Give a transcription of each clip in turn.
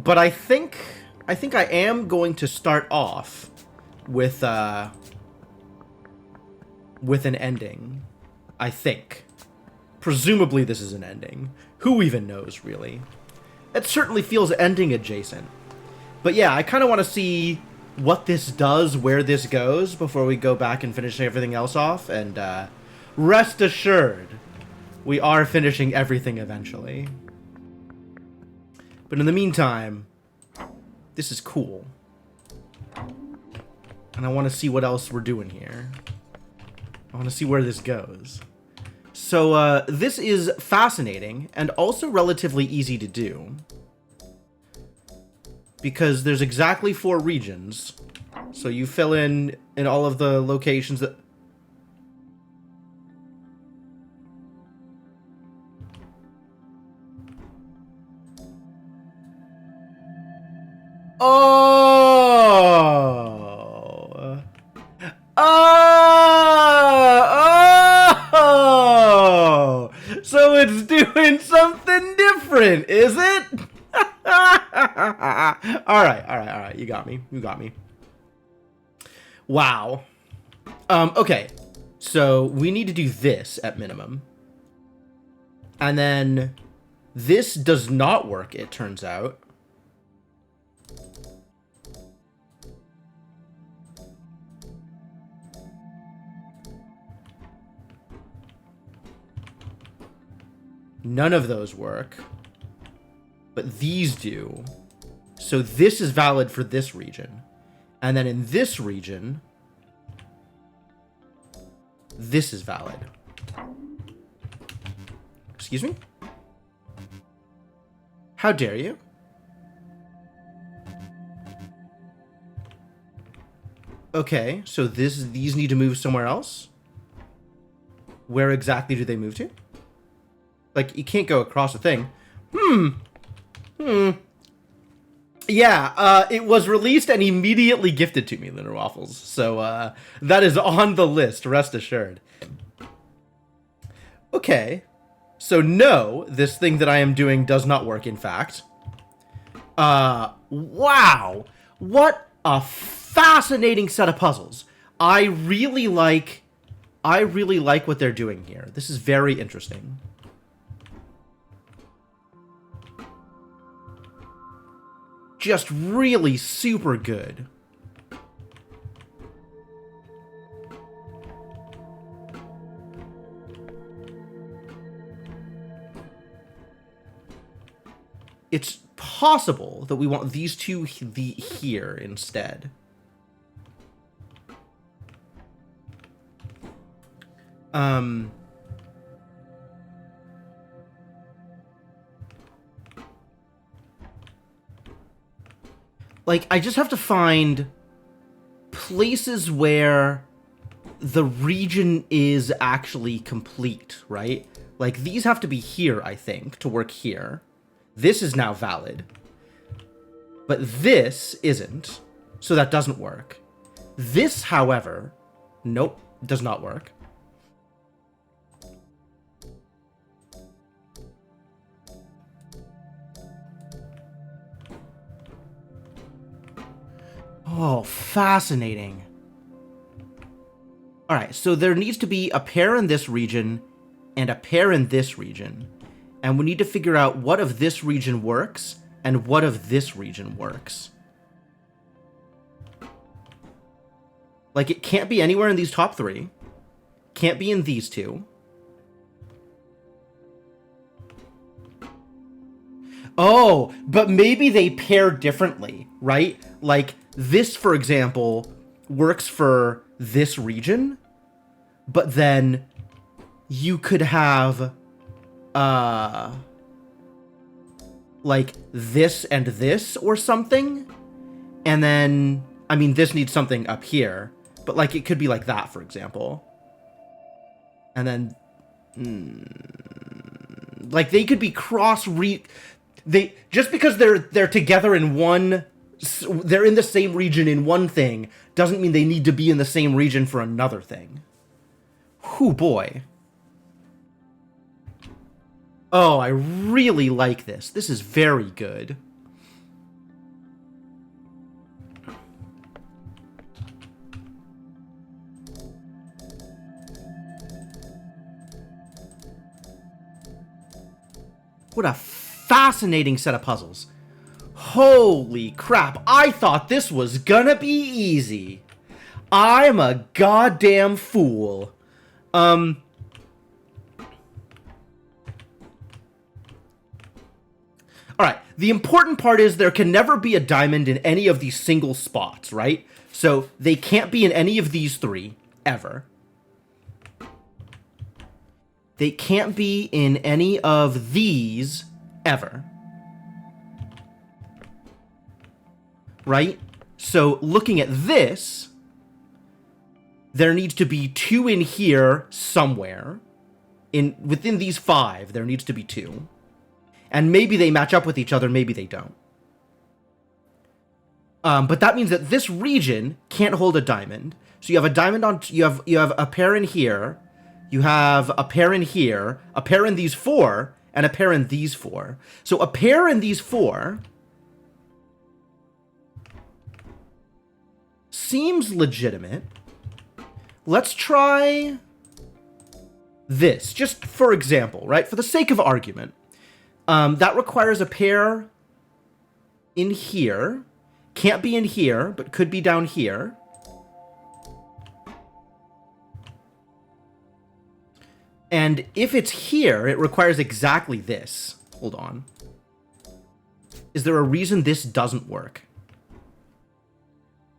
But I think I am going to start off with an ending. I think. Presumably this is an ending. Who even knows, really? It certainly feels ending adjacent. But yeah, I kind of want to see what this does, where this goes, before we go back and finish everything else off. And rest assured, we are finishing everything eventually. But in the meantime, this is cool. And I want to see what else we're doing here. I want to see where this goes. So, this is fascinating, and also relatively easy to do. Because there's exactly 4 regions. So you fill in all of the locations that... Oh! Oh! So it's doing something different, is it? Alright. You got me. Wow. Okay. So we need to do this at minimum. And then this does not work, it turns out. None of those work. But these do. So this is valid for this region. And then in this region, this is valid. Excuse me? How dare you? Okay, so these need to move somewhere else? Where exactly do they move to? Like, you can't go across a thing. Yeah, it was released and immediately gifted to me, Lunar Waffles. So, that is on the list, rest assured. Okay. So, no, this thing that I am doing does not work, in fact. Wow! What a fascinating set of puzzles. I really like what they're doing here. This is very interesting. Just really super good. It's possible that we want these two here instead. Like, I just have to find places where the region is actually complete, right? Like, these have to be here, I think, to work here. This is now valid. But this isn't, so that doesn't work. This, however, nope, does not work. Oh, fascinating. Alright, so there needs to be a pair in this region and a pair in this region. And we need to figure out what of this region works and what of this region works. Like, it can't be anywhere in these top 3. Can't be in these 2. Oh, but maybe they pair differently, right? Like, this, for example, works for this region, but then you could have, like, this and this or something, and then, I mean, this needs something up here, but, like, it could be like that, for example. And then, like, they could be they, just because they're together in one, they're in the same region in one thing, doesn't mean they need to be in the same region for another thing. Whew, boy. Oh, I really like this. This is very good. What a fascinating set of puzzles. Holy crap, I thought this was gonna be easy. I'm a goddamn fool. Alright, the important part is there can never be a diamond in any of these single spots, right? So they can't be in any of these three, ever. They can't be in any of these, ever. Right? So looking at this, there needs to be 2 in here somewhere. Within these 5, there needs to be 2. And maybe they match up with each other, maybe they don't. But that means that this region can't hold a diamond. So you have a diamond on... You have a pair in here. You have a pair in here. A pair in these 4. And a pair in these 4. So a pair in these 4... seems legitimate. Let's try... this. Just for example, right? For the sake of argument. That requires a pair in here. Can't be in here, but could be down here. And if it's here, it requires exactly this. Hold on. Is there a reason this doesn't work?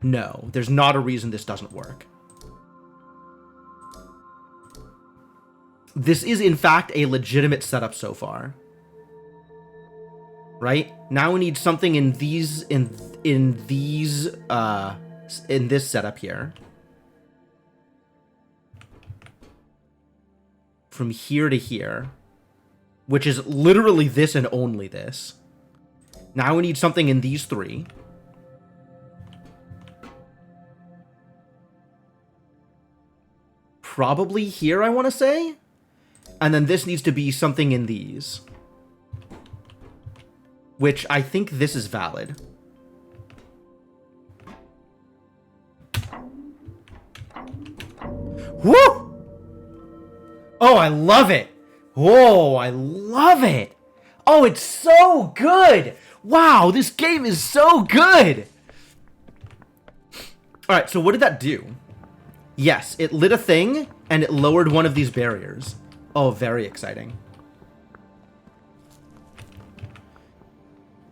No, there's not a reason this doesn't work. This is, in fact, a legitimate setup so far. Right? Now we need something in these, in this setup here. From here to here. Which is literally this and only this. Now we need something in these 3. Probably here, I want to say. And then this needs to be something in these. Which I think this is valid. Woo! Oh, I love it. Whoa, I love it. Oh, it's so good. Wow, this game is so good. All right, so what did that do? Yes, it lit a thing, and it lowered one of these barriers. Oh, very exciting.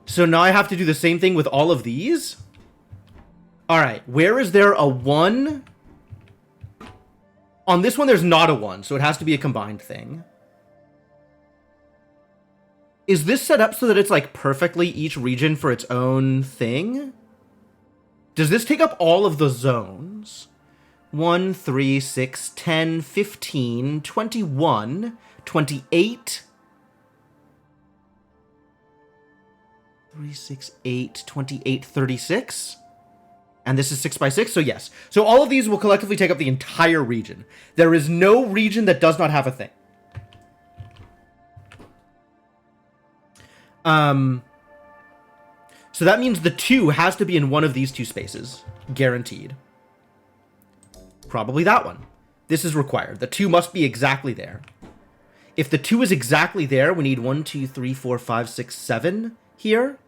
So now I have to do the same thing with all of these? Alright, where is there a 1? On this one, there's not a 1, so it has to be a combined thing. Is this set up so that it's, like, perfectly each region for its own thing? Does this take up all of the zones? 1, 3, 6, 10, 15, 21, 28... 3, 6, 8, 28, 36. And this is 6 by 6, so yes. So all of these will collectively take up the entire region. There is no region that does not have a thing. So that means the 2 has to be in one of these 2 spaces. Guaranteed. Probably that one. This is required. The 2 must be exactly there. If the 2 is exactly there, we need 1, 2, 3, 4, 5, 6, 7 here.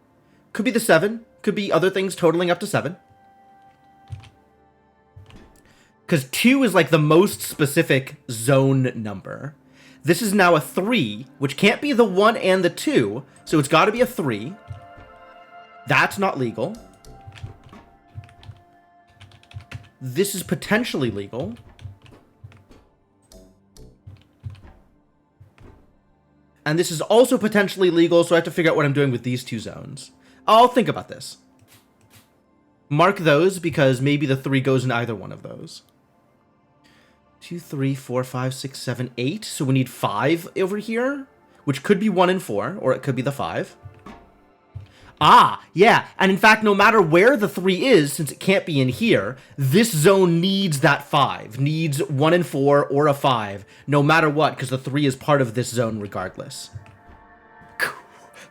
Could be the 7. Could be other things totaling up to 7. Because 2 is like the most specific zone number. This is now a 3, which can't be the 1 and the 2. So it's got to be a 3. That's not legal. This is potentially legal. And this is also potentially legal, so I have to figure out what I'm doing with these 2 zones. I'll think about this. Mark those, because maybe the 3 goes in either one of those. 2, 3, 4, 5, 6, 7, 8. So we need 5 over here, which could be 1 and 4, or it could be the 5. Ah, yeah, and in fact, no matter where the 3 is, since it can't be in here, this zone needs that 5. Needs 1 and 4 or a 5, no matter what, because the 3 is part of this zone regardless.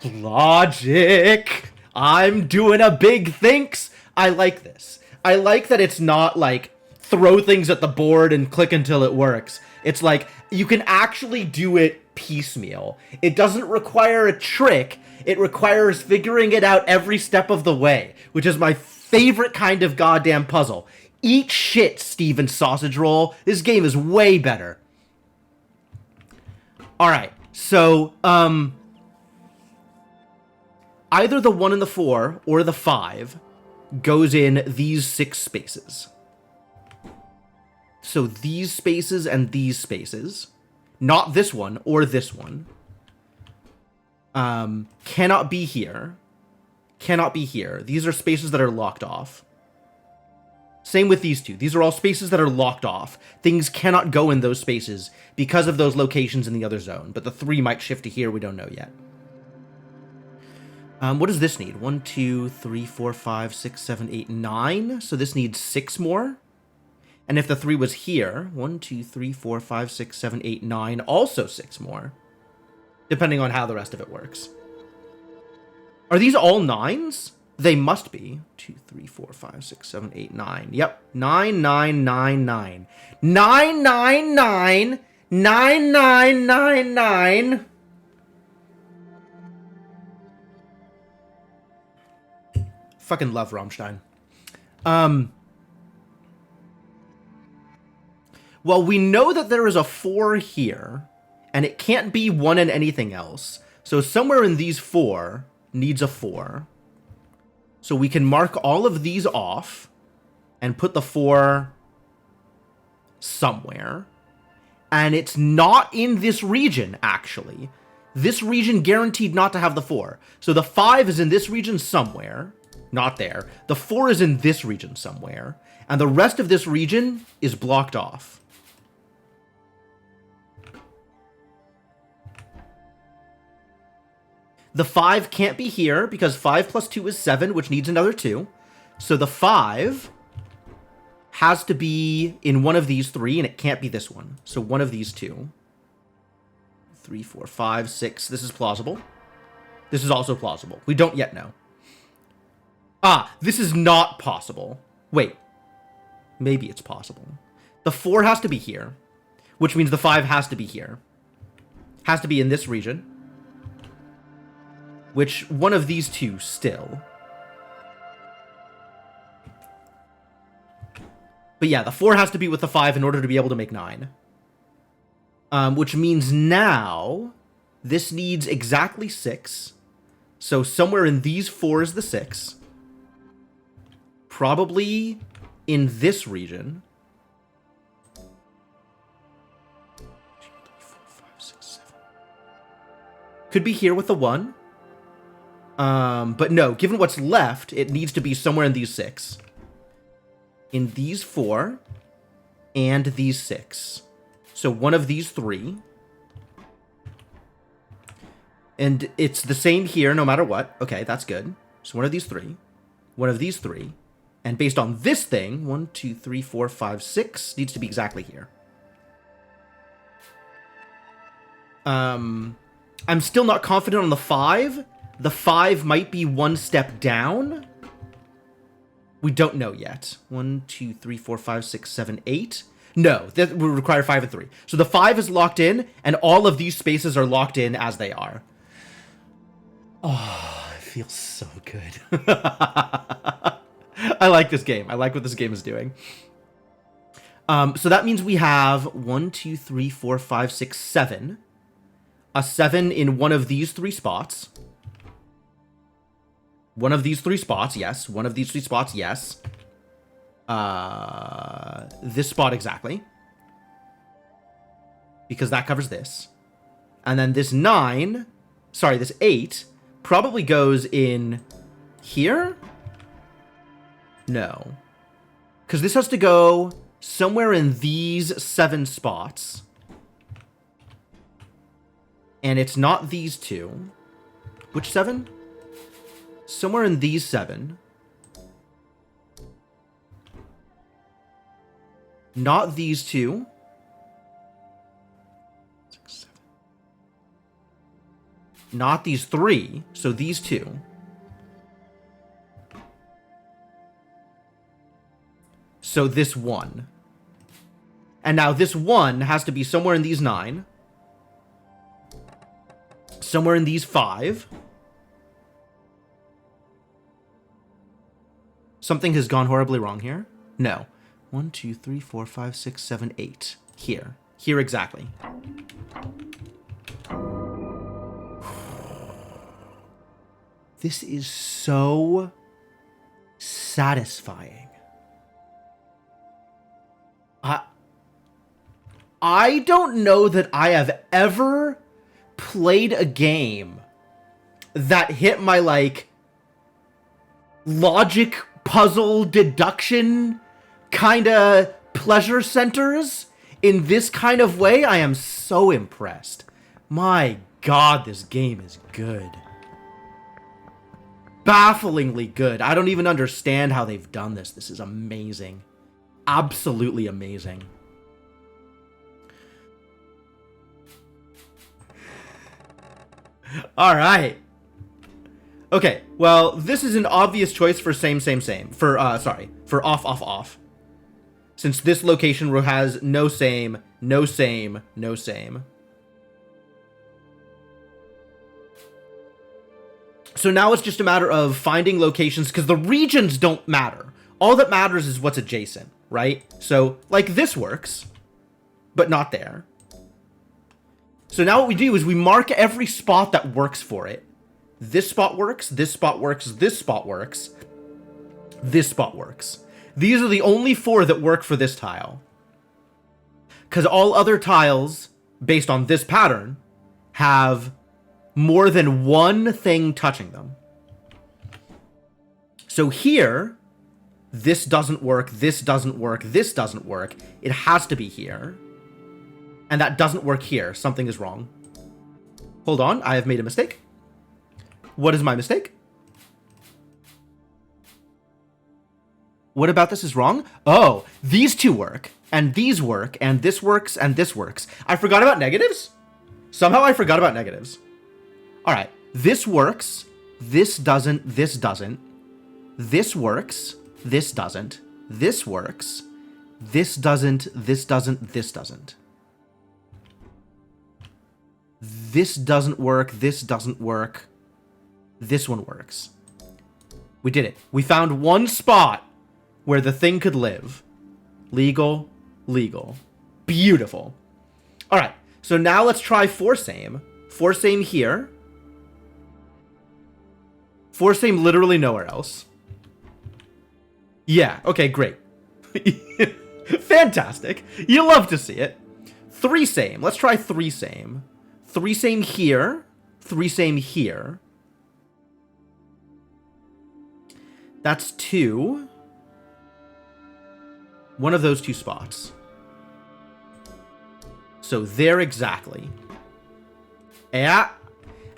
Logic! I'm doing a big thinks! I like this. I like that it's not like, throw things at the board and click until it works. It's like, you can actually do it piecemeal. It doesn't require a trick. It requires figuring it out every step of the way, which is my favorite kind of goddamn puzzle. Eat shit, Steven Sausage Roll. This game is way better. Alright, so, either the 1 and the 4 or the 5 goes in these 6 spaces. So these spaces and these spaces, not this one or this one, cannot be here. Cannot be here. These are spaces that are locked off. Same with these two. These are all spaces that are locked off. Things cannot go in those spaces because of those locations in the other zone. But the 3 might shift to here. We don't know yet. What does this need? 1, 2, 3, 4, 5, 6, 7, 8, 9. So this needs 6 more. And if the 3 was here, 1, 2, 3, 4, 5, 6, 7, 8, 9, also 6 more. Depending on how the rest of it works. Are these all 9s? They must be. 2, 3, 4, 5, 6, 7, 8, 9. Yep. 9, 9, 9, 9. 9, 9, 9. 9, 9, 9, 9. Fucking love Rammstein. Well, we know that there is a 4 here, and it can't be 1 and anything else. So somewhere in these 4 needs a 4. So we can mark all of these off and put the 4 somewhere. And it's not in this region, actually. This region guaranteed not to have the 4. So the 5 is in this region somewhere. Not there. The 4 is in this region somewhere. And the rest of this region is blocked off. The 5 can't be here because 5 plus 2 is 7, which needs another 2. So the 5 has to be in one of these 3, and it can't be this one. So one of these 2. 3, 4, 5, 6. This is plausible. This is also plausible. We don't yet know. Ah, this is not possible. Wait. Maybe it's possible. The 4 has to be here, which means the 5 has to be here. Has to be in this region. Which, one of these 2 still. But yeah, the 4 has to be with the 5 in order to be able to make 9. Which means now, this needs exactly 6. So somewhere in these 4 is the 6. Probably in this region. 2, 3, 4, 5, 6, 7. Could be here with the 1. But no, given what's left, it needs to be somewhere in these 6. In these 4, and these 6. So one of these 3. And it's the same here no matter what. Okay, that's good. So one of these 3. One of these 3. And based on this thing, 1, 2, 3, 4, 5, 6 needs to be exactly here. I'm still not confident on the 5. The 5 might be one step down. We don't know yet. 1, 2, 3, 4, 5, 6, 7, 8. No, that would require 5 and 3. So the 5 is locked in, and all of these spaces are locked in as they are. Oh, it feels so good. I like this game. I like what this game is doing. So that means we have 1, 2, 3, 4, 5, 6, 7. A 7 in one of these 3 spots. One of these 3 spots, yes. One of these 3 spots, yes. This spot exactly. Because that covers this. And then this 9, sorry, this 8, probably goes in here? No. Because this has to go somewhere in these 7 spots. And it's not these 2. Which 7? Somewhere in these 7. Not these 2. 6, 7. Not these 3. So these 2. So this 1. And now this 1 has to be somewhere in these 9. Somewhere in these 5. Something has gone horribly wrong here. No. 1, 2, 3, 4, 5, 6, 7, 8. Here. Here exactly. This is so satisfying. I don't know that I have ever played a game that hit my, like, logic, puzzle, deduction kind of pleasure centers in this kind of way. I am so impressed. My God, this game is good. Bafflingly good. I don't even understand how they've done this. This is amazing. Absolutely amazing. All right. Okay, well, this is an obvious choice for same. For off, off, off. Since this location has no same, no same, no same. So now it's just a matter of finding locations, because the regions don't matter. All that matters is what's adjacent, right? So, like, this works, but not there. So now what we do is we mark every spot that works for it. This spot works, this spot works, this spot works, this spot works. These are the only 4 that work for this tile. Because all other tiles, based on this pattern, have more than one thing touching them. So here, this doesn't work, this doesn't work, this doesn't work. It has to be here. And that doesn't work here. Something is wrong. Hold on, I have made a mistake. What is my mistake? What about this is wrong? Oh, these 2 work, and these work, and this works, and this works. I forgot about negatives? Somehow I forgot about negatives. All right, this works, this doesn't, this doesn't. This works, this doesn't. This works, this doesn't, this doesn't, this doesn't. This doesn't work, this doesn't work. This one works. We did it. We found one spot where the thing could live. Legal, legal. Beautiful. All right, so now let's try 4 same. 4 same here. 4 same literally nowhere else. Yeah, okay, great. Fantastic. You love to see it. 3 same. Let's try 3 same. 3 same here. 3 same here. That's 2. One of those 2 spots. So there exactly. Yeah.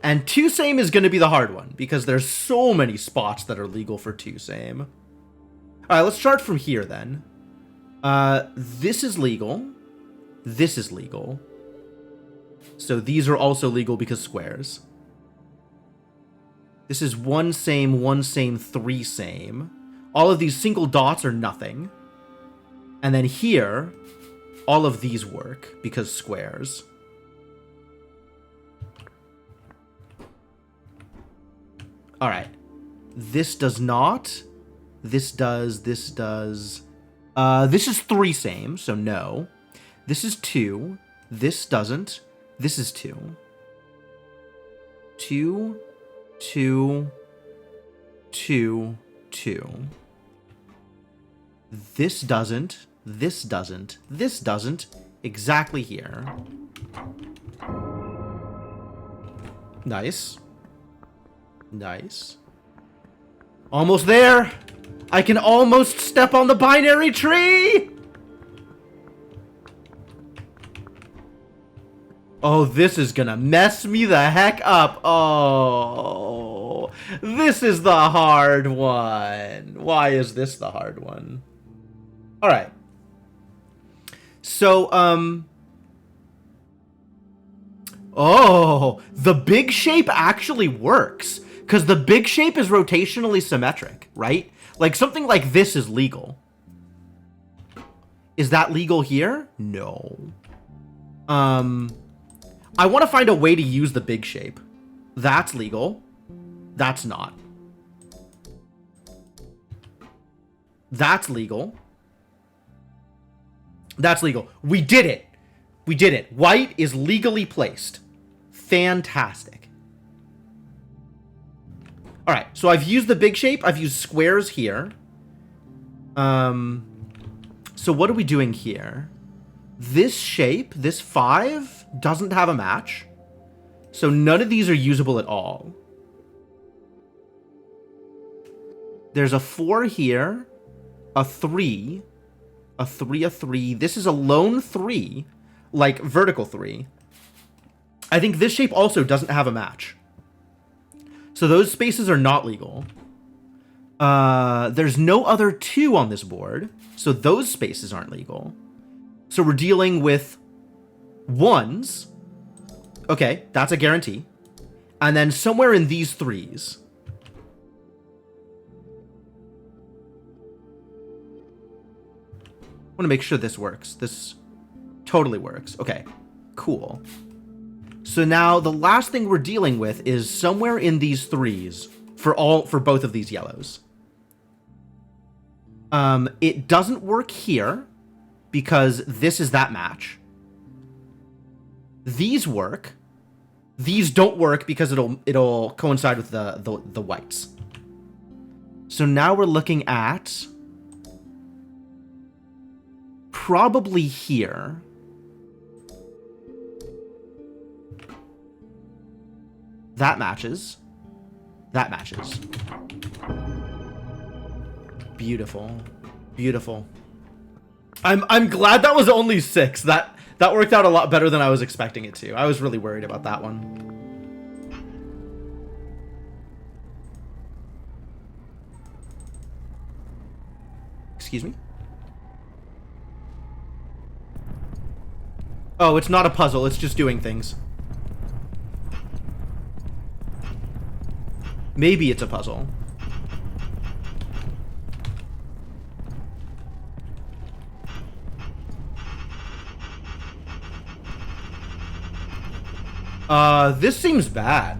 And 2 same is going to be the hard one, because there's so many spots that are legal for 2 same. Alright, let's start from here then. This is legal. This is legal. So these are also legal because squares. This is 1 same, 3 same. All of these single dots are nothing. And then here, all of these work because squares. Alright. This does not. This does, this does. This is 3 same, so no. This is 2. This doesn't. This is 2. 2, 2, 2, 2. This doesn't. This doesn't. This doesn't. Exactly here. Nice. Nice. Almost there. I can almost step on the binary tree. Oh, this is gonna mess me the heck up. Oh, this is the hard one. Why is this the hard one? All right. So, oh, the big shape actually works, because the big shape is rotationally symmetric, right? Like, something like this is legal. Is that legal here? No. I want to find a way to use the big shape. That's legal. That's not. That's legal. That's legal. We did it. We did it. White is legally placed. Fantastic. All right, so I've used the big shape. I've used squares here. So what are we doing here? This shape, this 5, doesn't have a match. So none of these are usable at all. There's a 4 here, a 3, a 3, a 3. This is a lone 3, like vertical 3. I think this shape also doesn't have a match. So those spaces are not legal. There's no other 2 on this board, so those spaces aren't legal. So we're dealing with 1s. Okay, that's a guarantee. And then somewhere in these 3s. I want to make sure this works. This totally works. Okay, cool. So now the last thing we're dealing with is somewhere in these 3s for both of these yellows. It doesn't work here because this is that match. These work. These don't work because it'll coincide with the whites. So now we're looking at probably here. That matches. That matches. Beautiful. Beautiful. I'm glad that was only 6. That worked out a lot better than I was expecting it to. I was really worried about that one. Excuse me? Oh, it's not a puzzle. It's just doing things. Maybe it's a puzzle. This seems bad.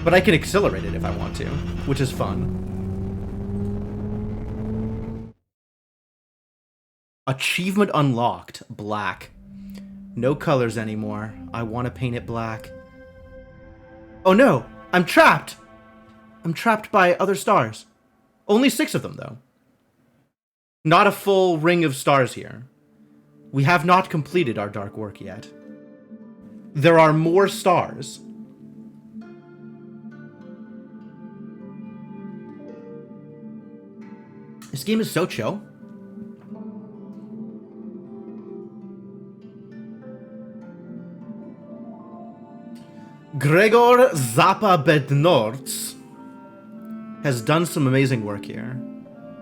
But I can accelerate it if I want to, which is fun. Achievement unlocked. Black. No colors anymore. I want to paint it black. Oh no! I'm trapped! I'm trapped by other stars. Only 6 of them, though. Not a full ring of stars here. We have not completed our dark work yet. There are more stars. This game is so chill. Gregor Zappa Bednorts has done some amazing work here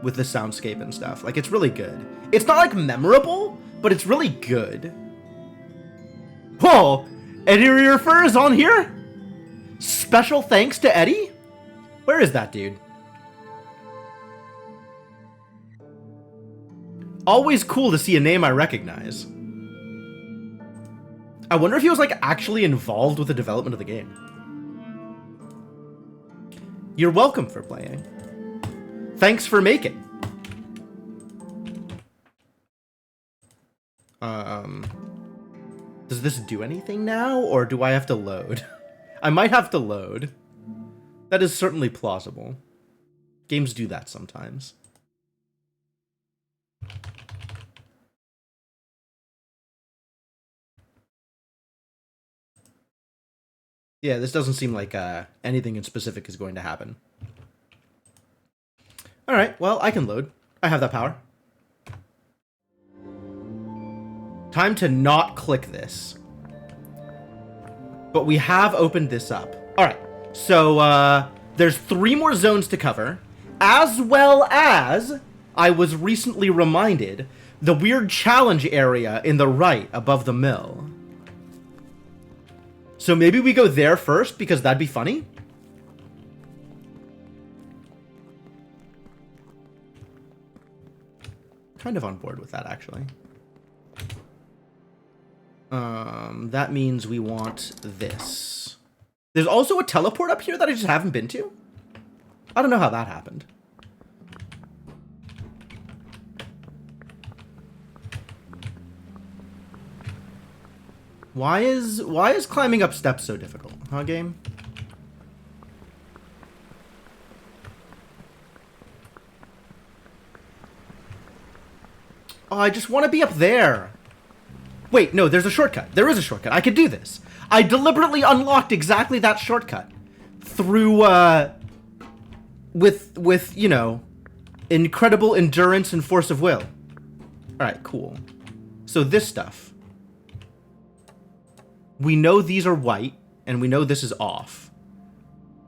with the soundscape and stuff. Like, it's really good. It's not, like, memorable, but it's really good. Whoa! Eddie Refer is on here? Special thanks to Eddie? Where is that dude? Always cool to see a name I recognize. I wonder if he was, like, actually involved with the development of the game. You're welcome for playing. Thanks for making. Does this do anything now, or do I have to load? I might have to load. That is certainly plausible. Games do that sometimes. Yeah, this doesn't seem like anything in specific is going to happen. Alright, well, I can load. I have that power. Time to not click this. But we have opened this up. Alright, so there's 3 more zones to cover, as well as, I was recently reminded, the weird challenge area in the right above the mill. So maybe we go there first, because that'd be funny. Kind of on board with that, actually. That means we want this. There's also a teleport up here that I just haven't been to. I don't know how that happened. Why is climbing up steps so difficult, huh, game? Oh, I just want to be up there. Wait, no, there's a shortcut. There is a shortcut. I could do this. I deliberately unlocked exactly that shortcut through, with, you know, incredible endurance and force of will. Alright, cool. So this stuff. We know these are white, and we know this is off.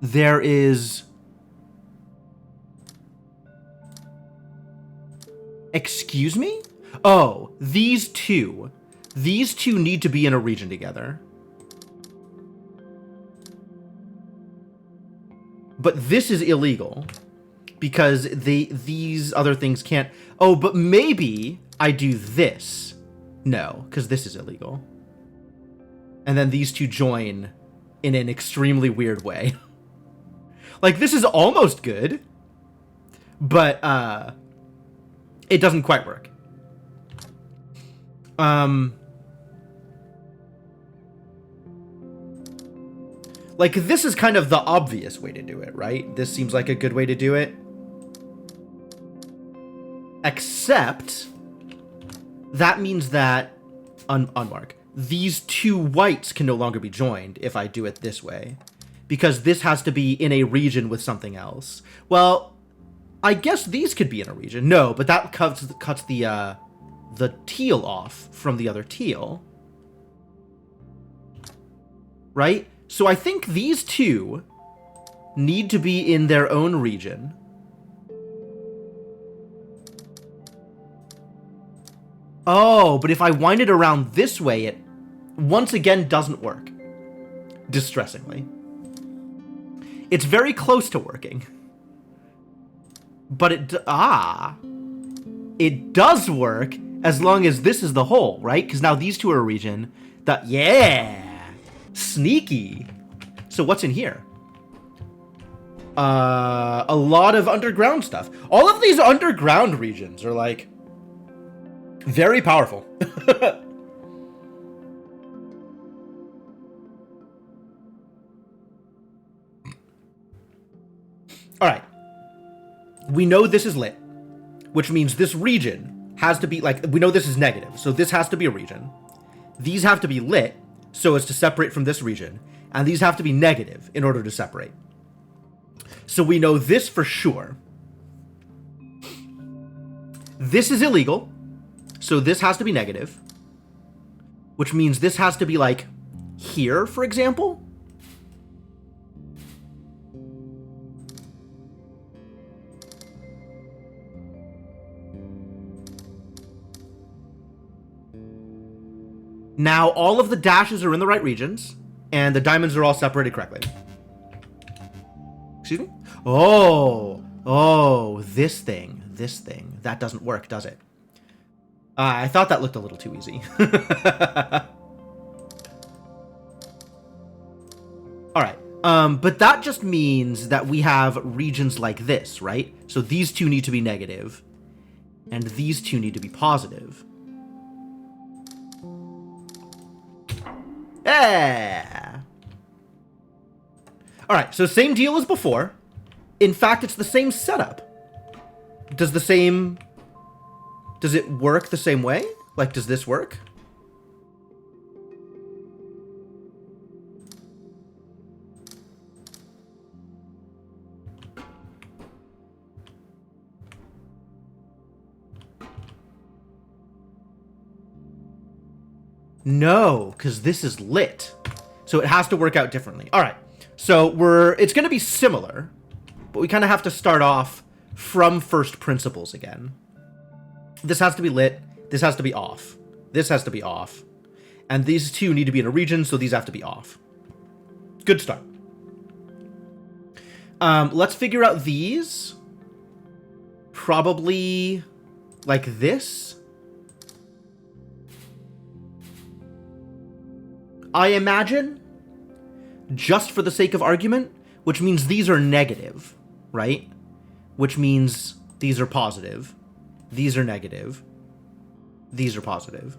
There is... Excuse me? Oh, these two. These two need to be in a region together. But this is illegal. Because these other things can't... Oh, but maybe I do this. No, because this is illegal. And then these two join in an extremely weird way. Like, this is almost good. But, it doesn't quite work. Like, this is kind of the obvious way to do it, right? This seems like a good way to do it. Except, that means that, unmark, these two whites can no longer be joined if I do it this way. Because this has to be in a region with something else. Well, I guess these could be in a region. No, but that cuts the teal off from the other teal. Right? So I think these two need to be in their own region. Oh, but if I wind it around this way, it once again doesn't work. Distressingly. It's very close to working. But it does work as long as this is the hole, right? Because now these two are a region that, yeah, sneaky. So what's in here? A lot of underground stuff. All of these underground regions are like very powerful. All right. We know this is lit, which means this region has to be, like, we know this is negative, so this has to be a region. These have to be lit so as to separate from this region, and these have to be negative in order to separate. So we know this for sure. This is illegal, so this has to be negative, which means this has to be, like, here, for example. Now, all of the dashes are in the right regions, and the diamonds are all separated correctly. Excuse me? Oh, this thing. That doesn't work, does it? I thought that looked a little too easy. Alright, but that just means that we have regions like this, right? So these two need to be negative, and these two need to be positive. Yeah. Alright, so same deal as before. In fact, it's the same setup. Does it work the same way? Like, does this work? No, because this is lit. So it has to work out differently. All right. So it's going to be similar, but we kind of have to start off from first principles again. This has to be lit. This has to be off. This has to be off. And these two need to be in a region, so these have to be off. Good start. Let's figure out these. Probably like this. I imagine, just for the sake of argument, which means these are negative, right? Which means these are positive. These are negative. These are positive.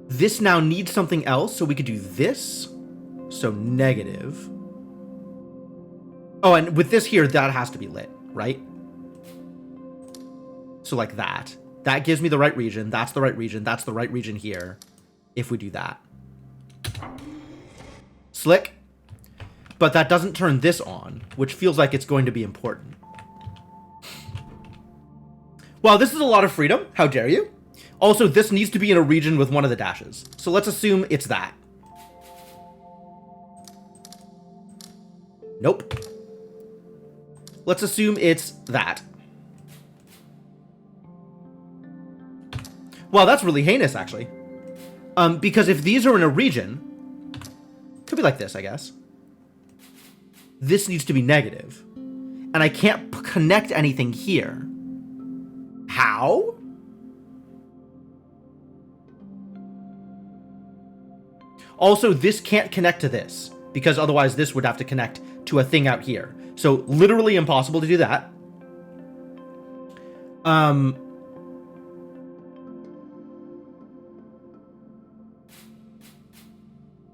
This now needs something else, so we could do this. So negative. Oh, and with this here, that has to be lit, right? So like that. That gives me the right region. That's the right region. That's the right region here. If we do that. Slick. But that doesn't turn this on, which feels like it's going to be important. Wow, this is a lot of freedom. How dare you? Also, this needs to be in a region with one of the dashes. So let's assume it's that. Nope. Let's assume it's that. Wow, that's really heinous, actually. Because if these are in a region, could be like this, I guess. This needs to be negative. And I can't connect anything here. How? Also, this can't connect to this, because otherwise this would have to connect to a thing out here. So, literally impossible to do that.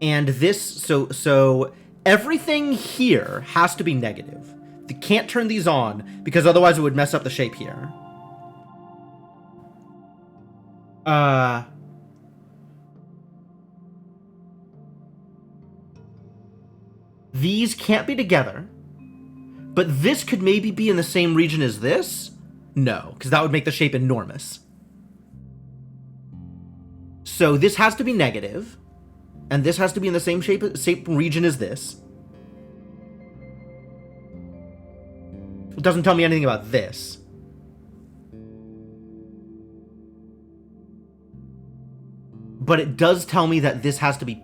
And this, so everything here has to be negative. You can't turn these on, because otherwise it would mess up the shape here. These can't be together. But this could maybe be in the same region as this? No, because that would make the shape enormous. So this has to be negative. And this has to be in the same shape region as this. It doesn't tell me anything about this. But it does tell me that this has to be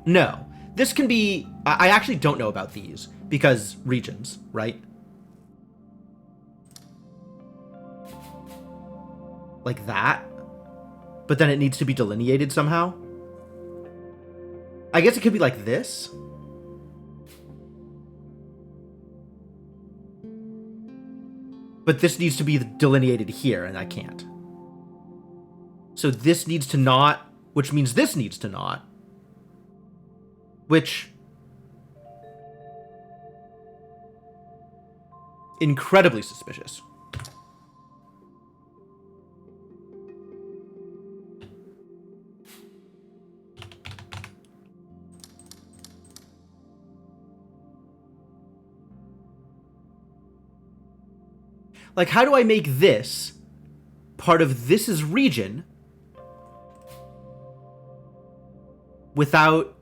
No. This can be... I actually don't know about these. Because regions, right? Like that. But then it needs to be delineated somehow. I guess it could be like this. But this needs to be delineated here, and I can't. So this needs to not, which means this needs to not. Which... incredibly suspicious. Like, how do I make this part of this's region without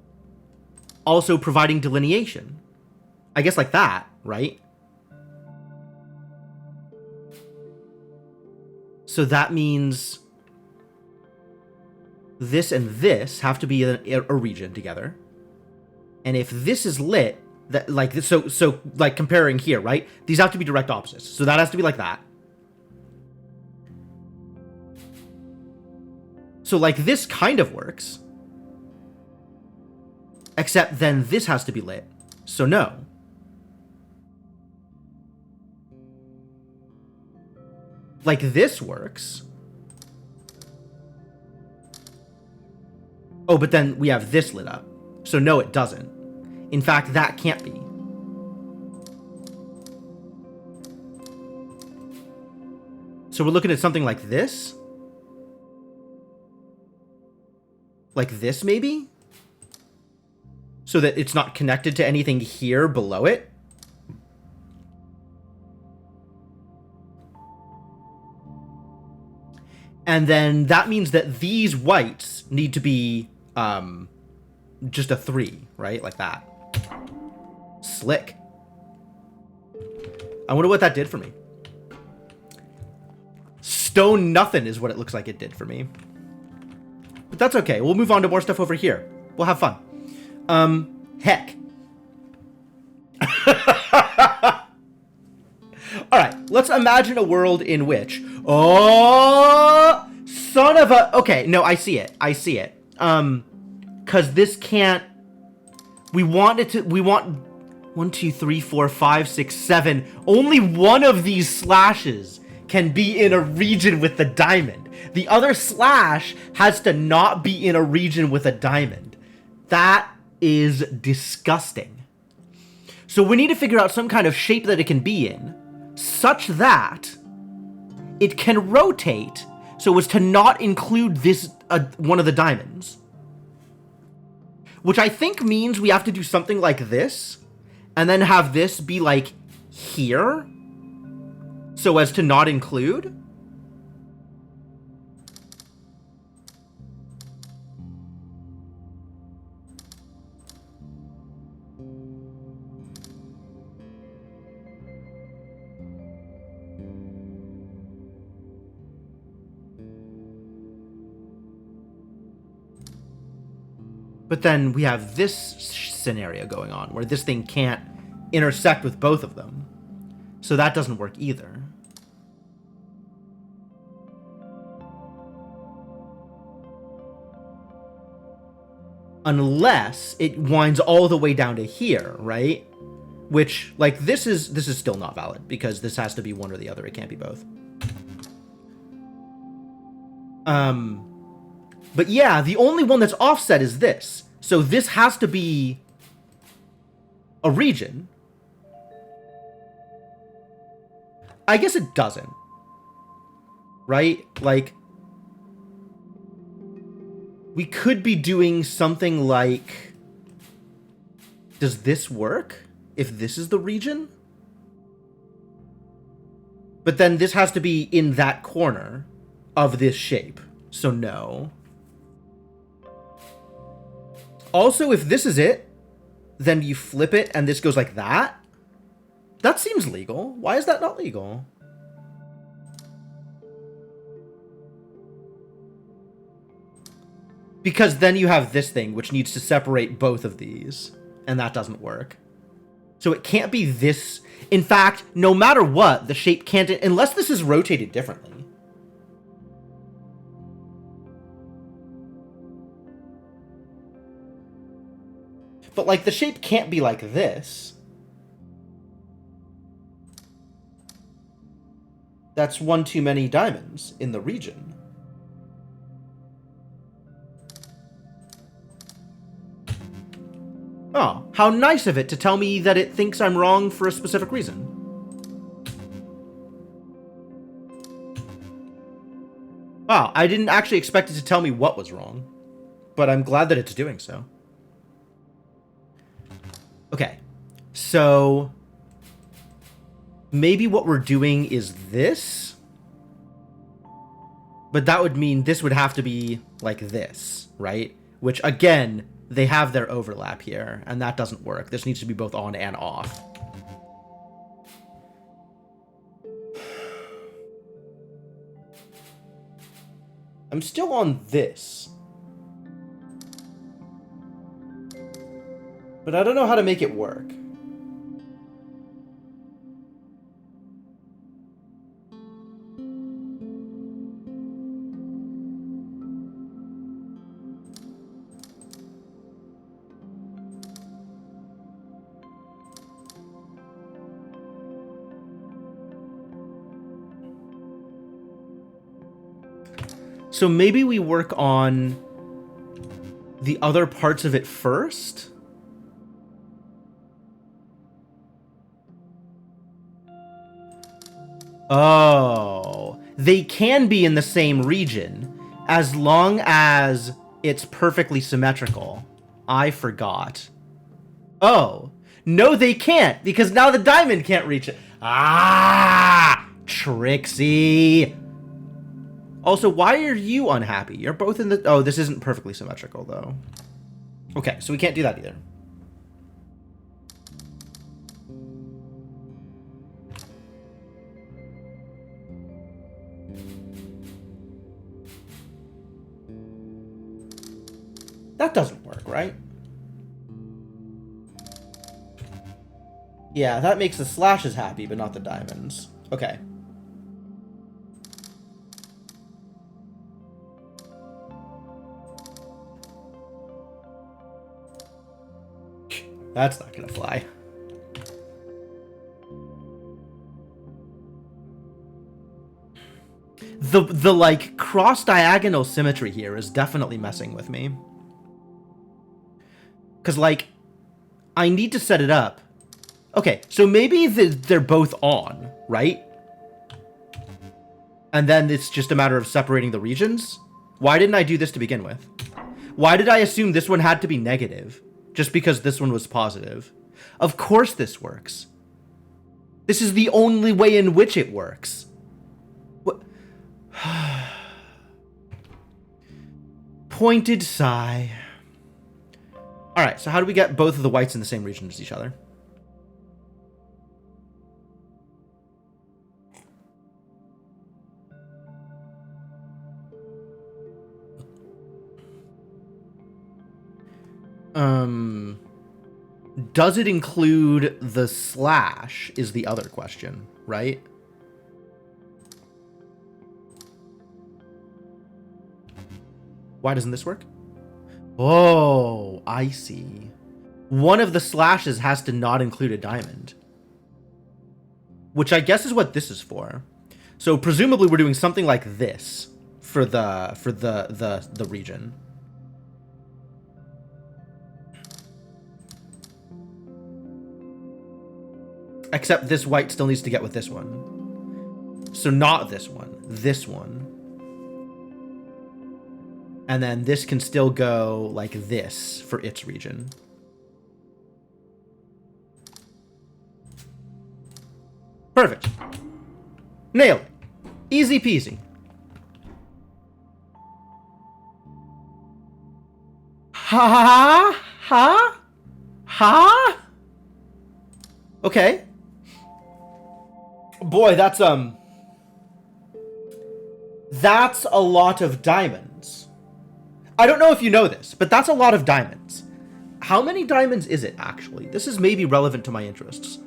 also providing delineation? I guess like that, right? So that means this and this have to be a region together. And if this is lit, that like this, so like comparing here, right? These have to be direct opposites. So that has to be like that. So like this kind of works. Except then this has to be lit. So no. Like this works. Oh, but then we have this lit up. So no, it doesn't. In fact, that can't be. So we're looking at something like this? Like this, maybe? So that it's not connected to anything here below it? And then that means that these whites need to be just a 3, right? Like that. Slick. I wonder what that did for me. Stone nothing is what it looks like it did for me. But that's okay. We'll move on to more stuff over here. We'll have fun. Heck. Alright, let's imagine a world in which Oh, son of a... Okay, no, I see it. I see it. Because this can't... We want it to... We want 1, 2, 3, 4, 5, 6, 7. Only one of these slashes can be in a region with the diamond. The other slash has to not be in a region with a diamond. That is disgusting. So we need to figure out some kind of shape that it can be in, such that it can rotate so as to not include this one of the diamonds. Which I think means we have to do something like this, and then have this be like here, so as to not include. But then we have this scenario going on where this thing can't intersect with both of them. So that doesn't work either. Unless it winds all the way down to here, right? Which, like, this is still not valid because this has to be one or the other. It can't be both. But yeah, the only one that's offset is this. So this has to be a region. I guess it doesn't. Right? Like, we could be doing something like... Does this work? If this is the region? But then this has to be in that corner of this shape. So no. Also, if this is it, then you flip it and this goes like that. That seems legal. Why is that not legal? Because then you have this thing, which needs to separate both of these. And that doesn't work. So it can't be this. In fact, no matter what, the shape can't... Unless this is rotated differently. But, like, the shape can't be like this. That's one too many diamonds in the region. Oh, how nice of it to tell me that it thinks I'm wrong for a specific reason. Wow, I didn't actually expect it to tell me what was wrong. But I'm glad that it's doing so. Okay, so maybe what we're doing is this, but that would mean this would have to be like this, right? Which, again, they have their overlap here, and that doesn't work. This needs to be both on and off. I'm still on this. But I don't know how to make it work. So maybe we work on the other parts of it first? Oh, they can be in the same region as long as it's perfectly symmetrical. I forgot. Oh, no, they can't because now the diamond can't reach it. Ah, Trixie. Also, why are you unhappy? You're both in the... Oh, this isn't perfectly symmetrical, though. Okay, so we can't do that either. That doesn't work, right? Yeah, that makes the slashes happy, but not the diamonds. Okay. That's not gonna fly. The like cross-diagonal symmetry here is definitely messing with me. Cause like, I need to set it up. Okay, so maybe they're both on, right? And then it's just a matter of separating the regions? Why didn't I do this to begin with? Why did I assume this one had to be negative? Just because this one was positive? Of course this works. This is the only way in which it works. What? Pointed sigh. Alright, so how do we get both of the whites in the same region as each other? Does it include the slash is the other question, right? Why doesn't this work? Oh, I see. One of the slashes has to not include a diamond. Which I guess is what this is for. So presumably we're doing something like this for the region. Except this white still needs to get with this one. So not this one. This one. And then this can still go like this for its region. Perfect. Nailed it. Easy peasy. Ha ha ha. Okay. Boy, that's a lot of diamonds. I don't know if you know this, but that's a lot of diamonds. How many diamonds is it, actually? This is maybe relevant to my interests.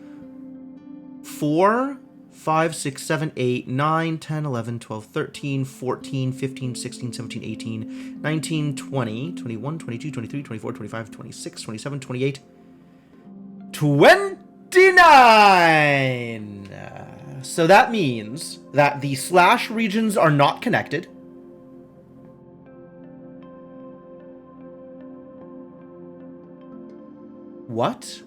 4, 5, 6, 7, 8, 9, 10, 11, 12, 13, 14, 15, 16, 17, 18, 19, 20, 21, 22, 23, 24, 25, 26, 27, 28, 29! So that means that the slash regions are not connected. What?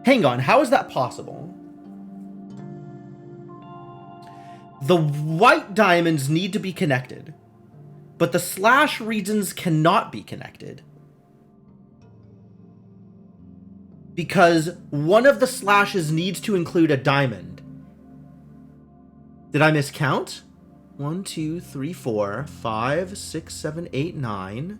Hang on, how is that possible? The white diamonds need to be connected, but the slash regions cannot be connected. Because one of the slashes needs to include a diamond. Did I miscount? 1, 2, 3, 4, 5, 6, 7, 8, 9,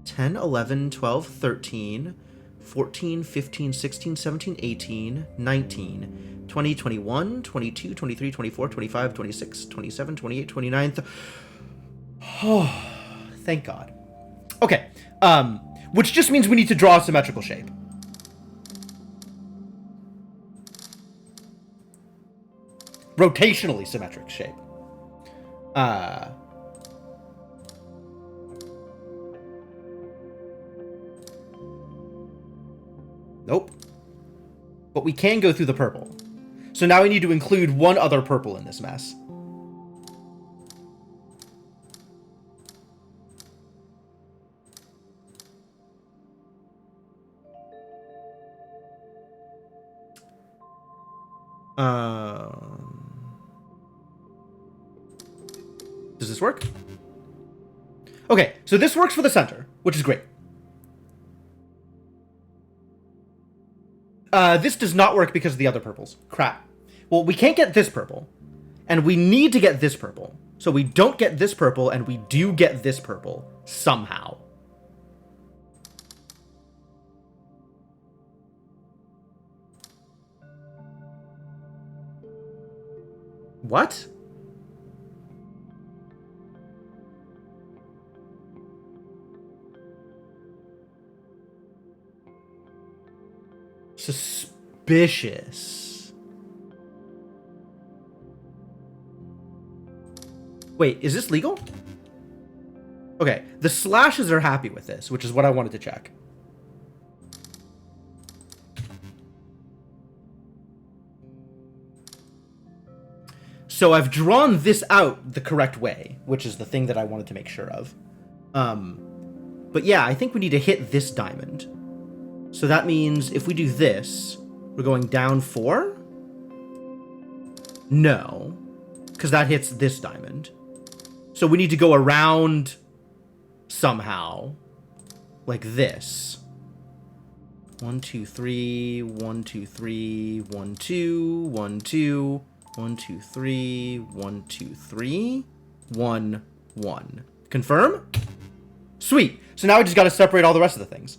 10, 11, 12, 13, 14, 15, 16, 17, 18, 19, 20, 21, 22, 23, 24, 25, 26, 27, 28, 29. Oh, thank God. Okay. Which just means we need to draw a symmetrical shape. Rotationally symmetric shape. Nope. But we can go through the purple. So now we need to include one other purple in this mess. Does this work? Okay, so this works for the center, which is great. This does not work because of the other purples. Crap. Well, we can't get this purple, and we need to get this purple. So we don't get this purple, and we do get this purple somehow. What? Suspicious. Wait, is this legal? Okay, the slashes are happy with this, which is what I wanted to check. So I've drawn this out the correct way, which is the thing that I wanted to make sure of. But yeah, I think we need to hit this diamond. So that means if we do this, we're going down 4? No, because that hits this diamond. So we need to go around somehow, like this. 1, 2, 3, 1, 2, 3, 1, 2, 1, 2, 1, 2, 3, 1, 2, 3, 1, 1. Confirm? Sweet. So now I just got to separate all the rest of the things.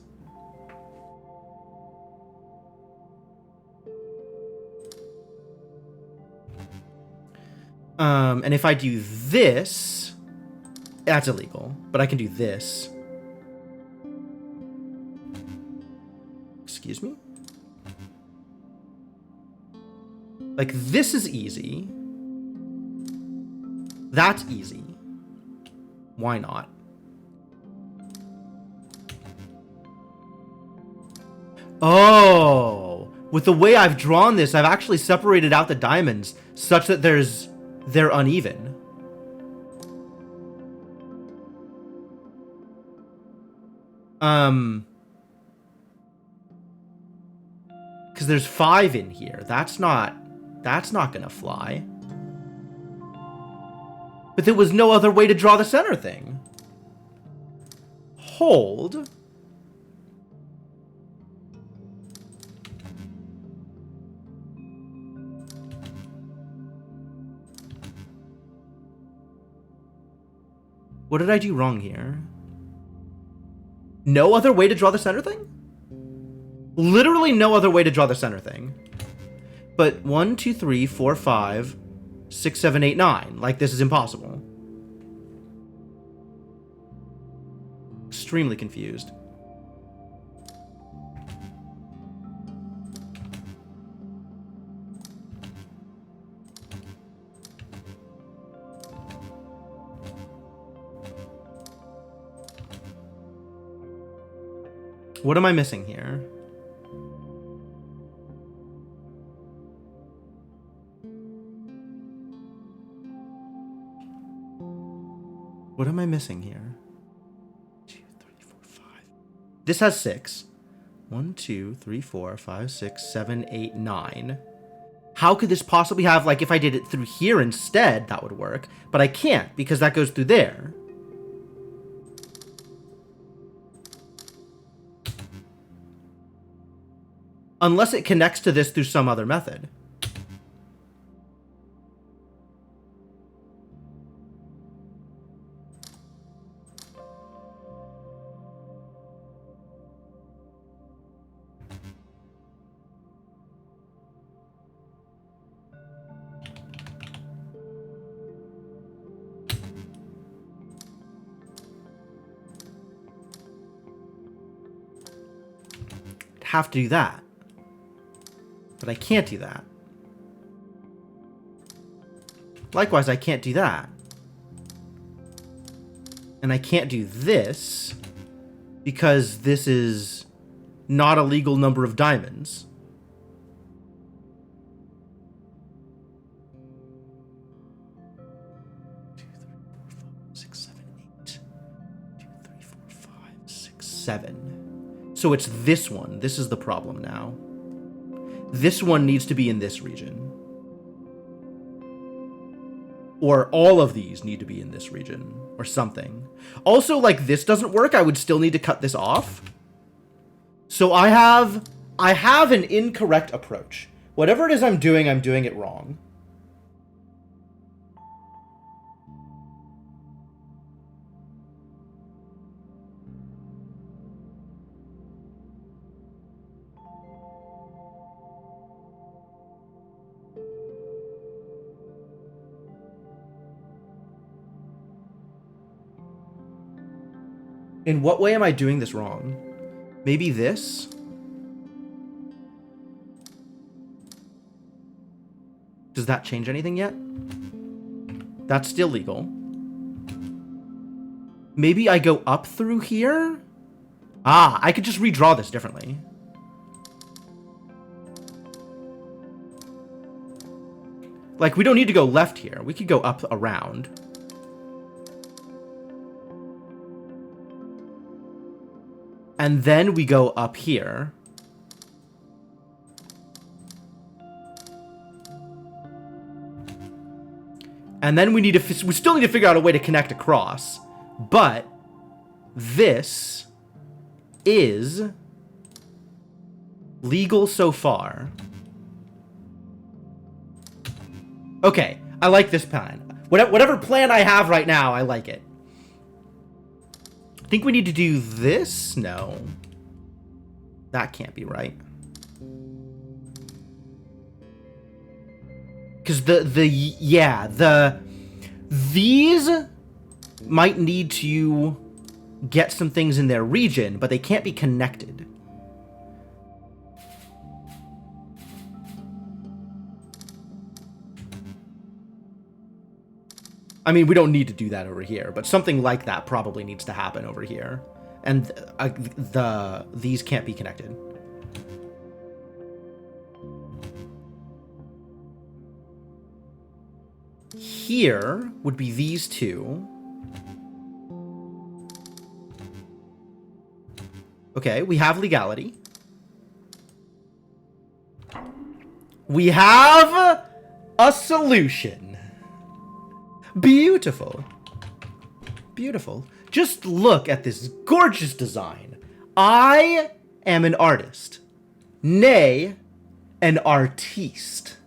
And if I do this, that's illegal, but I can do this. Excuse me? Like, this is easy. That's easy. Why not? Oh, with the way I've drawn this, I've actually separated out the diamonds such that they're uneven. Because there's 5 in here. That's not gonna fly. But there was no other way to draw the center thing. Hold. What did I do wrong here? No other way to draw the center thing? Literally no other way to draw the center thing. But 1, 2, 3, 4, 5, 6, 7, 8, 9. Like, this is impossible. Extremely confused. What am I missing here? What am I missing here? 2, 3, 4, 5. This has 6. 1, 2, 3, 4, 5, 6, 7, 8, 9. How could this possibly have, like, if I did it through here instead, that would work. But I can't, because that goes through there. Unless it connects to this through some other method. I'd have to do that. But I can't do that. Likewise, I can't do that. And I can't do this because this is not a legal number of diamonds. Two, 3, 4, 5, 6, 7, 8. 2, 3, 4, 5, 6, 7. So it's this one. This is the problem now. This one needs to be in this region. Or all of these need to be in this region. Or something. Also, like, this doesn't work. I would still need to cut this off. So I have an incorrect approach. Whatever it is I'm doing it wrong. In what way am I doing this wrong? Maybe this? Does that change anything yet? That's still legal. Maybe I go up through here? Ah, I could just redraw this differently. Like, we don't need to go left here. We could go up around. And then we go up here. And then we still need to figure out a way to connect across. But this is legal so far. Okay, I like this plan. Whatever plan I have right now, I like it. I think we need to do this? No. That can't be right. Because these might need to get some things in their region, but they can't be connected. I mean, we don't need to do that over here, but something like that probably needs to happen over here. And these can't be connected. Here would be these two. Okay, we have legality. We have a solution. Beautiful. Beautiful. Just look at this gorgeous design. I am an artist. Nay, an artiste.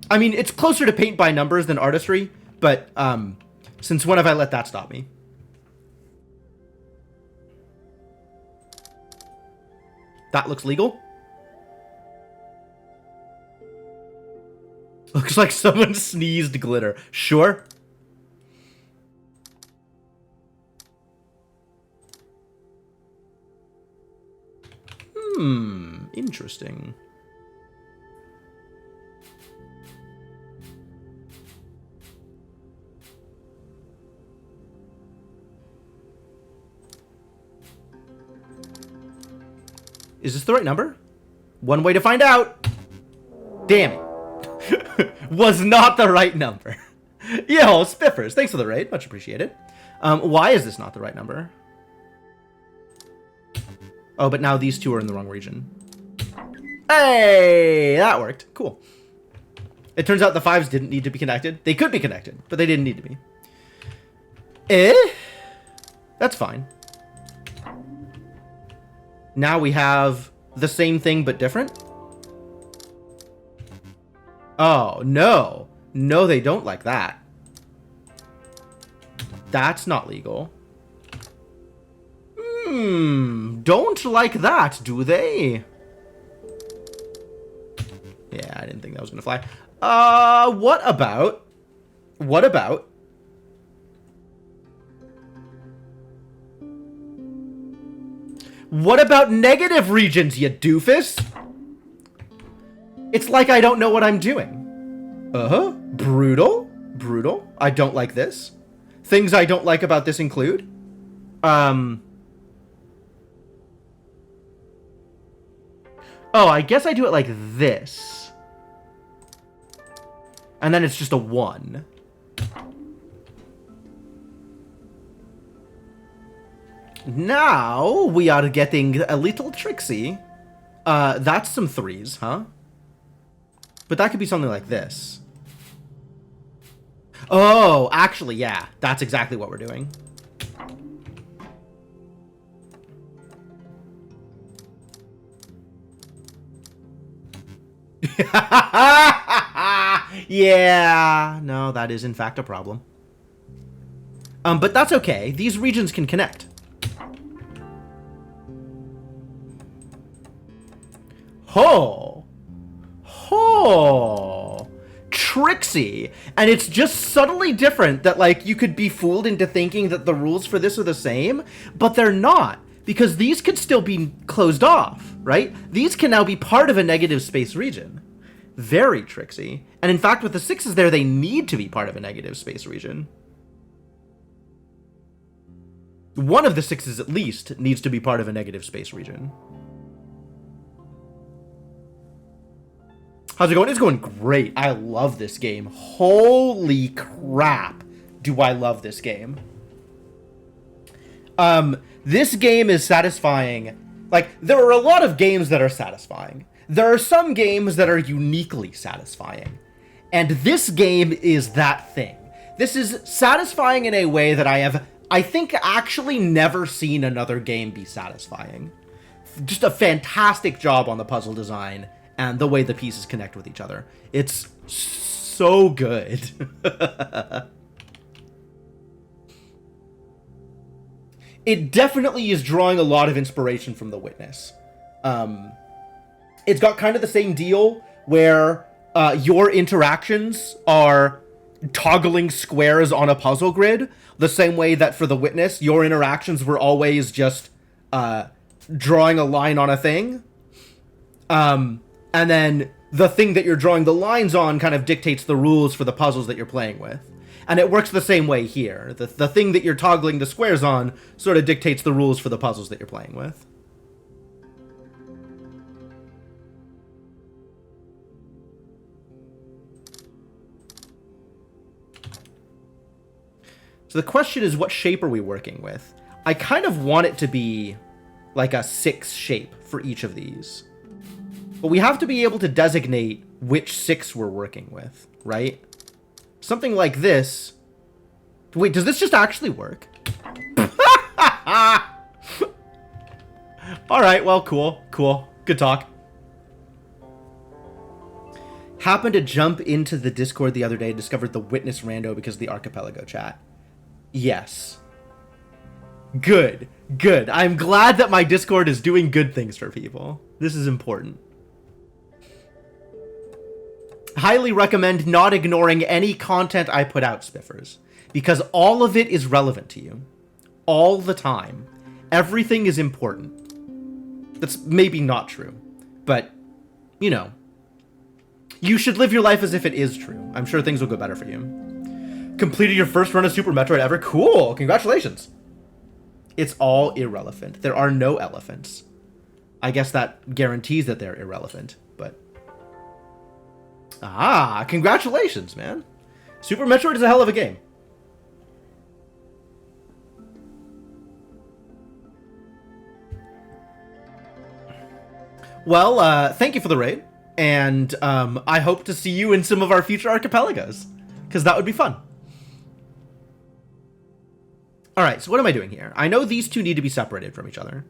I mean, it's closer to paint by numbers than artistry, but since when have I let that stop me? That looks legal. Looks like someone sneezed glitter. Sure. Interesting. Is this the right number? One way to find out. Damn it. Was not the right number. Yo, Spiffers, thanks for the raid. Much appreciated. Why is this not the right number? Oh, but now these two are in the wrong region. Hey, that worked. Cool. It turns out the 5s didn't need to be connected. They could be connected, but they didn't need to be. That's fine. Now we have the same thing but different. Oh, no. No, they don't like that. That's not legal. Don't like that, do they? Yeah, I didn't think that was gonna fly. What about negative regions, you doofus? It's like I don't know what I'm doing. Brutal. Brutal. I don't like this. Things I don't like about this include. Oh, I guess I do it like this. And then it's just a 1. Now we are getting a little tricksy. That's some 3s, huh? But that could be something like this. Oh, actually, yeah. That's exactly what we're doing. Yeah. No, that is in fact a problem. But that's okay. These regions can connect. Ho! Ho! Tricksy. And it's just subtly different that, like, you could be fooled into thinking that the rules for this are the same, but they're not. Because these could still be closed off, right? These can now be part of a negative space region. Very tricksy. And in fact, with the 6s there, they need to be part of a negative space region. One of the 6s, at least, needs to be part of a negative space region. How's it going? It's going great. I love this game. Holy crap, do I love this game. This game is satisfying. Like, there are a lot of games that are satisfying. There are some games that are uniquely satisfying. And this game is that thing. This is satisfying in a way that I think, actually never seen another game be satisfying. Just a fantastic job on the puzzle design and the way the pieces connect with each other. It's so good. It definitely is drawing a lot of inspiration from The Witness. It's got kind of the same deal where your interactions are toggling squares on a puzzle grid, the same way that for The Witness, your interactions were always just drawing a line on a thing. And then the thing that you're drawing the lines on kind of dictates the rules for the puzzles that you're playing with. And it works the same way here. The thing that you're toggling the squares on sort of dictates the rules for the puzzles that you're playing with. So the question is, what shape are we working with? I kind of want it to be like a 6 shape for each of these. But we have to be able to designate which 6 we're working with, right? Something like this. Wait, does this just actually work? Alright, well, cool. Good talk. Happened to jump into the Discord the other day and discovered the Witness rando because of the Archipelago chat. Yes. Good. I'm glad that my Discord is doing good things for people. This is important. Highly recommend not ignoring any content I put out, Spiffers, because all of it is relevant to you. All the time. Everything is important. That's maybe not true, but, you know. You should live your life as if it is true. I'm sure things will go better for you. Completed your first run of Super Metroid ever? Cool! Congratulations! It's all irrelevant. There are no elephants. I guess that guarantees that they're irrelevant, but... Ah, congratulations, man. Super Metroid is a hell of a game. Well, thank you for the raid, and I hope to see you in some of our future archipelagos, because that would be fun. Alright, so what am I doing here? I know these two need to be separated from each other.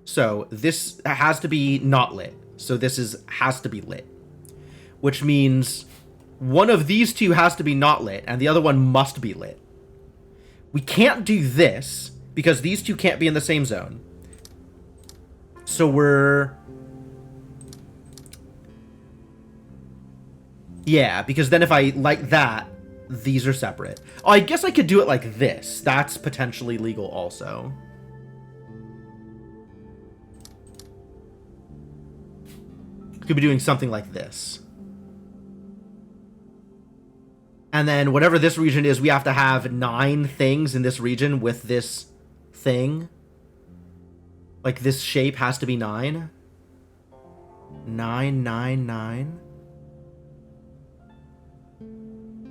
So this has to be not lit. So this has to be lit. Which means one of these two has to be not lit, and the other one must be lit. We can't do this, because these two can't be in the same zone. So we're... Yeah, because then if I like that, these are separate. Oh, I guess I could do it like this. That's potentially legal also. Could be doing something like this. And then whatever this region is, we have to have 9 things in this region with this thing. Like this shape has to be 9. 9, 9, 9.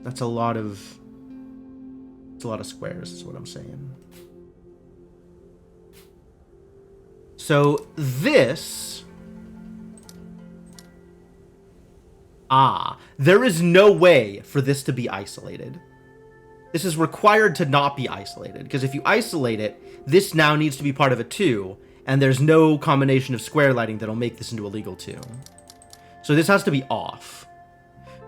That's a lot of... It's a lot of squares, is what I'm saying. So this... Ah, there is no way for this to be isolated. This is required to not be isolated, because if you isolate it, this now needs to be part of a 2, and there's no combination of square lighting that'll make this into a legal 2. So this has to be off.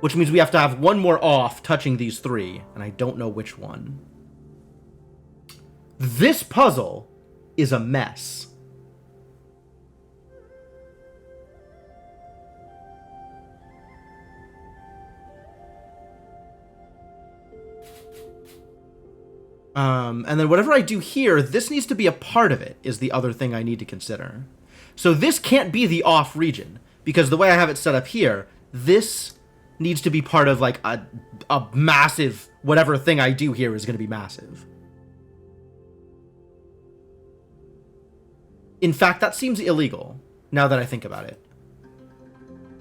Which means we have to have one more off touching these 3, and I don't know which one. This puzzle is a mess. And then whatever I do here, this needs to be a part of it, is the other thing I need to consider. So this can't be the off region, because the way I have it set up here, this needs to be part of like a massive, whatever thing I do here is going to be massive. In fact, that seems illegal now that I think about it.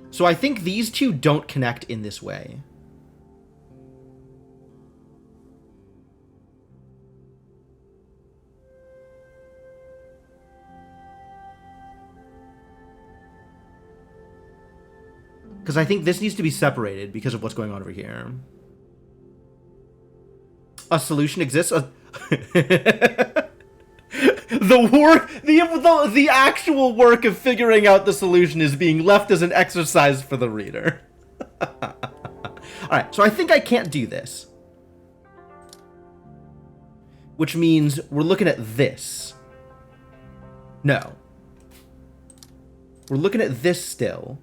So I think these two don't connect in this way. Because I think this needs to be separated because of what's going on over here. A solution exists. The actual work of figuring out the solution is being left as an exercise for the reader. Alright, so I think I can't do this. Which means we're looking at this. No. We're looking at this still.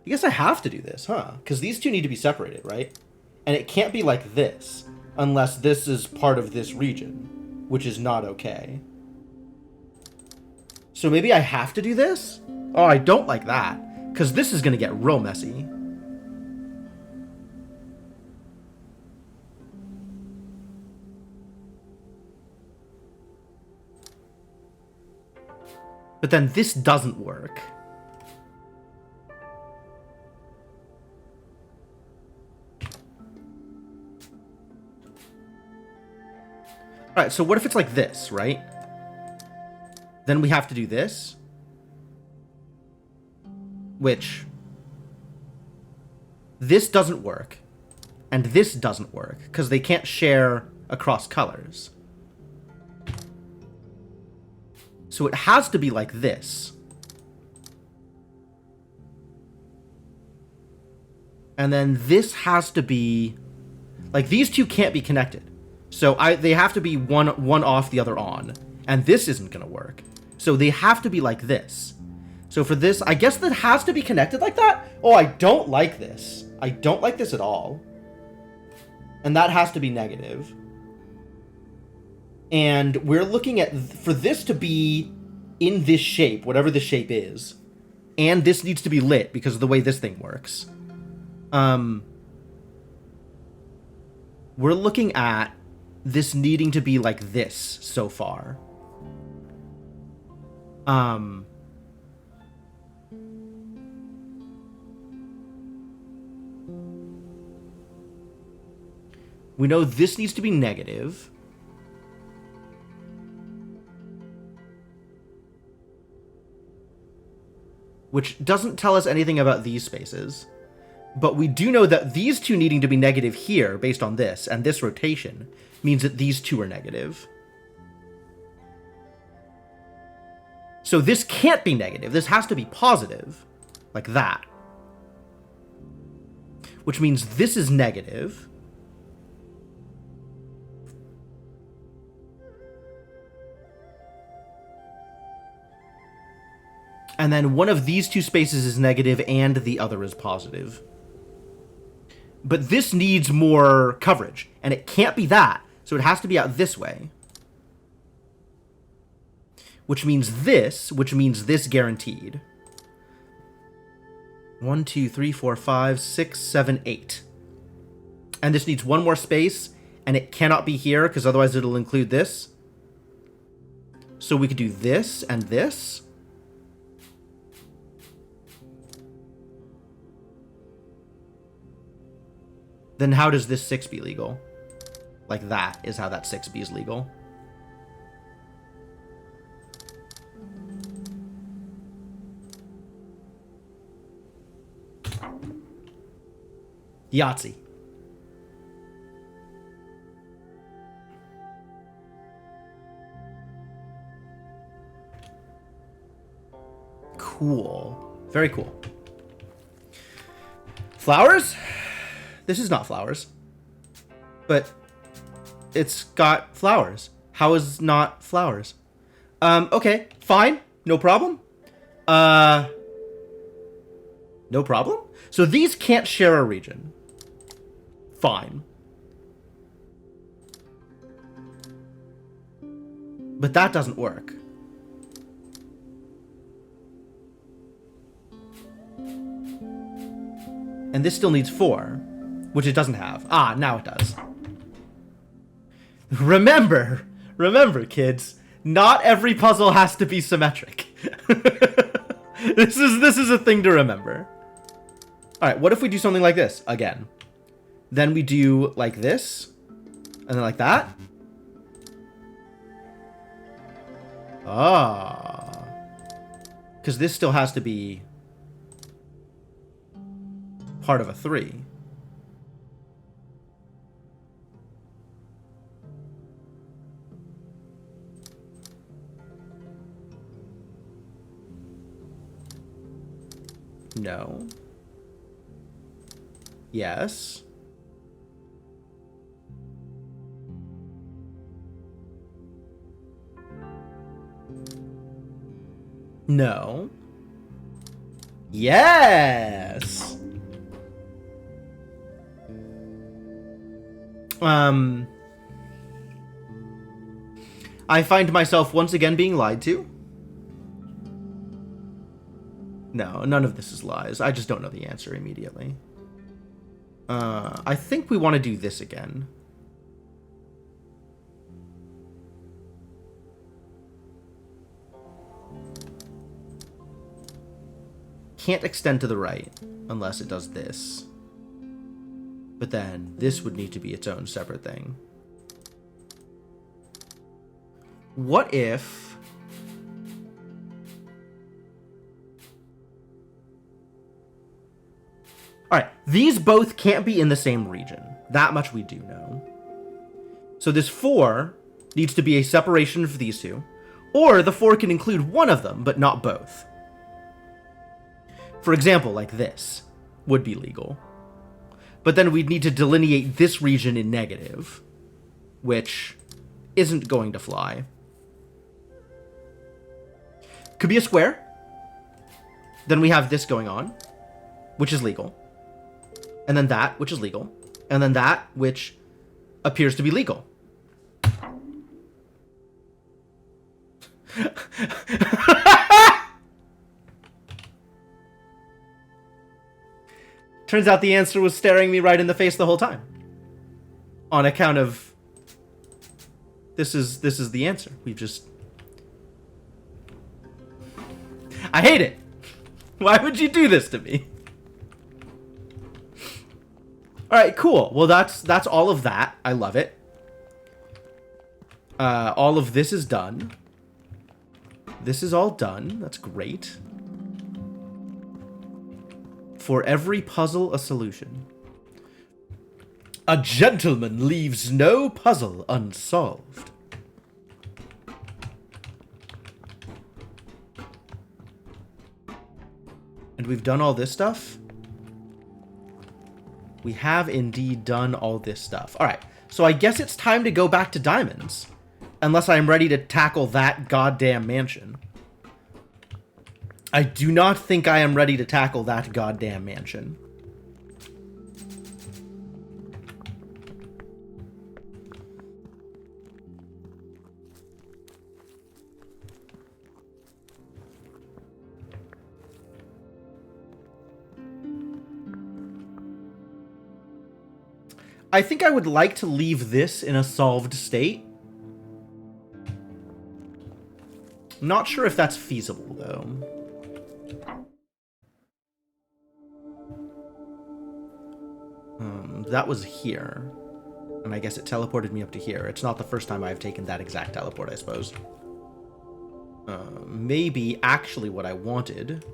I guess I have to do this, huh? Because these two need to be separated, right? And it can't be like this, unless this is part of this region, which is not okay. So maybe I have to do this? Oh, I don't like that, because this is going to get real messy. But then this doesn't work. Alright, so what if it's like this, right? Then we have to do this. Which... this doesn't work. And this doesn't work, because they can't share across colors. So it has to be like this. And then this has to be... like, these two can't be connected. So they have to be one off, the other on. And this isn't going to work. So they have to be like this. So for this, I guess that has to be connected like that? Oh, I don't like this. I don't like this at all. And that has to be negative. And we're looking at, for this to be in this shape, whatever this shape is, and this needs to be lit because of the way this thing works. We're looking at this needing to be like this so far. We know this needs to be negative. Which doesn't tell us anything about these spaces. But we do know that these two needing to be negative here, based on this, and this rotation, means that these two are negative. So this can't be negative. This has to be positive. Like that. Which means this is negative. And then one of these two spaces is negative and the other is positive. But this needs more coverage, and it can't be that, so it has to be out this way. Which means this guaranteed. 1, 2, 3, 4, 5, 6, 7, 8. And this needs one more space, and it cannot be here, because otherwise it'll include this. So we could do this and this. Then how does this 6B legal? Like that is how that 6B is legal. Yahtzee. Cool. Very cool. Flowers? This is not flowers. But it's got flowers. How is not flowers? Okay, fine. No problem. No problem? So these can't share a region. Fine. But that doesn't work. And this still needs 4, which it doesn't have. Ah, now it does. Remember, kids, not every puzzle has to be symmetric. This is a thing to remember. All right, what if we do something like this again? Then we do like this, and then like that. Ah. Because this still has to be part of a 3. No. Yes. No. Yes. I find myself once again being lied to. No, none of this is lies. I just don't know the answer immediately. I think we want to do this again. Can't extend to the right unless it does this. But then this would need to be its own separate thing. What if... Alright, these both can't be in the same region. That much we do know. So this 4 needs to be a separation for these two. Or the 4 can include one of them, but not both. For example, like this would be legal. But then we'd need to delineate this region in negative, which isn't going to fly. Could be a square. Then we have this going on, which is legal. And then that, which is legal. And then that, which appears to be legal. Turns out the answer was staring me right in the face the whole time. On account of... This is the answer. We've just... I hate it! Why would you do this to me? Alright, cool. Well, that's all of that. I love it. All of this is done. This is all done. That's great. For every puzzle, a solution. A gentleman leaves no puzzle unsolved. And we've done all this stuff? We have indeed done all this stuff. Alright, so I guess it's time to go back to diamonds. Unless I'm ready to tackle that goddamn mansion. I do not think I am ready to tackle that goddamn mansion. I think I would like to leave this in a solved state. I'm not sure if that's feasible, though. That was here. And I guess it teleported me up to here. It's not the first time I've taken that exact teleport, I suppose. Maybe actually what I wanted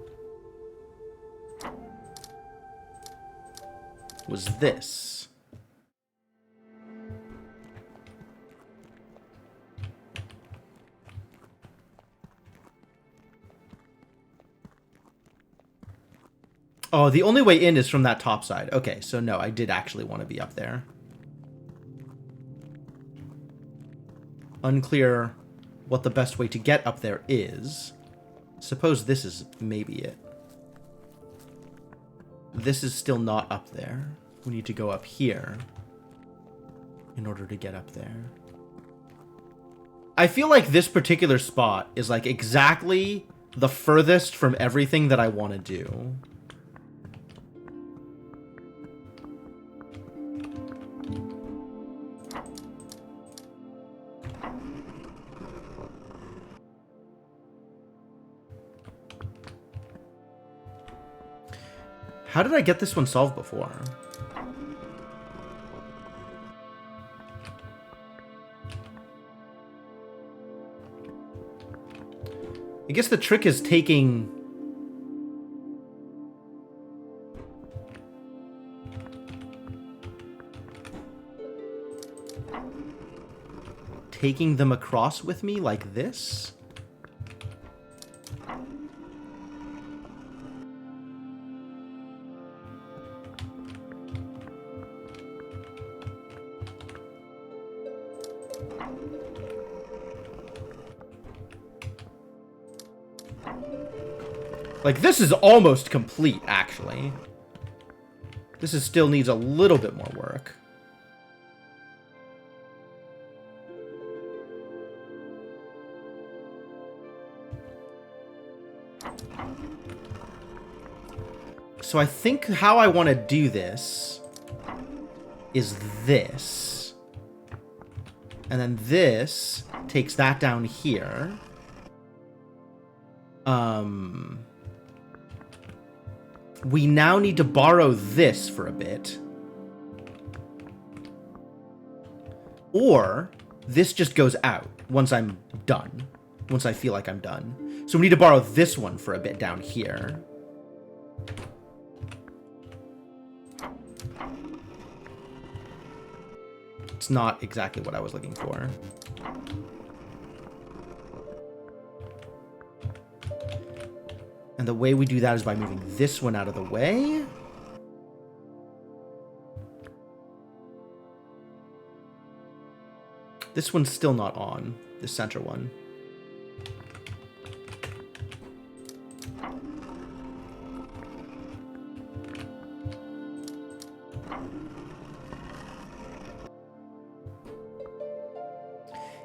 was this. Oh, the only way in is from that top side. Okay, so no, I did actually want to be up there. Unclear what the best way to get up there is. Suppose this is maybe it. This is still not up there. We need to go up here in order to get up there. I feel like this particular spot is like exactly the furthest from everything that I want to do. How did I get this one solved before? I guess the trick is taking... taking them across with me like this? Like, this is almost complete, actually. This is still needs a little bit more work. So I think how I want to do this is this. And then this takes that down here. We now need to borrow this for a bit. Or this just goes out once I'm done. Once I feel like I'm done. So we need to borrow this one for a bit down here. It's not exactly what I was looking for. And the way we do that is by moving this one out of the way. This one's still not on, the center one.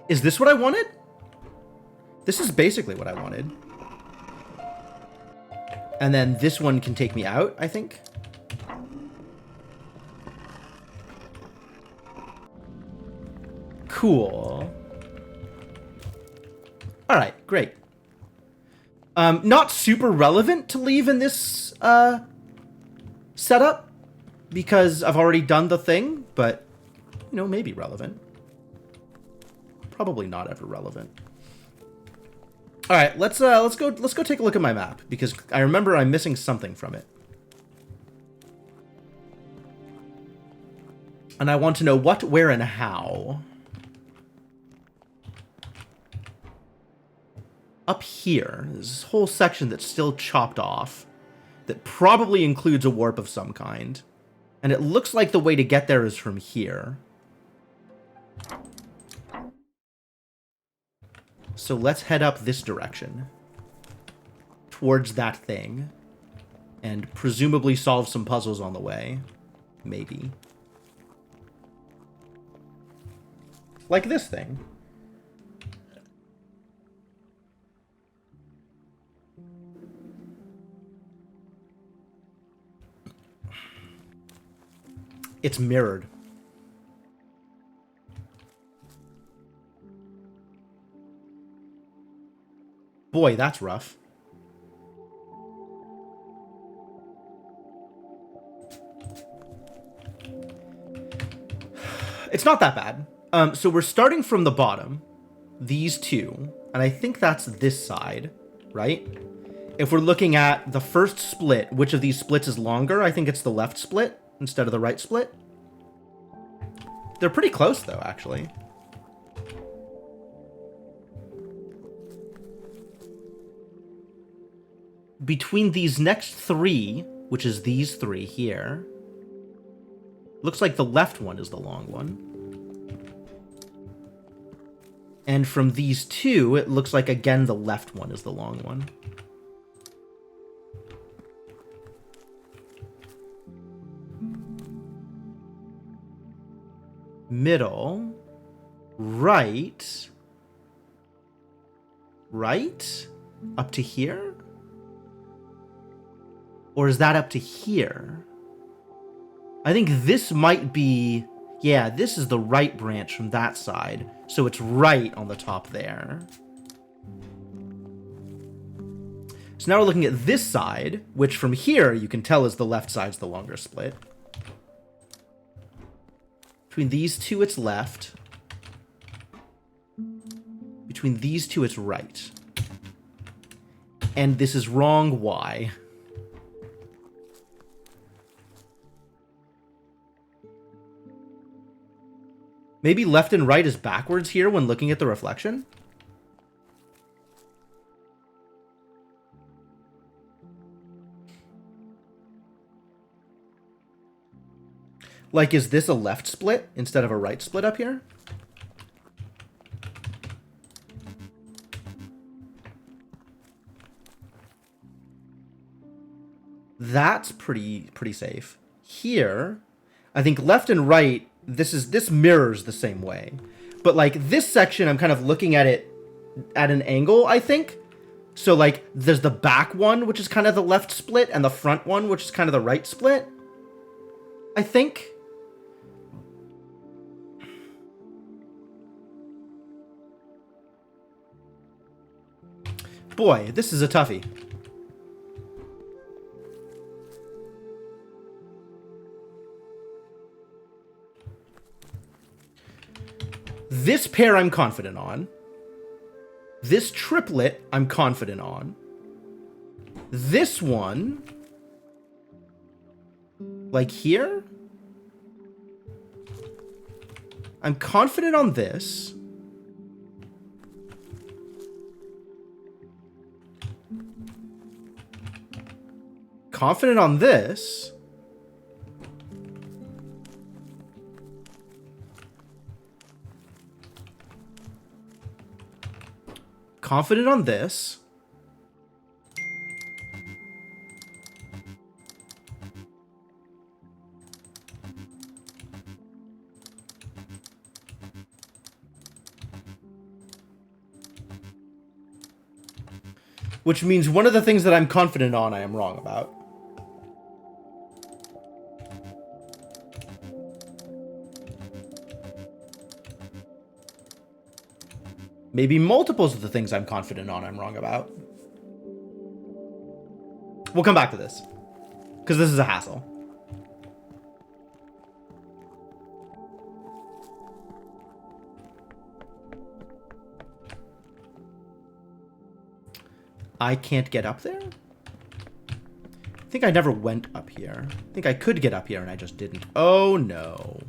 Is this what I wanted? This is basically what I wanted. And then this one can take me out, I think. Cool. All right, great. Not super relevant to leave in this setup because I've already done the thing, but you know, maybe relevant. Probably not ever relevant. All right, let's go take a look at my map because I remember I'm missing something from it. And I want to know what, where, and how. Up here, there's this whole section that's still chopped off that probably includes a warp of some kind. And it looks like the way to get there is from here. So let's head up this direction. Towards that thing. And presumably solve some puzzles on the way. Maybe. Like this thing. It's mirrored. Boy, that's rough. It's not that bad. So we're starting from the bottom. These two. And I think that's this side, right? If we're looking at the first split, which of these splits is longer? I think it's the left split instead of the right split. They're pretty close, though, actually. Between these next three, which is these three here, looks like the left one is the long one. And from these two, it looks like, again, the left one is the long one. Middle, right, right? Up to here? Or is that up to here? I think this might be... Yeah, this is the right branch from that side. So it's right on the top there. So now we're looking at this side, which from here you can tell is the left side's the longer split. Between these two, it's left. Between these two, it's right. And this is wrong, why? Maybe left and right is backwards here when looking at the reflection? Like, is this a left split instead of a right split up here? That's pretty safe. Here, I think left and right, this mirrors the same way. But like this section, I'm kind of looking at it at an angle, I think. So like there's the back one, which is kind of the left split, and the front one, which is kind of the right split, I think. Boy, this is a toughie. This pair I'm confident on. This triplet I'm confident on. This one, like here, I'm confident on this. Confident on this. Confident on this. Which means one of the things that I'm confident on I am wrong about. Maybe multiples of the things I'm confident on I'm wrong about. We'll come back to this, because this is a hassle. I can't get up there? I think I never went up here. I think I could get up here and I just didn't. Oh no.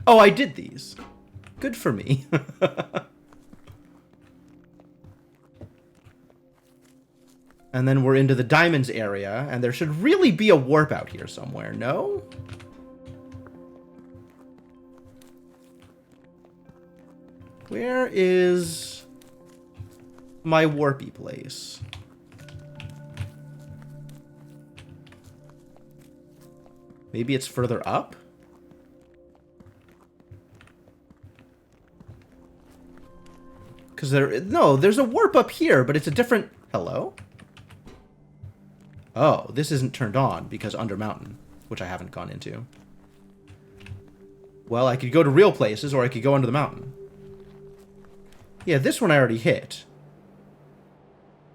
Oh, I did these. Good for me. And then we're into the diamonds area, and there should really be a warp out here somewhere, no? Where is my warpy place? Maybe it's further up? Because there's a warp up here, but it's a different... Hello? Oh, this isn't turned on because under mountain, which I haven't gone into. Well, I could go to real places, or I could go under the mountain. Yeah, this one I already hit.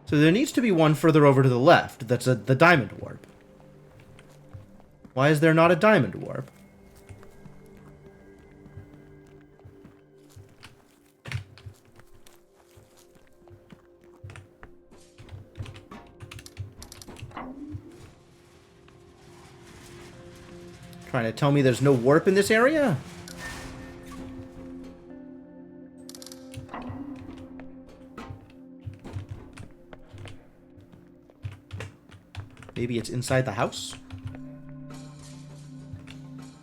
So there needs to be one further over to the left that's the diamond warp. Why is there not a diamond warp? Trying to tell me there's no warp in this area? Maybe it's inside the house?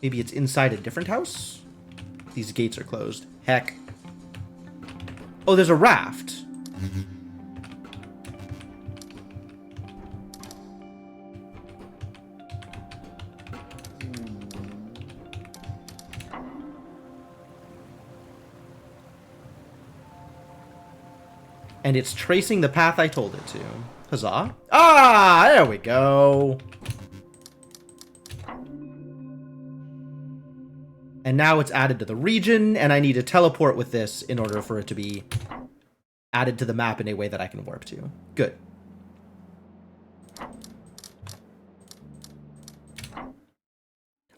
Maybe it's inside a different house? These gates are closed. Heck. Oh, there's a raft. And it's tracing the path I told it to. Huzzah. Ah, there we go. And now it's added to the region, and I need to teleport with this in order for it to be added to the map in a way that I can warp to. Good.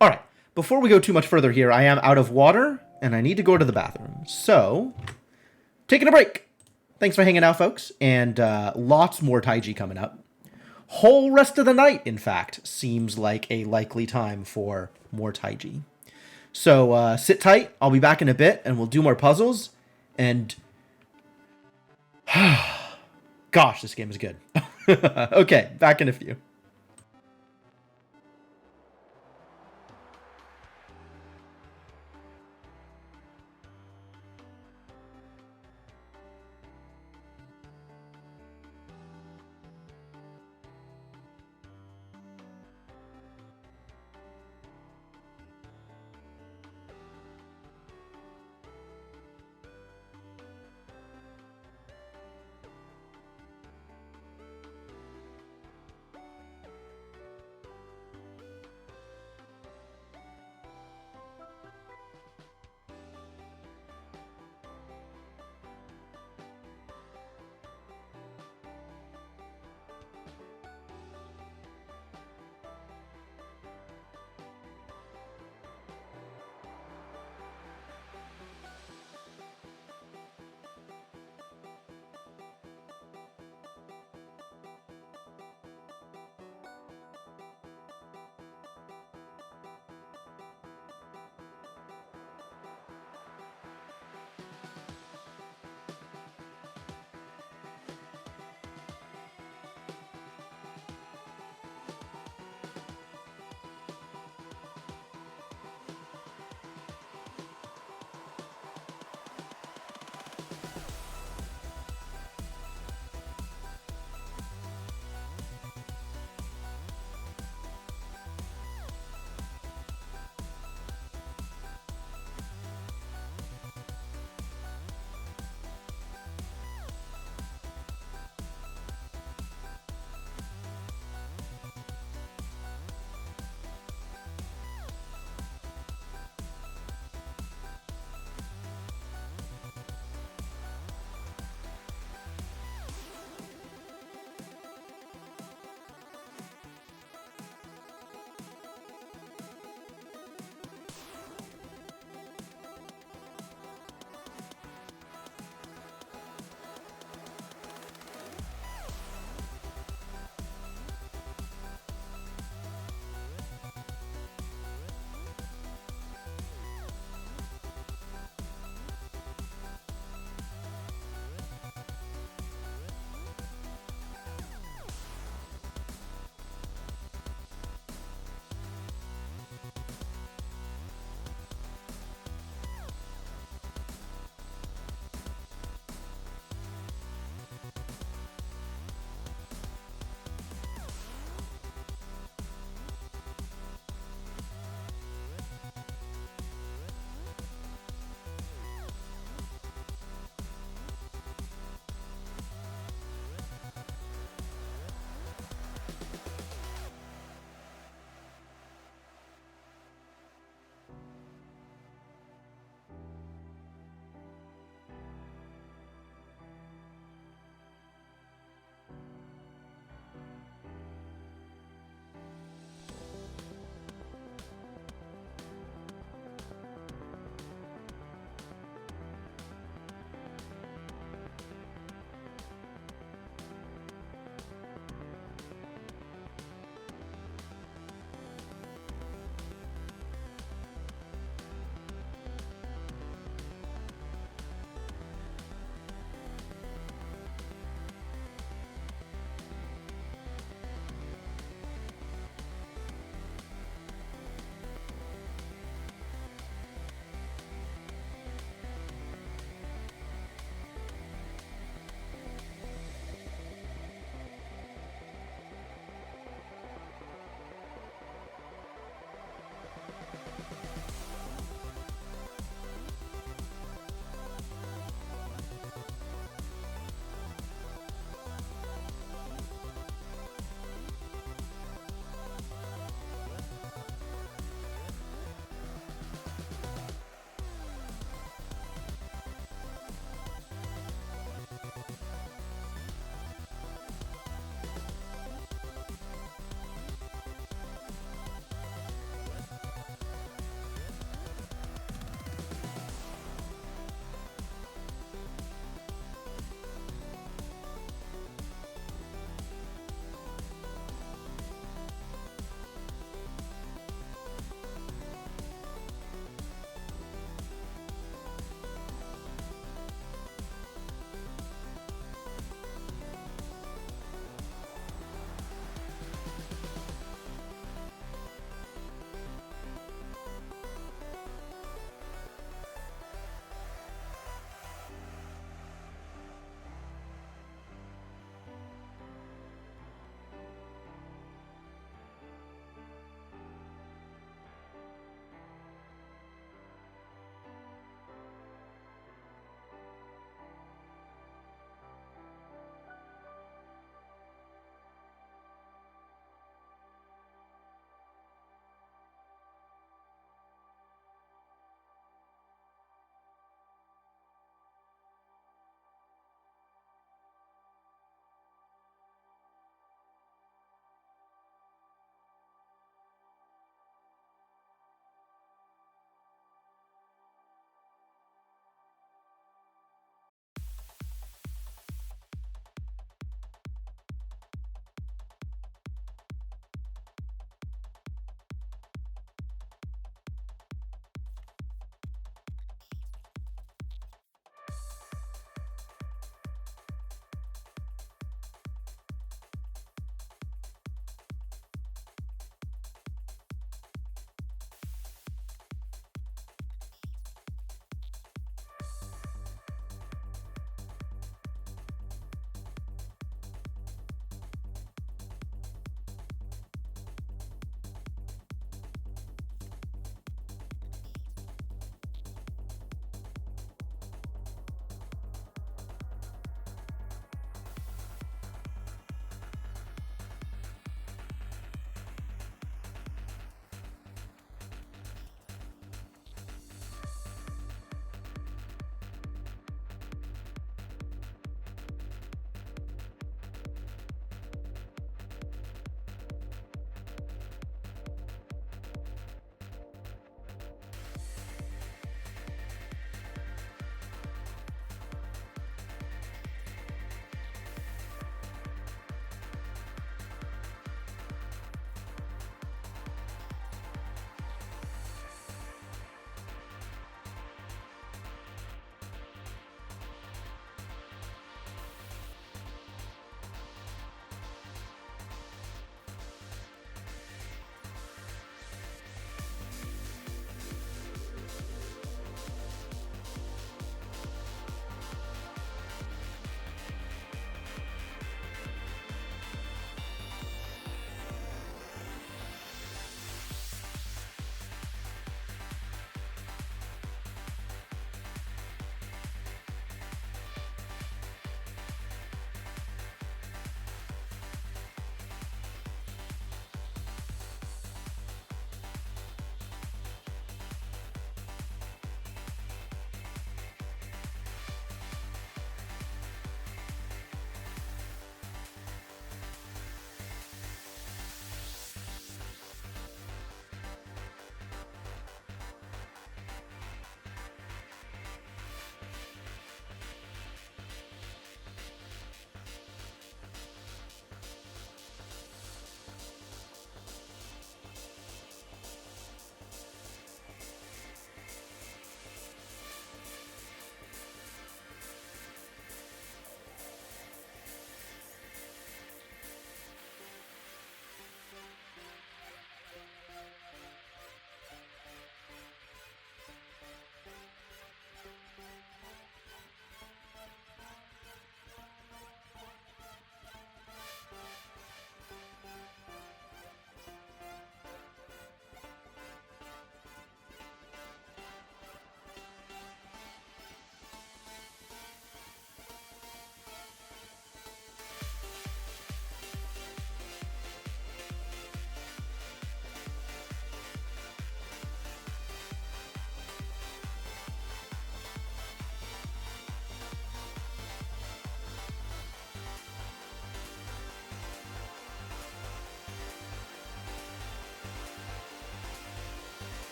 Alright, before we go too much further here, I am out of water, and I need to go to the bathroom. So, taking a break. Thanks for hanging out, folks, and lots more Taiji coming up. Whole rest of the night, in fact, seems like a likely time for more Taiji. So sit tight, I'll be back in a bit, and we'll do more puzzles, and... Gosh, this game is good. Okay, back in a few.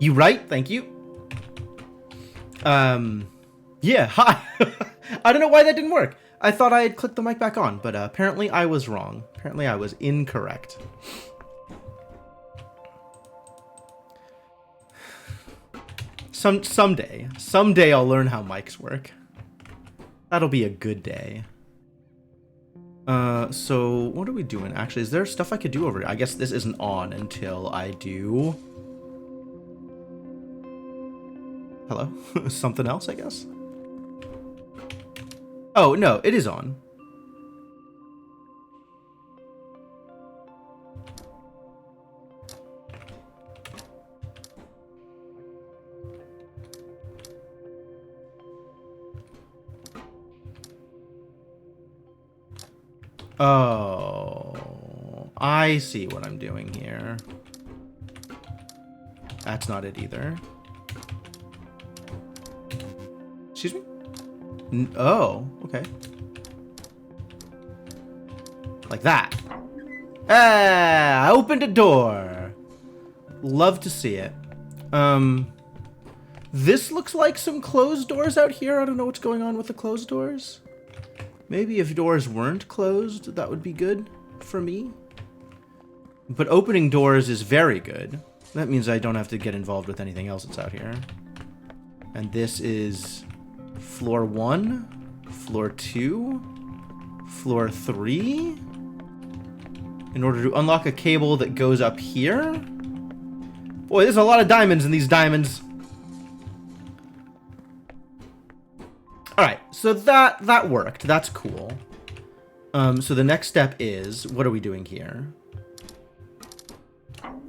You right? Thank you. Yeah, hi. I don't know why that didn't work. I thought I had clicked the mic back on, but apparently I was wrong. Apparently I was incorrect. Someday I'll learn how mics work. That'll be a good day. So what are we doing? Actually, is there stuff I could do over here? I guess this isn't on until I do... Hello? Something else, I guess? Oh, no, it is on. Oh, I see what I'm doing here. That's not it either. Excuse me? Oh, okay. Like that. Ah, I opened a door. Love to see it. This looks like some closed doors out here. I don't know what's going on with the closed doors. Maybe if doors weren't closed, that would be good for me. But opening doors is very good. That means I don't have to get involved with anything else that's out here. And this is floor 1, floor 2, floor 3. In order to unlock a cable that goes up here. Boy, there's a lot of diamonds in these diamonds. Alright, so that worked. That's cool. So the next step is, what are we doing here?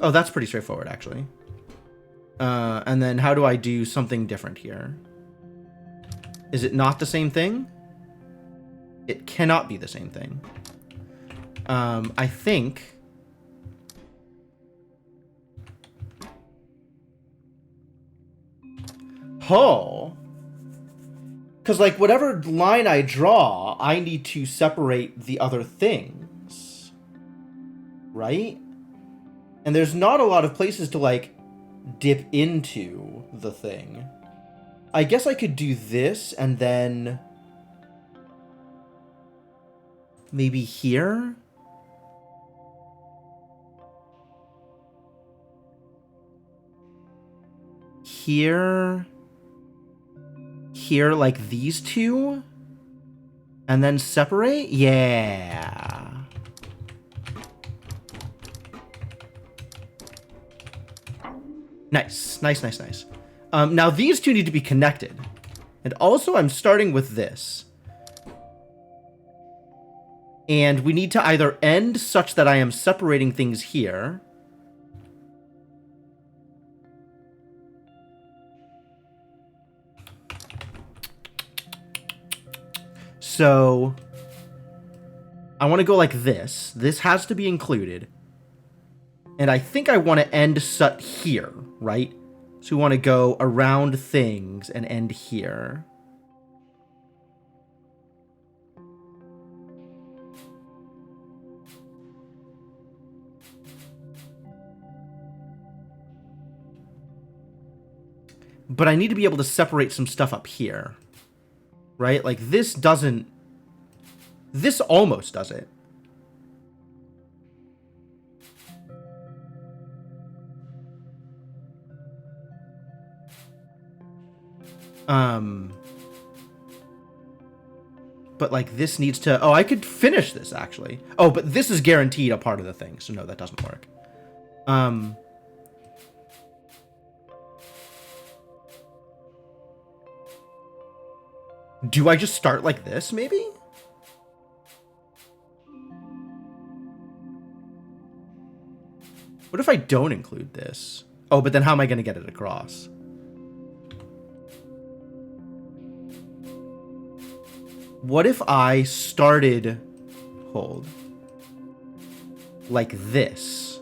Oh, that's pretty straightforward, actually. And then how do I do something different here? Is it not the same thing? It cannot be the same thing. I think... Oh... Because, like, whatever line I draw, I need to separate the other things. Right? And there's not a lot of places to, like, dip into the thing. I guess I could do this, and then... maybe here? Here... Here, like these two, and then separate? Yeah. Nice, nice, nice, nice. Now these two need to be connected. And also I'm starting with this. And we need to either end such that I am separating things here. So, I want to go like this. This has to be included. And I think I want to end set here, right? So we want to go around things and end here. But I need to be able to separate some stuff up here. Right? Like, this doesn't... This almost does it. But, like, this needs to... Oh, I could finish this, actually. Oh, but this is guaranteed a part of the thing, so no, that doesn't work. Do I just start like this, maybe? What if I don't include this? Oh, but then how am I going to get it across? What if I started... Hold. Like this?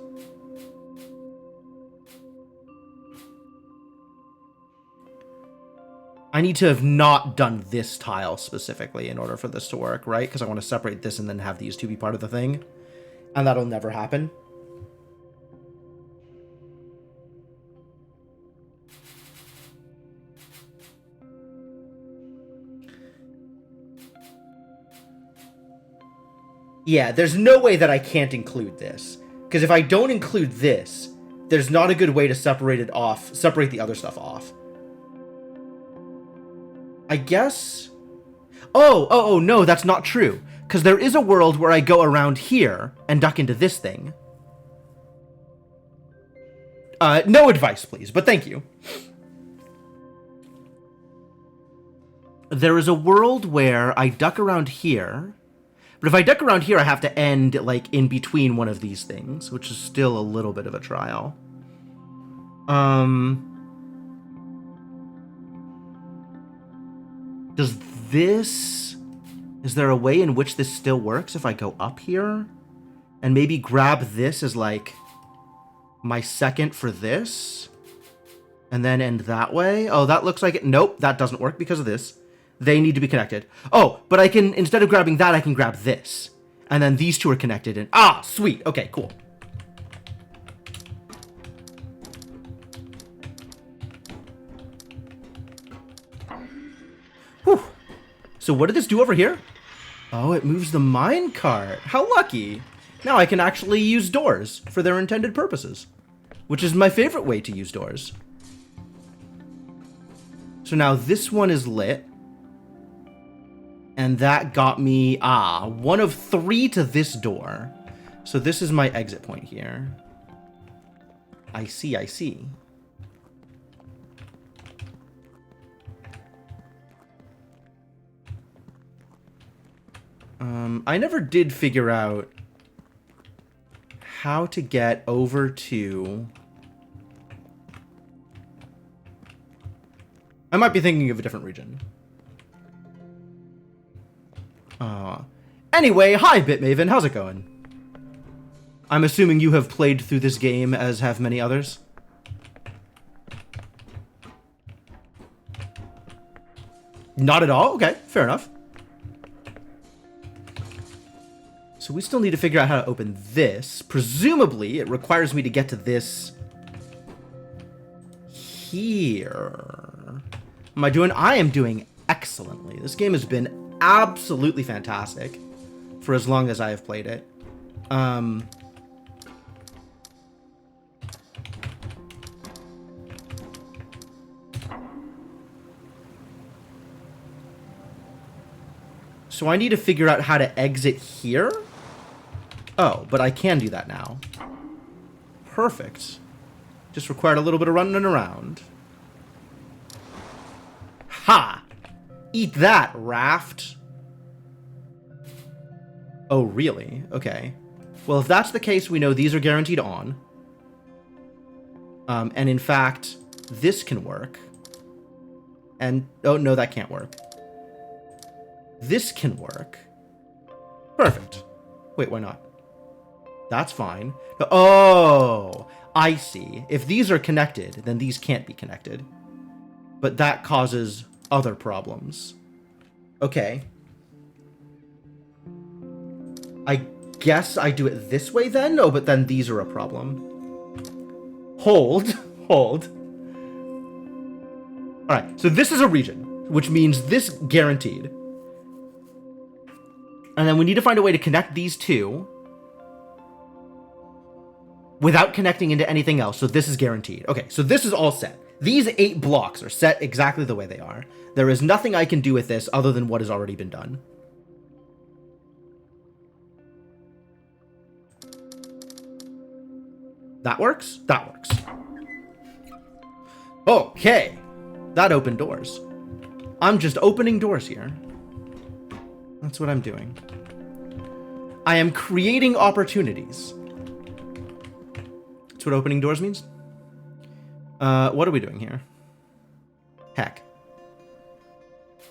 I need to have not done this tile specifically in order for this to work, right? Because I want to separate this and then have these two be part of the thing. And that'll never happen. Yeah, there's no way that I can't include this. Because if I don't include this, there's not a good way to separate the other stuff off. I guess... Oh, no, that's not true. Because there is a world where I go around here and duck into this thing. No advice, please, but thank you. There is a world where I duck around here, but if I duck around here, I have to end, like, in between one of these things, which is still a little bit of a trial. Does this... Is there a way in which this still works if I go up here? And maybe grab this as, like, my second for this? And then end that way? Oh, that looks like it. Nope, that doesn't work because of this. They need to be connected. Oh, but I can, instead of grabbing that, I can grab this. And then these two are connected and... Ah, sweet. Okay, cool. Whew. So what did this do over here? Oh, it moves the minecart. How lucky. Now I can actually use doors for their intended purposes. Which is my favorite way to use doors. So now this one is lit. And that got me, one of 3 to this door. So this is my exit point here. I see, I see. I never did figure out how to get over to... I might be thinking of a different region. Anyway, hi Bitmaven, how's it going? I'm assuming you have played through this game as have many others. Not at all? Okay, fair enough. So we still need to figure out how to open this. Presumably, it requires me to get to this here. I am doing excellently. This game has been absolutely fantastic for as long as I have played it. So I need to figure out how to exit here? Oh, but I can do that now. Perfect. Just required a little bit of running around. Ha! Eat that, raft! Oh, really? Okay. Well, if that's the case, we know these are guaranteed on. And in fact, this can work. And, oh, no, that can't work. This can work. Perfect. Wait, why not? That's fine. Oh, I see. If these are connected, then these can't be connected. But that causes other problems. Okay. I guess I do it this way then? No, but then these are a problem. Hold. Hold. Alright, so this is a region, which means this guaranteed. And then we need to find a way to connect these two without connecting into anything else. So this is guaranteed. Okay, so this is all set. These 8 blocks are set exactly the way they are. There is nothing I can do with this other than what has already been done. That works? That works. Okay. That opened doors. I'm just opening doors here. That's what I'm doing. I am creating opportunities. That's what opening doors means. What are we doing here? Heck.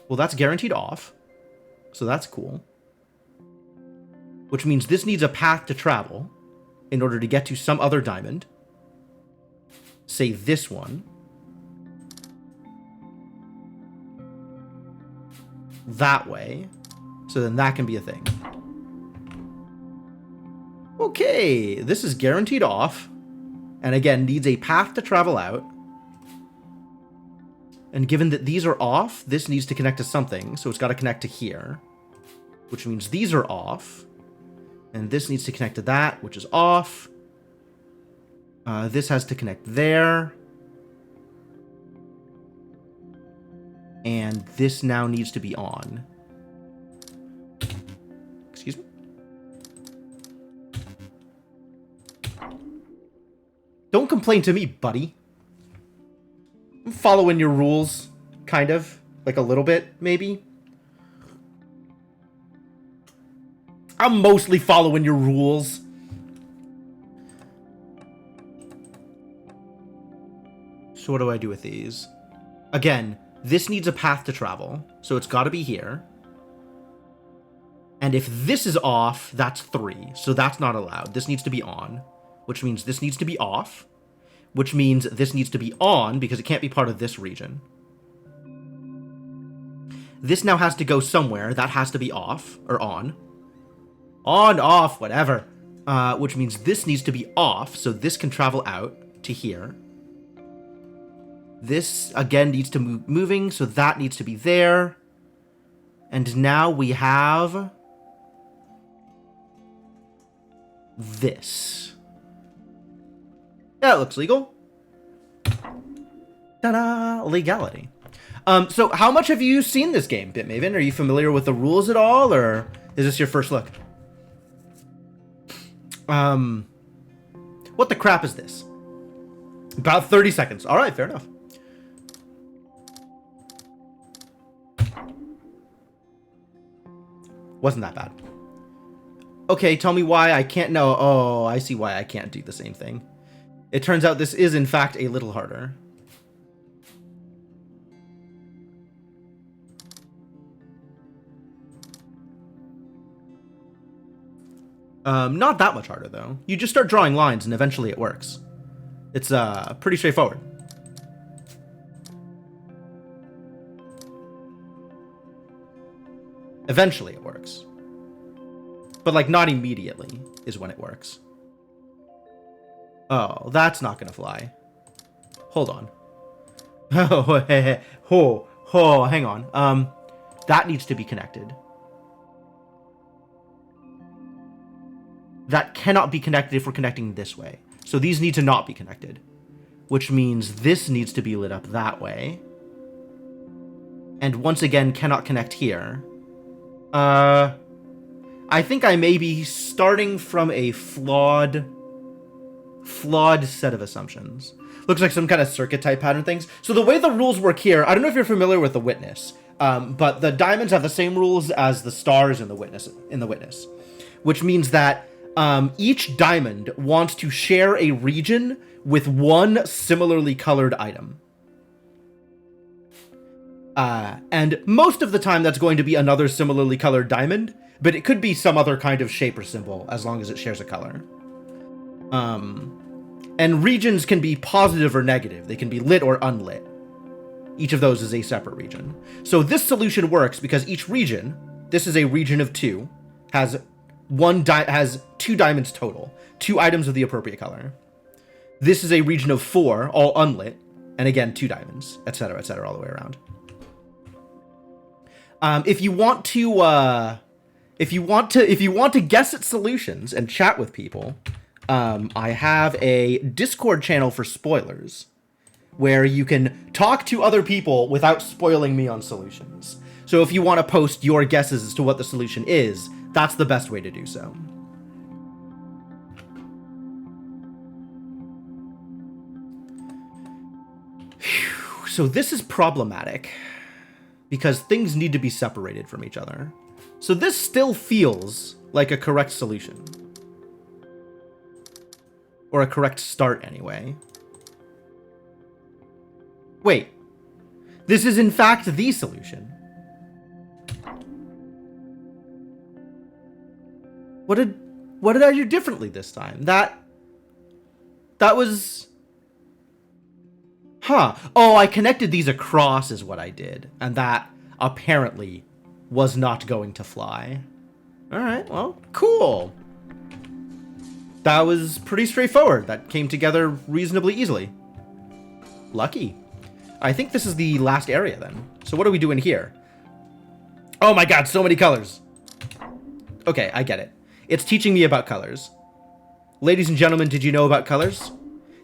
Well, that's guaranteed off. So that's cool. Which means this needs a path to travel in order to get to some other diamond. Say this one. That way. So then that can be a thing. Okay, this is guaranteed off. And again, needs a path to travel out. And given that these are off, this needs to connect to something. So it's got to connect to here. Which means these are off. And this needs to connect to that, which is off. This has to connect there. And this now needs to be on. Excuse me? Don't complain to me, buddy. I'm following your rules, kind of. Like a little bit, maybe. I'm mostly following your rules. So what do I do with these? Again, this needs a path to travel. So it's got to be here. And if this is off, that's 3. So that's not allowed. This needs to be on. Which means this needs to be off. Which means this needs to be on because it can't be part of this region. This now has to go somewhere. That has to be off. Or on. On, off, whatever. Which means this needs to be off. So this can travel out to here. This, again, needs to move moving. So that needs to be there. And now we have this. That looks legal. Ta-da! Legality. So how much have you seen this game, Bitmaven? Are you familiar with the rules at all, or is this your first look? What the crap is this? About 30 seconds. All right, fair enough. Wasn't that bad. Okay, tell me why I can't... No, oh, I see why I can't do the same thing. It turns out this is, in fact, a little harder. Not that much harder, though. You just start drawing lines, and eventually it works. It's, pretty straightforward. Eventually it works. But, like, not immediately is when it works. Oh, that's not gonna fly. Hold on. Oh, hang on. That needs to be connected. That cannot be connected if we're connecting this way. So these need to not be connected. Which means this needs to be lit up that way. And once again, cannot connect here. I think I may be starting from a flawed set of assumptions. Looks like some kind of circuit type pattern things. So the way the rules work here, I don't know if you're familiar with the witness, but the diamonds have the same rules as the stars in the witness, which means that each diamond wants to share a region with one similarly colored item. And most of the time that's going to be another similarly colored diamond, but it could be some other kind of shape or symbol as long as it shares a color. And regions can be positive or negative. They can be lit or unlit. Each of those is a separate region. So this solution works because each region, this is a region of 2, has 2 diamonds total, 2 items of the appropriate color. This is a region of 4, all unlit, and again 2 diamonds, etc., all the way around. If you want to guess at solutions and chat with people, I have a Discord channel for spoilers, where you can talk to other people without spoiling me on solutions. So if you want to post your guesses as to what the solution is, that's the best way to do so. Whew. So this is problematic, because things need to be separated from each other. So this still feels like a correct solution. Or a correct start, anyway. Wait. This is, in fact, the solution. What did I do differently this time? That was... Huh. Oh, I connected these across is what I did. And that, apparently, was not going to fly. Alright, well, cool. That was pretty straightforward. That came together reasonably easily. Lucky. I think this is the last area, then. So what are we doing here? Oh my god, so many colors. Okay, I get it. It's teaching me about colors. Ladies and gentlemen, did you know about colors?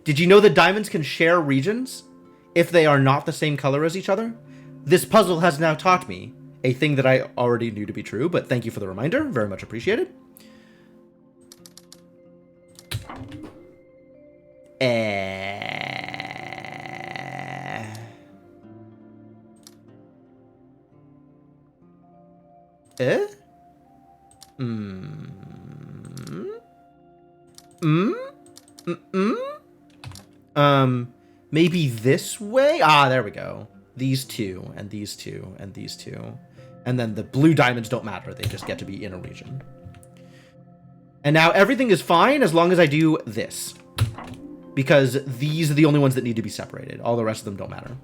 Did you know that diamonds can share regions if they are not the same color as each other? This puzzle has now taught me a thing that I already knew to be true, but thank you for the reminder. Very much appreciated. Maybe this way? Ah, there we go. These two, and these two, and these two. And then the blue diamonds don't matter. They just get to be in a region. And now everything is fine as long as I do this. Because these are the only ones that need to be separated. All the rest of them don't matter.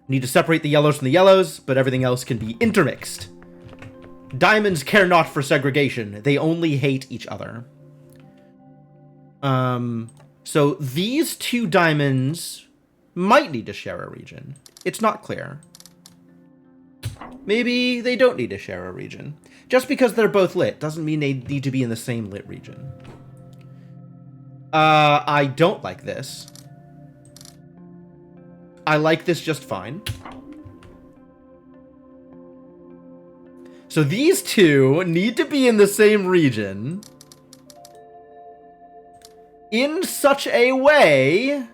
Need to separate the yellows from the yellows, but everything else can be intermixed. Diamonds care not for segregation. They only hate each other. So these two diamonds might need to share a region. It's not clear. Maybe they don't need to share a region. Just because they're both lit doesn't mean they need to be in the same lit region. I don't like this. I like this just fine. So these two need to be in the same region in such a way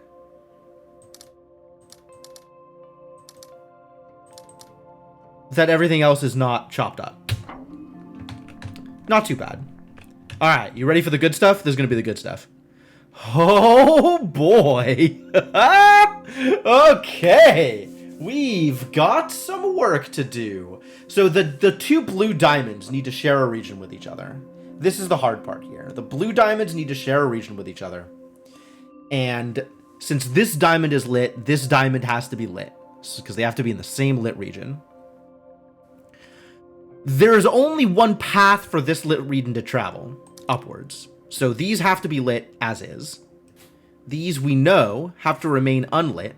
that everything else is not chopped up. Not too bad. All right, you ready for the good stuff? This is going to be the good stuff. Oh, boy. Okay. We've got some work to do. So the two blue diamonds need to share a region with each other. This is the hard part here. The blue diamonds need to share a region with each other. And since this diamond is lit, this diamond has to be lit. Because they have to be in the same lit region. There's only one path for this lit region to travel, upwards. So these have to be lit as is. These, we know, have to remain unlit.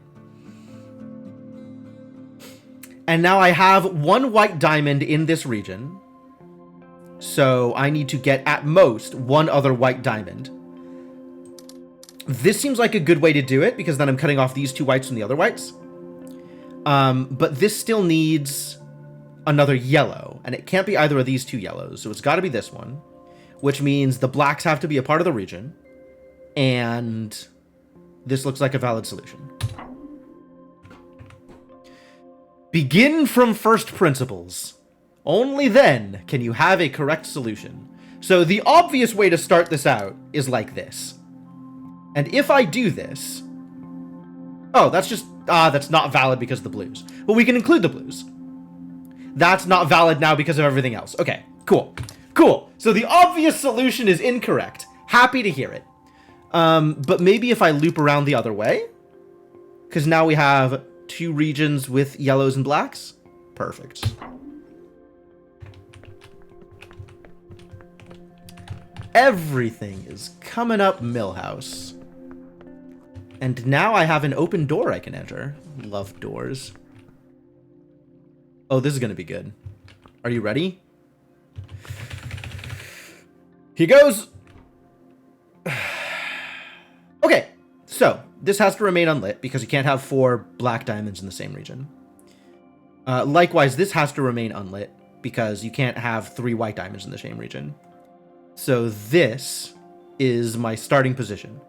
And now I have one white diamond in this region. So I need to get, at most, one other white diamond. This seems like a good way to do it, because then I'm cutting off these two whites from the other whites. But this still needs another yellow, and it can't be either of these two yellows, so it's got to be this one, which means the blacks have to be a part of the region, and this looks like a valid solution. Begin from first principles. Only then can you have a correct solution. So the obvious way to start this out is like this. And if I do this... Oh, that's just... that's not valid because of the blues. But we can include the blues. That's not valid now because of everything else. Okay, cool. Cool. So the obvious solution is incorrect. Happy to hear it. But maybe if I loop around the other way, because now we have two regions with yellows and blacks. Perfect. Everything is coming up Millhouse. And now I have an open door I can enter. Love doors. Oh, this is going to be good. Are you ready? Here goes. Okay, so this has to remain unlit because you can't have 4 black diamonds in the same region. Likewise, this has to remain unlit because you can't have 3 white diamonds in the same region. So this is my starting position.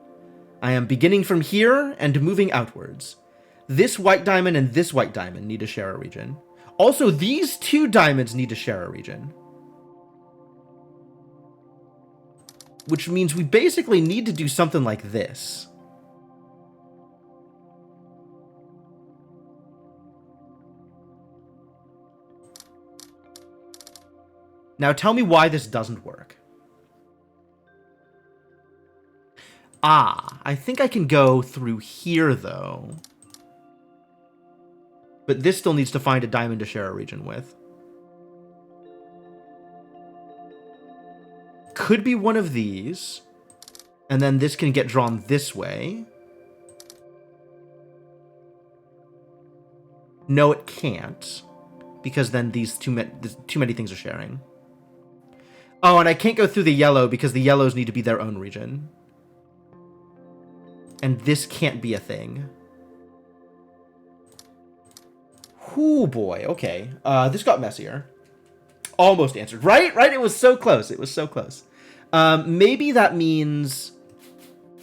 I am beginning from here and moving outwards. This white diamond and this white diamond need to share a region. Also, these 2 diamonds need to share a region. Which means we basically need to do something like this. Now tell me why this doesn't work. I think I can go through here, though. But this still needs to find a diamond to share a region with. Could be one of these. And then this can get drawn this way. No, it can't. Because then these too many things are sharing. Oh, and I can't go through the yellow because the yellows need to be their own region. And this can't be a thing. Whoo, boy. Okay. This got messier. Almost answered. Right? Right? It was so close. It was so close. Maybe that means...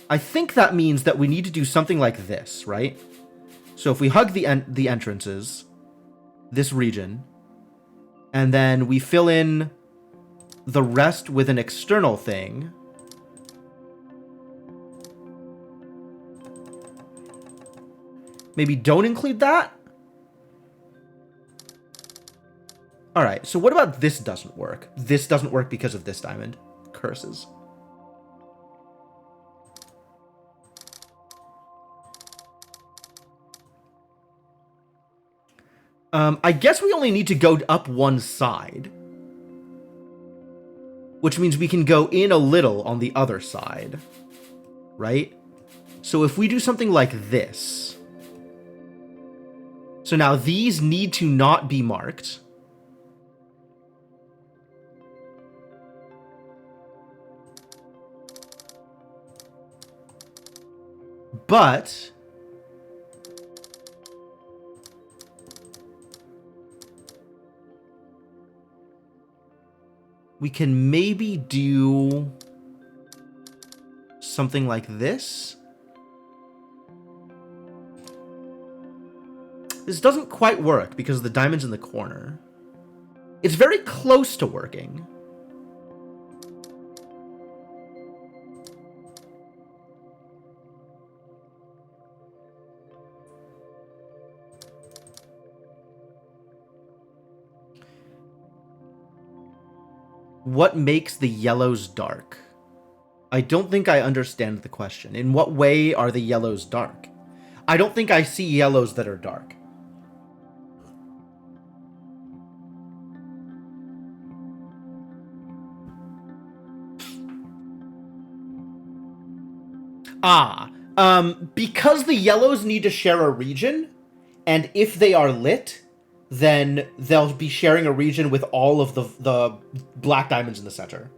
I think that means that we need to do something like this, right? So if we hug the entrances, this region, and then we fill in the rest with an external thing... Maybe don't include that? Alright, so what about this doesn't work? This doesn't work because of this diamond. Curses. I guess we only need to go up one side. Which means we can go in a little on the other side. Right? So if we do something like this... So now these need to not be marked. But we can maybe do something like this. This doesn't quite work because the diamond's in the corner. It's very close to working. What makes the yellows dark? I don't think I understand the question. In what way are the yellows dark? I don't think I see yellows that are dark. Because the yellows need to share a region, and if they are lit, then they'll be sharing a region with all of the black diamonds in the center.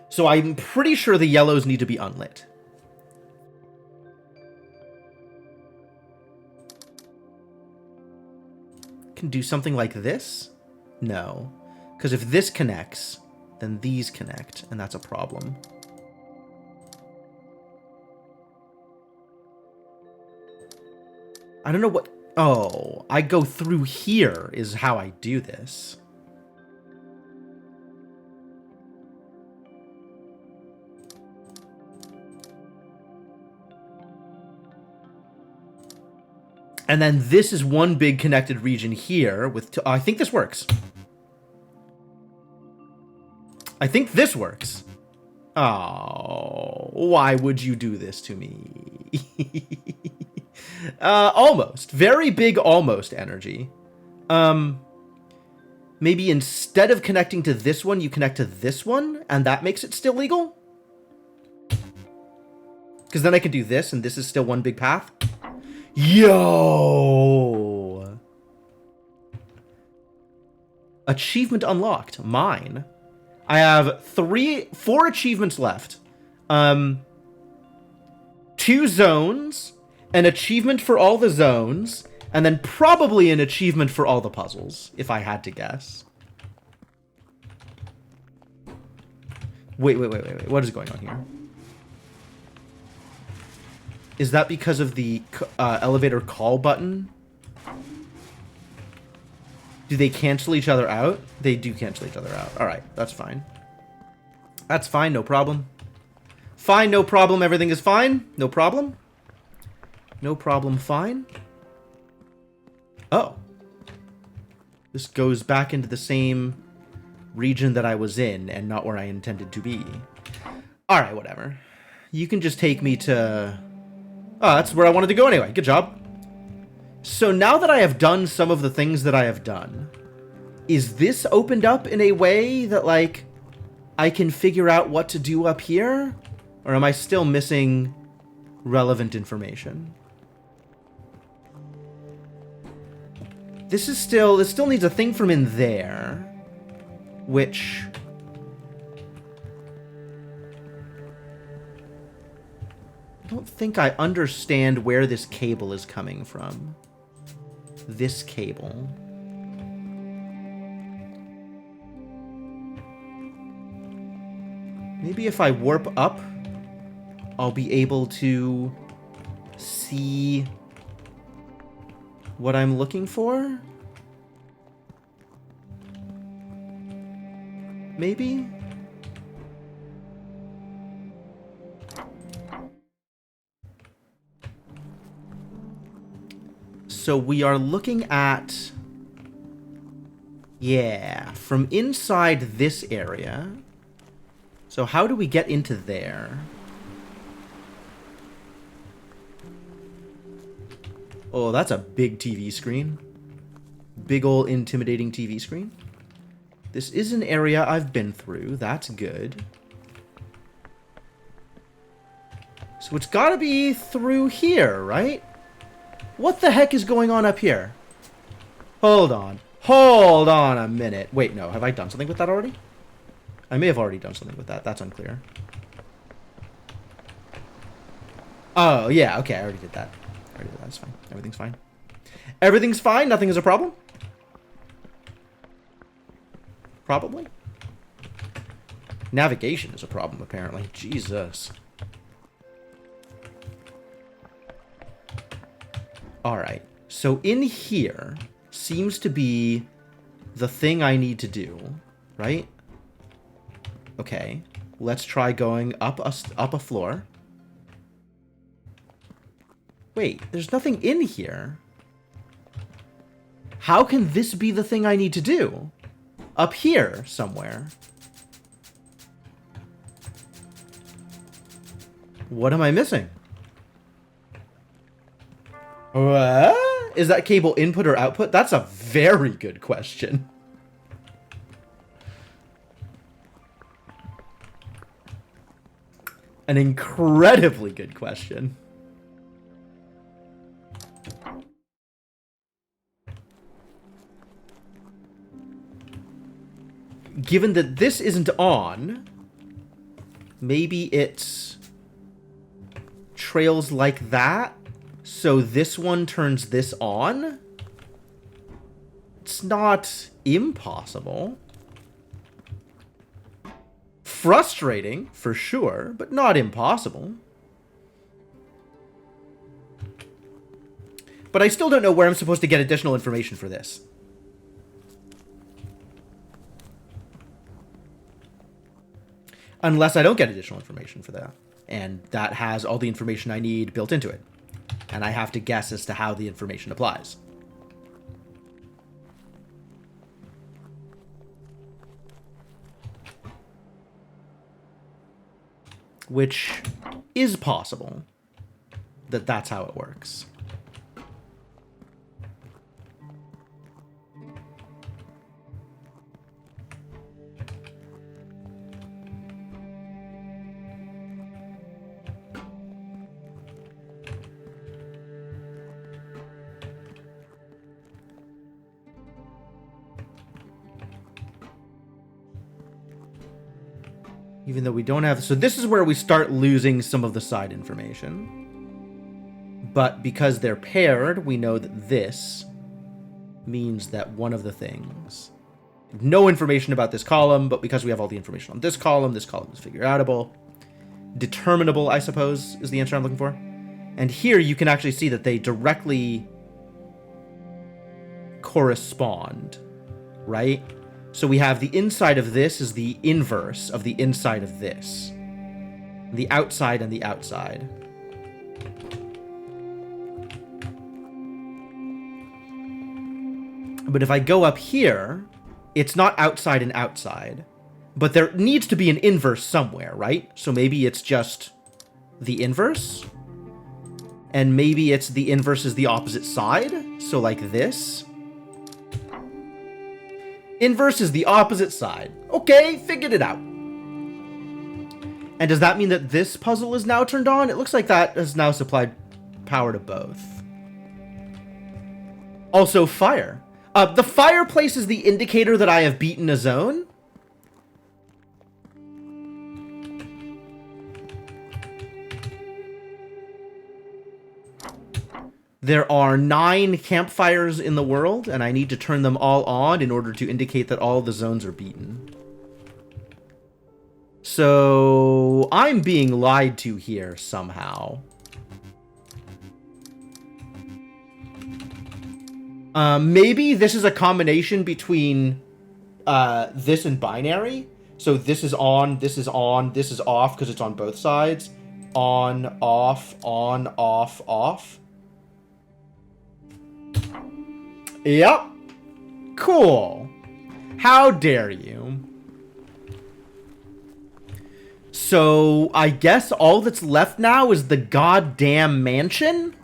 So I'm pretty sure the yellows need to be unlit. Can do something like this? No. Because if this connects, then these connect, and that's a problem. I don't know what... Oh, I go through here is how I do this. And then this is one big connected region here with... I think this works. I think this works. Oh, why would you do this to me? Almost. Very big almost energy. Maybe instead of connecting to this one, you connect to this one, and that makes it still legal? Because then I can do this, and this is still one big path. Yo! Achievement unlocked. Mine. I have 4 achievements left. 2 zones, an achievement for all the zones, and then probably an achievement for all the puzzles, if I had to guess. Wait. What is going on here? Is that because of the elevator call button? Do they cancel each other out? They do cancel each other out. Alright, that's fine. That's fine, no problem. Fine, no problem, everything is fine. No problem. No problem, fine. Oh. This goes back into the same region that I was in and not where I intended to be. Alright, whatever. You can just take me to... Oh, that's where I wanted to go anyway. Good job. So now that I have done some of the things that I have done, is this opened up in a way that, like, I can figure out what to do up here? Or am I still missing relevant information? This still needs a thing from in there. which... I don't think I understand where this cable is coming from. This cable. Maybe if I warp up, I'll be able to see what I'm looking for? Maybe? So we are looking at... Yeah, from inside this area. So how do we get into there? Oh, that's a big TV screen. Big ol' intimidating TV screen. This is an area I've been through. That's good. So it's gotta be through here, right? What the heck is going on up here? Hold on. Hold on a minute. Wait, no. Have I done something with that already? I may have already done something with that. That's unclear. Oh, yeah. Okay, I already did that. That's fine. Everything's fine. Everything's fine. Nothing is a problem. Probably. Navigation is a problem, apparently. Jesus. Alright. So in here seems to be the thing I need to do, right? Okay. Let's try going up a floor. Wait, there's nothing in here. How can this be the thing I need to do? Up here, somewhere. What am I missing? What? Is that cable input or output? That's a very good question. An incredibly good question. Given that this isn't on, maybe it's trails like that, so this one turns this on? It's not impossible. Frustrating, for sure, but not impossible. But I still don't know where I'm supposed to get additional information for this. Unless I don't get additional information for that. And that has all the information I need built into it. And I have to guess as to how the information applies. Which is possible. That's how it works. Even though we don't have... So this is where we start losing some of the side information. But because they're paired, we know that this means that one of the things... No information about this column, but because we have all the information on this column is figure-outable. Determinable, I suppose, is the answer I'm looking for. And here you can actually see that they directly correspond, right? So we have the inside of this is the inverse of the inside of this. The outside and the outside. But if I go up here, it's not outside and outside. But there needs to be an inverse somewhere, right? So maybe it's just the inverse. And maybe it's the inverse is the opposite side. So like this. Inverse is the opposite side. Okay, figured it out. And does that mean that this puzzle is now turned on? It looks like that has now supplied power to both. Also, fire. The fireplace is the indicator that I have beaten a zone. There are 9 campfires in the world, and I need to turn them all on in order to indicate that all the zones are beaten. So I'm being lied to here somehow. Maybe this is a combination between this and binary. So this is on, this is on, this is off because it's on both sides. On, off, off. Yep. Cool. How dare you? So I guess all that's left now is the goddamn mansion?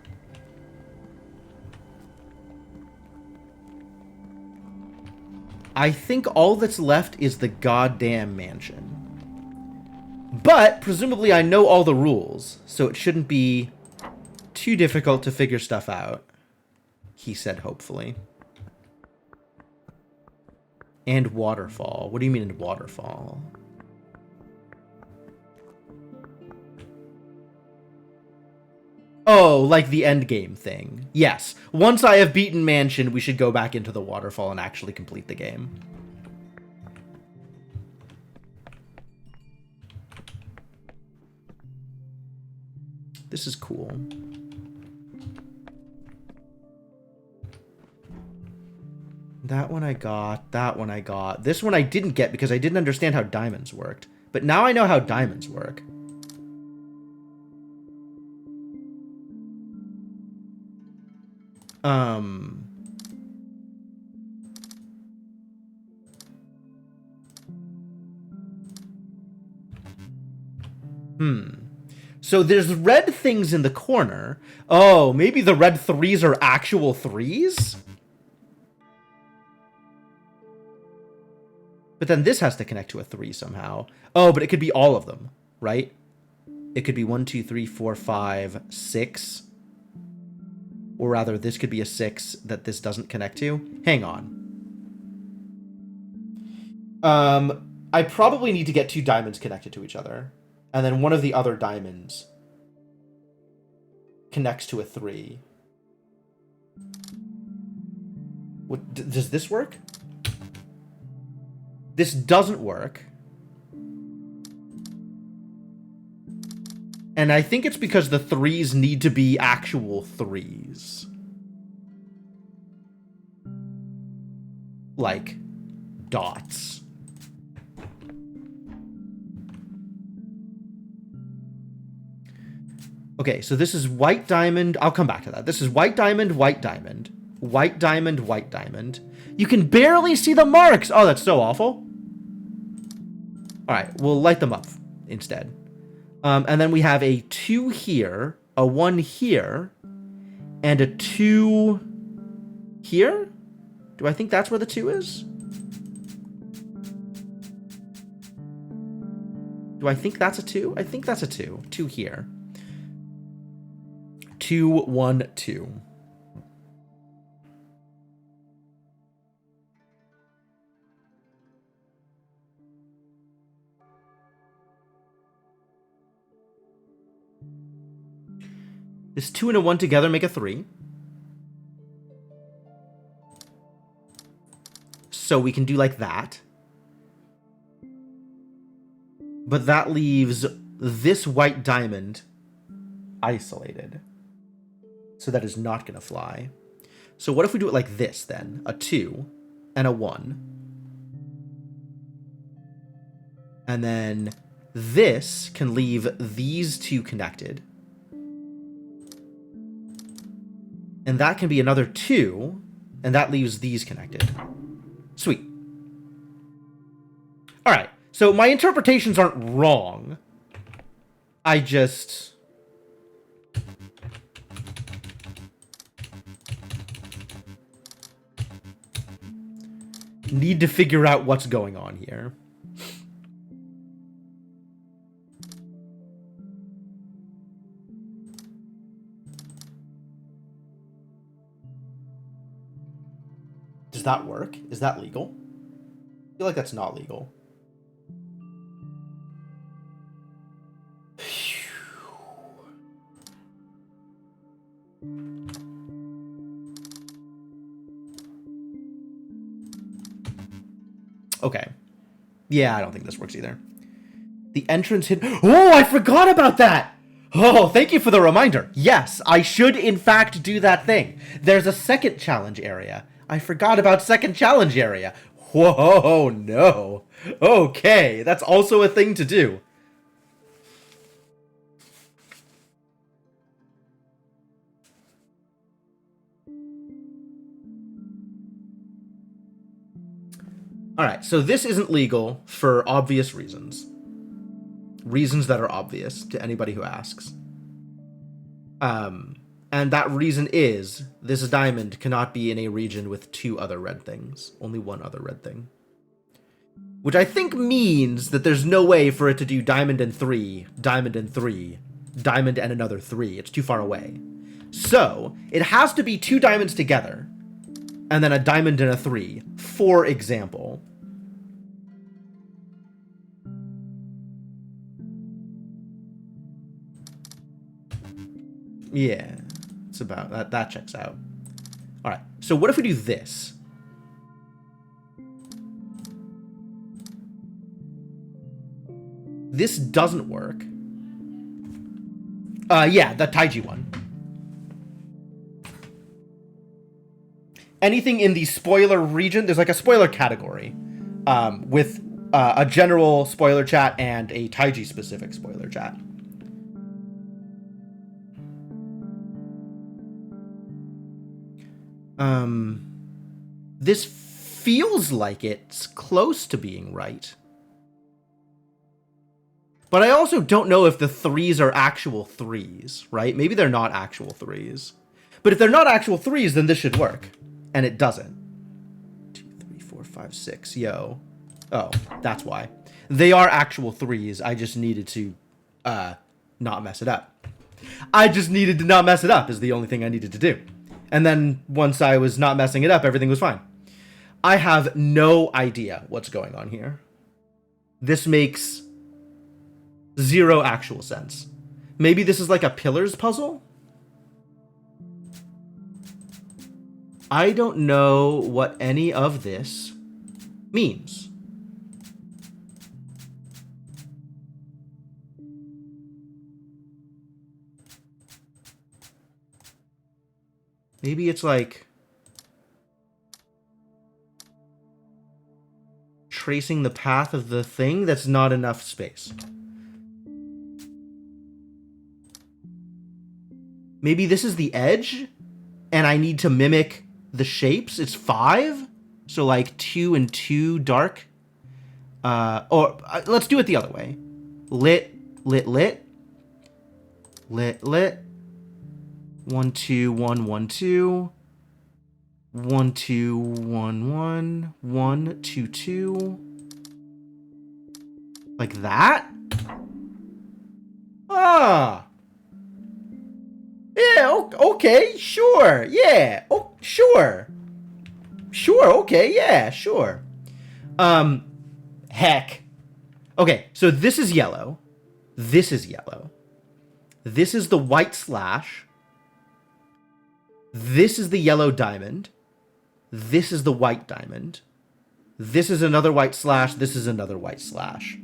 I think all that's left is the goddamn mansion. But, presumably I know all the rules, so it shouldn't be too difficult to figure stuff out. He said hopefully. And waterfall. What do you mean in waterfall? Oh, like the endgame thing. Yes. Once I have beaten Mansion, we should go back into the waterfall and actually complete the game. This is cool. That one I got. That one I got. This one I didn't get because I didn't understand how diamonds worked. But now I know how diamonds work. So there's red things in the corner. Oh, maybe the red 3s are actual 3s? But then this has to connect to a 3 somehow. Oh, but it could be all of them, right? It could be 1, 2, 3, 4, 5, 6. Or rather, this could be a 6 that this doesn't connect to. Hang on. I probably need to get 2 diamonds connected to each other. And then one of the other diamonds connects to a 3. What, does this work? This doesn't work. And I think it's because the 3s need to be actual 3s. Like, dots. Okay, so this is white diamond. I'll come back to that. This is white diamond, white diamond. White diamond, white diamond. You can barely see the marks! Oh, that's so awful. Alright, we'll light them up instead. And then we have a 2 here, a 1 here, and a 2 here? Do I think that's where the 2 is? Do I think that's a 2? I think that's a 2. 2 here. 2, 1, 2. This 2 and a 1 together make a 3. So we can do like that. But that leaves this white diamond isolated. So that is not going to fly. So what if we do it like this then? A 2 and a 1. And then this can leave these 2 connected. And that can be another 2, and that leaves these connected. Sweet. Alright, so my interpretations aren't wrong. I just... need to figure out what's going on here. Does that work? Is that legal? I feel like that's not legal. Okay. Yeah, I don't think this works either. The entrance hid... Oh, I forgot about that! Oh, thank you for the reminder. Yes, I should in fact do that thing. There's a second challenge area. I forgot about second challenge area. Whoa, no. Okay, that's also a thing to do. Alright, so this isn't legal for obvious reasons. Reasons that are obvious to anybody who asks. And that reason is, this diamond cannot be in a region with two other red things. Only one other red thing. Which I think means that there's no way for it to do diamond and 3, diamond and 3, diamond and another 3. It's too far away. So, it has to be 2 diamonds together, and then a diamond and a 3, for example. Yeah, it's about that. That checks out. All right. So what if we do this? This doesn't work. Yeah, the Taiji one. Anything in the spoiler region, there's like a spoiler category, with a general spoiler chat and a Taiji specific spoiler chat. This feels like it's close to being right. But I also don't know if the 3s are actual 3s, right? Maybe they're not actual 3s. But if they're not actual 3s, then this should work. And it doesn't. 2, 3, 4, 5, 6. Yo. Oh, that's why. They are actual 3s. I just needed to not mess it up. I just needed to not mess it up is the only thing I needed to do. And then once I was not messing it up, everything was fine. I have no idea what's going on here. This makes 0 actual sense. Maybe this is like a pillars puzzle? I don't know what any of this means. Maybe it's like tracing the path of the thing that's not enough space. Maybe this is the edge and I need to mimic the shapes. It's 5, so like 2 and 2 dark. Or let's do it the other way. Lit, lit, lit, lit, lit. 1, 2, 1, 1, 2. 1, 2, 1, 1. 1, 2, 2. Like that? Ah. Yeah, okay, sure. Yeah. Oh, sure. Sure, okay, yeah, sure. Heck. Okay, so this is yellow. This is yellow. This is the white slash. This is the yellow diamond. This is the white diamond. This is another white slash. This is another white slash.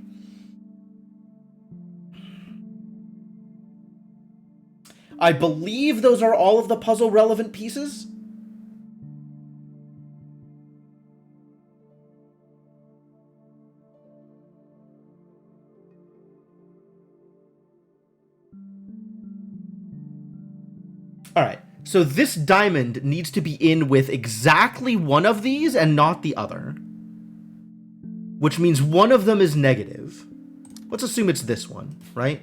I believe those are all of the puzzle relevant pieces. All right. So this diamond needs to be in with exactly one of these and not the other. Which means one of them is negative. Let's assume it's this one, right?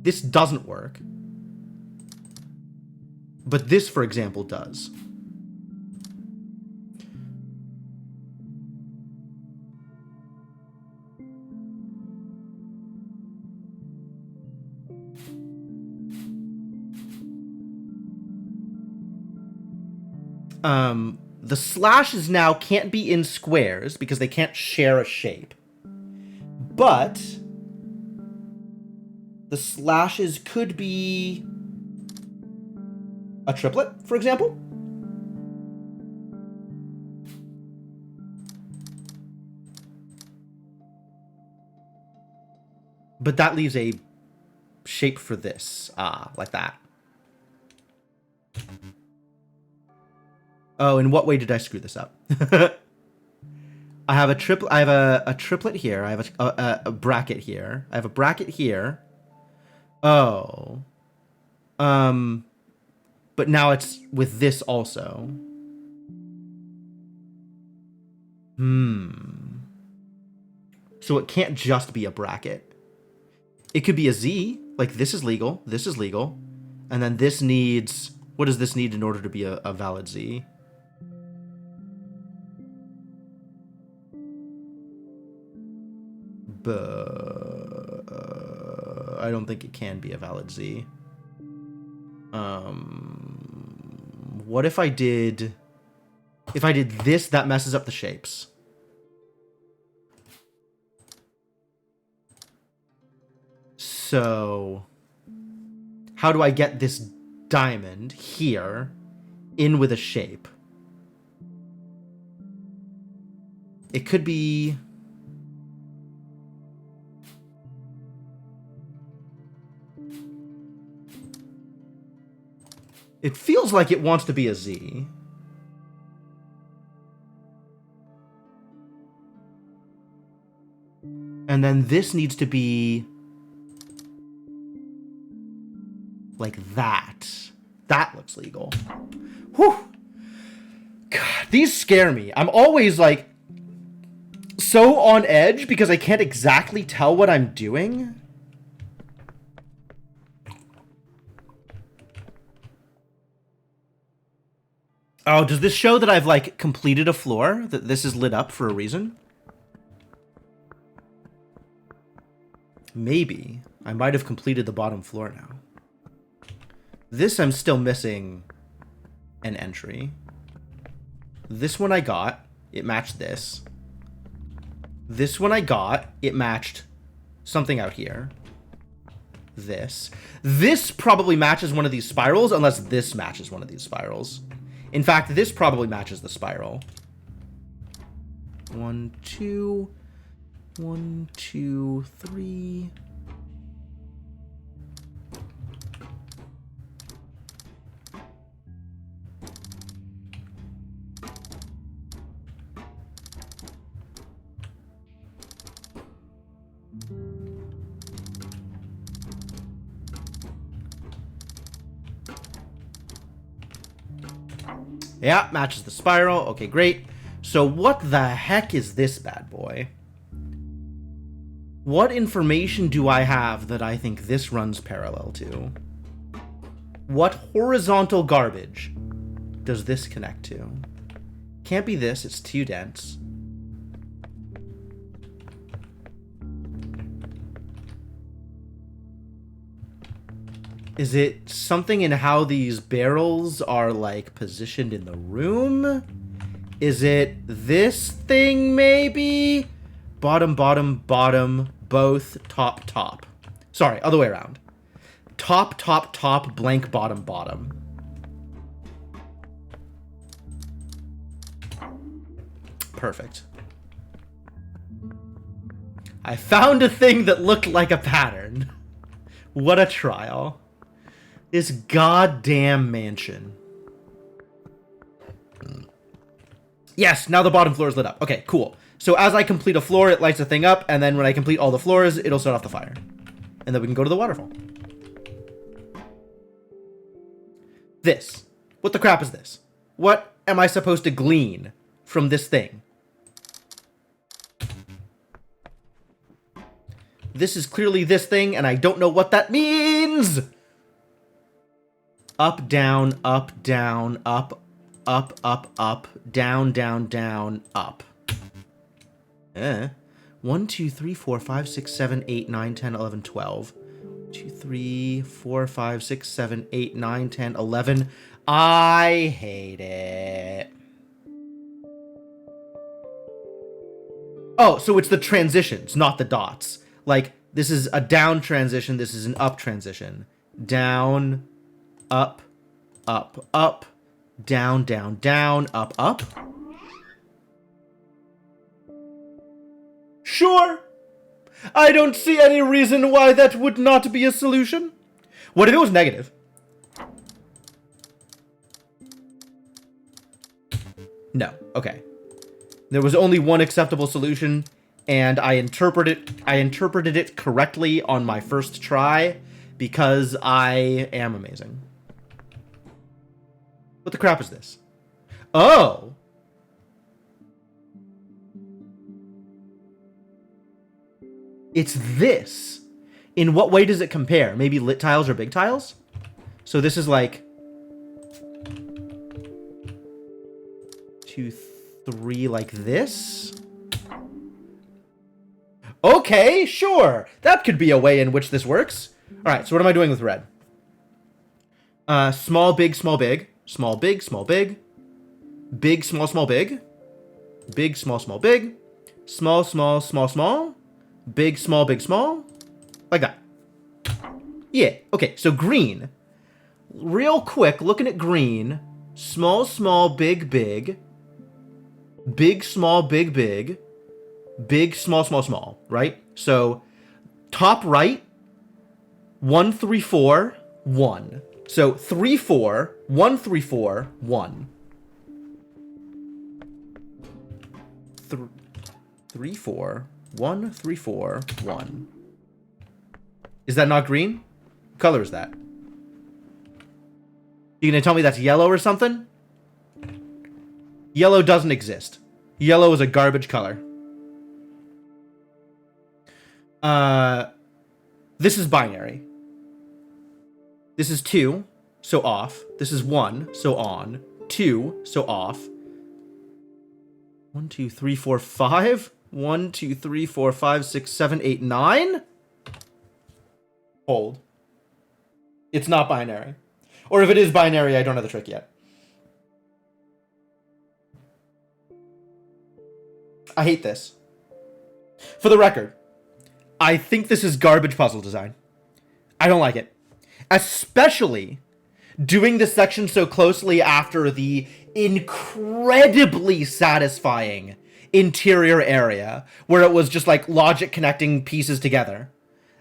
This doesn't work. But this, for example, does. The slashes now can't be in squares because they can't share a shape. But the slashes could be a triplet, for example. But that leaves a shape for this. Ah, like that. Oh, in what way did I screw this up? I have a triplet. I have a triplet here. I have a bracket here. I have a bracket here. Oh. But now it's with this also. So it can't just be a bracket. It could be a Z. Like, this is legal. This is legal. And then this needs... What does this need in order to be a valid Z? I don't think it can be a valid Z. What if I did... If I did this, that messes up the shapes. So... How do I get this diamond here in with a shape? It could be... It feels like it wants to be a Z. And then this needs to be... like that. That looks legal. Whew. God, these scare me. I'm always, like, so on edge because I can't exactly tell what I'm doing. Oh, does this show that I've, like, completed a floor? That this is lit up for a reason? Maybe. I might have completed the bottom floor now. This I'm still missing an entry. This one I got. It matched this. This one I got. It matched something out here. This. This probably matches one of these spirals, unless this matches one of these spirals. In fact, this probably matches the spiral. 1, 2. 1, 2, 3. Yeah, matches the spiral. Okay, great. So what the heck is this bad boy? What information do I have that I think this runs parallel to? What horizontal garbage does this connect to? Can't be this, it's too dense. Is it something in how these barrels are, like, positioned in the room? Is it this thing, maybe? Bottom, bottom, bottom, both, top, top. Sorry, other way around. Top, top, top, blank, bottom, bottom. Perfect. I found a thing that looked like a pattern. What a trial. This goddamn mansion. Yes, now the bottom floor is lit up. Okay, cool. So as I complete a floor, it lights a thing up, and then when I complete all the floors, it'll set off the fire. And then we can go to the waterfall. This. What the crap is this? What am I supposed to glean from this thing? This is clearly this thing, and I don't know what that means! Up, down, up, down, up, up, up, up, down, down, down, up. 1, 2, 3, 4, 5, 6, 7, 8, 9, 10, 11, 12. 2, 3, 4, 5, 6, 7, 8, 9, 10, 11. I hate it. Oh, so it's the transitions, not the dots. Like, this is a down transition, this is an up transition. Down, up, up, up, down, down, down, up, up. Sure. I don't see any reason why that would not be a solution. What if it was negative? No. Okay. There was only one acceptable solution, and I interpreted it correctly on my first try because I am amazing. What the crap is this? Oh! It's this. In what way does it compare? Maybe lit tiles or big tiles? So this is like 2, 3 like this? Okay, sure. That could be a way in which this works. Alright, so what am I doing with red? Small, big, small, big. Small, big, small, big. Big, small, small, big. Big, small, small, big. Small, small, small, small. Big, small, big, small. Like that. Yeah, okay, so green. Real quick, looking at green. Small, small, big, big. Big, small, big, big. Big, small, small, small, right? So, top right, 1, 3, 4, 1. So, 3, 4, 1, 3, 4, 1. 3, 4, 1, 3, 4, 1. Is that not green? What color is that? You gonna tell me that's yellow or something? Yellow doesn't exist. Yellow is a garbage color. This is binary. This is 2, so off. This is 1, so on. 2, so off. 1, 2, 3, 4, 5. 1, 2, 3, 4, 5, 6, 7, 8, 9. Hold. It's not binary. Or if it is binary, I don't know the trick yet. I hate this. For the record, I think this is garbage puzzle design. I don't like it. Especially doing this section so closely after the incredibly satisfying interior area where it was just like logic connecting pieces together.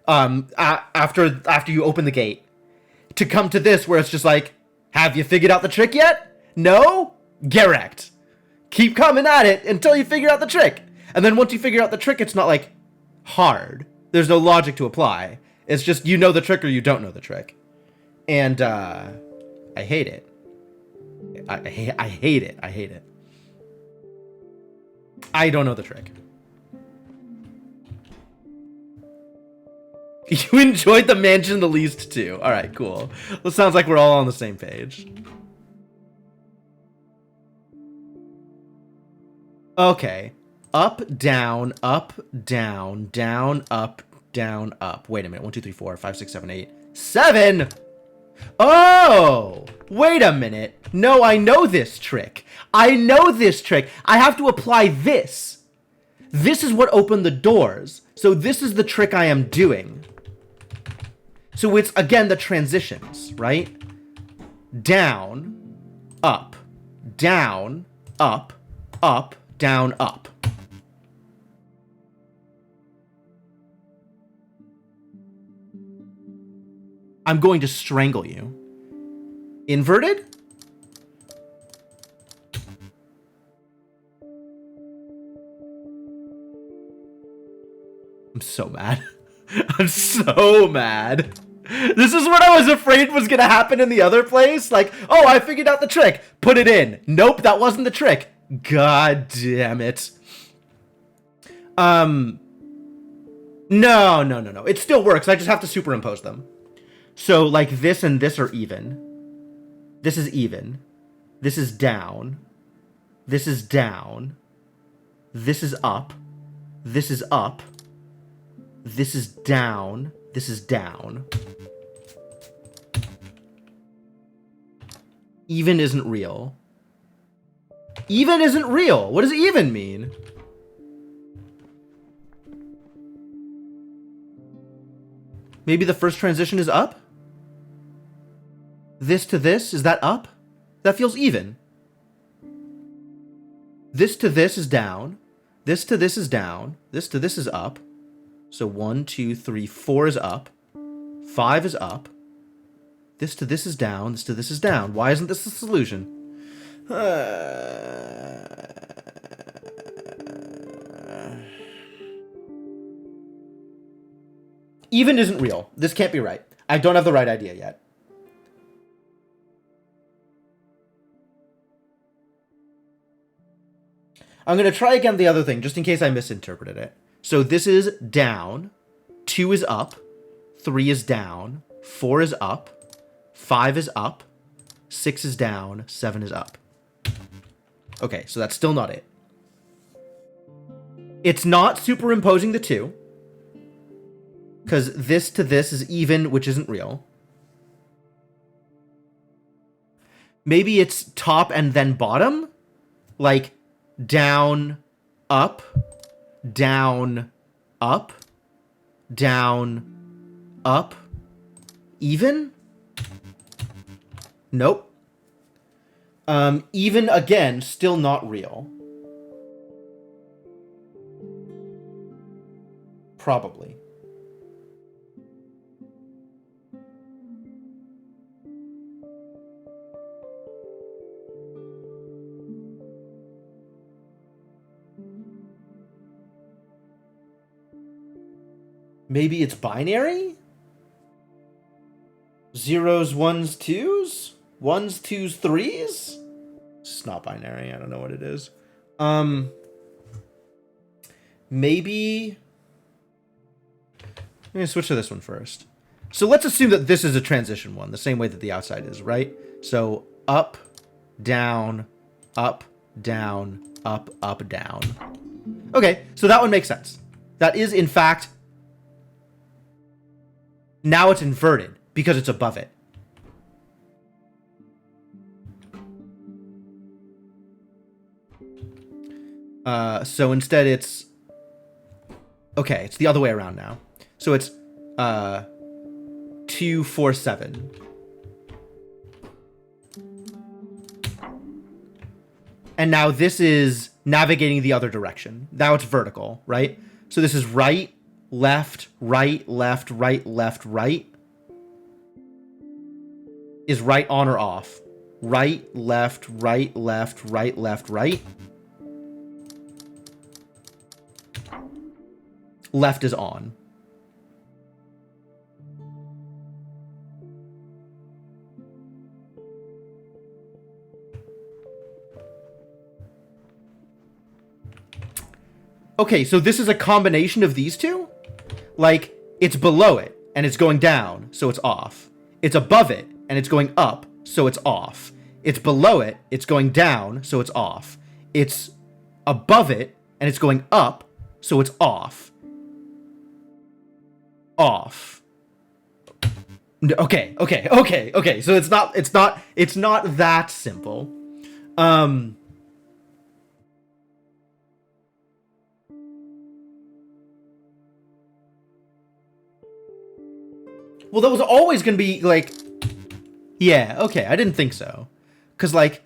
After you open the gate, to come to this where it's just like, have you figured out the trick yet? No? Get wrecked. Keep coming at it until you figure out the trick. And then once you figure out the trick, it's not like hard. There's no logic to apply. It's just you know the trick or you don't know the trick. And I hate it. I hate it. I hate it. I don't know the trick. You enjoyed the mansion the least too. All right, cool. Well, sounds like we're all on the same page. Okay. Up, down, down, up, down, up. Wait a minute. 1, 2, 3, 4, 5, 6, 7, 8, 7. Oh, wait a minute. No, I know this trick. I know this trick. I have to apply this. This is what opened the doors. So this is the trick I am doing. So it's, again, the transitions, right? Down, up, down, up, down, up. I'm going to strangle you. Inverted? I'm so mad. I'm so mad. This is what I was afraid was gonna happen in the other place. Like, oh, I figured out the trick. Put it in. Nope, that wasn't the trick. God damn it. No. It still works. I just have to superimpose them. So, like, this and this are even. This is even. This is down. This is down. This is up. This is up. This is down. This is down. Even isn't real. Even isn't real. What does even mean? Maybe the first transition is up? This to this, is that up? That feels even. This to this is down. This to this is down. This to this is up. So 1, 2, 3, 4 is up. 5 is up. This to this is down. This to this is down. Why isn't this the solution? Even isn't real. This can't be right. I don't have the right idea yet. I'm going to try again the other thing, just in case I misinterpreted it. So this is down. 2 is up. 3 is down. 4 is up. 5 is up. 6 is down. 7 is up. Okay, so that's still not it. It's not superimposing the 2. Because this to this is even, which isn't real. Maybe it's top and then bottom? Like, down, up, down, up, down, up, even? Nope. Even, again, still not real. Probably. Maybe it's binary? Zeros, ones, twos? Ones, twos, threes? It's not binary. I don't know what it is. Maybe... Let me switch to this one first. So let's assume that this is a transition one, the same way that the outside is, right? So up, down, up, down, up, up, down. Okay, so that one makes sense. That is, in fact... Now it's inverted because it's above it. So instead it's... Okay, it's the other way around now. So it's 2, 4, 7. And now this is navigating the other direction. Now it's vertical, right? So this is right, left, right, left, right, left, right. Is right on or off? Right, left, right, left, right, left, right. Left is on. Okay, so this is a combination of these two? Like, it's below it, and it's going down, so it's off. It's above it, and it's going up, so it's off. It's below it, it's going down, so it's off. It's above it, and it's going up, so it's off. Off. Okay. So it's not that simple. Well, that was always going to be, like... Yeah, okay, I didn't think so. Because, like...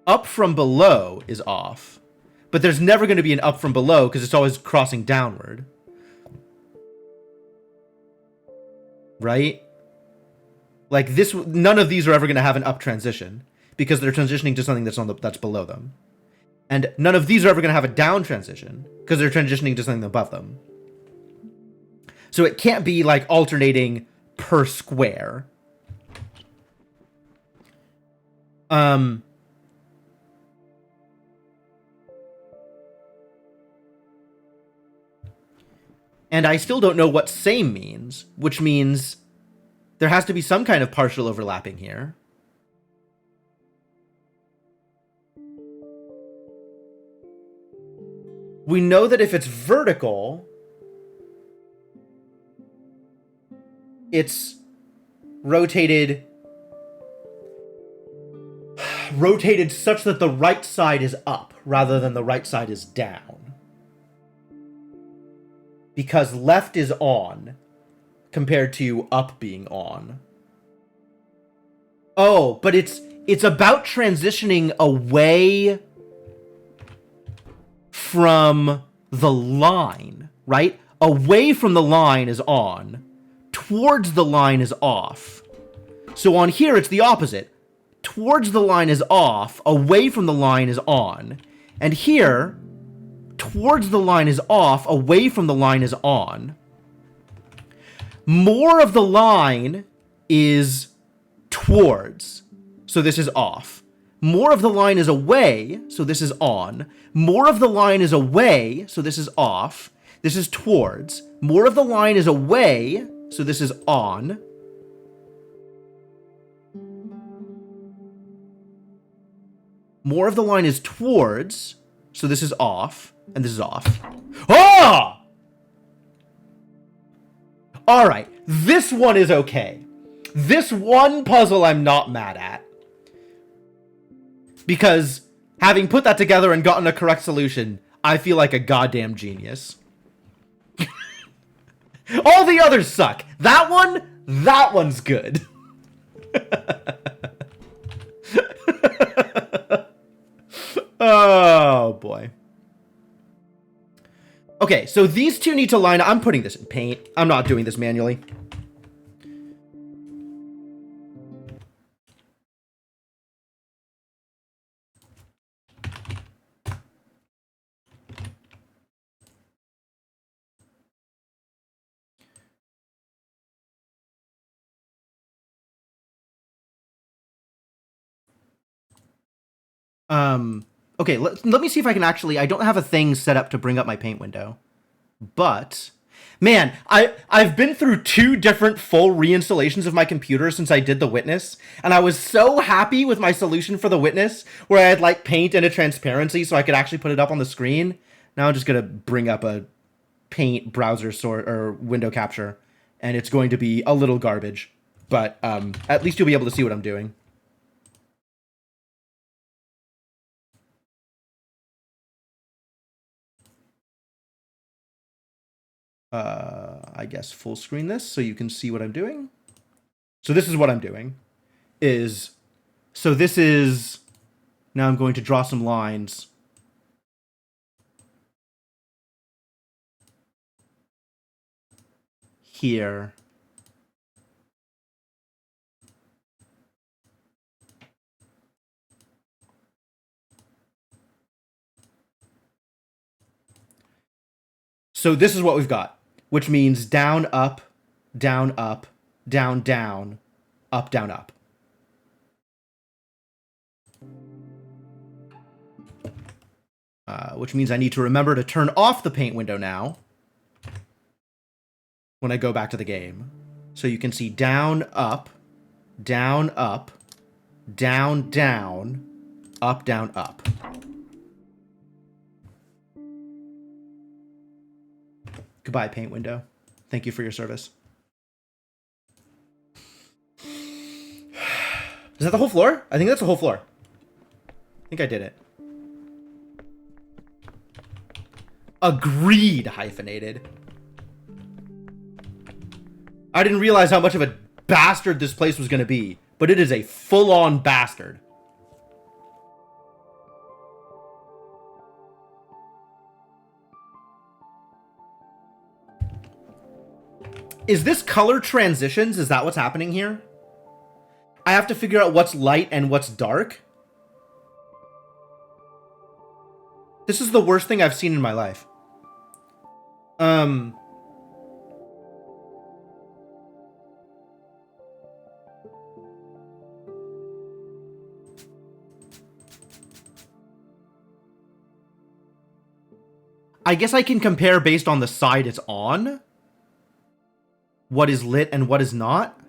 Up from below is off. But there's never going to be an up from below because it's always crossing downward. Right? Like, this... None of these are ever going to have an up transition. Because they're transitioning to something that's below them. And none of these are ever going to have a down transition because they're transitioning to something above them. So it can't be like alternating per square. And I still don't know what same means, which means there has to be some kind of partial overlapping here. We know that if it's vertical, it's rotated such that the right side is up rather than the right side is down. Because left is on compared to up being on. Oh, but it's It's about transitioning away from the line, right? Away from the line is on. Towards the line is off. So on here, it's the opposite. Towards the line is off. Away from the line is on. And here, towards the line is off. Away from the line is on. More of the line is towards. So this is off. More of the line is away. So this is on. More of the line is away. So this is off. This is towards. More of the line is away. So this is on. More of the line is towards. So this is off. And this is off. Ah! Alright. This one is okay. This one puzzle I'm not mad at. Because having put that together and gotten a correct solution, I feel like a goddamn genius. All the others suck. That one's good. Oh, boy. Okay, so these two need to line up. I'm putting this in paint. I'm not doing this manually. Okay, let me see if I can actually... I don't have a thing set up to bring up my paint window. But, man, I've been through 2 different full reinstallations of my computer since I did the Witness, and I was so happy with my solution for the Witness, where I had, like, paint and a transparency so I could actually put it up on the screen. Now I'm just gonna bring up a paint browser sort or window capture, and it's going to be a little garbage. But, at least you'll be able to see what I'm doing. I guess full screen this so you can see what I'm doing. So this is what I'm doing. So this is... Now I'm going to draw some lines. Here. So this is what we've got. Which means down, up, down, up, down, down, up, down, up. Which means I need to remember to turn off the paint window now when I go back to the game. So you can see down, up, down, up, down, down, up, down, up. Goodbye, paint window. Thank you for your service. Is that the whole floor? I think that's the whole floor. I think I did it. Agreed, hyphenated. I didn't realize how much of a bastard this place was going to be, but it is a full-on bastard. Is this color transitions? Is that what's happening here? I have to figure out what's light and what's dark. This is the worst thing I've seen in my life. I guess I can compare based on the side it's on. What is lit and what is not.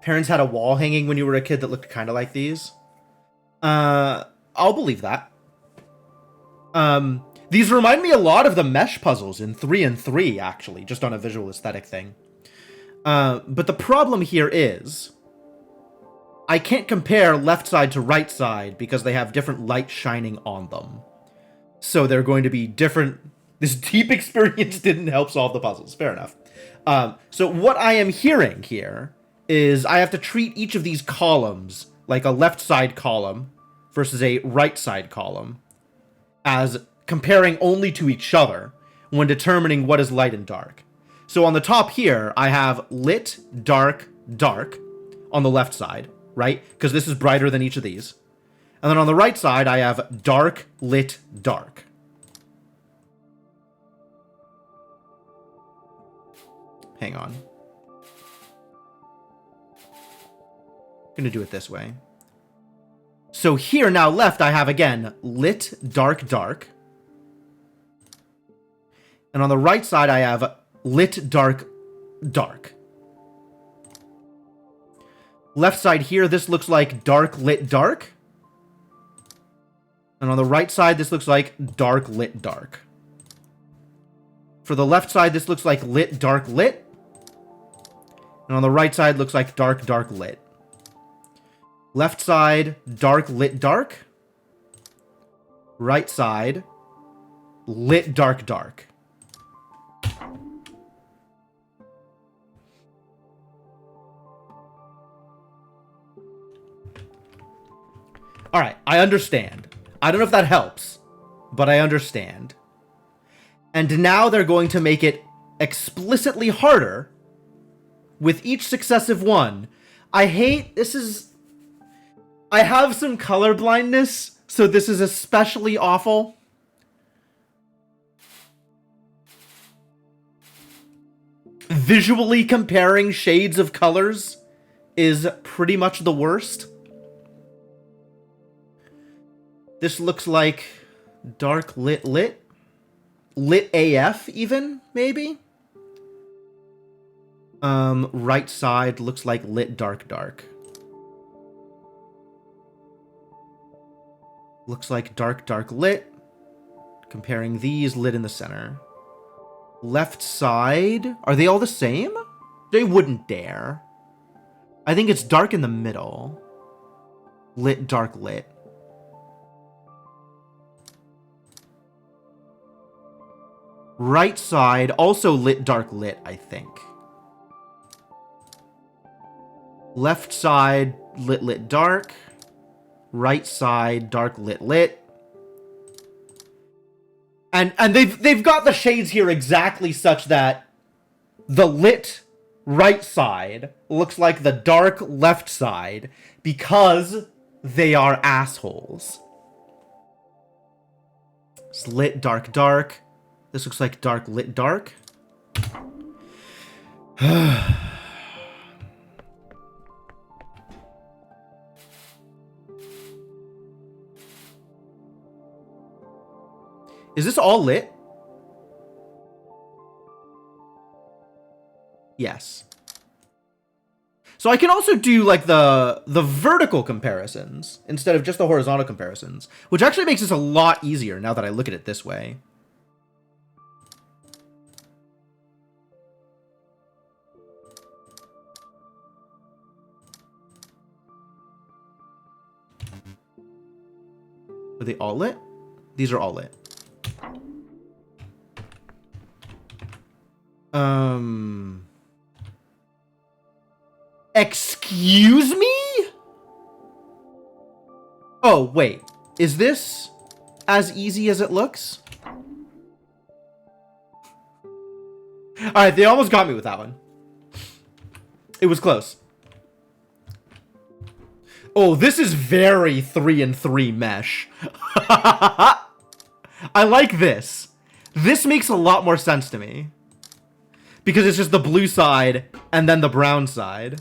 Parents had a wall hanging when you were a kid that looked kind of like these. I'll believe that. These remind me a lot of the mesh puzzles in 3 and 3, actually, just on a visual aesthetic thing. But the problem here is I can't compare left side to right side because they have different light shining on them. So they're going to be different. This deep experience didn't help solve the puzzles. Fair enough. So what I am hearing here is I have to treat each of these columns like a left side column versus a right side column as comparing only to each other when determining what is light and dark. So on the top here, I have lit, dark, dark on the left side, right? Because this is brighter than each of these. And then on the right side, I have dark, lit, dark. Hang on. I'm going to do it this way. So here, now left, I have, again, lit, dark, dark. And on the right side, I have lit, dark, dark. Left side here, this looks like dark, lit, dark. And on the right side, this looks like dark, lit, dark. For the left side, this looks like lit, dark, lit. And on the right side, looks like dark, dark, lit. Left side, dark, lit, dark. Right side, lit, dark, dark. All right, I understand. I don't know if that helps, but I understand. And now they're going to make it explicitly harder with each successive one. I have some color blindness, so this is especially awful. Visually comparing shades of colors is pretty much the worst. This looks like dark, lit, lit. Lit AF, even, maybe? Right side looks like lit, dark, dark. Looks like dark, dark, lit. Comparing these, lit in the center. Left side, are they all the same? They wouldn't dare. I think it's dark in the middle. Lit, dark, lit. Right side, also lit, dark, lit, I think. Left side, lit, lit, dark. Right side, dark, lit, lit. And they've got the shades here exactly such that the lit right side looks like the dark left side because they are assholes. It's lit, dark, dark. This looks like dark, lit, dark. Is this all lit? Yes. So I can also do like the vertical comparisons instead of just the horizontal comparisons, which actually makes this a lot easier now that I look at it this way. Are they all lit? These are all lit. Excuse me? Oh, wait. Is this as easy as it looks? Alright, they almost got me with that one. It was close. Oh, this is very 3-and-3 mesh. I like this. This makes a lot more sense to me. Because it's just the blue side and then the brown side.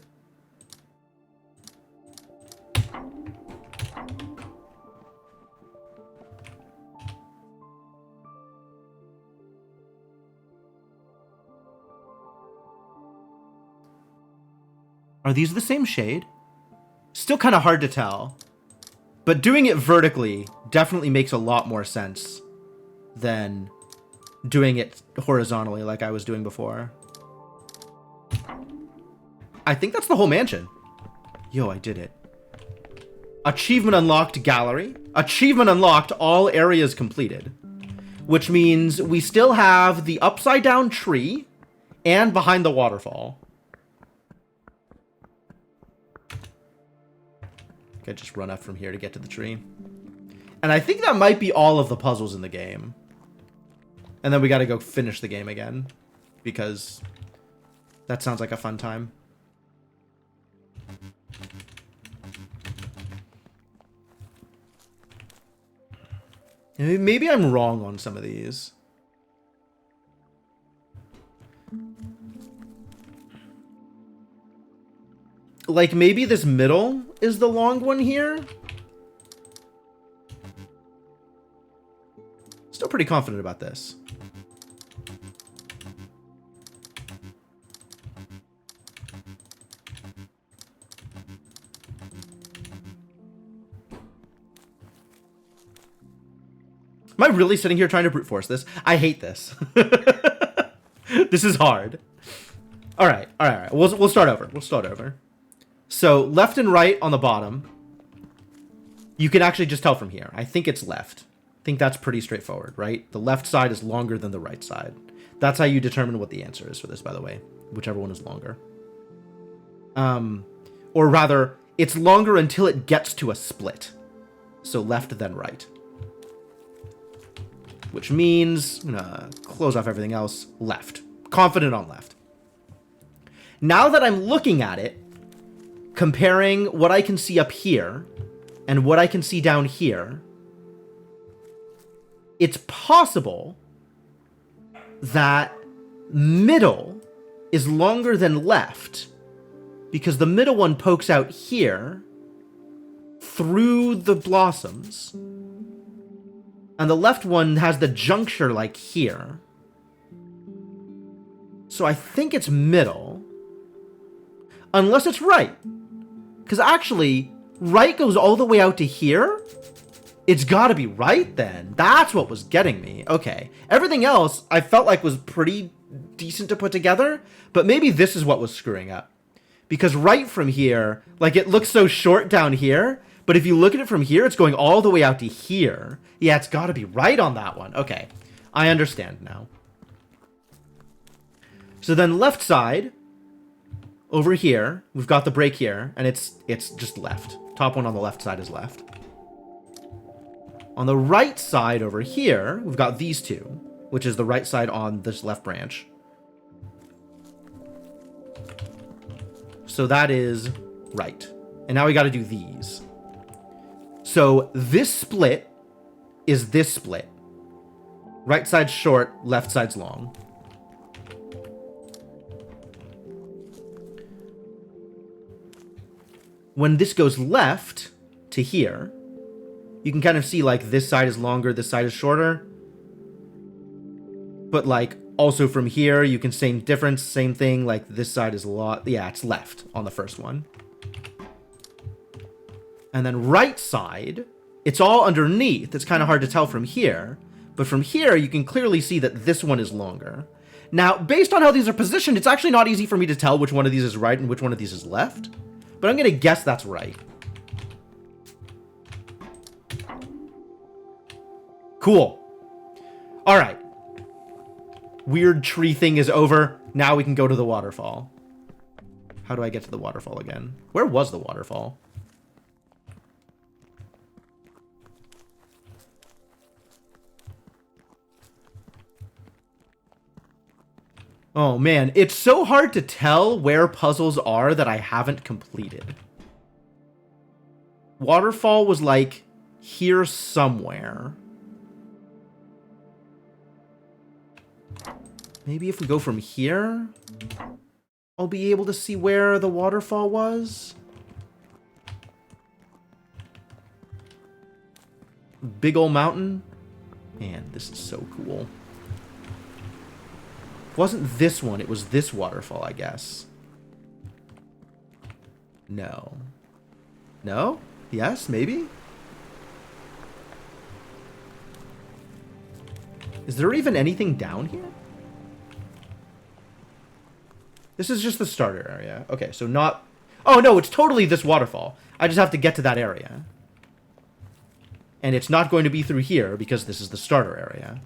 Are these the same shade? Still kind of hard to tell. But doing it vertically definitely makes a lot more sense than doing it horizontally like I was doing before. I think that's the whole mansion. Yo, I did it. Achievement unlocked gallery. Achievement unlocked all areas completed. Which means we still have the upside down tree and behind the waterfall. think I just run up from here to get to the tree. And I think that might be all of the puzzles in the game. And then we gotta go finish the game again. Because that sounds like a fun time. Maybe I'm wrong on some of these. Like, maybe this middle is the long one here? Still pretty confident about this. Am I really sitting here trying to brute force this? I hate this. This is hard. All right. We'll start over. So left and right on the bottom. You can actually just tell from here. I think it's left. I think that's pretty straightforward, right? The left side is longer than the right side. That's how you determine what the answer is for this, by the way. Whichever one is longer. Or rather, it's longer until it gets to a split. So left, then right. Which means, I'm gonna close off everything else, left. Confident on left. Now that I'm looking at it, comparing what I can see up here and what I can see down here, it's possible that middle is longer than left because the middle one pokes out here through the blossoms. And the left one has the juncture like here. So I think it's middle. Unless it's right. Because actually, right goes all the way out to here. It's gotta be right then. That's what was getting me. Okay. Everything else I felt like was pretty decent to put together. But maybe this is what was screwing up. Because right from here, like it looks so short down here. But if you look at it from here, it's going all the way out to here. Yeah, it's got to be right on that one. Okay, I understand now. So then left side, over here, we've got the break here, and it's just left. Top one on the left side is left. On the right side over here, we've got these two, which is the right side on this left branch. So that is right. And now we got to do these. So this split is this split. Right side's short, left side's long. When this goes left to here, you can kind of see like this side is longer, this side is shorter. But like also from here, you can see difference, same thing, like this side is a lot, yeah, it's left on the first one. And then right side, it's all underneath. It's kind of hard to tell from here. But from here, you can clearly see that this one is longer. Now, based on how these are positioned, it's actually not easy for me to tell which one of these is right and which one of these is left. But I'm going to guess that's right. Cool. All right. Weird tree thing is over. Now we can go to the waterfall. How do I get to the waterfall again? Where was the waterfall? Oh man, it's so hard to tell where puzzles are that I haven't completed. Waterfall was like here somewhere. Maybe if we go from here, I'll be able to see where the waterfall was. Big ol' mountain. Man, this is so cool. It wasn't this one, it was this waterfall, I guess. No. No? Yes, maybe? Is there even anything down here? This is just the starter area. Okay, so not... Oh, no, it's totally this waterfall. I just have to get to that area. And it's not going to be through here because this is the starter area.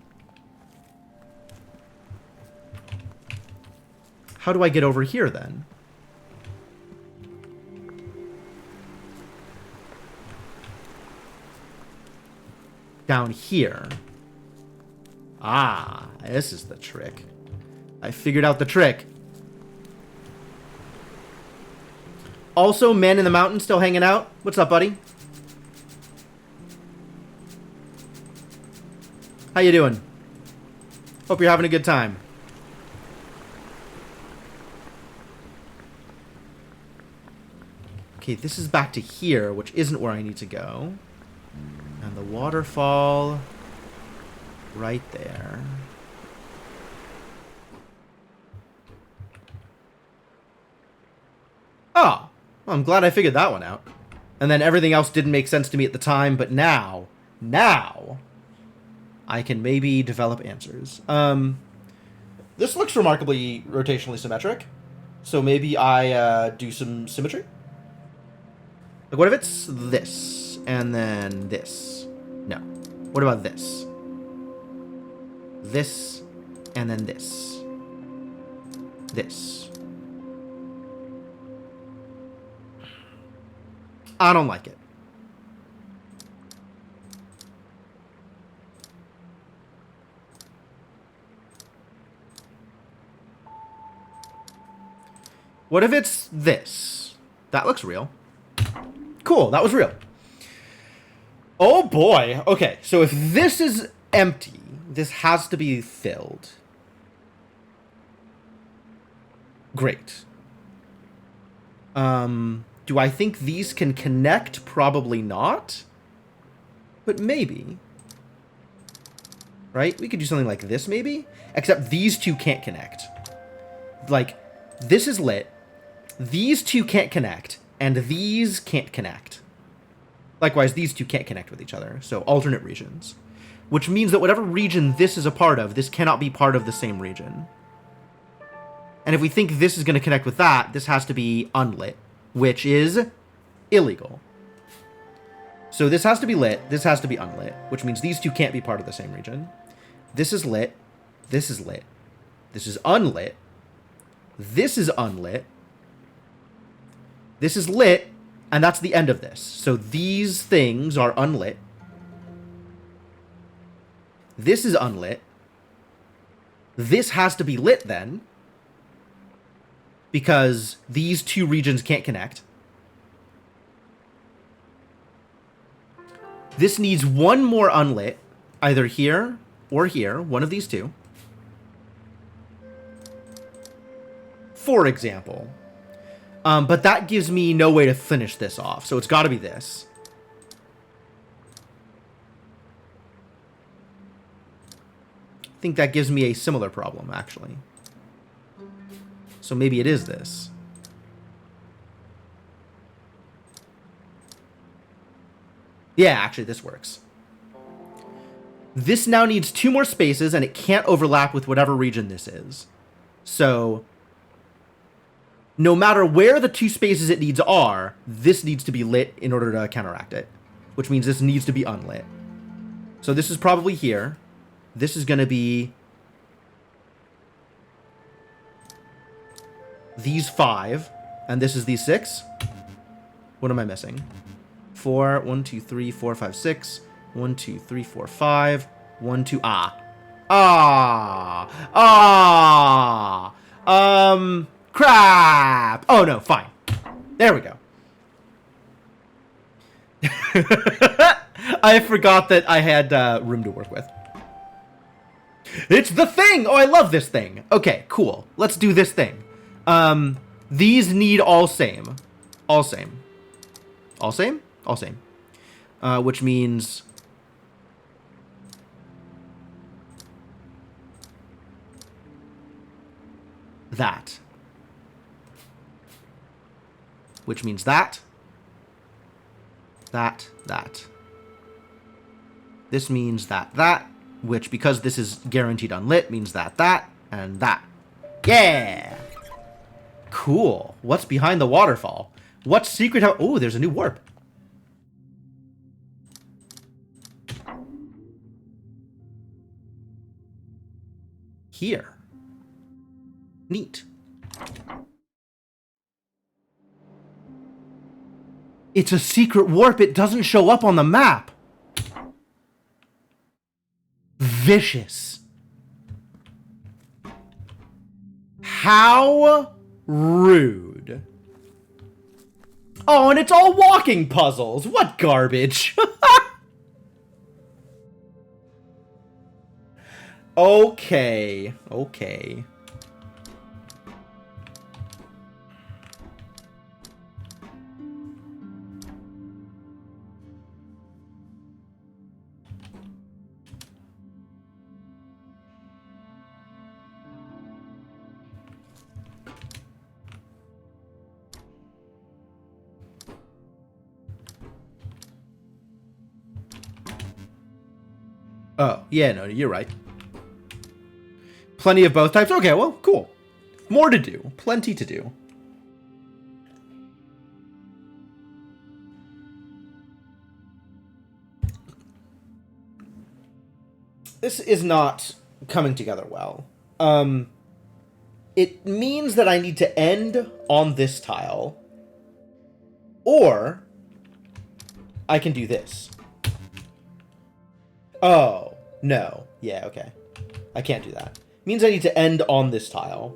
How do I get over here then? down here. Ah, this is the trick. I figured out the trick. Also, man in the mountain still hanging out. What's up, buddy? How you doing? Hope you're having a good time. Okay, this is back to here, which isn't where I need to go. And the waterfall right there. Oh, well, I'm glad I figured that one out. And then everything else didn't make sense to me at the time, but now, I can maybe develop answers. This looks remarkably rotationally symmetric. So maybe I do some symmetry? Like, what if it's this, and then this? No. What about this? This, and then this. This. I don't like it. What if it's this? That looks real. Cool, that was real. Oh boy. Okay, so if this is empty, this has to be filled. Great. Do I think these can connect? Probably not. But maybe. Right? We could do something like this, maybe? Except these two can't connect. Like, this is lit. These two can't connect. And these can't connect. Likewise, these two can't connect with each other. So, alternate regions. Which means that whatever region this is a part of, this cannot be part of the same region. And if we think this is going to connect with that, this has to be unlit. Which is illegal. So this has to be lit, this has to be unlit, which means these two can't be part of the same region. This is lit, this is lit, this is unlit, this is unlit, this is lit, and that's the end of this. So these things are unlit. This is unlit. This has to be lit then, because these two regions can't connect. This needs one more unlit, either here or here, one of these two. For example. But that gives me no way to finish this off, so it's got to be this. I think that gives me a similar problem, actually. So maybe it is this. Yeah, actually, this works. This now needs two more spaces, and it can't overlap with whatever region this is. So, no matter where the two spaces it needs are, this needs to be lit in order to counteract it. Which means this needs to be unlit. So this is probably here. This is going to be these 5, and this is these 6. What am I missing? 4, 1, 2, 3, 4, 5, 6. 1, 2, 3, 4, 5. 1, 2, crap! Oh no, fine. There we go. I forgot that I had room to work with. It's the thing! Oh, I love this thing. Okay, cool. Let's do this thing. These need all same. All same. All same? All same. Which means that. Which means that. That. This means that. Which, because this is guaranteed unlit, means that, and that. Yeah! Cool. What's behind the waterfall? What secret... Oh, there's a new warp. Here. Neat. It's a secret warp. It doesn't show up on the map. vicious. How rude. Oh, and it's all walking puzzles. What garbage. Okay. Okay. Oh, yeah, no, you're right. Plenty of both types? Okay, well, cool. More to do. Plenty to do. This is not coming together well. It means that I need to end on this tile. Or I can do this. Oh, no. Yeah, okay. I can't do that. It means I need to end on this tile.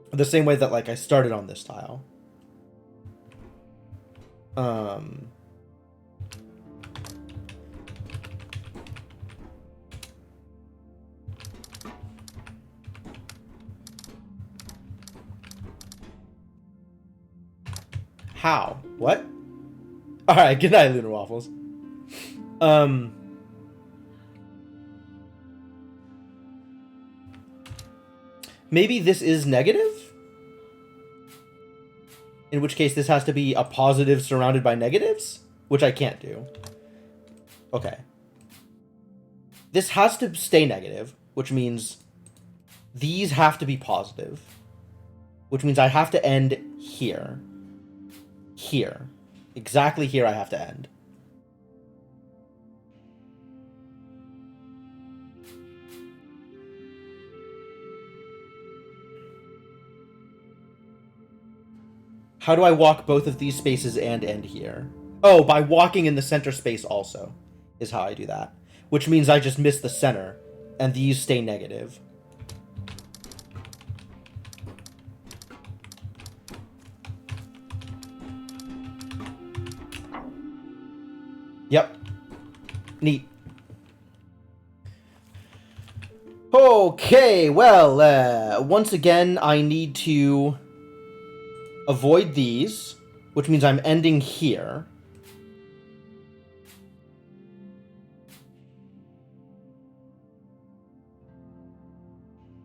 The same way that, like, I started on this tile. How? What? Alright, good night, Lunar Waffles. Maybe this is negative? In which case this has to be a positive surrounded by negatives? Which I can't do. Okay. This has to stay negative, which means these have to be positive. Which means I have to end here. Here. Exactly here I have to end. How do I walk both of these spaces and end here? Oh, by walking in the center space also is how I do that. Which means I just miss the center, and these stay negative. Yep. Neat. Okay, well, once again, I need to avoid these, which means I'm ending here.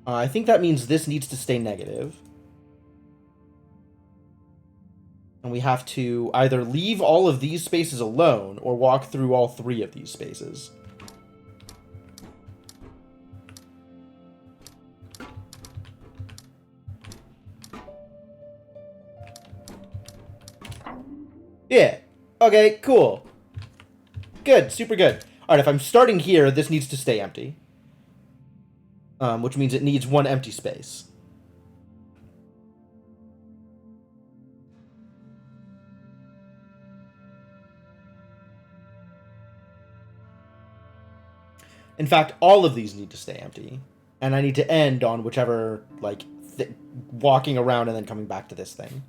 I think that means this needs to stay negative. And we have to either leave all of these spaces alone or walk through all three of these spaces. Yeah. Okay, cool. Good, super good. Alright, if I'm starting here, this needs to stay empty. Which means it needs one empty space. In fact, all of these need to stay empty. And I need to end on whichever, like, walking around and then coming back to this thing.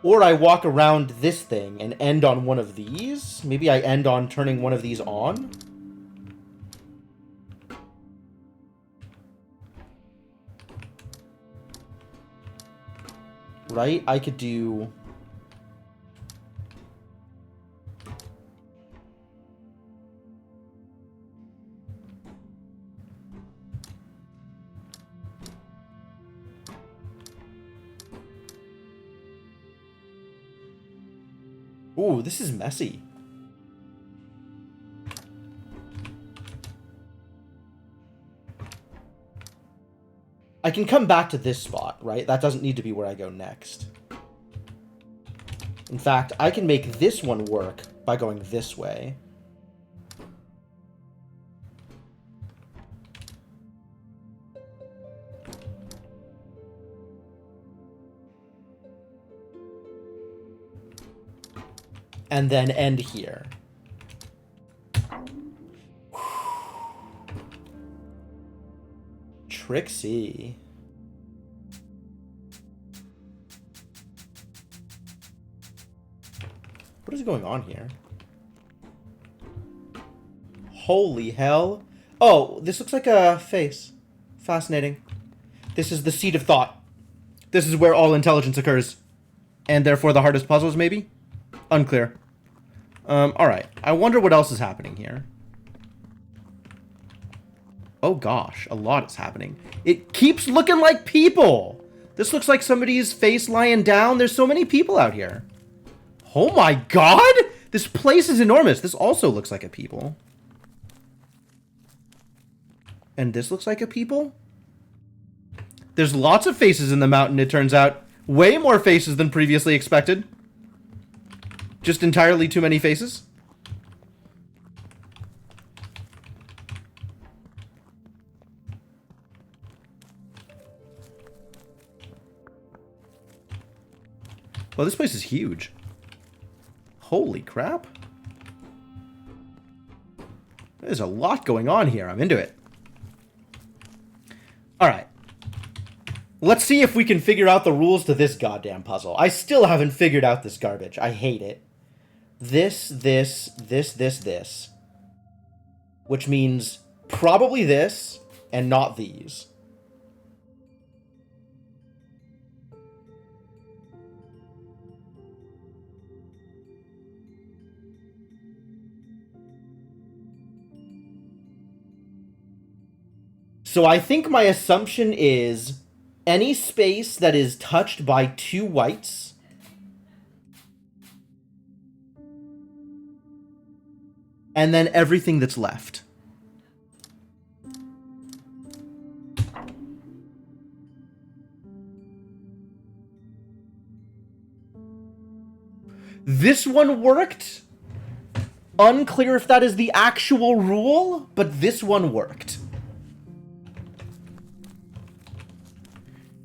Or I walk around this thing and end on one of these. Maybe I end on turning one of these on. Right? I could do... Ooh, this is messy. I can come back to this spot, right? That doesn't need to be where I go next. In fact, I can make this one work by going this way. and then end here. Trixie. What is going on here? Holy hell. Oh, this looks like a face. Fascinating. This is the seat of thought. This is where all intelligence occurs. And therefore the hardest puzzles, maybe? Unclear. Alright. I wonder what else is happening here. Oh gosh, a lot is happening. It keeps looking like people! This looks like somebody's face lying down. There's so many people out here. Oh my god! This place is enormous. This also looks like a people. And this looks like a people? There's lots of faces in the mountain, it turns out. Way more faces than previously expected. Just entirely too many faces. Well, this place is huge. Holy crap. There's a lot going on here. I'm into it. Alright. Let's see if we can figure out the rules to this goddamn puzzle. I still haven't figured out this garbage. I hate it. This. Which means probably this and not these. So I think my assumption is any space that is touched by two whites and then everything that's left. This one worked. Unclear if that is the actual rule, but this one worked.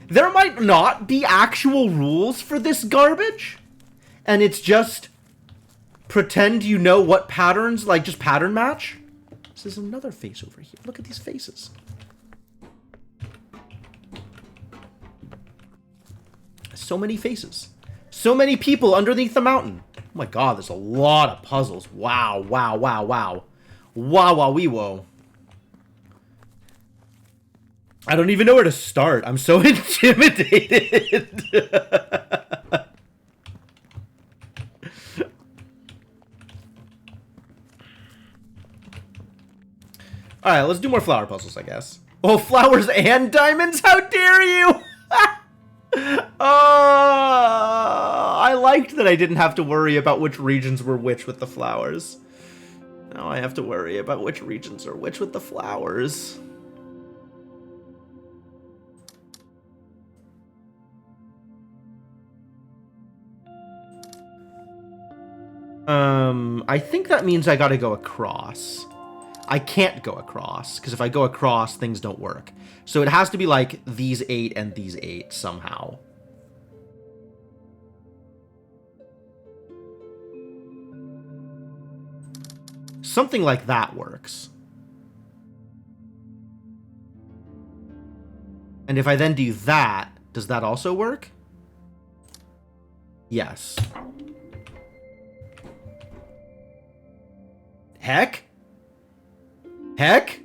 There might not be actual rules for this garbage, and it's just pretend you know what patterns, like just pattern match. This is another face over here. Look at these faces. So many faces. So many people underneath the mountain. Oh my god, there's a lot of puzzles. Wow, wow, wow, wow. Wow, wow, wee, whoa. I don't even know where to start. I'm so intimidated. Alright, let's do more flower puzzles, I guess. Oh, flowers and diamonds? How dare you! I liked that I didn't have to worry about which regions were which with the flowers. Now I have to worry about which regions are which with the flowers. I think that means I gotta go across. I can't go across, because if I go across, things don't work. So it has to be like these 8 and these 8 somehow. Something like that works. And if I then do that, does that also work? Yes. Heck? Heck?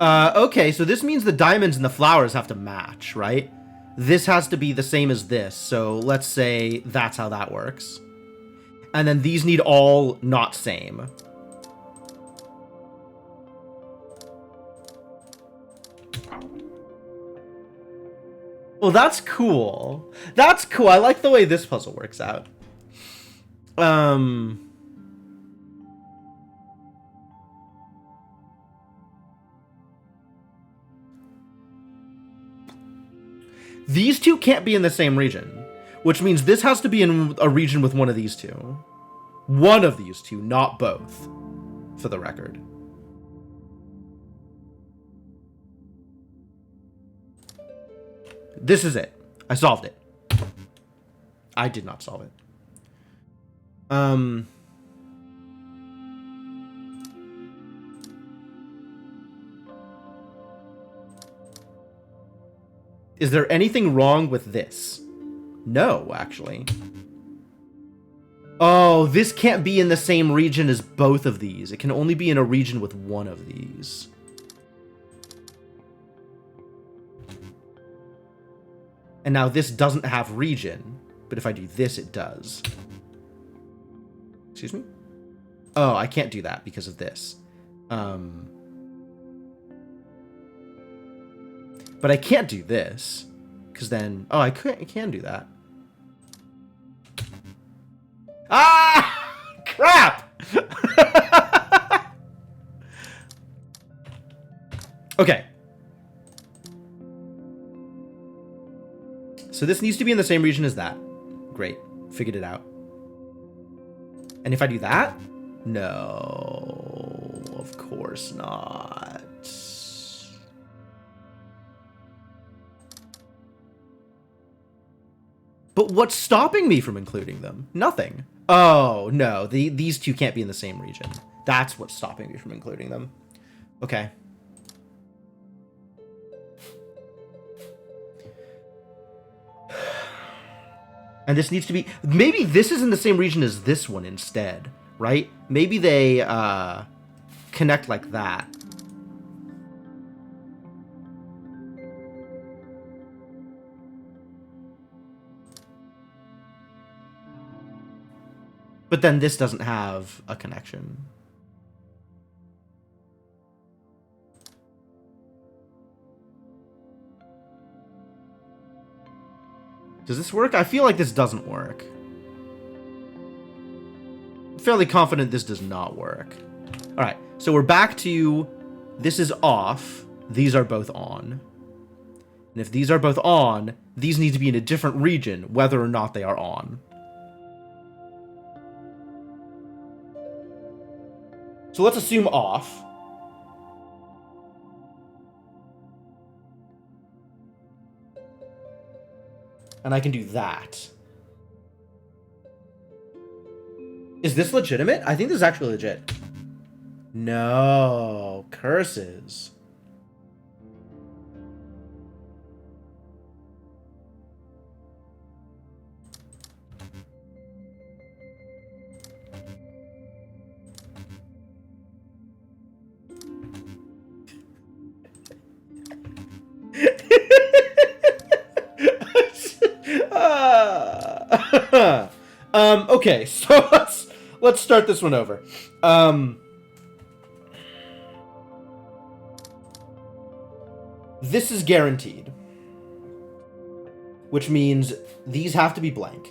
Okay, so this means the diamonds and the flowers have to match, right? This has to be the same as this, so let's say that's how that works. And then these need all not same. Well, that's cool. That's cool. I like the way this puzzle works out. These two can't be in the same region, which means this has to be in a region with one of these two. One of these two, not both, for the record. This is it. I solved it. I did not solve it. Um... Is there anything wrong with this? No, actually. Oh, this can't be in the same region as both of these. It can only be in a region with one of these. And now this doesn't have region, but if I do this, it does. Excuse me? Oh, I can't do that because of this. But I can't do this, because then... Oh, I can do that. Ah! Crap! Okay. So this needs to be in the same region as that. Great. Figured it out. And if I do that? No, of course not. But what's stopping me from including them? Nothing. Oh, no. These two can't be in the same region. That's what's stopping me from including them. Okay. And this needs to be... Maybe this is in the same region as this one instead, right? Maybe they connect like that. But then this doesn't have a connection. Does this work? I feel like this doesn't work. I'm fairly confident this does not work. All right, so we're back to this is off. These are both on. And if these are both on, these need to be in a different region, whether or not they are on. So let's assume off. And I can do that. Is this legitimate? I think this is actually legit. No. Curses. Okay, so let's start this one over. This is guaranteed, which means these have to be blank.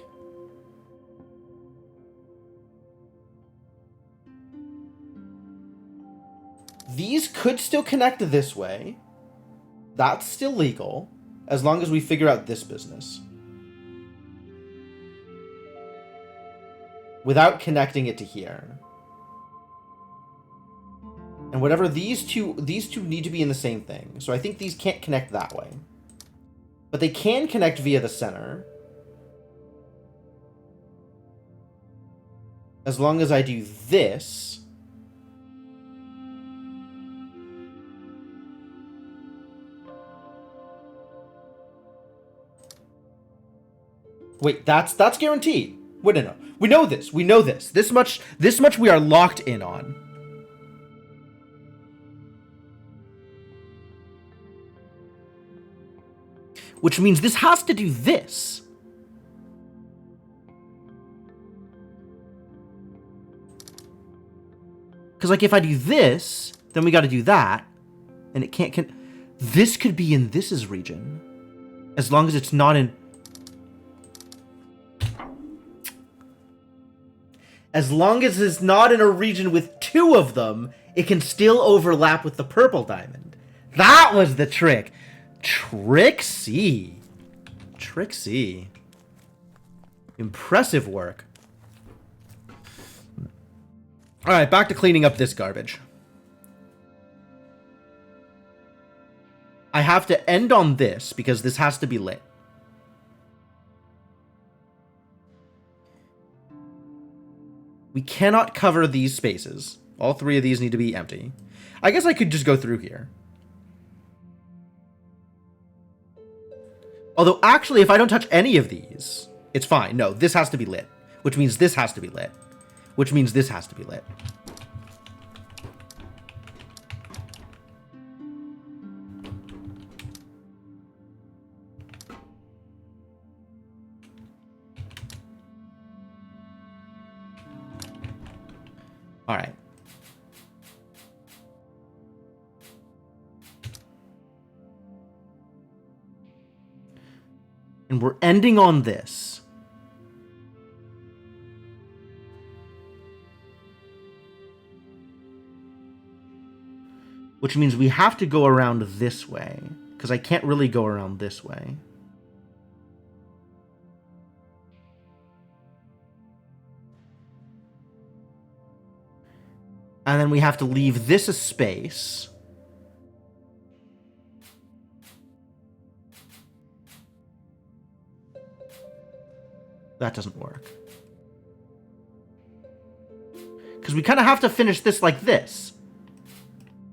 These could still connect this way. That's still legal, as long as we figure out this business. Without connecting it to here. And whatever these two need to be in the same thing. So I think these can't connect that way. But they can connect via the center. As long as I do this. Wait, that's guaranteed. Wait, no. We know this. We know this. This much we are locked in on. Which means this has to do this. Because, like, if I do this, then we got to do that. And it can't... This could be in this's region. As long as it's not in... As long as it's not in a region with two of them, it can still overlap with the purple diamond. That was the trick. Trixie. Trixie. Impressive work. Alright, back to cleaning up this garbage. I have to end on this because this has to be lit. We cannot cover these spaces. All 3 of these need to be empty. I guess I could just go through here. Although, actually, if I don't touch any of these, it's fine. No, this has to be lit. Which means this has to be lit. Which means this has to be lit. All right. And we're ending on this. Which means we have to go around this way, because I can't really go around this way. And then we have to leave this a space. That doesn't work. Because we kind of have to finish this like this.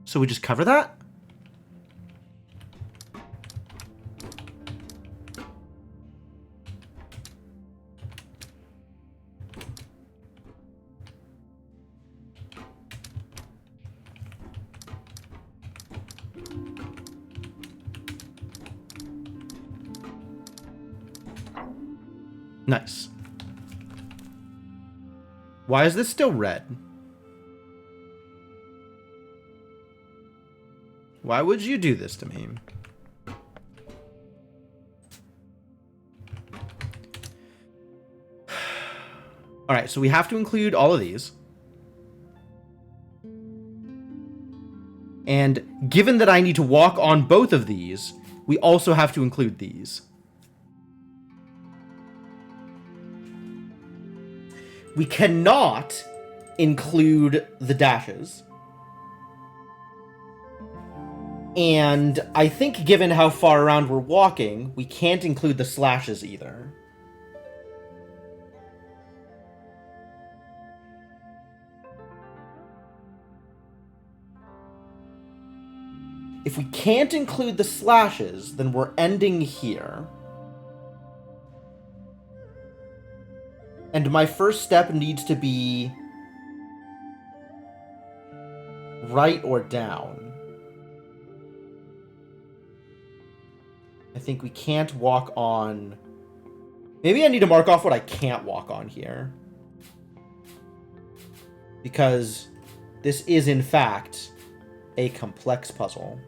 So we just cover that? Nice. Why is this still red? Why would you do this to me? Alright, so we have to include all of these. And given that I need to walk on both of these, we also have to include these. We cannot include the dashes. And I think given how far around we're walking, we can't include the slashes either. If we can't include the slashes, then we're ending here. And my first step needs to be right or down. I think we can't walk on... Maybe I need to mark off what I can't walk on here. Because this is, in fact, a complex puzzle.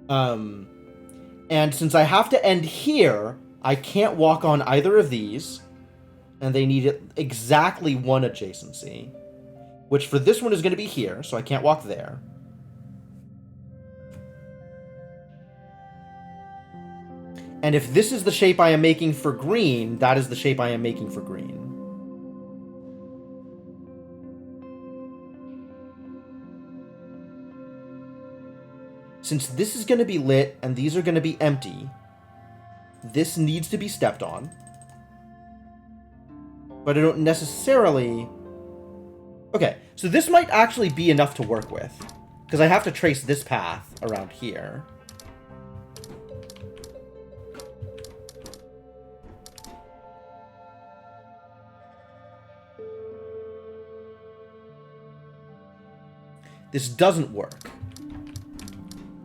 And since I have to end here, I can't walk on either of these, and they need exactly one adjacency, which for this one is going to be here, so I can't walk there. And if this is the shape I am making for green, that is the shape I am making for green. Since this is going to be lit and these are going to be empty, this needs to be stepped on. But I don't necessarily... Okay, so this might actually be enough to work with, because I have to trace this path around here. This doesn't work.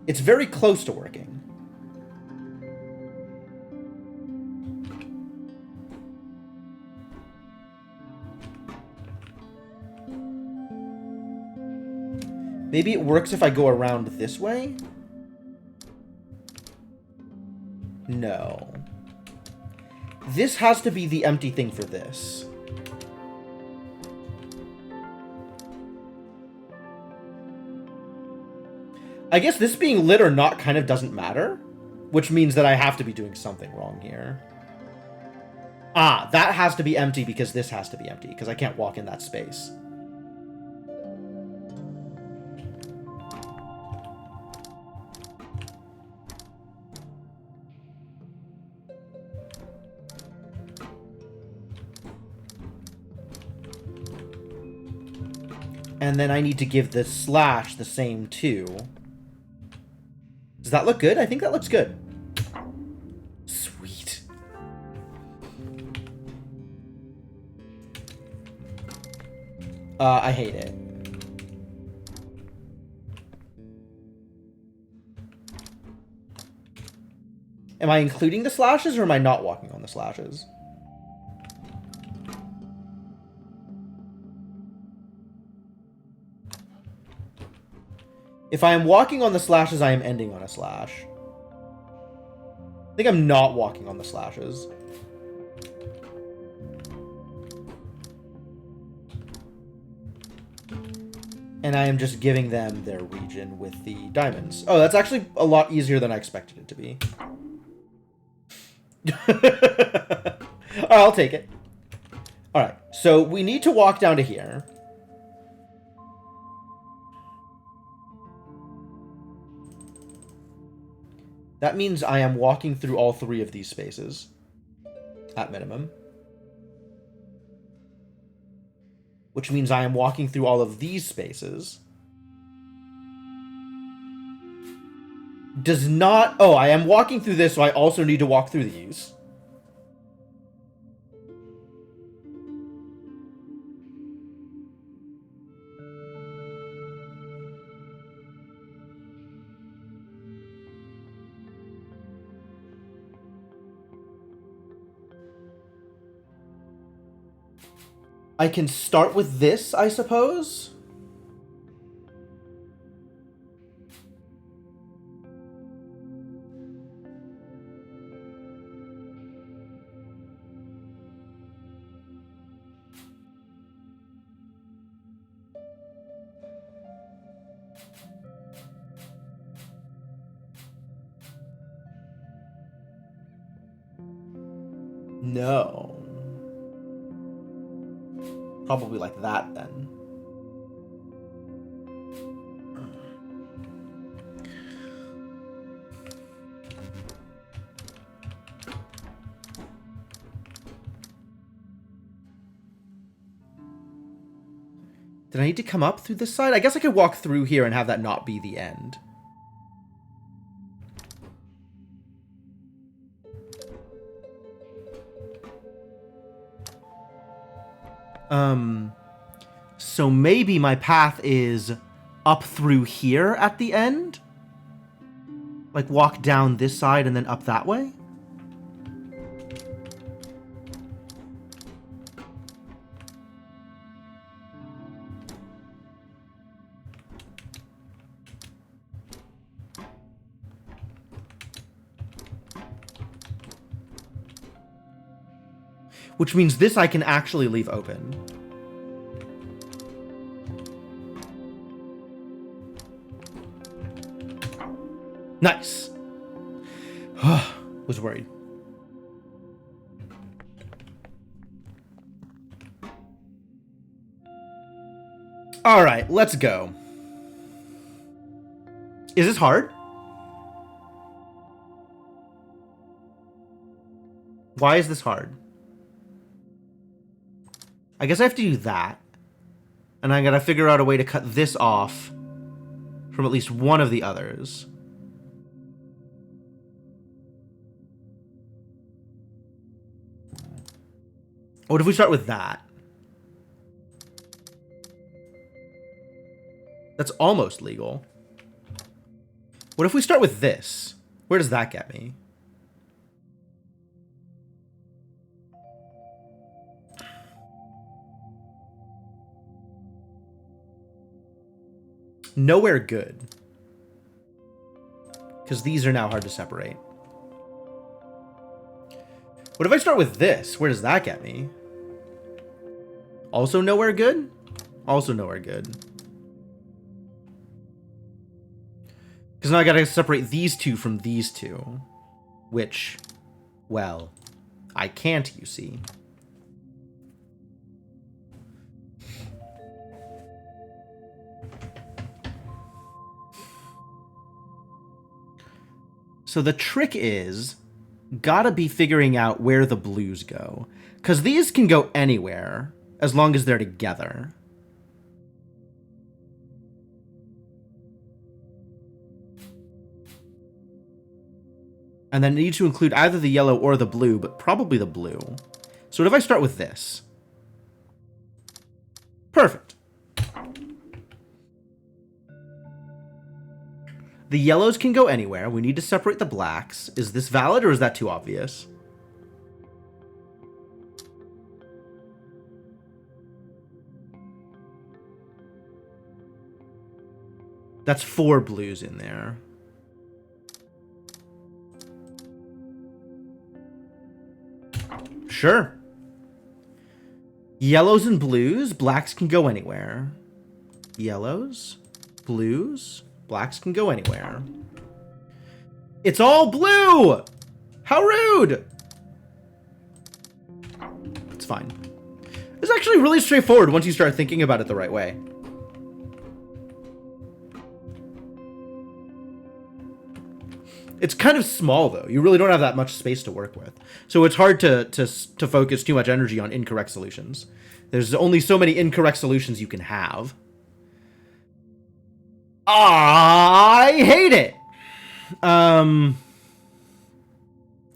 It's very close to working. Maybe it works if I go around this way? No. This has to be the empty thing for this. I guess this being lit or not kind of doesn't matter, which means that I have to be doing something wrong here. Ah, that has to be empty because this has to be empty, because I can't walk in that space. And then I need to give the slash the same too. Does that look good? I think that looks good. Sweet. I hate it. Am I including the slashes or am I not walking on the slashes? If I am walking on the slashes, I am ending on a slash. I think I'm not walking on the slashes. And I am just giving them their region with the diamonds. Oh, that's actually a lot easier than I expected it to be. Alright, I'll take it. Alright, so we need to walk down to here. That means I am walking through all three of these spaces. At minimum. Which means I am walking through all of these spaces. Does not... Oh, I am walking through this, so I also need to walk through these. I can start with this, I suppose. No. Probably like that, then. Did I need to come up through this side? I guess I could walk through here and have that not be the end. So maybe my path is up through here at the end? Like walk down this side and then up that way? Which means this I can actually leave open. Nice. Was worried. All right, let's go. Is this hard? Why is this hard? I guess I have to do that. And I gotta figure out a way to cut this off from at least one of the others. What if we start with that? That's almost legal. What if we start with this? Where does that get me? Nowhere good. Because these are now hard to separate. What if I start with this? Where does that get me? Also nowhere good? Also nowhere good. Because now I gotta separate these two from these two. Which, well, I can't, you see. So the trick is, gotta be figuring out where the blues go. Because these can go anywhere, as long as they're together. And then it needs to include either the yellow or the blue, but probably the blue. So what if I start with this? Perfect. The yellows can go anywhere. We need to separate the blacks. Is this valid or is that too obvious? That's 4 blues in there. Sure. Yellows and blues. Blacks can go anywhere. Yellows, blues, blacks can go anywhere. It's all blue! How rude! It's fine. It's actually really straightforward once you start thinking about it the right way. It's kind of small, though. You really don't have that much space to work with. So it's hard to focus too much energy on incorrect solutions. There's only so many incorrect solutions you can have. I hate it!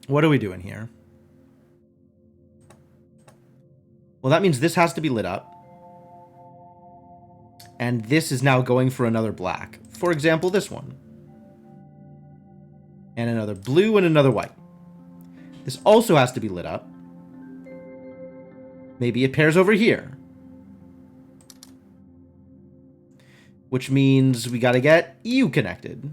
What are we doing here? Well, that means this has to be lit up. And this is now going for another black. For example, this one. And another blue and another white. This also has to be lit up. Maybe it pairs over here. Which means we gotta get you connected.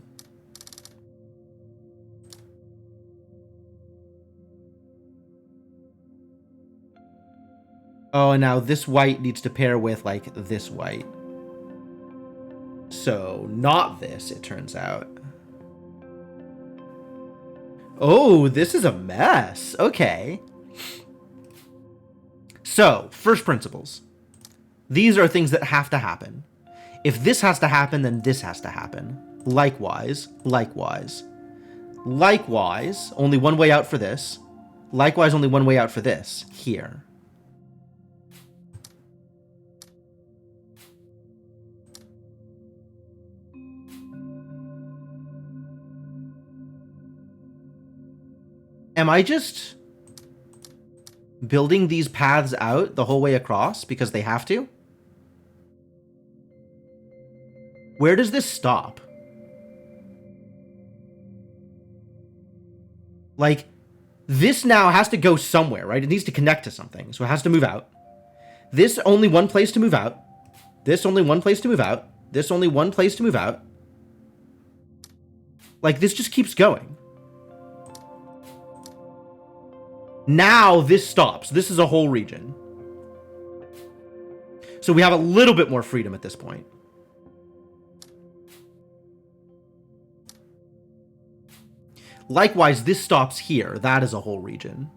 Oh, and now this white needs to pair with, like, this white. So, not this, it turns out. Oh, this is a mess. Okay. So, first principles. These are things that have to happen. If this has to happen, then this has to happen. Likewise, likewise. Likewise, only one way out for this. Likewise, only one way out for this. Here. Am I just building these paths out the whole way across because they have to? Where does this stop? Like, this now has to go somewhere, right? It needs to connect to something, so it has to move out. This only one place to move out. This only one place to move out. This only one place to move out. Like, this just keeps going. Now this stops. This is a whole region. So we have a little bit more freedom at this point. Likewise, this stops here. That is a whole region.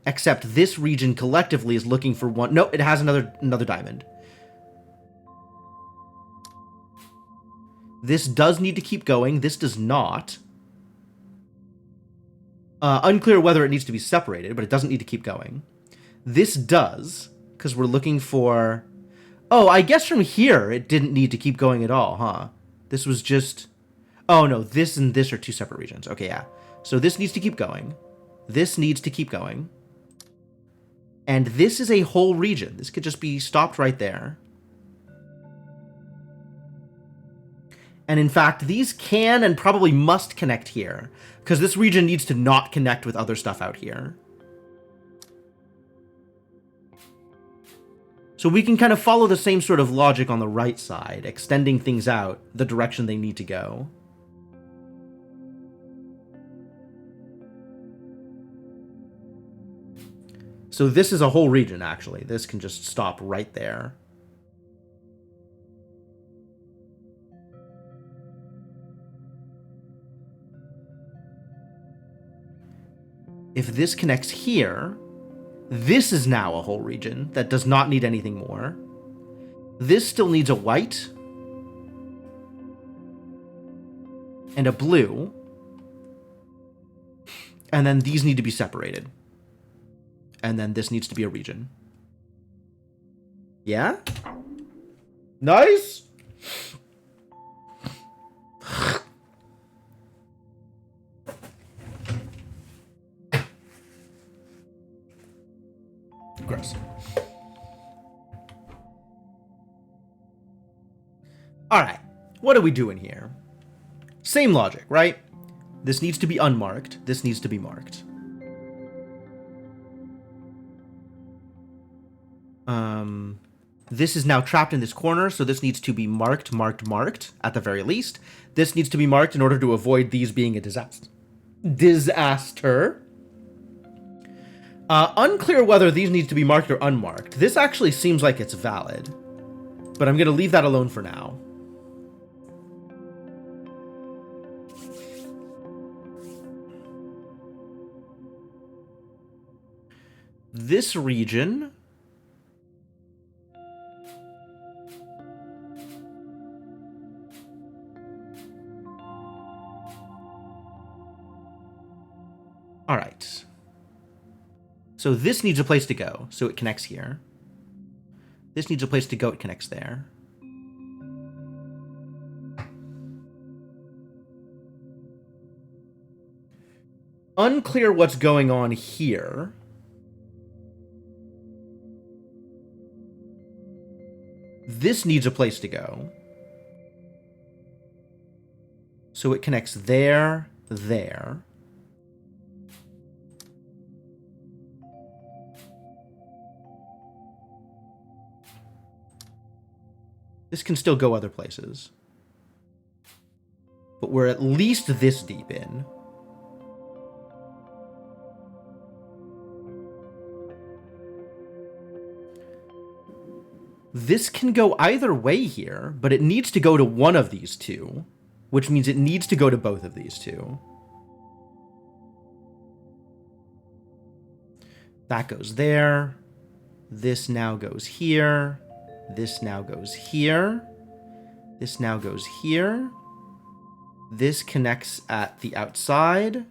Except this region collectively is looking for one. No, it has another diamond. This does need to keep going. This does not. Unclear whether it needs to be separated, but it doesn't need to keep going. This does, because we're looking for... Oh, I guess from here it didn't need to keep going at all, huh? This was just... Oh, no, this and this are two separate regions. Okay, yeah. So this needs to keep going. This needs to keep going. And this is a whole region. This could just be stopped right there. And in fact, these can and probably must connect here, because this region needs to not connect with other stuff out here. So we can kind of follow the same sort of logic on the right side, extending things out the direction they need to go. So this is a whole region, actually. This can just stop right there. If this connects here, this is now a whole region that does not need anything more. This still needs a white and a blue. And then these need to be separated. And then this needs to be a region. Yeah? Nice! Gross. Alright, what are we doing here? Same logic, right? This needs to be unmarked. This needs to be marked. This is now trapped in this corner, so this needs to be marked, at the very least. This needs to be marked in order to avoid these being a disaster. Unclear whether these need to be marked or unmarked. This actually seems like it's valid, but I'm going to leave that alone for now. This region... Alright. So this needs a place to go, so it connects here. This needs a place to go, it connects there. Unclear what's going on here. This needs a place to go. So it connects there, there. This can still go other places. But we're at least this deep in. This can go either way here, but it needs to go to one of these two, which means it needs to go to both of these two. That goes there. This now goes here. This now goes here. This now goes here. This connects at the outside.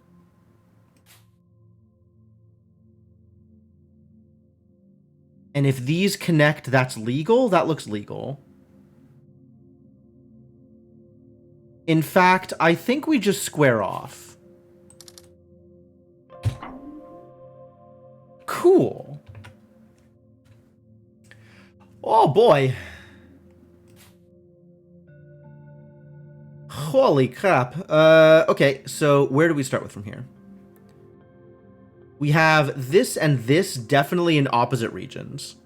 And if these connect, that's legal. That looks legal. In fact, I think we just square off. Cool. Oh boy. Holy crap. Okay, so where do we start with from here? We have this and this definitely in opposite regions.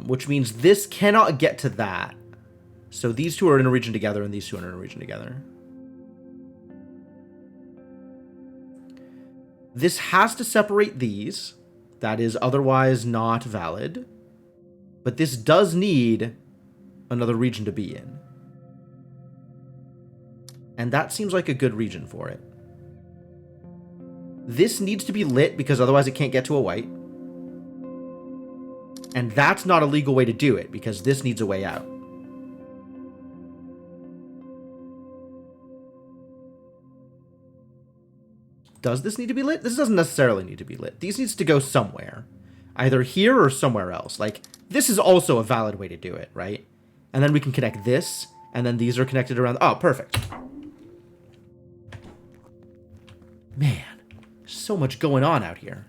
Which means this cannot get to that. So these two are in a region together and these two are in a region together. This has to separate these. That is otherwise not valid. But this does need another region to be in. And that seems like a good region for it. This needs to be lit because otherwise it can't get to a white. And that's not a legal way to do it because this needs a way out. Does this need to be lit? This doesn't necessarily need to be lit. These needs to go somewhere. Either here or somewhere else. Like, this is also a valid way to do it, right? And then we can connect this, and then these are connected around... Oh, perfect. Man, so much going on out here.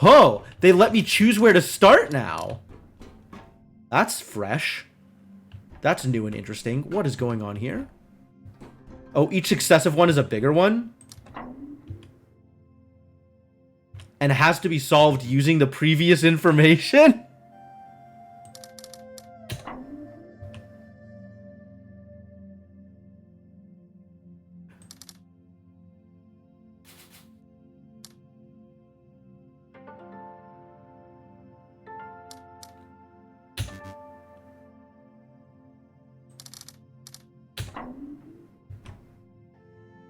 Oh, they let me choose where to start now. That's fresh. That's new and interesting. What is going on here? Oh, each successive one is a bigger one? And has to be solved using the previous information?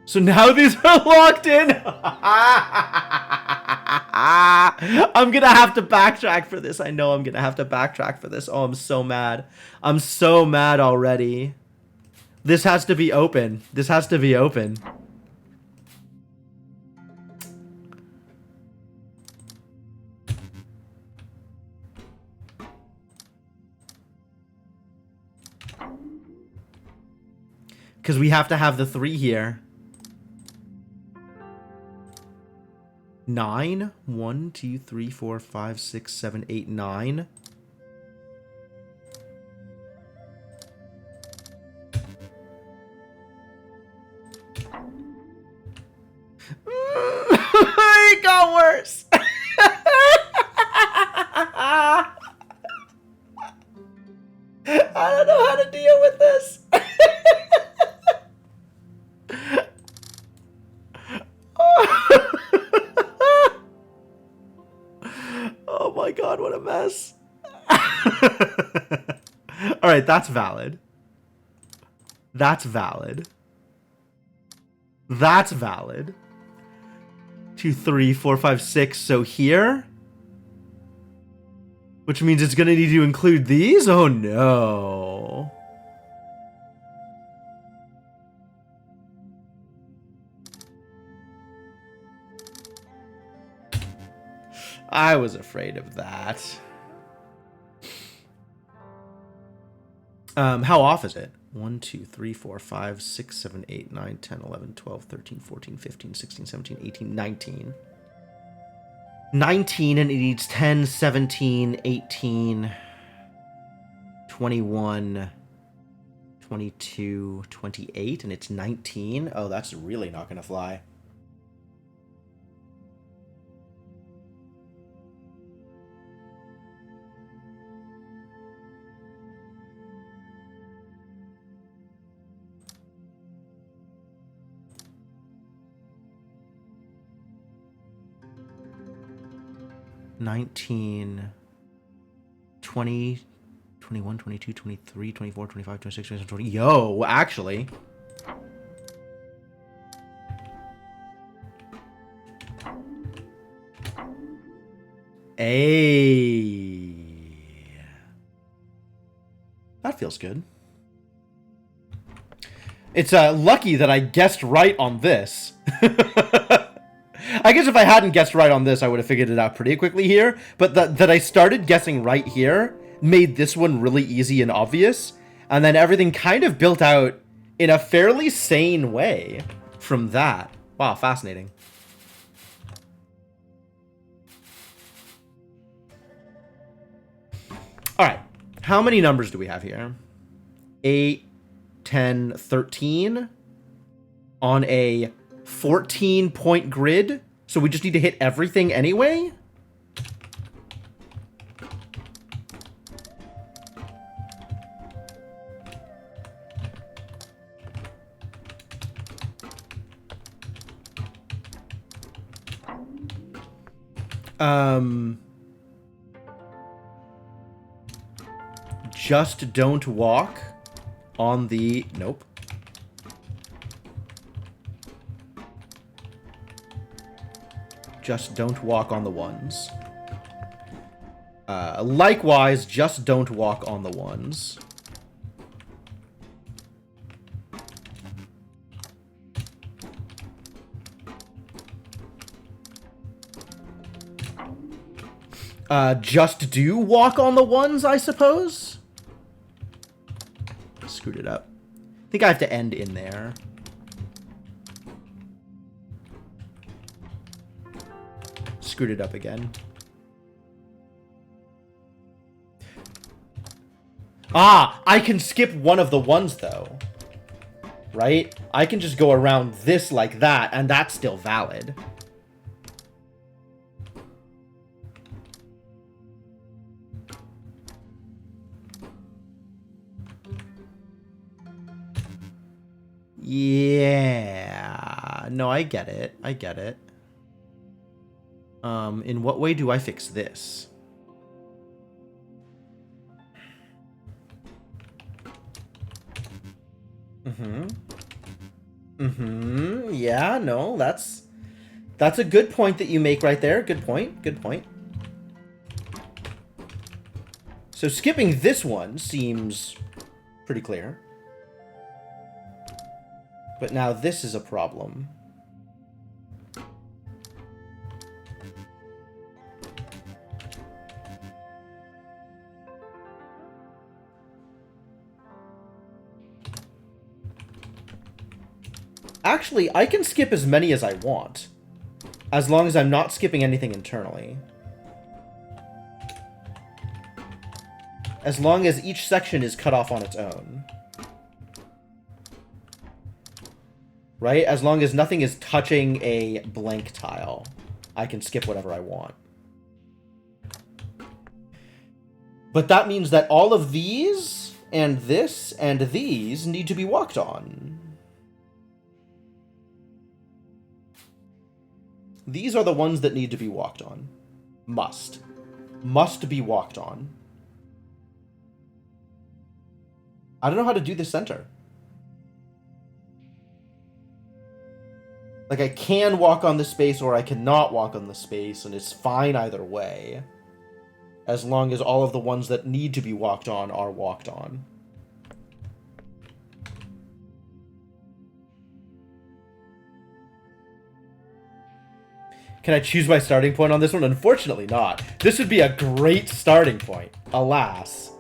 So now these are locked in. I'm gonna have to backtrack for this. I know I'm gonna have to backtrack for this. Oh, I'm so mad. I'm so mad already. This has to be open. This has to be open. Because we have to have the 3 here. 9. 1, 2, 3, 4, 5, 6, 7, 8, 9. It got worse. I don't know how to deal with this. Oh my god, what a mess. Alright, that's valid. That's valid. That's valid. 2, 3, 4, 5, 6. So here? Which means it's gonna need to include these? Oh no. I was afraid of that. How off is it? 1, 2, 3, 4, 5, 6, 7, 8, 9, 10, 11, 12, 13, 14, 15, 16, 17, 18, 19. 19, and it needs 10, 17, 18, 21, 22, 28, and it's 19. Oh, that's really not gonna fly. $19, 20, 21, 22, 23, 24, 25, 26, 27, 20. Yo, actually. Hey. That feels good. It's lucky that I guessed right on this. I guess if I hadn't guessed right on this, I would have figured it out pretty quickly here. But that I started guessing right here made this one really easy and obvious. And then everything kind of built out in a fairly sane way from that. Wow, fascinating. All right, how many numbers do we have here? 8, 10, 13 on a 14-point grid, so we just need to hit everything anyway? Just don't walk on the... Nope. Just don't walk on the ones. Likewise, just don't walk on the ones. Just do walk on the ones, I suppose? Screwed it up. I think I have to end in there. Screwed it up again. Ah, I can skip one of the ones though. Right? I can just go around this like that, and that's still valid. Yeah. No, I get it. I get it. In what way do I fix this? Yeah, no, that's a good point that you make right there. Good point. Good point. So skipping this one seems pretty clear. But now this is a problem. Actually, I can skip as many as I want. As long as I'm not skipping anything internally. As long as each section is cut off on its own. Right? As long as nothing is touching a blank tile, I can skip whatever I want. But that means that all of these, and this, and these need to be walked on. These are the ones that need to be walked on. Must. Must be walked on. I don't know how to do the center. Like, I can walk on the space or I cannot walk on the space, and it's fine either way. As long as all of the ones that need to be walked on are walked on. Can I choose my starting point on this one? Unfortunately not. This would be a great starting point. Alas.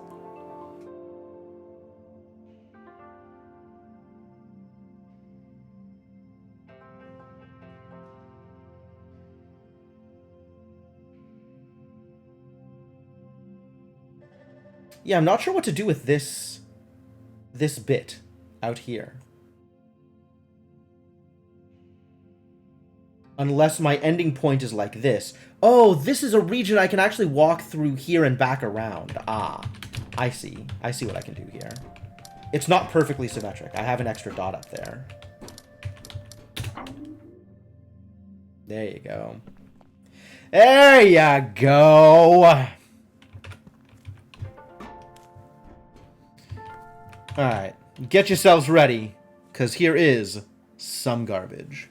Yeah, I'm not sure what to do with this bit out here. Unless my ending point is like this. Oh, this is a region I can actually walk through here and back around. Ah, I see. I see what I can do here. It's not perfectly symmetric. I have an extra dot up there. There you go. There you go. Alright, get yourselves ready, because here is some garbage.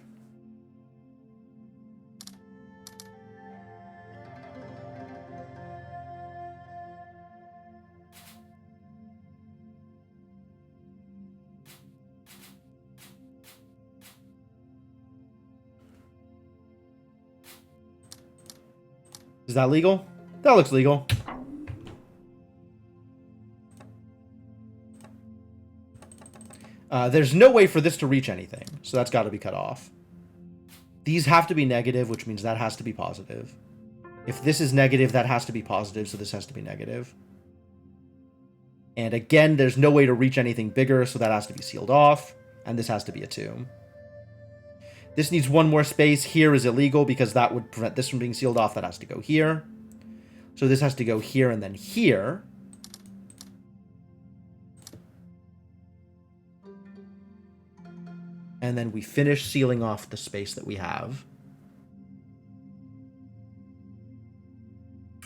Is that legal? That looks legal. There's no way for this to reach anything, so that's got to be cut off. These have to be negative, which means that has to be positive. If this is negative, that has to be positive, so this has to be negative. And again, there's no way to reach anything bigger, so that has to be sealed off, and this has to be a 2. This needs one more space. Here is illegal because that would prevent this from being sealed off. That has to go here. So this has to go here and then here. And then we finish sealing off the space that we have.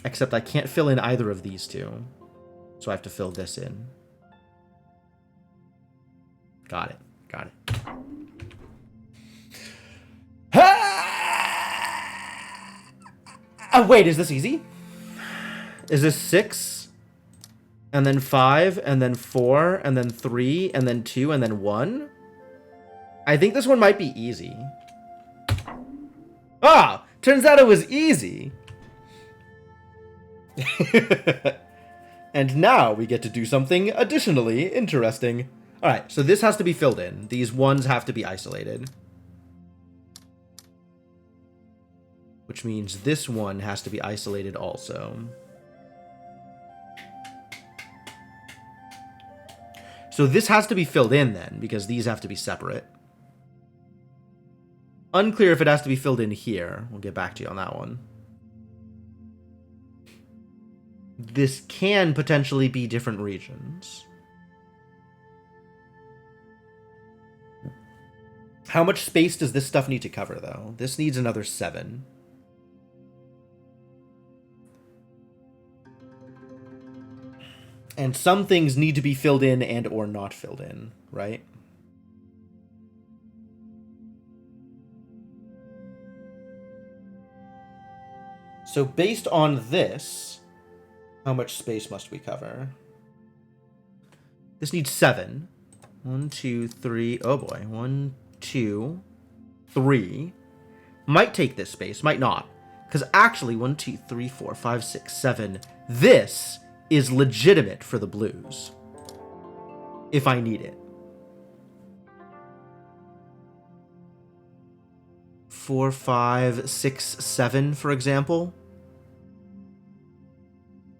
Except I can't fill in either of these two. So I have to fill this in. Got it. Got it. Oh, wait, is this easy? Is this 6? And then 5, and then 4, and then 3, and then 2, and then 1? I think this one might be easy. Ah! Turns out it was easy! And now we get to do something additionally interesting. Alright, so this has to be filled in. These ones have to be isolated. Which means this one has to be isolated also. So this has to be filled in then, because these have to be separate. Unclear if it has to be filled in here. We'll get back to you on that one. This can potentially be different regions. How much space does this stuff need to cover, though? This needs another 7. And some things need to be filled in and or not filled in, right? So based on this, how much space must we cover? This needs 7. 1, 2, 3. Oh boy. 1, 2, 3. Might take this space, might not. Because actually, 1, 2, 3, 4, 5, 6, 7. This is legitimate for the blues. If I need it. 4, 5, 6, 7, for example.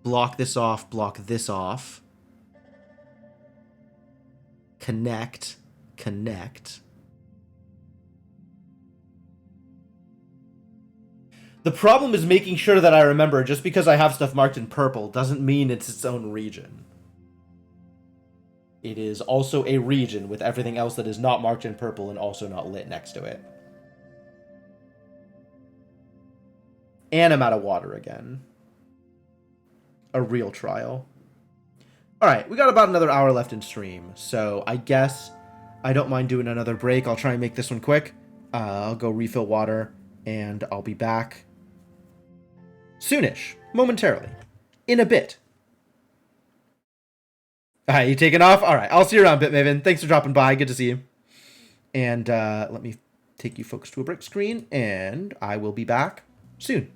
Block this off, block this off. Connect, connect. The problem is making sure that I remember just because I have stuff marked in purple doesn't mean it's its own region. It is also a region with everything else that is not marked in purple and also not lit next to it. And I'm out of water again. A real trial. Alright, we got about another hour left in stream, so I guess I don't mind doing another break. I'll try and make this one quick. I'll go refill water, and I'll be back soonish, momentarily, in a bit. Alright, you taking off? Alright, I'll see you around, Bitmaven. Thanks for dropping by. Good to see you. And let me take you folks to a break screen, and I will be back soon.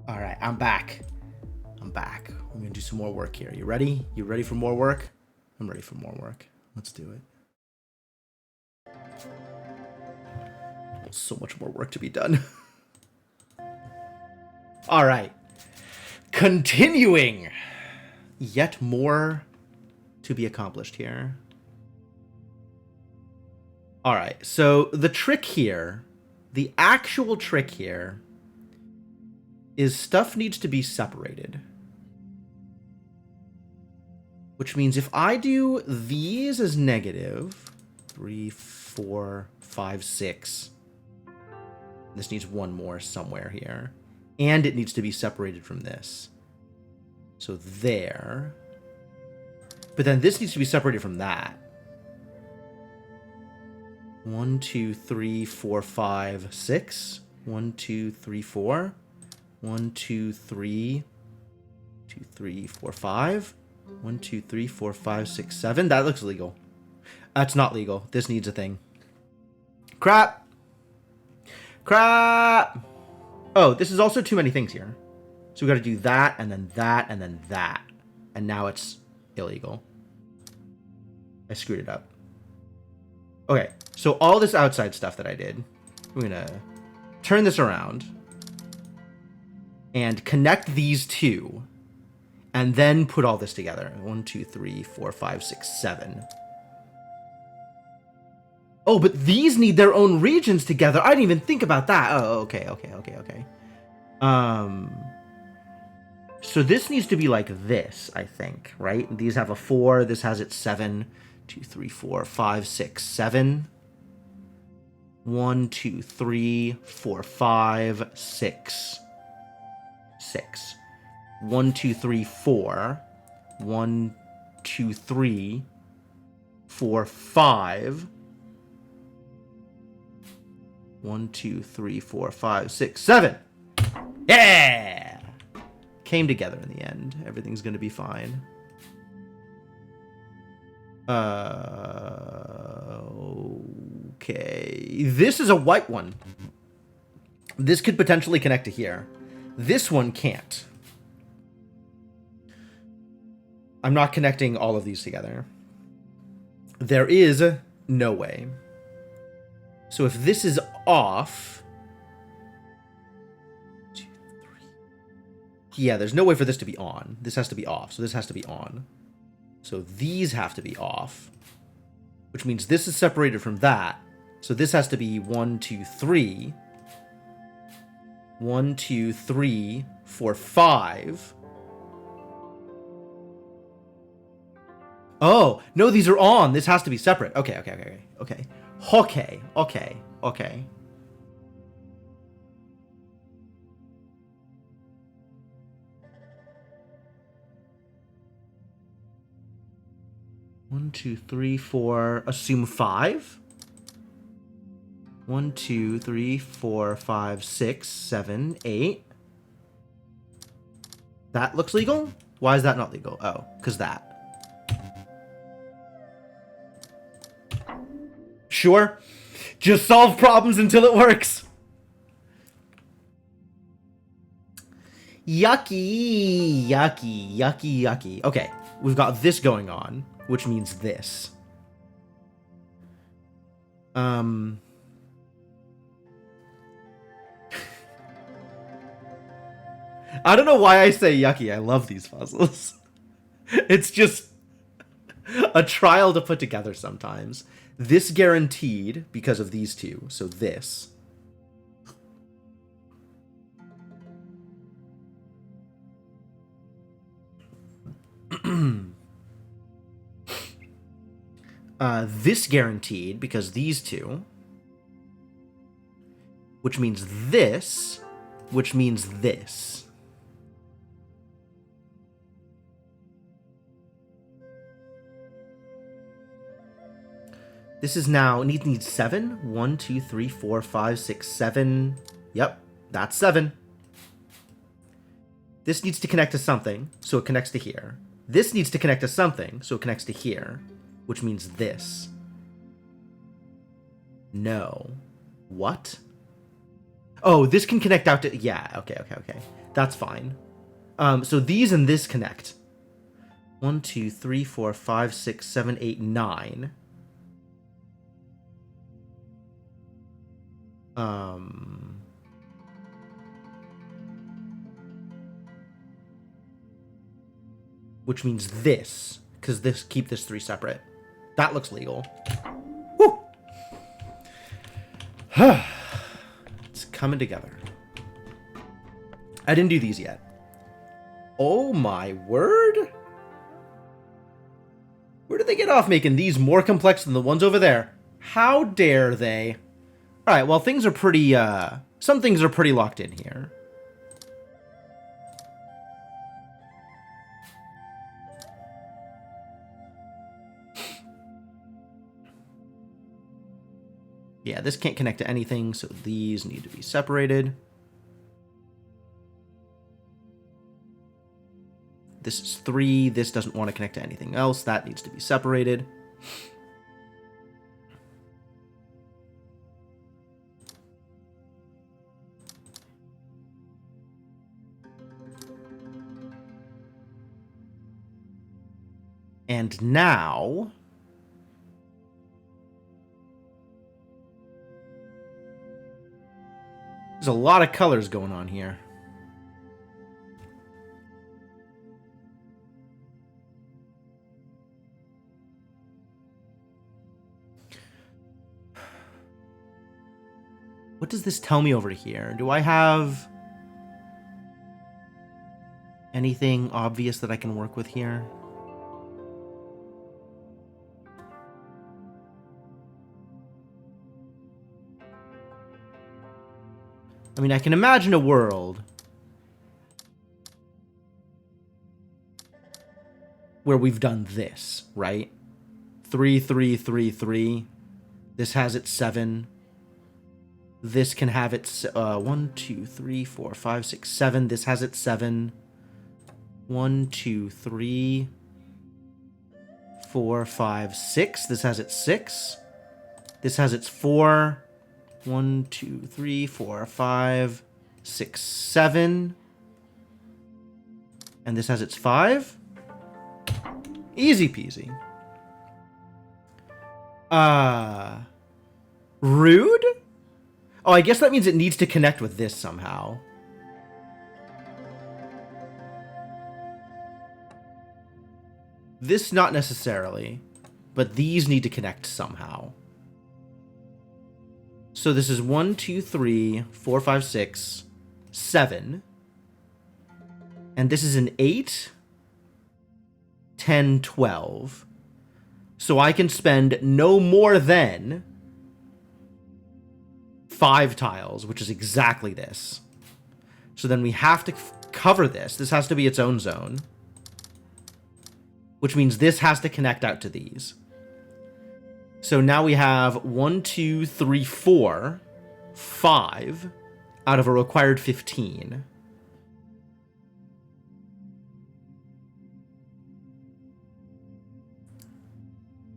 All right, I'm back. I'm back. I'm gonna do some more work here. You ready? You ready for more work? I'm ready for more work. Let's do it. So much more work to be done. All right. Continuing. Yet more to be accomplished here. All right. So the trick here, the actual trick here, is stuff needs to be separated. Which means if I do these as negative, 3, 4, 5, 6. This needs one more somewhere here. And it needs to be separated from this. So there. But then this needs to be separated from that. 1, 2, 3, 4, 5, 6. 1, 2, 3, 4. 1, 2, 3. 2, 3, 4, 5. 1, 2, 3, 4, 5, 6, 7. That looks legal. That's not legal. This needs a thing. Crap. Crap! Oh, this is also too many things here. So we gotta do that, and then that, and then that. And now it's illegal. I screwed it up. Okay, so all this outside stuff that I did, we're gonna turn this around and connect these two, and then put all this together. 1, 2, 3, 4, 5, 6, 7. Oh, but these need their own regions together. I didn't even think about that. Oh, okay. So this needs to be like this, I think, right? These have a 4. This has its 7. 2, 3, 4, 5, 6, 7. 1, 2, 3, 4, 5, 6. 6. 1, 2, 3, 4. 1, 2, 3, 4, 5. 1, 2, 3, 4, 5, 6, 7. Yeah! Came together in the end. Everything's gonna be fine. Okay. This is a white one. This could potentially connect to here. This one can't. I'm not connecting all of these together. There is no way. So if this is off... 2, 3... Yeah, there's no way for this to be on. This has to be off, so this has to be on. So these have to be off. Which means this is separated from that. So this has to be 1, 2, 3. 1, 2, 3, 4, 5. Oh, no, these are on. This has to be separate. Okay. Okay. 1, 2, 3, 4. Assume 5. 1, 2, 3, 4, 5, 6, 7, 8. That looks legal? Why is that not legal? Oh, because that. Sure. Just solve problems until it works. Yucky. Okay, we've got this going on, which means this. I don't know why I say yucky. I love these puzzles. It's just a trial to put together sometimes. This guaranteed because of these two. So this. This guaranteed because these two. Which means this. Which means this. This is now, needs 7. 1, 2, 3, 4, 5, 6, 7. Yep, that's 7. This needs to connect to something, so it connects to here. This needs to connect to something, so it connects to here, which means this. No. What? Oh, this can connect out to... Yeah, okay. That's fine. So these and this connect. 1, 2, 3, 4, 5, 6, 7, 8, 9. Which means this, because keep this 3 separate. That looks legal. Woo! It's coming together. I didn't do these yet. Oh my word! Where did they get off making these more complex than the ones over there? How dare they? Alright, well, things are pretty, some things are pretty locked in here. Yeah, this can't connect to anything, so these need to be separated. This is 3. This doesn't want to connect to anything else. That needs to be separated. And now... there's a lot of colors going on here. What does this tell me over here? Do I have anything obvious that I can work with here? I mean, I can imagine a world where we've done this, right? 3, 3, 3, 3. This has its 7. This can have its 1, 2, 3, 4, 5, 6, 7. This has its 7. 1, 2, 3, 4, 5, 6. This has its 6. This has its 4. 1, 2, 3, 4, 5, 6, 7. And this has its 5. Easy peasy. Rude? Oh, I guess that means it needs to connect with this somehow. This not necessarily, but these need to connect somehow. So this is 1, 2, 3, 4, 5, 6, 7. And this is an 8, 10, 12. So I can spend no more than 5 tiles, which is exactly this. So then we have to cover this. This has to be its own zone. Which means this has to connect out to these. So now we have 1, 2, 3, 4, 5 out of a required 15.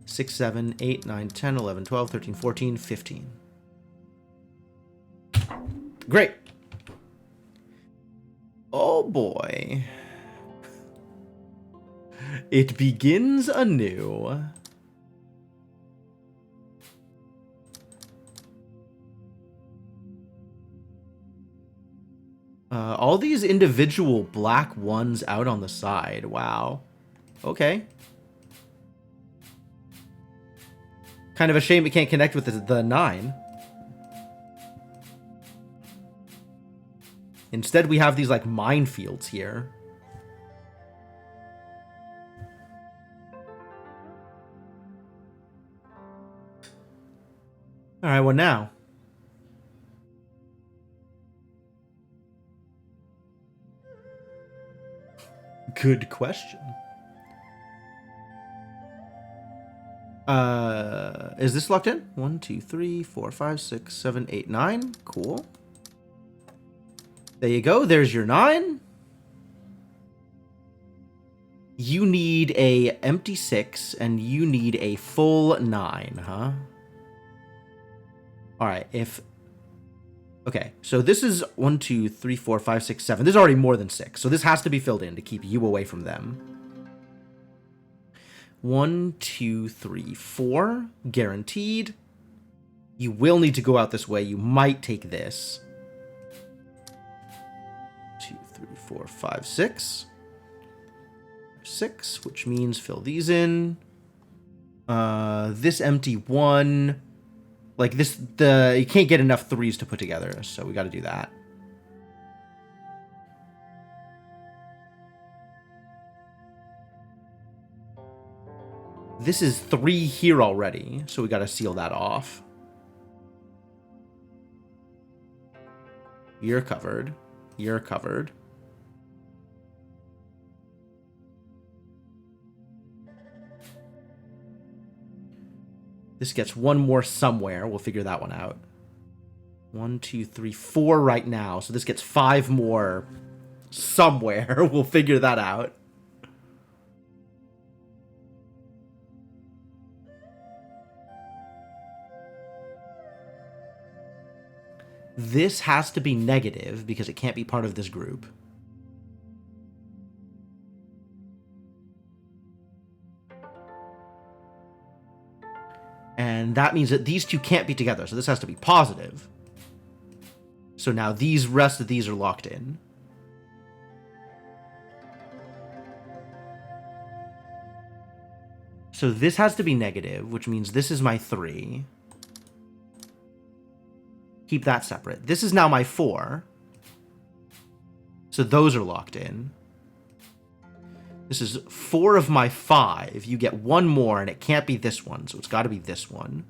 Six, 7, 8, 9, 10, 11, 12, 13, 14, 15. Great. Oh boy. It begins anew. All these individual black ones out on the side. Wow. Okay. Kind of a shame it can't connect with the 9. Instead, we have these, like, minefields here. Alright, what now? Good question. Is this locked in? 1, 2, 3, 4, 5, 6, 7, 8, 9. Cool. There you go. There's your 9. You need a empty 6, and you need a full 9, huh? Alright, if... Okay, so this is 1, 2, 3, 4, 5, 6, 7. There's already more than 6, so this has to be filled in to keep you away from them. 1, 2, 3, 4. Guaranteed. You will need to go out this way. You might take this. 2, 3, 4, 5, 6. 6, which means fill these in. This empty 1. Like this, you can't get enough 3s to put together, so we got to do that. This is 3 here already, so we got to seal that off. You're covered. You're covered. This gets 1 more somewhere. We'll figure that one out. 1, 2, 3, 4 right now. So this gets 5 more somewhere. We'll figure that out. This has to be negative because it can't be part of this group. And that means that these two can't be together, so this has to be positive. So now these rest of these are locked in. So this has to be negative, which means this is my 3. Keep that separate. This is now my 4. So those are locked in. This is 4 of my 5. You get 1 more, and it can't be this one, so it's got to be this one.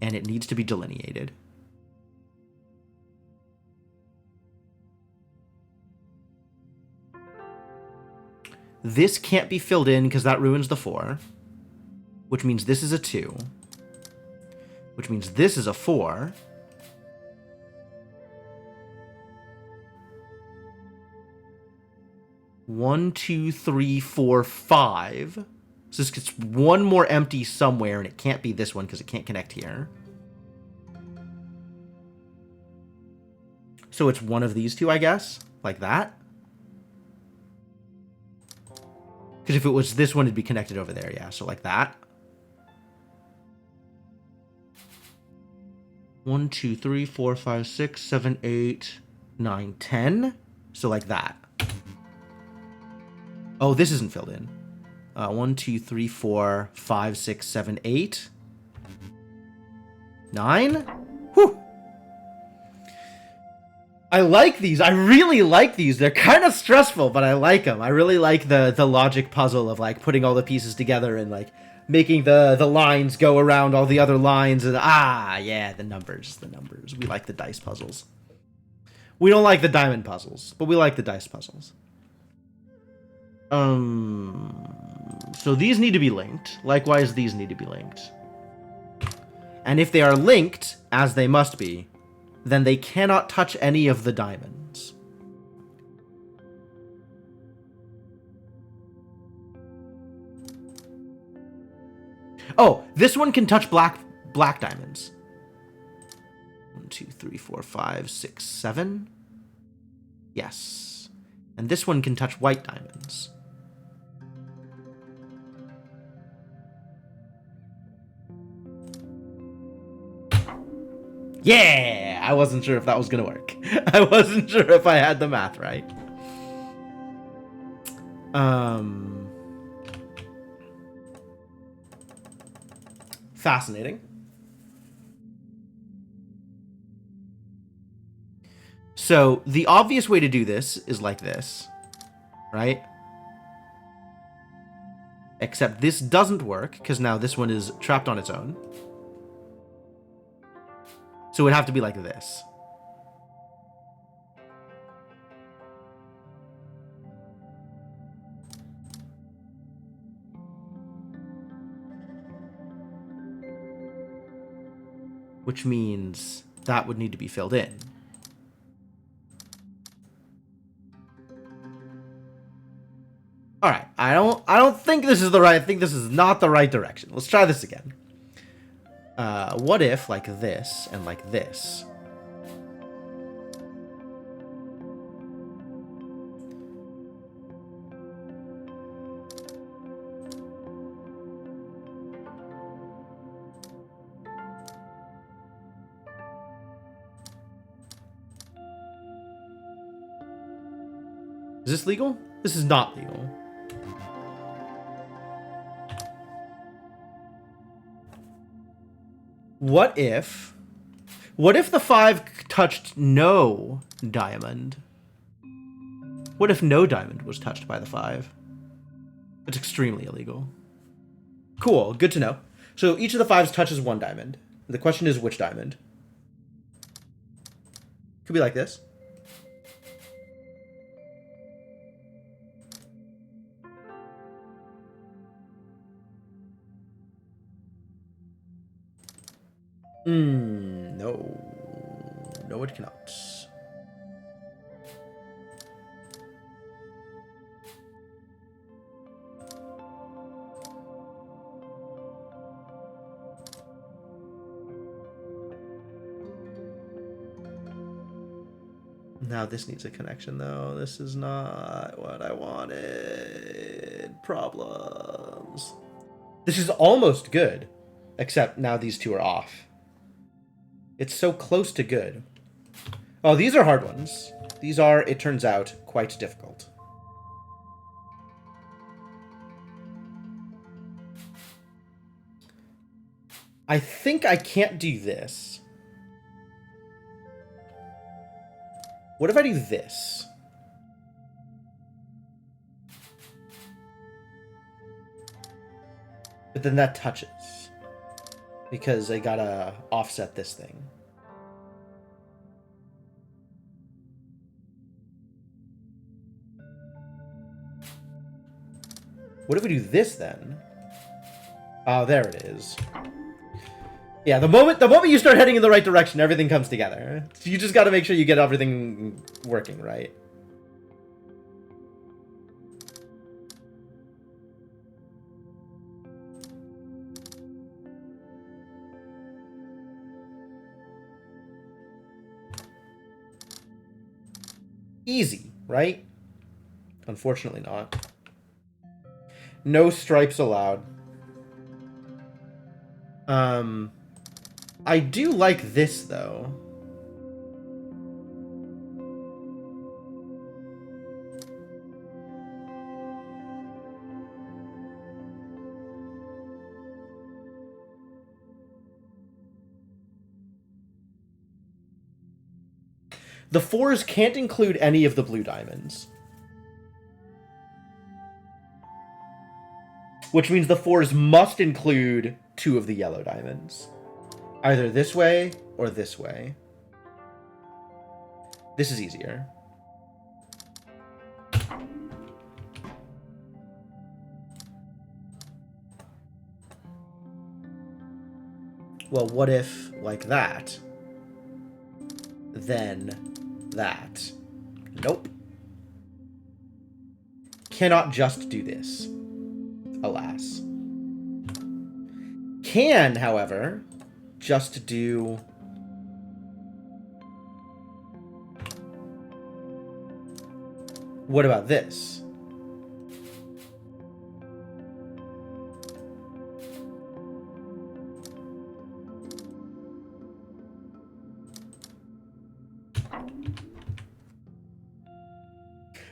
And it needs to be delineated. This can't be filled in because that ruins the 4. Which means this is a 2. Which means this is a 4. One, 2, 3, 4, 5. So this gets 1 more empty somewhere, and it can't be this one because it can't connect here. So it's one of these two, I guess? Like that? Because if it was this one, it'd be connected over there, yeah. So like that. 1, 2, 3, 4, 5, 6, 7, 8, 9, 10. So like that. Oh, this isn't filled in. 1, 2, 3, 4, 5, 6, 7, 8. 9? Whew! I like these. I really like these. They're kind of stressful, but I like them. I really like the logic puzzle of like putting all the pieces together and like making the lines go around all the other lines. And yeah, the numbers. We like the dice puzzles. We don't like the diamond puzzles, but we like the dice puzzles. So these need to be linked. Likewise, these need to be linked. And if they are linked, as they must be, then they cannot touch any of the diamonds. Oh, this one can touch black diamonds. 1, 2, 3, 4, 5, 6, 7. Yes. And this one can touch white diamonds. Yeah! I wasn't sure if that was gonna work. I wasn't sure if I had the math right. Fascinating. So, the obvious way to do this is like this, right? Except this doesn't work, because now this one is trapped on its own. So it would have to be like this. Which means that would need to be filled in. All right, I don't think this is the right. I think this is not the right direction. Let's try this again. What if like this and like this? Is this legal? This is not legal. What if the 5 touched no diamond? What if no diamond was touched by the 5? It's extremely illegal. Cool, good to know. So each of the 5s touches 1 diamond. The question is which diamond? Could be like this. No. No, it cannot. Now this needs a connection, though. This is not what I wanted. Problems. This is almost good, except now these 2 are off. It's so close to good. Oh, these are hard ones. These are, it turns out, quite difficult. I think I can't do this. What if I do this? But then that touches. Because I gotta offset this thing. What if we do this then? Oh, there it is. Yeah, the moment you start heading in the right direction, everything comes together. You just gotta make sure you get everything working right. Easy, right? Unfortunately not. No stripes allowed. I do like this, though. The 4s can't include any of the blue diamonds. Which means the 4s must include 2 of the yellow diamonds. Either this way or this way. This is easier. Well, what if, like that, then that? Nope. Cannot just do this. Alas. Can, however, just do... What about this?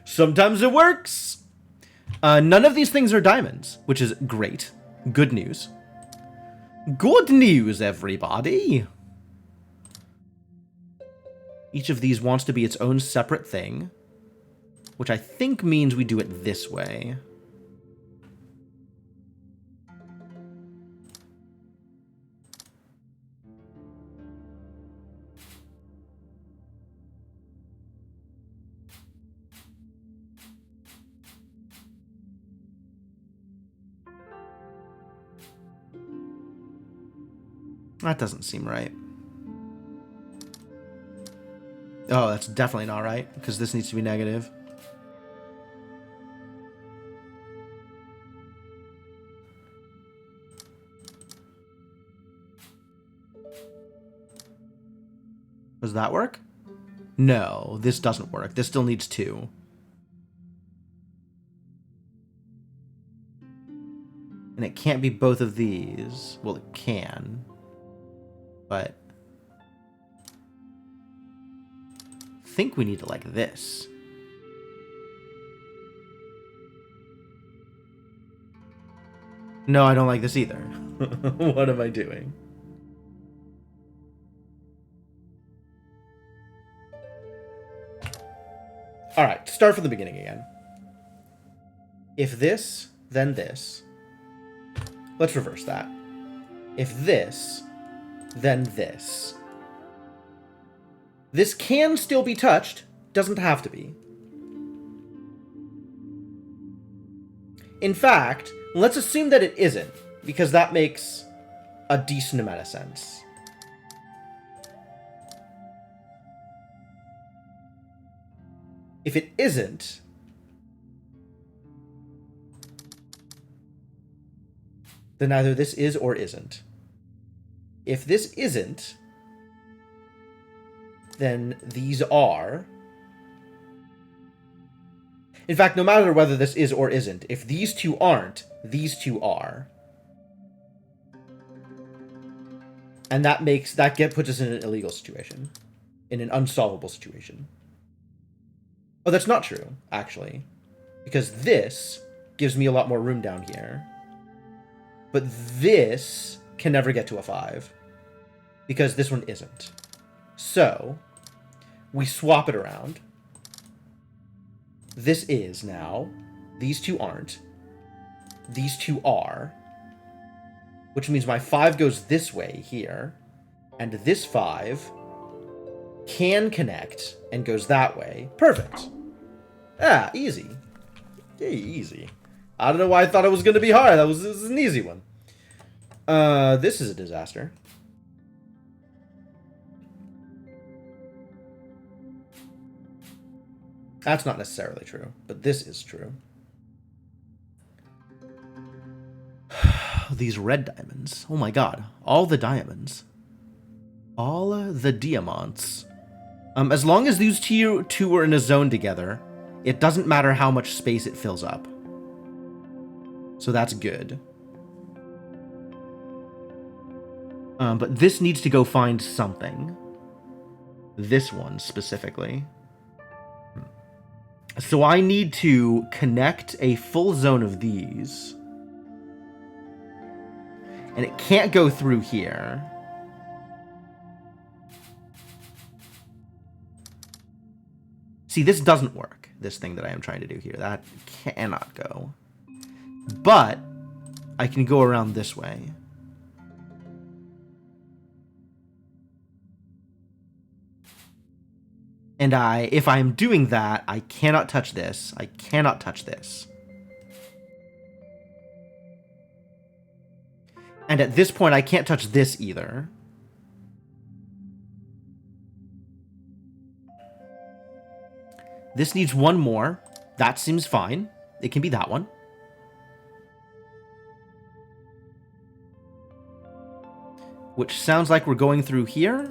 Sometimes it works! None of these things are diamonds, which is great. Good news. Good news, everybody! Each of these wants to be its own separate thing, which I think means we do it this way. That doesn't seem right. Oh, that's definitely not right, because this needs to be negative. Does that work? No, this doesn't work. This still needs 2. And it can't be both of these. Well, it can. But I think we need it like this. No, I don't like this either. What am I doing? Alright, start from the beginning again. If this, then this. Let's reverse that. If this, then this. This can still be touched, doesn't have to be. In fact, let's assume that it isn't, because that makes a decent amount of sense. If it isn't, then either this is or isn't. If this isn't, then these are. In fact, no matter whether this is or isn't, if these two aren't, these two are. And that puts us in an illegal situation. In an unsolvable situation. Oh, that's not true, actually. Because this gives me a lot more room down here. But this can never get to a 5. Because this one isn't. So, we swap it around. This is now. These two aren't. These two are. Which means my 5 goes this way here. And this 5 can connect and goes that way. Perfect. Ah, easy. Hey, easy. I don't know why I thought it was going to be hard. This is an easy one. This is a disaster. That's not necessarily true, but this is true. These red diamonds. Oh my god. All the diamonds. All the diamonds. As long as these two are in a zone together, it doesn't matter how much space it fills up. So that's good. But this needs to go find something. This one specifically. So I need to connect a full zone of these. And it can't go through here. See, this doesn't work. This thing that I am trying to do here. That cannot go. But I can go around this way. And if I'm doing that, I cannot touch this. I cannot touch this. And at this point, I can't touch this either. This needs one more. That seems fine. It can be that one. Which sounds like we're going through here.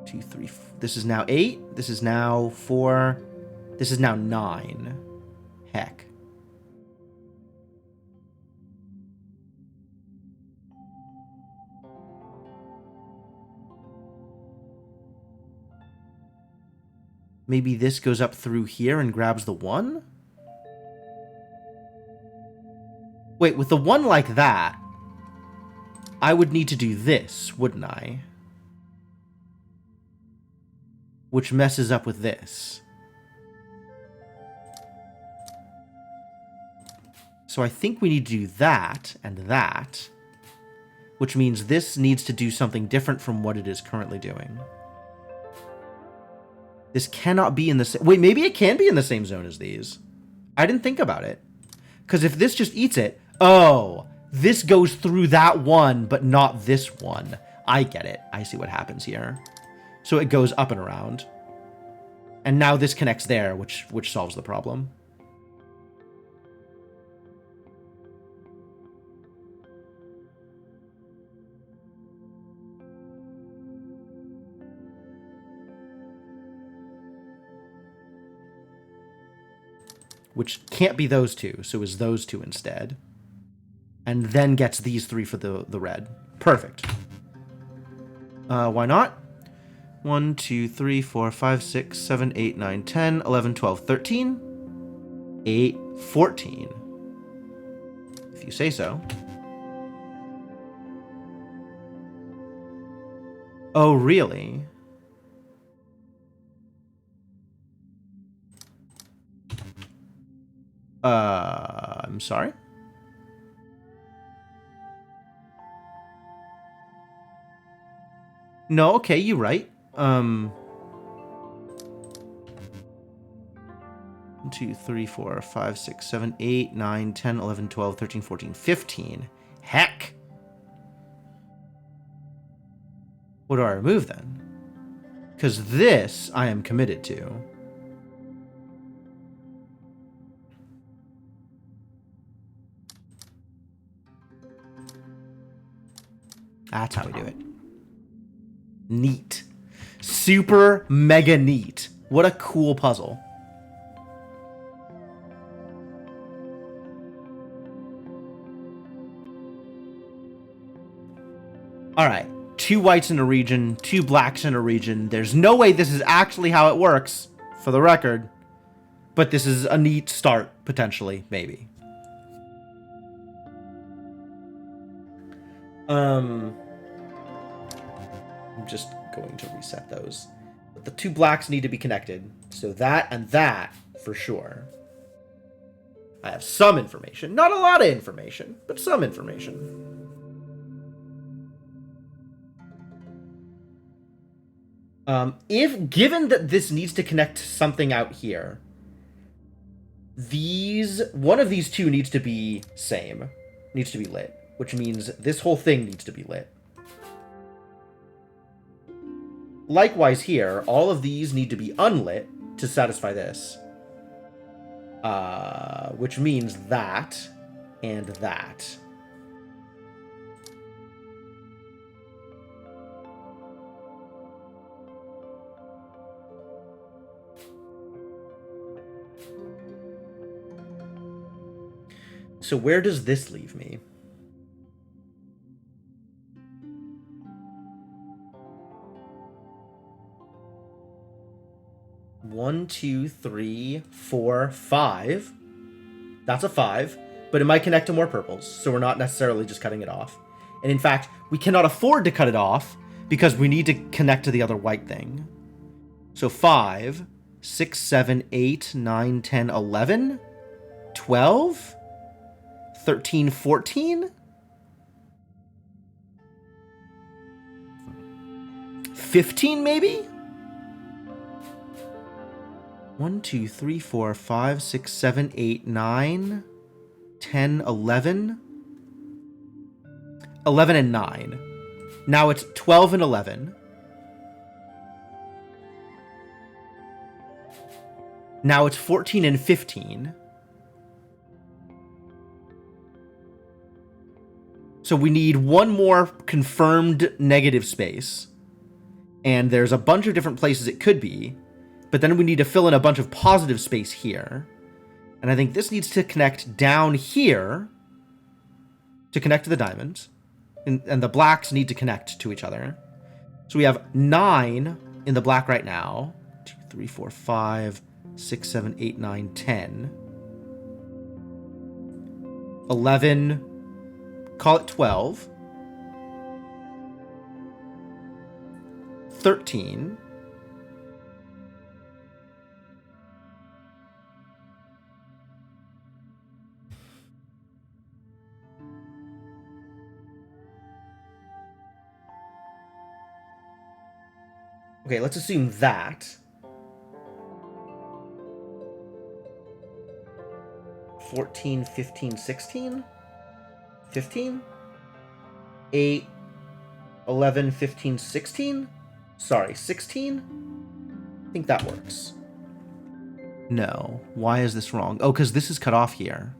2, 3, 4. This is now 8. This is now 4. This is now 9. Heck. Maybe this goes up through here and grabs the 1? Wait, with the 1 like that, I would need to do this, wouldn't I? Which messes up with this. So I think we need to do that and that, which means this needs to do something different from what it is currently doing. This cannot be in the same... Wait, maybe it can be in the same zone as these. I didn't think about it. Because if this just eats it... Oh, this goes through that one, but not this one. I get it. I see what happens here. So it goes up and around. And now this connects there, which solves the problem. Which can't be those two, so is those two instead. And then gets these 3 for the red. Perfect. Why not? 1, 2, 3, 4, 5, 6, 7, 8, 9, 10, 11, 12, 13, 8, 14. If you say so. Oh, really? I'm sorry? No, okay, you're right. 1, 2, 3, 4, 5, 6, 7, 8, 9, 10, 11, 12, 13, 14, 15. Heck! What do I remove then? Because this I am committed to. That's how we do it. Neat. Super mega neat. What a cool puzzle. Alright. 2 whites in a region, 2 blacks in a region. There's no way this is actually how it works, for the record. But this is a neat start, potentially, maybe. I'm just going to reset those. But the 2 blacks need to be connected. So that and that, for sure. I have some information. Not a lot of information, but some information. If given that this needs to connect to something out here, one of these 2 needs to be same, needs to be lit, which means this whole thing needs to be lit. Likewise here, all of these need to be unlit to satisfy this, which means that and that. So where does this leave me? One, 2, 3, 4, 5. That's a 5, but it might connect to more purples, so we're not necessarily just cutting it off. And in fact, we cannot afford to cut it off because we need to connect to the other white thing. So 5, 6, 7, 8, 9, 10, 11, 12, 13, 14, 15 maybe? 1, 2, 3, 4, 5, 6, 7, 8, 9, 10, 11. 11 and 9. Now it's 12 and 11. Now it's 14 and 15. So we need one more confirmed negative space. And there's a bunch of different places it could be. But then we need to fill in a bunch of positive space here. And I think this needs to connect down here to connect to the diamond. And the blacks need to connect to each other. So we have 9 in the black right now. 2, 3, 4, 5, 6, 7, 8, 9, 10. 11. Call it 12. 13. Okay, let's assume that. 14, 15, 16? 15? 8, 11, 15, 16? Sorry, 16? I think that works. No. Why is this wrong? Oh, because this is cut off here.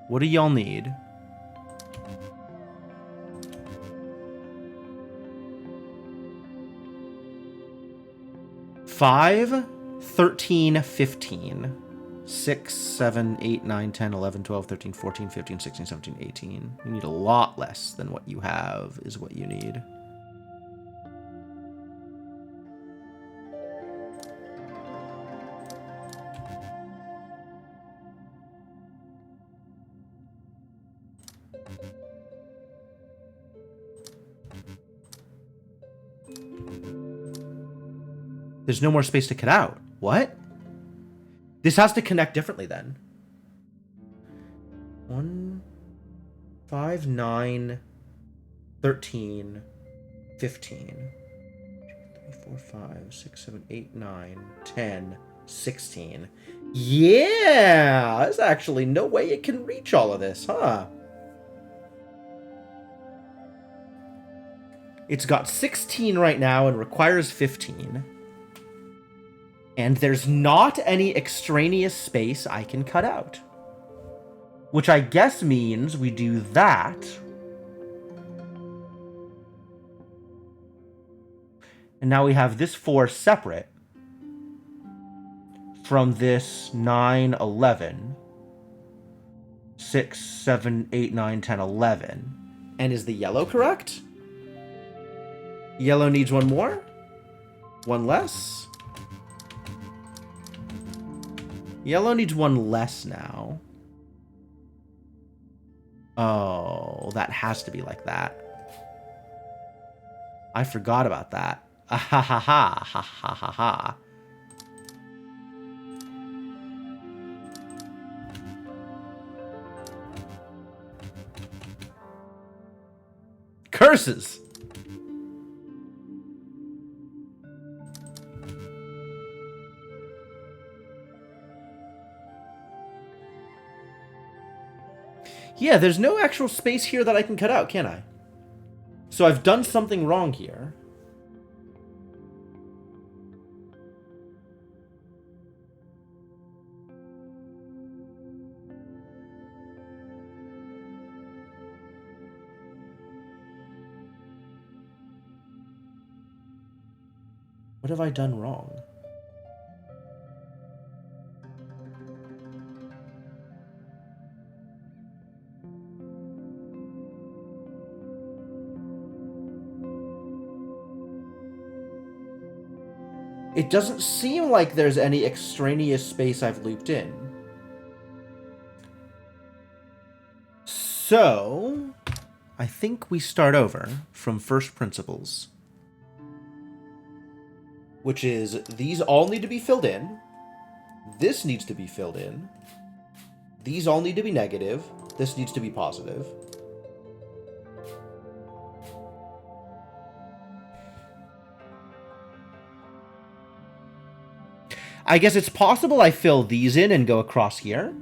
What do y'all need? Five, 13, 15. 6, 7, 8, 9, 10, 11, 12, 13, 14, 15, 16, 17, 18. You need a lot less than what you have is what you need. There's no more space to cut out. What? This has to connect differently then. 1, 5, 9, 13, 15, 3, 4, 5, 6, 7, 8, 9, 10, 16. Yeah! There's actually no way it can reach all of this, huh? It's got 16 right now and requires 15. And there's not any extraneous space I can cut out. Which I guess means we do that. And now we have this 4 separate from this 9, 11. 6, 7, 8, 9, 10, 11. And is the yellow correct? Yellow needs one more? One less? Yellow needs one less now. Oh, that has to be like that. I forgot about that. Ah, ha ha ha ha ha ha ha. Curses! Yeah, there's no actual space here that I can cut out, can I? So I've done something wrong here. What have I done wrong? It doesn't seem like there's any extraneous space I've looped in. So, I think we start over from first principles. Which is, these all need to be filled in. This needs to be filled in. These all need to be negative. This needs to be positive. I guess it's possible I fill these in and go across here.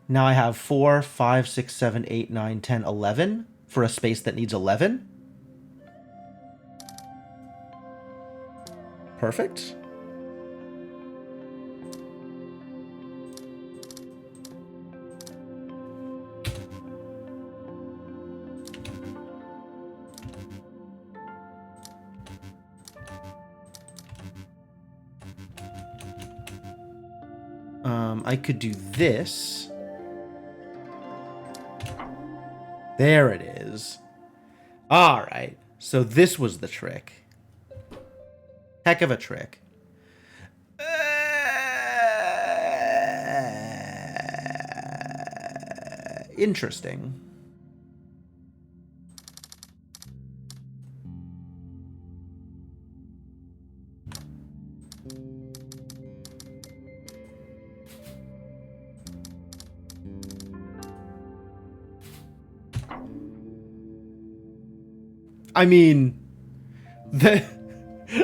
Now I have 4, 5, 6, 7, 8, 9, 10, 11 for a space that needs 11. Perfect. I could do this. There it is. All right. So this was the trick. Heck of a trick. Interesting. I mean,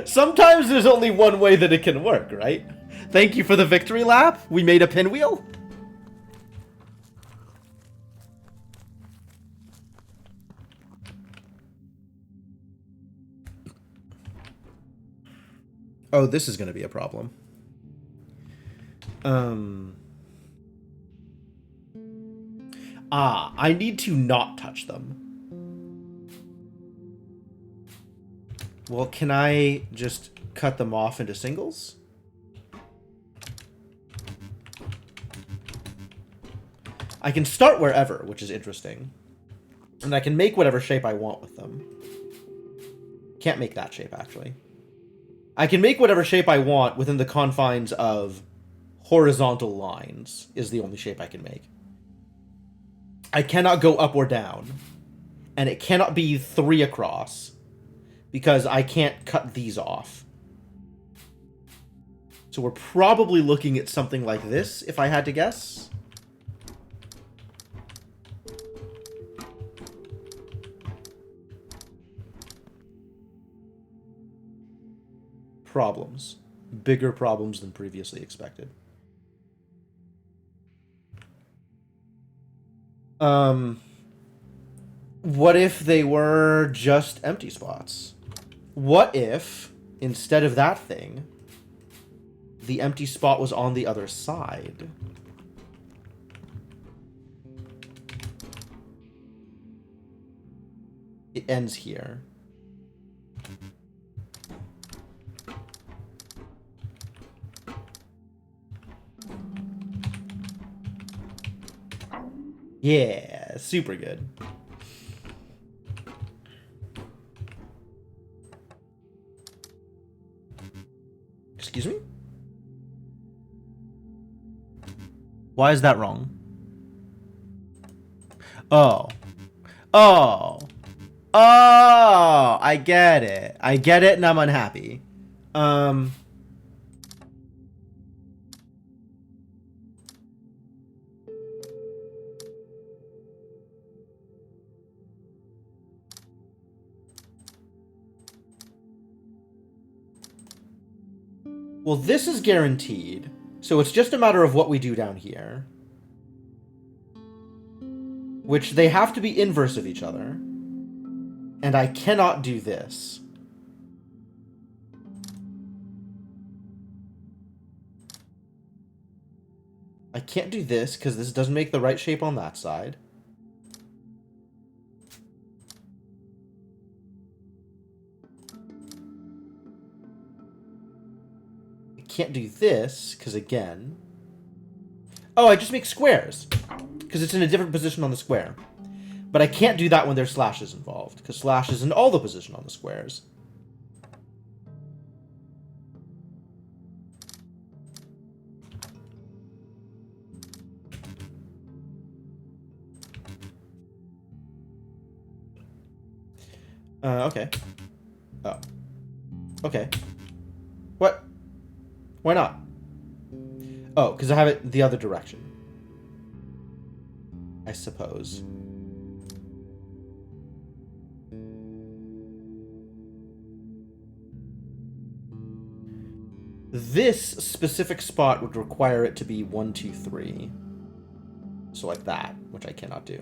sometimes there's only one way that it can work, right? Thank you for the victory lap. We made a pinwheel. Oh, this is going to be a problem. I need to not touch them. Well, can I just cut them off into singles? I can start wherever, which is interesting. And I can make whatever shape I want with them. Can't make that shape, actually. I can make whatever shape I want within the confines of horizontal lines is the only shape I can make. I cannot go up or down. And it cannot be 3 across. Because I can't cut these off. So we're probably looking at something like this, if I had to guess. Problems. Bigger problems than previously expected. What if they were just empty spots? What if, instead of that thing, the empty spot was on the other side? It ends here. Yeah, super good. Excuse me? Why is that wrong? Oh. Oh. Oh! I get it. I get it and I'm unhappy. Well, this is guaranteed, so it's just a matter of what we do down here. Which they have to be inverse of each other. And I cannot do this. I can't do this because this doesn't make the right shape on that side. Can't do this, because again... Oh, I just make squares, because it's in a different position on the square. But I can't do that when there's slashes involved, because slash is in all the position on the squares. Okay. Oh. Okay. What? Why not? Oh, because I have it the other direction. I suppose. This specific spot would require it to be 1, 2, 3. So like that, which I cannot do.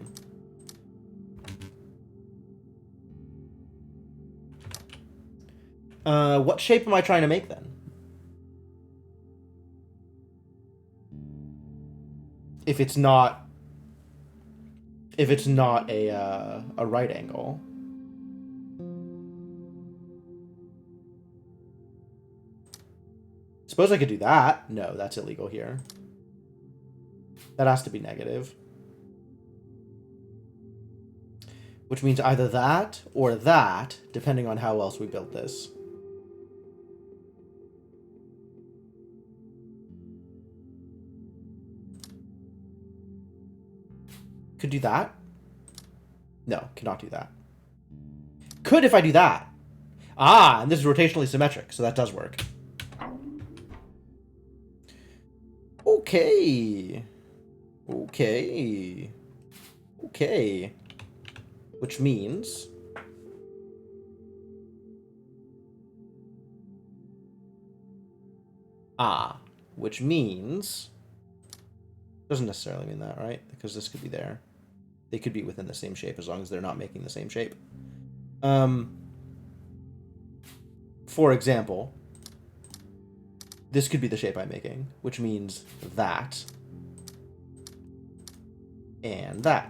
What shape am I trying to make then? If it's not a right angle. Suppose I could do that. No, that's illegal here. That has to be negative. Which means either that or that, depending on how else we build this. Could do that. No, cannot do that. Could if I do that. Ah, and this is rotationally symmetric, so that does work. Okay. Okay. Okay. Which means... Ah. Which means... Doesn't necessarily mean that, right? Because this could be there. They could be within the same shape as long as they're not making the same shape. For example, this could be the shape I'm making, which means that and that.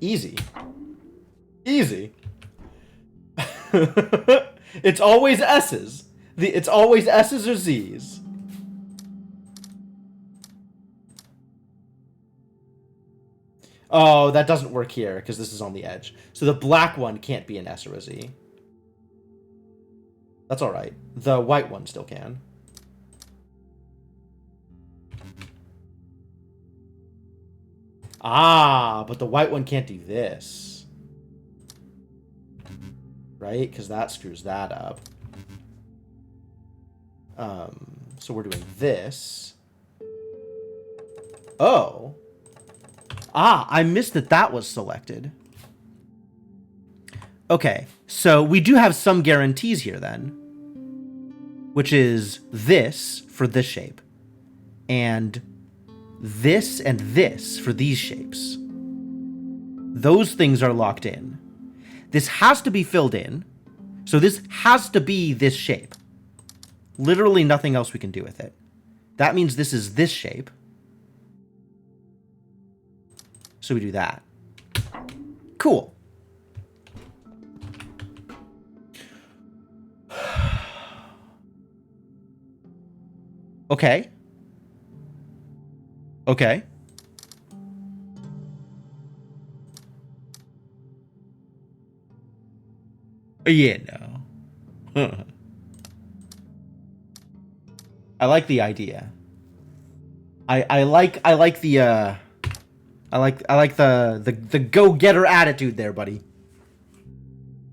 Easy. Easy. It's always S's. It's always S's or Z's. Oh, that doesn't work here, because this is on the edge. So the black one can't be an S or a Z. That's all right. The white one still can. Ah, but the white one can't do this. Right? Because that screws that up. So we're doing this. Oh. Ah, I missed that that was selected. Okay, so we do have some guarantees here then. Which is this for this shape. And this for these shapes. Those things are locked in. This has to be filled in. So this has to be this shape. Literally nothing else we can do with it. That means this is this shape. So we do that. Cool. Okay. Okay. Yeah, no. I like the idea. I like the I like the go-getter attitude there, buddy.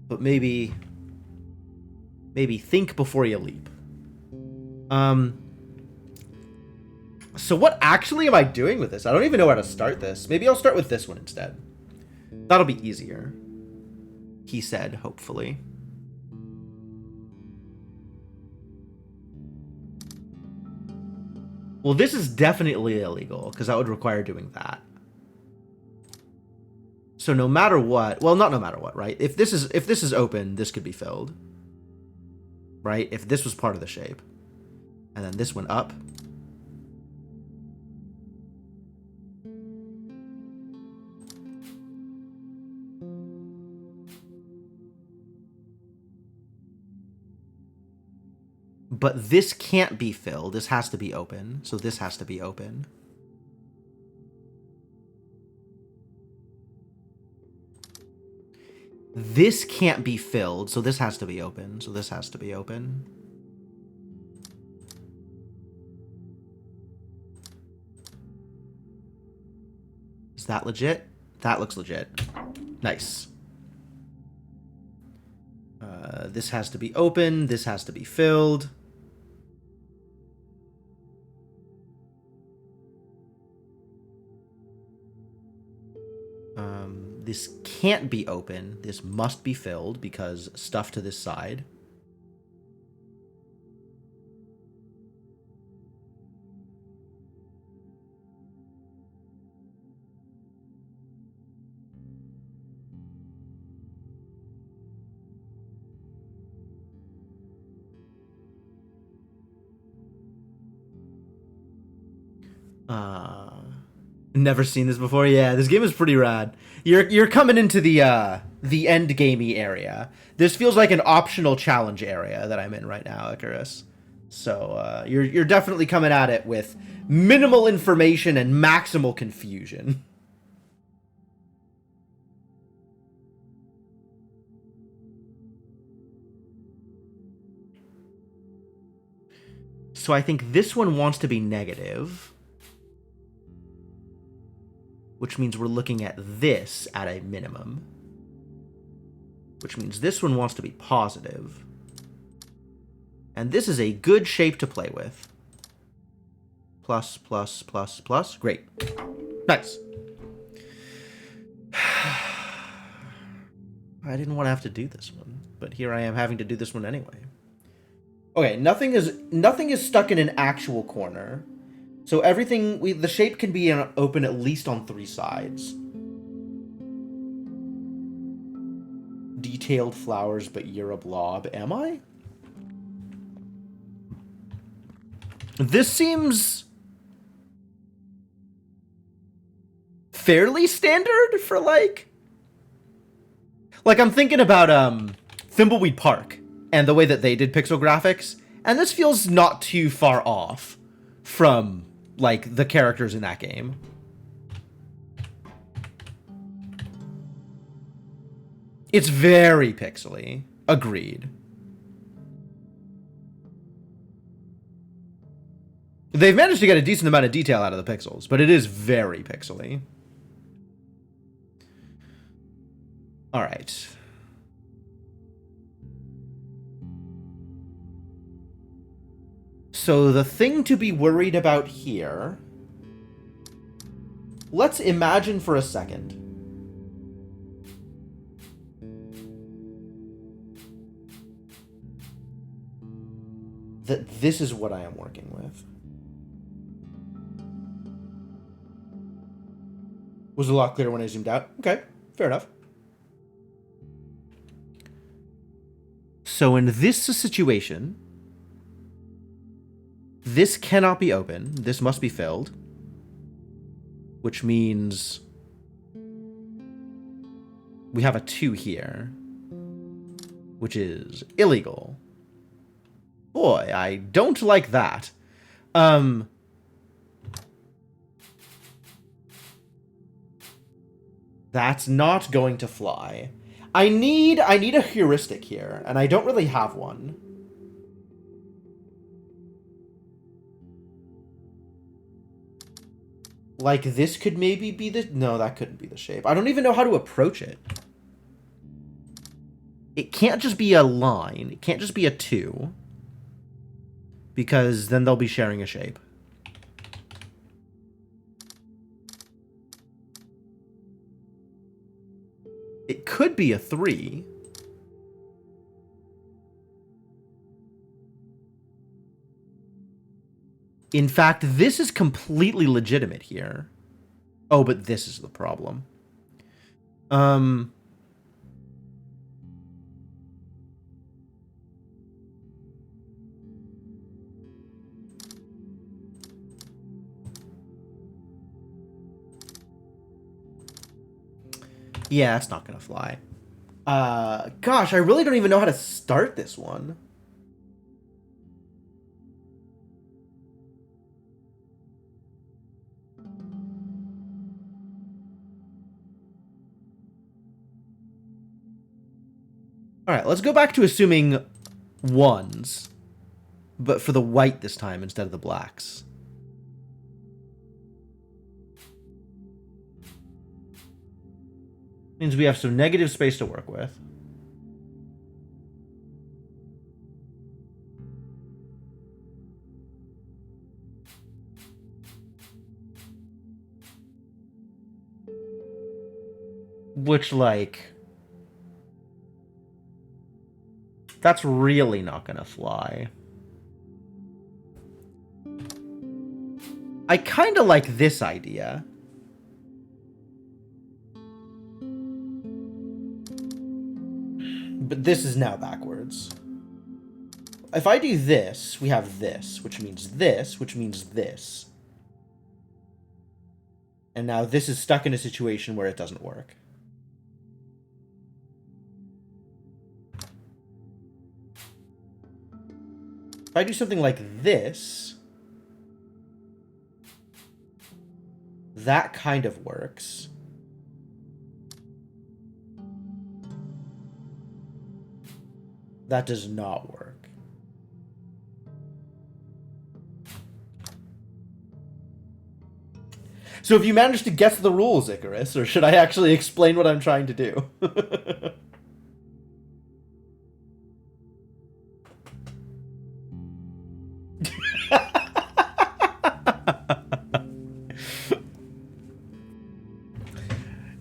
But maybe think before you leap. So what actually am I doing with this? I don't even know how to start this. Maybe I'll start with this one instead. That'll be easier. He said, hopefully. Well, this is definitely illegal, because that would require doing that. So no matter what, well, not no matter what, right? If this is open, this could be filled. Right? If this was part of the shape. And then this went up. But this can't be filled. This has to be open. So this has to be open. This can't be filled. So this has to be open. So this has to be open. Is that legit? That looks legit. Nice. This has to be open. This has to be filled. This can't be open. This must be filled because stuff to this side. Never seen this before. Yeah, this game is pretty rad. You're coming into the end gamey area. This feels like an optional challenge area that I'm in right now, Icarus. So you're definitely coming at it with minimal information and maximal confusion. So I think this one wants to be negative, which means we're looking at this at a minimum, which means this one wants to be positive. And this is a good shape to play with. Plus, plus, plus, plus. Great. Nice. I didn't want to have to do this one, but here I am having to do this one anyway. Okay, nothing is stuck in an actual corner. So everything, the shape can be open at least on 3 sides. Detailed flowers, but you're a blob. Am I? This seems fairly standard for like I'm thinking about Thimbleweed Park and the way that they did pixel graphics, and this feels not too far off from like the characters in that game. It's very pixely. Agreed. They've managed to get a decent amount of detail out of the pixels, but it is very pixely. All right. So the thing to be worried about here... Let's imagine for a second that this is what I am working with. Was a lot clearer when I zoomed out. Okay, fair enough. So in this situation, this cannot be open. This must be filled. Which means we have a 2 here, which is illegal. Boy, I don't like that. That's not going to fly. I need a heuristic here, and I don't really have one. Like, this could maybe be the... No, that couldn't be the shape. I don't even know how to approach it. It can't just be a line. It can't just be a 2. Because then they'll be sharing a shape. It could be a 3. In fact, this is completely legitimate here. Oh, but this is the problem. Yeah, that's not gonna fly. Gosh, I really don't even know how to start this one. Alright, let's go back to assuming 1s. But for the white this time instead of the blacks. Means we have some negative space to work with. Which, like... That's really not gonna fly. I kind of like this idea. But this is now backwards. If I do this, we have this, which means this, which means this. And now this is stuck in a situation where it doesn't work. If I do something like this, that kind of works. That does not work. So have you managed to guess the rules, Icarus, or should I actually explain what I'm trying to do?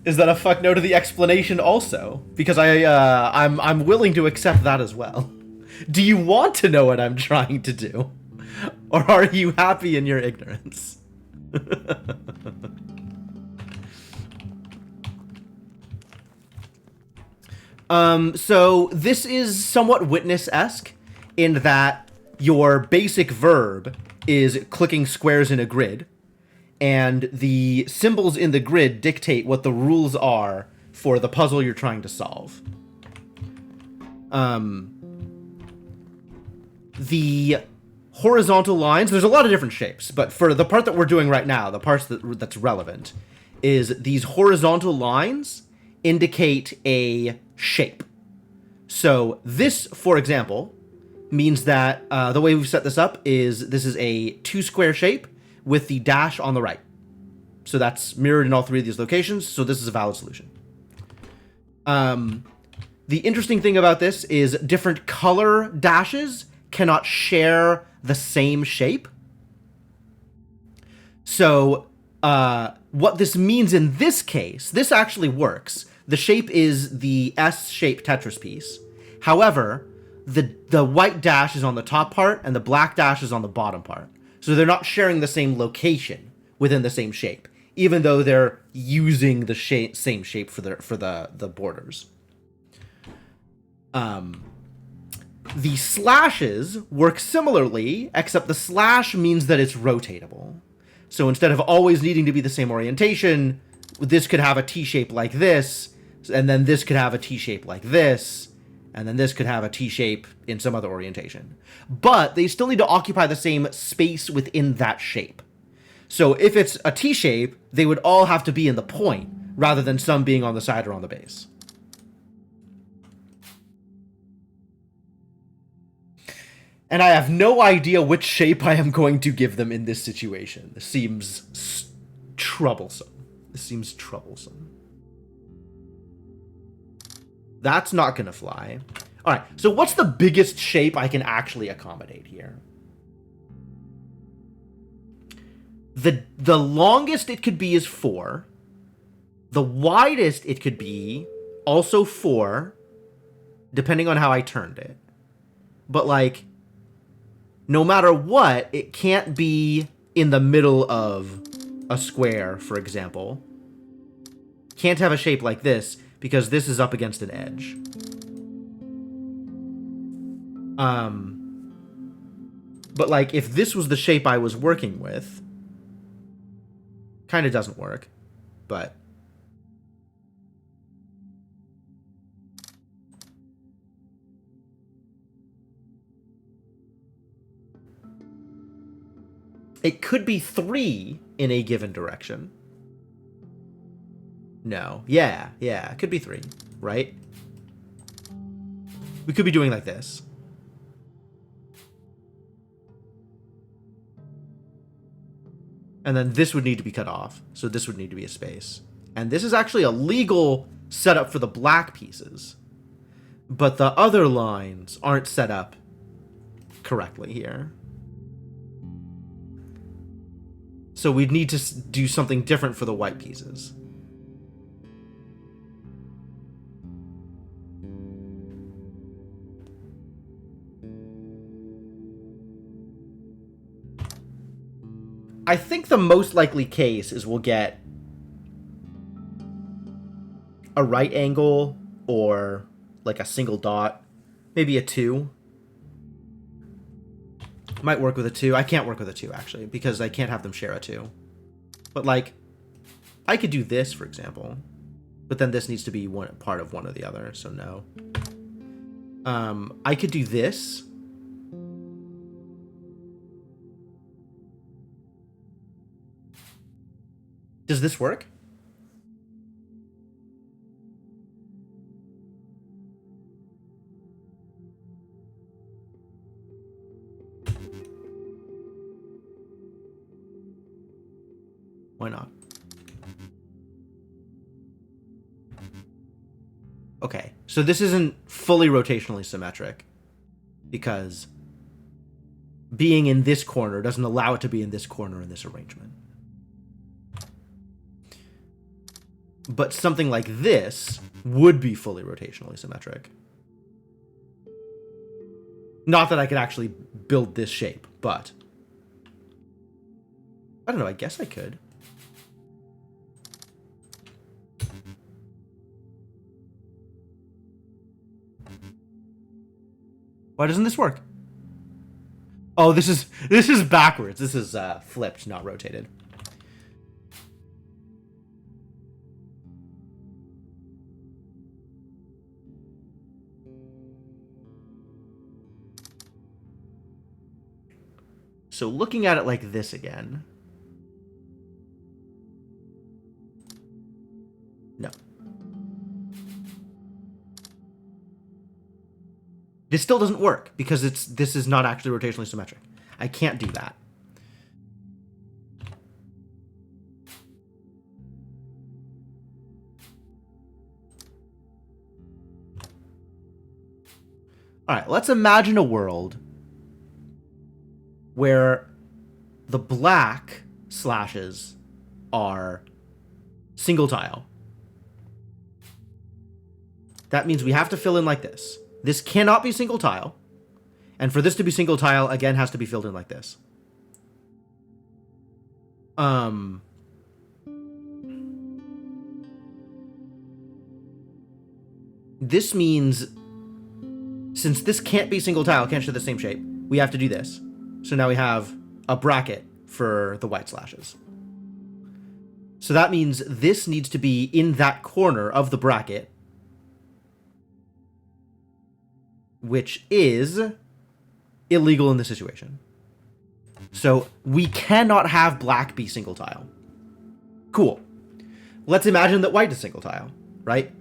Is that a fuck no to the explanation also? Because I'm willing to accept that as well. Do you want to know what I'm trying to do? Or are you happy in your ignorance? So this is somewhat witness-esque in that your basic verb is clicking squares in a grid, and the symbols in the grid dictate what the rules are for the puzzle you're trying to solve. The horizontal lines, there's a lot of different shapes, but for the part that we're doing right now, the parts that's relevant, is these horizontal lines indicate a shape. So this, for example, means that the way we've set this up is this is a 2 square shape with the dash on the right. So that's mirrored in all 3 of these locations, so this is a valid solution. The interesting thing about this is different color dashes cannot share the same shape. So what this means in this case, this actually works. The shape is the S-shaped Tetris piece. However, the white dash is on the top part and the black dash is on the bottom part. So they're not sharing the same location within the same shape, even though they're using the same shape for the borders. The slashes work similarly, except the slash means that it's rotatable. So instead of always needing to be the same orientation, this could have a T-shape like this, and then this could have a T-shape like this, and then this could have a T-shape in some other orientation. But they still need to occupy the same space within that shape. So if it's a T-shape, they would all have to be in the point, rather than some being on the side or on the base. And I have no idea which shape I am going to give them in this situation. This seems troublesome. That's not going to fly. All right, so what's the biggest shape I can actually accommodate here? The longest it could be is 4. The widest it could be, also 4, depending on how I turned it. But, like, no matter what, it can't be in the middle of a square, for example. Can't have a shape like this, because this is up against an edge. But, like, if this was the shape I was working with, kind of doesn't work, but... It could be 3 in a given direction. No. Yeah, it could be 3, right? We could be doing like this. And then this would need to be cut off, so this would need to be a space. And this is actually a legal setup for the black pieces. But the other lines aren't set up correctly here. So we'd need to do something different for the white pieces. I think the most likely case is we'll get a right angle or like a single dot, maybe a 2. Might work with a 2. I can't work with a 2, actually, because I can't have them share a 2. But, like, I could do this, for example. But then this needs to be part of one or the other, so no. I could do this. Does this work? Why not? Okay, so this isn't fully rotationally symmetric because being in this corner doesn't allow it to be in this corner in this arrangement. But something like this would be fully rotationally symmetric. Not that I could actually build this shape, but I don't know, I guess I could. Why doesn't this work? Oh, this is backwards. This is flipped, not rotated. So looking at it like this again. No. This still doesn't work because this is not actually rotationally symmetric. I can't do that. All right, let's imagine a world where the black slashes are single tile. That means we have to fill in like this. This cannot be single tile. And for this to be single tile, again, has to be filled in like this. This means, since this can't be single tile, can't share the same shape, we have to do this. So now we have a bracket for the white slashes. So that means this needs to be in that corner of the bracket, which is illegal in this situation. So we cannot have black be single tile. Cool. Let's imagine that white is single tile, right?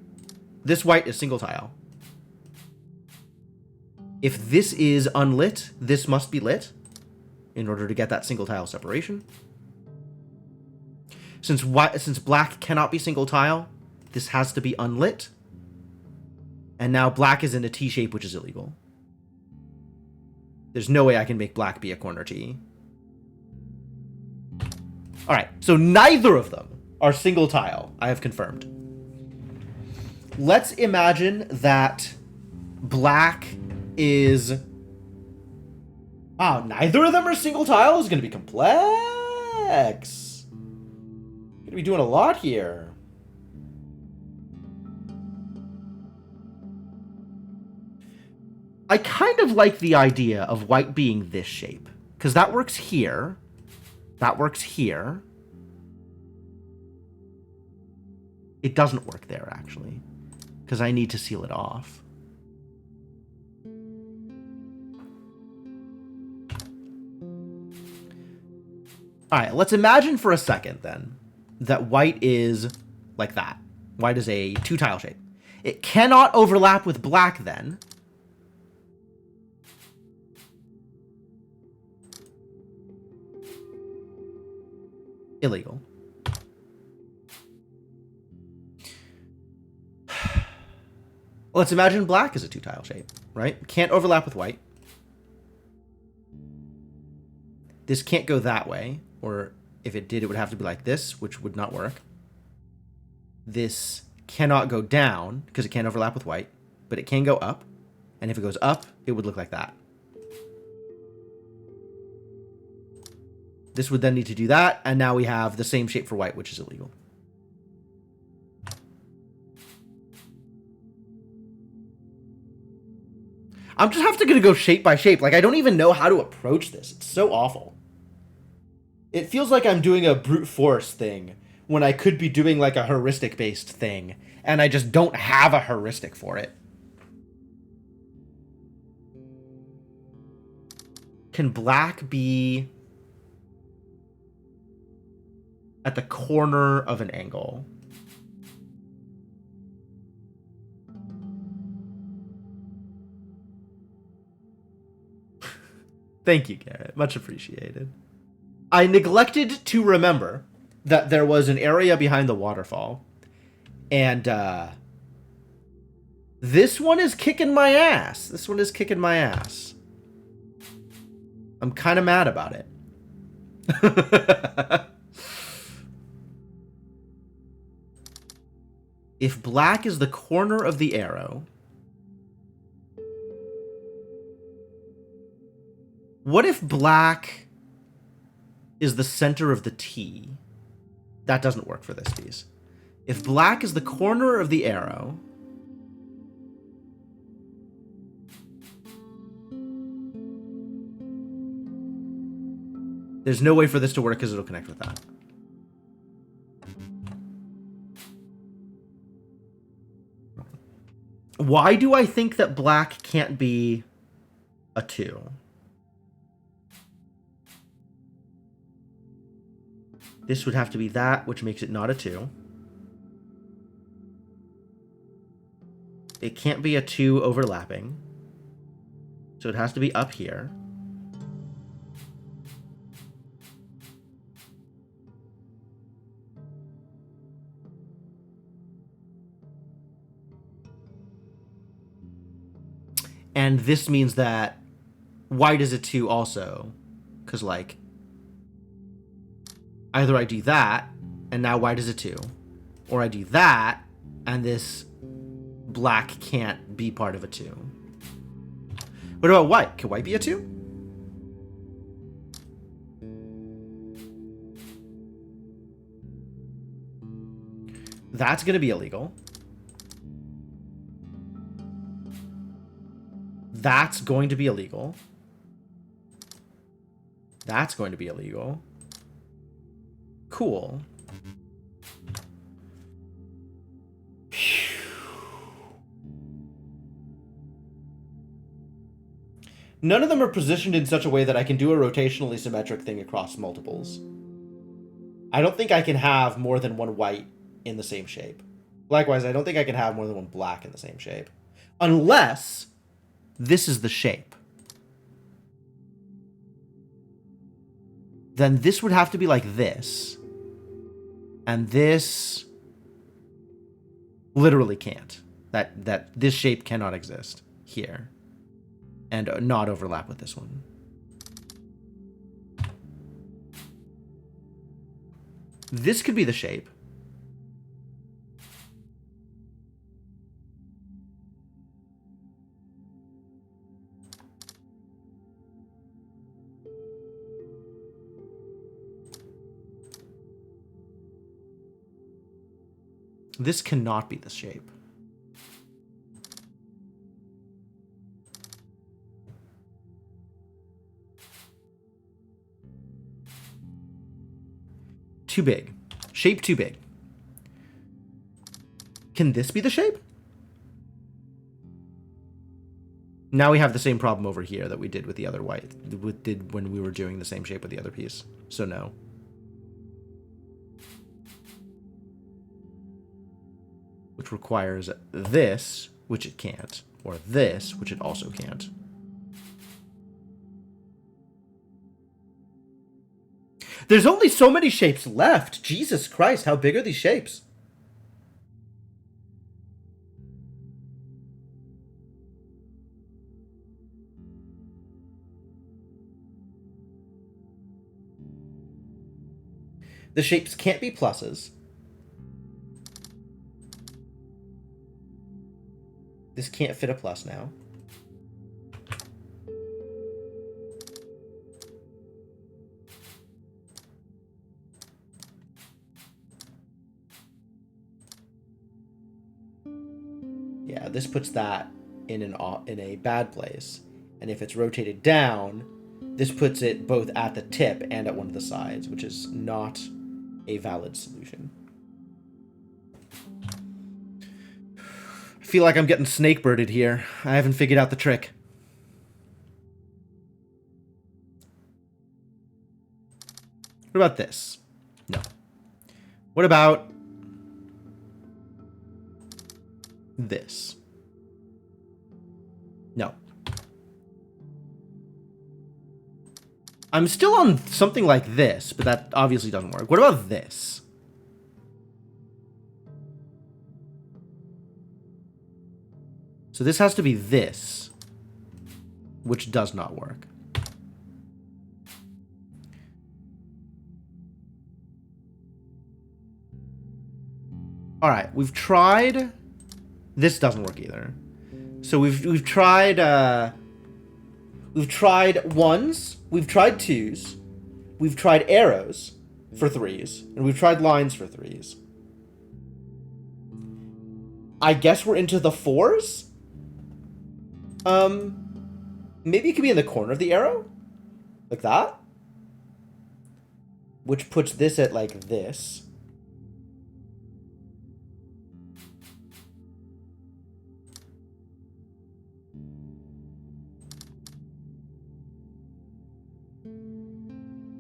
This white is single tile. If this is unlit, this must be lit in order to get that single tile separation. Since black cannot be single tile, this has to be unlit. And now black is in a T shape, which is illegal. There's no way I can make black be a corner T. All right, so neither of them are single tile, I have confirmed. Let's imagine that black is... Wow, neither of them are single tile is going to be complex. Going to be doing a lot here. I kind of like the idea of white being this shape, because that works here. That works here. It doesn't work there, actually, because I need to seal it off. All right, let's imagine for a second, then, that white is like that. White is a two-tile shape. It cannot overlap with black, then. Illegal. Let's imagine black is a two-tile shape, right? Can't overlap with white. This can't go that way, or if it did, it would have to be like this, which would not work. This cannot go down, because it can't overlap with white, but it can go up, and if it goes up, it would look like that. This would then need to do that, and now we have the same shape for white, which is illegal. I'm just have to go shape by shape. Like, I don't even know how to approach this. It's so awful. It feels like I'm doing a brute force thing when I could be doing like a heuristic-based thing, and I just don't have a heuristic for it. Can black be at the corner of an angle? Thank you, Garrett. Much appreciated. I neglected to remember that there was an area behind the waterfall. And this one is kicking my ass. This one is kicking my ass. I'm kind of mad about it. If black is the corner of the arrow, what if black is the center of the T? That doesn't work for this piece. If black is the corner of the arrow, there's no way for this to work because it'll connect with that. Why do I think that black can't be a 2? This would have to be that, which makes it not a 2. It can't be a 2 overlapping. So it has to be up here. And this means that white is a 2 also. Because, like, either I do that, and now white is a 2. Or I do that, and this black can't be part of a 2. What about white? Can white be a 2? That's going to be illegal. That's going to be illegal. That's going to be illegal. Cool. None of them are positioned in such a way that I can do a rotationally symmetric thing across multiples. I don't think I can have more than one white in the same shape. Likewise, I don't think I can have more than one black in the same shape. Unless this is the shape. Then this would have to be like this. And this literally can't. That this shape cannot exist here. And not overlap with this one. This could be the shape. This cannot be the shape. Too big. Shape too big. Can this be the shape? Now we have the same problem over here that we did with the other white. Did when we were doing the same shape with the other piece. So no. Which requires this, which it can't. Or this, which it also can't. There's only so many shapes left. Jesus Christ, how big are these shapes? The shapes can't be pluses. This can't fit a plus now. Yeah, this puts that in a bad place. And if it's rotated down, this puts it both at the tip and at one of the sides, which is not a valid solution. I feel like I'm getting snakebirded here. I haven't figured out the trick. What about this? No. What about this? No. I'm still on something like this, but that obviously doesn't work. What about this? So this has to be this, which does not work. All right, we've tried. This doesn't work either. So we've tried ones, we've tried twos, we've tried arrows for threes, and we've tried lines for threes. I guess we're into the fours. Maybe it could be in the corner of the arrow, like that, which puts this at like this.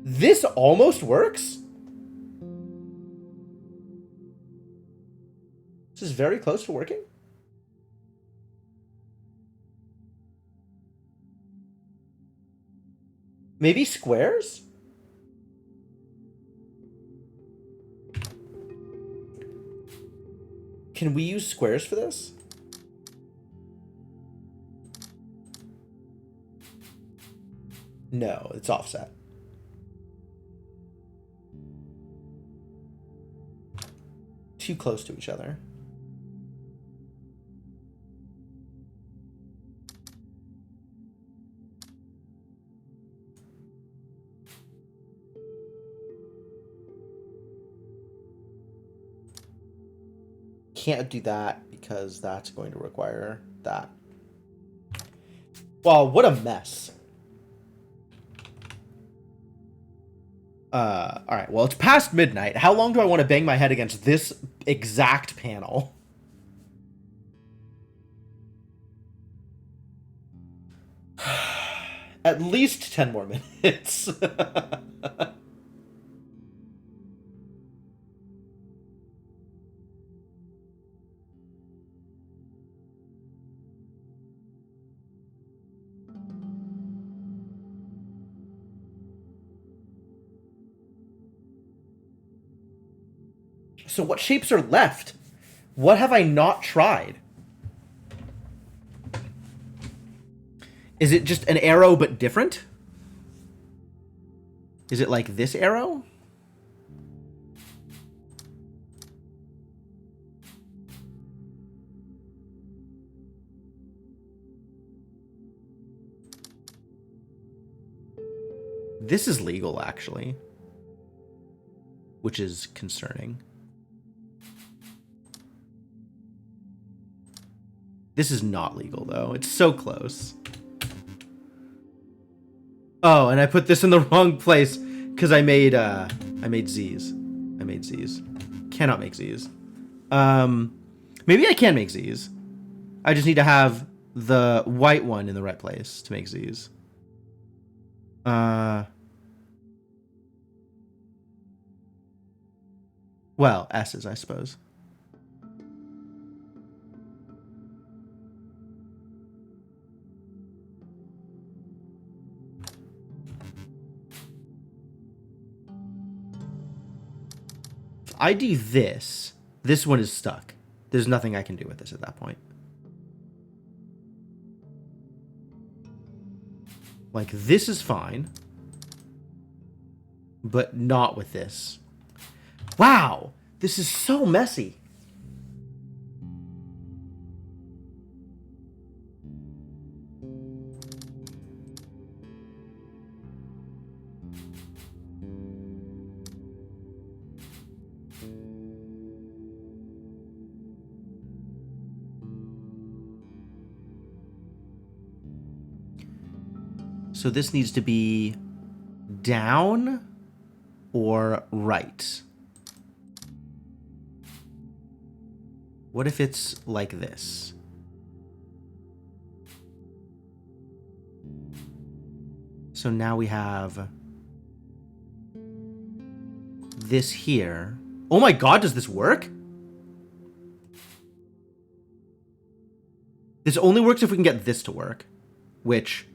This almost works. This is very close to working. Maybe squares? Can we use squares for this? No, it's offset. Too close to each other. Can't do that because that's going to require that. Wow, what a mess. All right, well, it's past midnight. How long do I want to bang my head against this exact panel? At least 10 more minutes. So what shapes are left? What have I not tried? Is it just an arrow but different? Is it like this arrow? This is legal, actually. Which is concerning. This is not legal, though. It's so close. Oh, and I put this in the wrong place because I made Z's. I made Z's. Cannot make Z's. Maybe I can make Z's. I just need to have the white one in the right place to make Z's. Well, S's, I suppose. If I do this, this one is stuck. There's nothing I can do with this at that point. Like, this is fine. But not with this. Wow! This is so messy. So this needs to be down or right. What if it's like this? So now we have this here. Oh my god, does this work? This only works if we can get this to work, which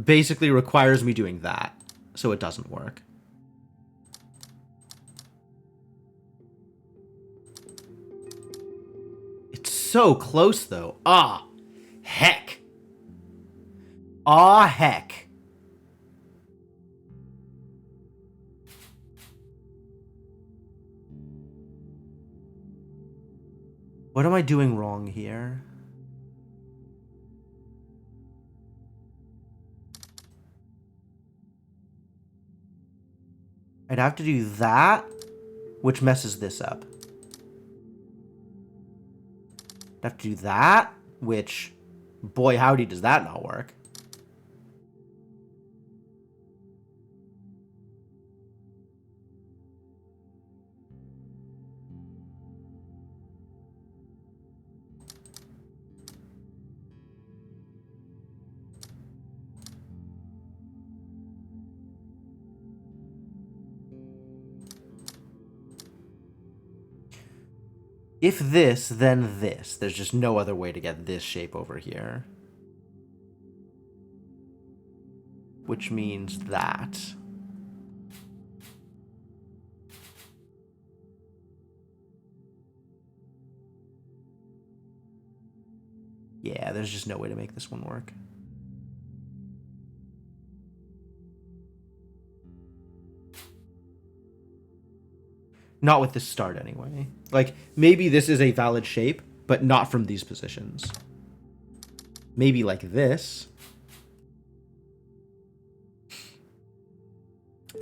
basically requires me doing that, so it doesn't work. It's so close, though. Ah, heck. Ah, heck. What am I doing wrong here? I'd have to do that, which messes this up. I'd have to do that, which, boy howdy, does that not work. If this, then this. There's just no other way to get this shape over here. which means that. Yeah, there's just no way to make this one work. Not with this start, anyway. Like, maybe this is a valid shape, but not from these positions. Maybe like this.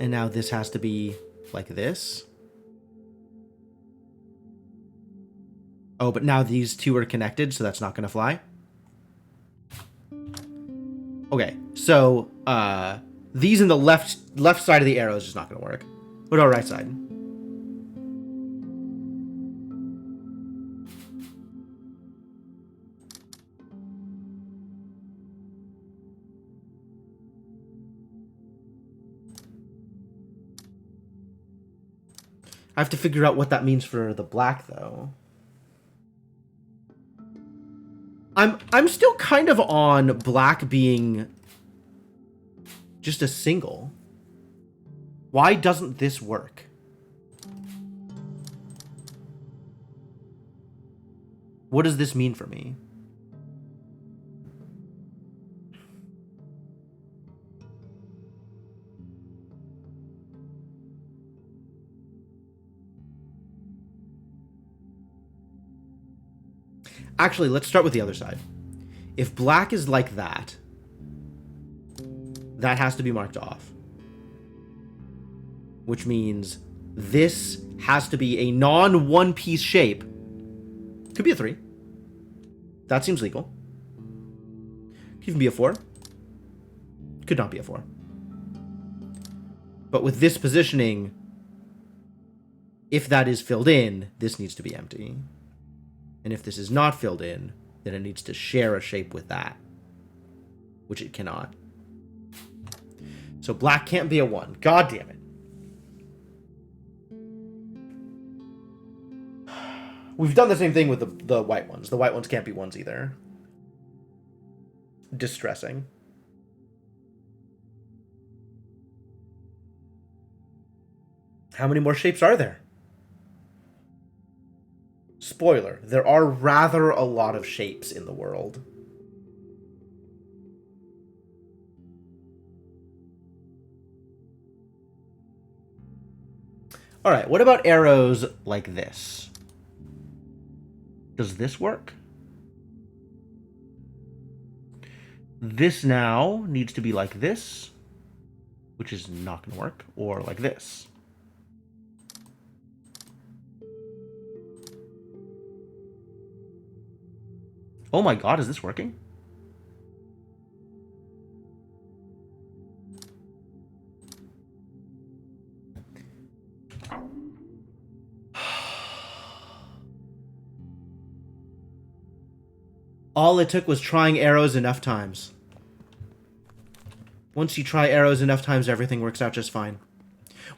And now this has to be like this. Oh, but now these two are connected, so that's not going to fly. Okay, so these in the left side of the arrow is just not going to work. What about right side? I have to figure out what that means for the black, though. I'm still kind of on black being just a single. Why doesn't this work? What does this mean for me? Actually, let's start with the other side. If black is like that, that has to be marked off. Which means this has to be a non-one-piece shape. Could be a 3. That seems legal. Could even be a 4. Could not be a 4. But with this positioning, if that is filled in, this needs to be empty. And if this is not filled in, then it needs to share a shape with that, which it cannot. So black can't be a 1. God damn it. We've done the same thing with the white ones. The white ones can't be 1s either. Distressing. How many more shapes are there? Spoiler, there are rather a lot of shapes in the world. Alright, what about arrows like this? Does this work? This now needs to be like this, which is not going to work, or like this. Oh my god, is this working? All it took was trying arrows enough times. Once you try arrows enough times, everything works out just fine.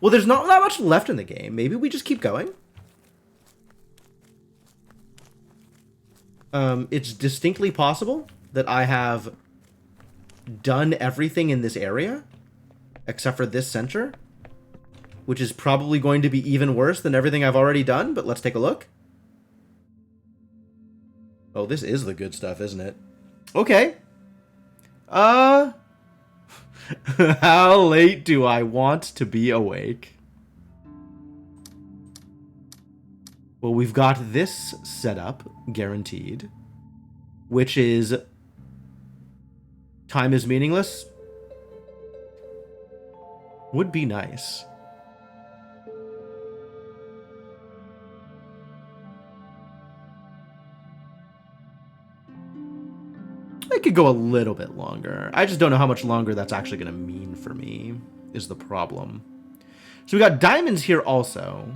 Well, there's not that much left in the game. Maybe we just keep going? It's distinctly possible that I have done everything in this area, except for this center, which is probably going to be even worse than everything I've already done, but let's take a look. Oh, this is the good stuff, isn't it? Okay. How late do I want to be awake? Well, we've got this setup, guaranteed, which is time is meaningless. Would be nice. I could go a little bit longer. I just don't know how much longer that's actually going to mean for me, is the problem. So we got diamonds here also.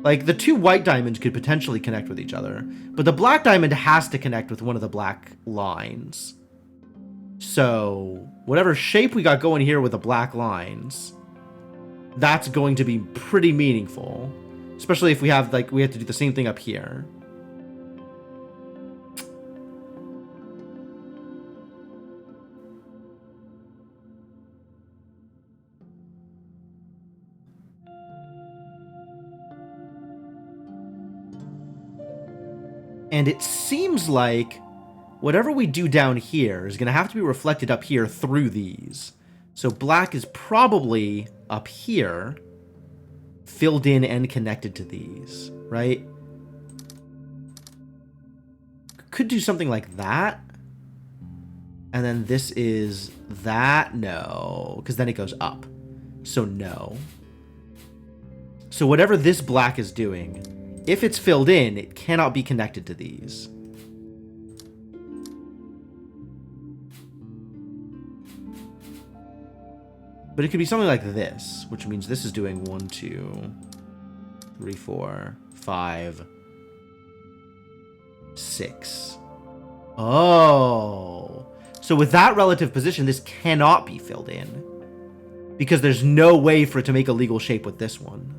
Like, the two white diamonds could potentially connect with each other, but the black diamond has to connect with one of the black lines. So, whatever shape we got going here with the black lines, that's going to be pretty meaningful. Especially if we have, like, we have to do the same thing up here. And it seems like whatever we do down here is going to have to be reflected up here through these. So black is probably up here, filled in and connected to these, right? Could do something like that. And then this is that, no, because then it goes up. So no. So whatever this black is doing, if it's filled in, it cannot be connected to these. But it could be something like this, which means this is doing 1, 2, 3, 4, 5, 6. Oh. So with that relative position, this cannot be filled in. Because there's no way for it to make a legal shape with this one.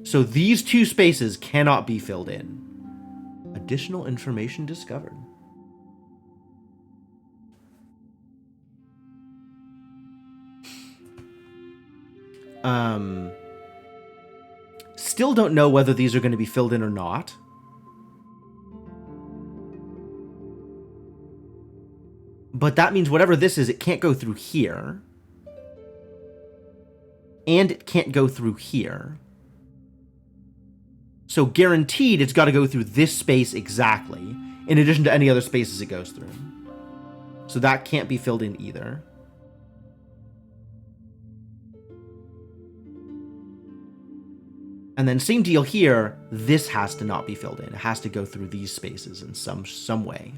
So these two spaces cannot be filled in. Additional information discovered. Still don't know whether these are going to be filled in or not. But that means whatever this is, it can't go through here. And it can't go through here. So guaranteed it's got to go through this space exactly, in addition to any other spaces it goes through. So that can't be filled in either. And then same deal here, this has to not be filled in. It has to go through these spaces in some way.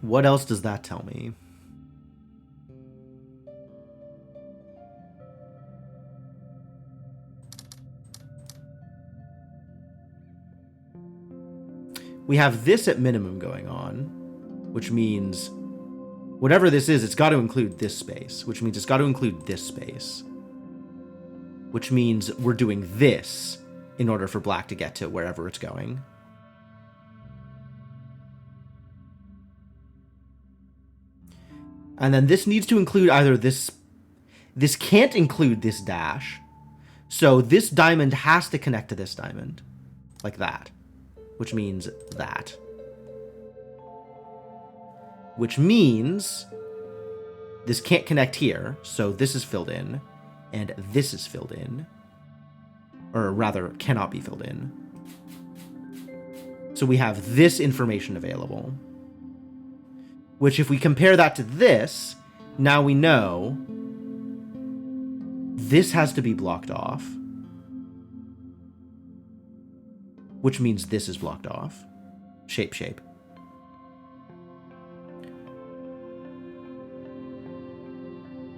What else does that tell me? We have this at minimum going on, which means whatever this is, it's got to include this space, which means it's got to include this space, which means we're doing this in order for black to get to wherever it's going. And then this needs to include either this can't include this dash, so this diamond has to connect to this diamond, like that. Which means that. Which means this can't connect here, so this is filled in, and this is filled in. Or rather, cannot be filled in. So we have this information available. Which, if we compare that to this, now we know this has to be blocked off. Which means this is blocked off. Shape.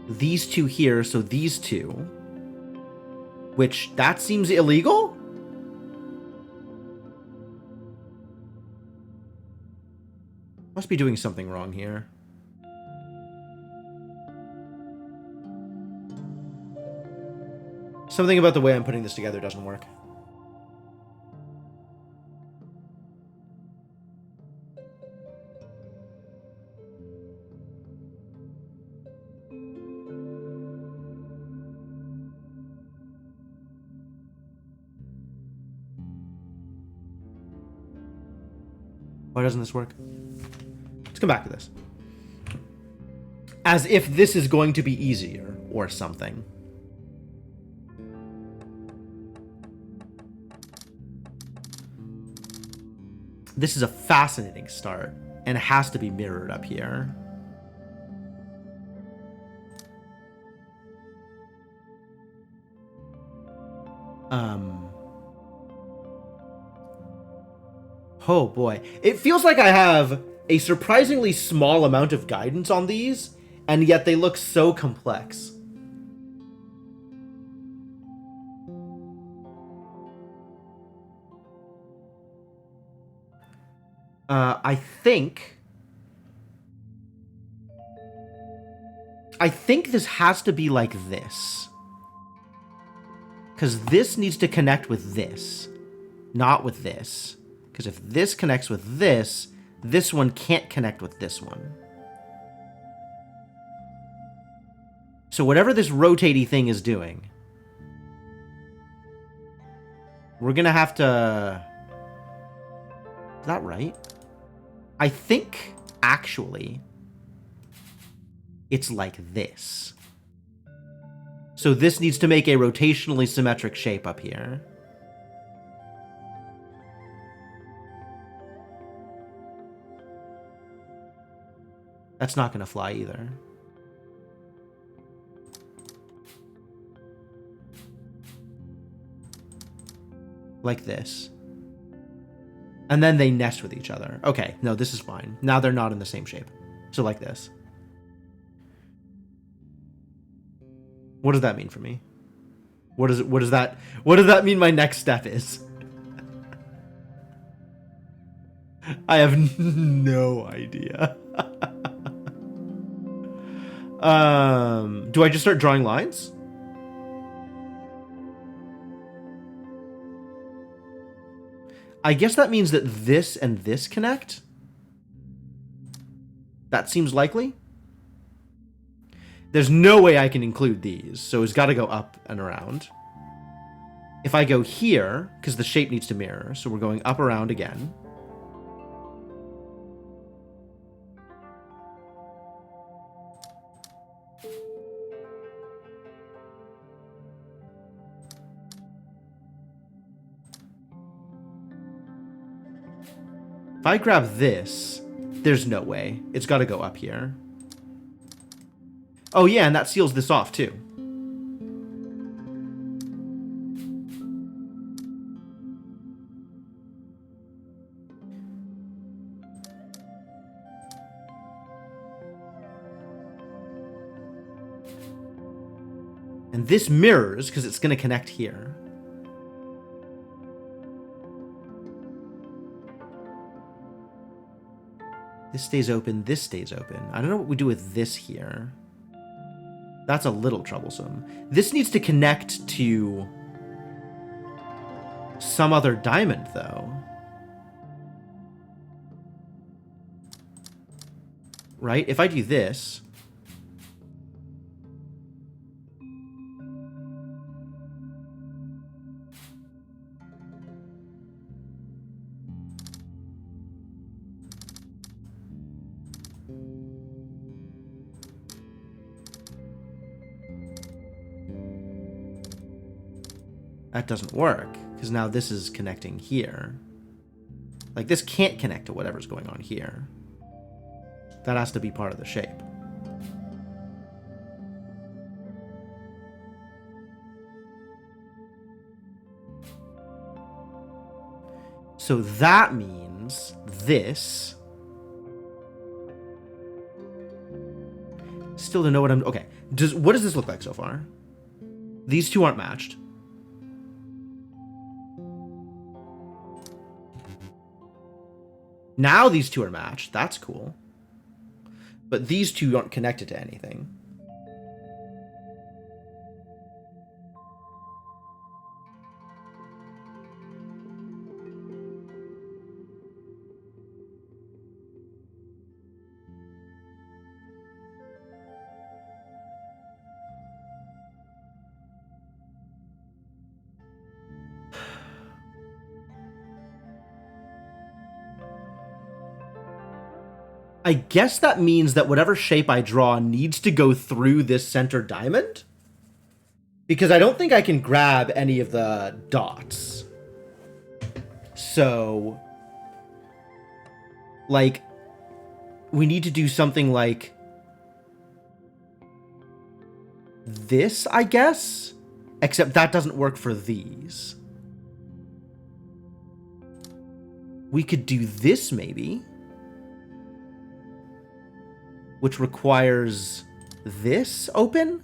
These two here, so these two. Which, that seems illegal? Must be doing something wrong here. Something about the way I'm putting this together doesn't work. Why doesn't this work? Let's come back to this. As if this is going to be easier or something. This is a fascinating start, and it has to be mirrored up here. Oh boy. It feels like I have a surprisingly small amount of guidance on these, and yet they look so complex. I think this has to be like this. Because this needs to connect with this, not with this. Because if this connects with this one can't connect with this one. So whatever this rotatey thing is doing, we're going to have to... Is that right? I think, actually, it's like this. So this needs to make a rotationally symmetric shape up here. That's not going to fly either. Like this. And then they nest with each other. Okay, no, this is fine. Now they're not in the same shape. So like this. What does that mean for me? What does that mean my next step is? I have no idea. Do I just start drawing lines? I guess that means that this and this connect. That seems likely. There's no way I can include these, so it's got to go up and around. If I go here, because the shape needs to mirror, so we're going up around again. If I grab this, there's no way. It's got to go up here. Oh yeah, and that seals this off too. And this mirrors, because it's going to connect here. This stays open, this stays open. I don't know what we do with this here. That's a little troublesome. This needs to connect to some other diamond, though. Right? If I do this... That doesn't work, because now this is connecting here. Like, this can't connect to whatever's going on here. That has to be part of the shape. So that means this. Still don't know what I'm... Okay, what does this look like so far? These two aren't matched. Now these two are matched. That's cool. But these two aren't connected to anything. I guess that means that whatever shape I draw needs to go through this center diamond? Because I don't think I can grab any of the dots. So, like, we need to do something like this, I guess? Except that doesn't work for these. We could do this, maybe. Which requires this open?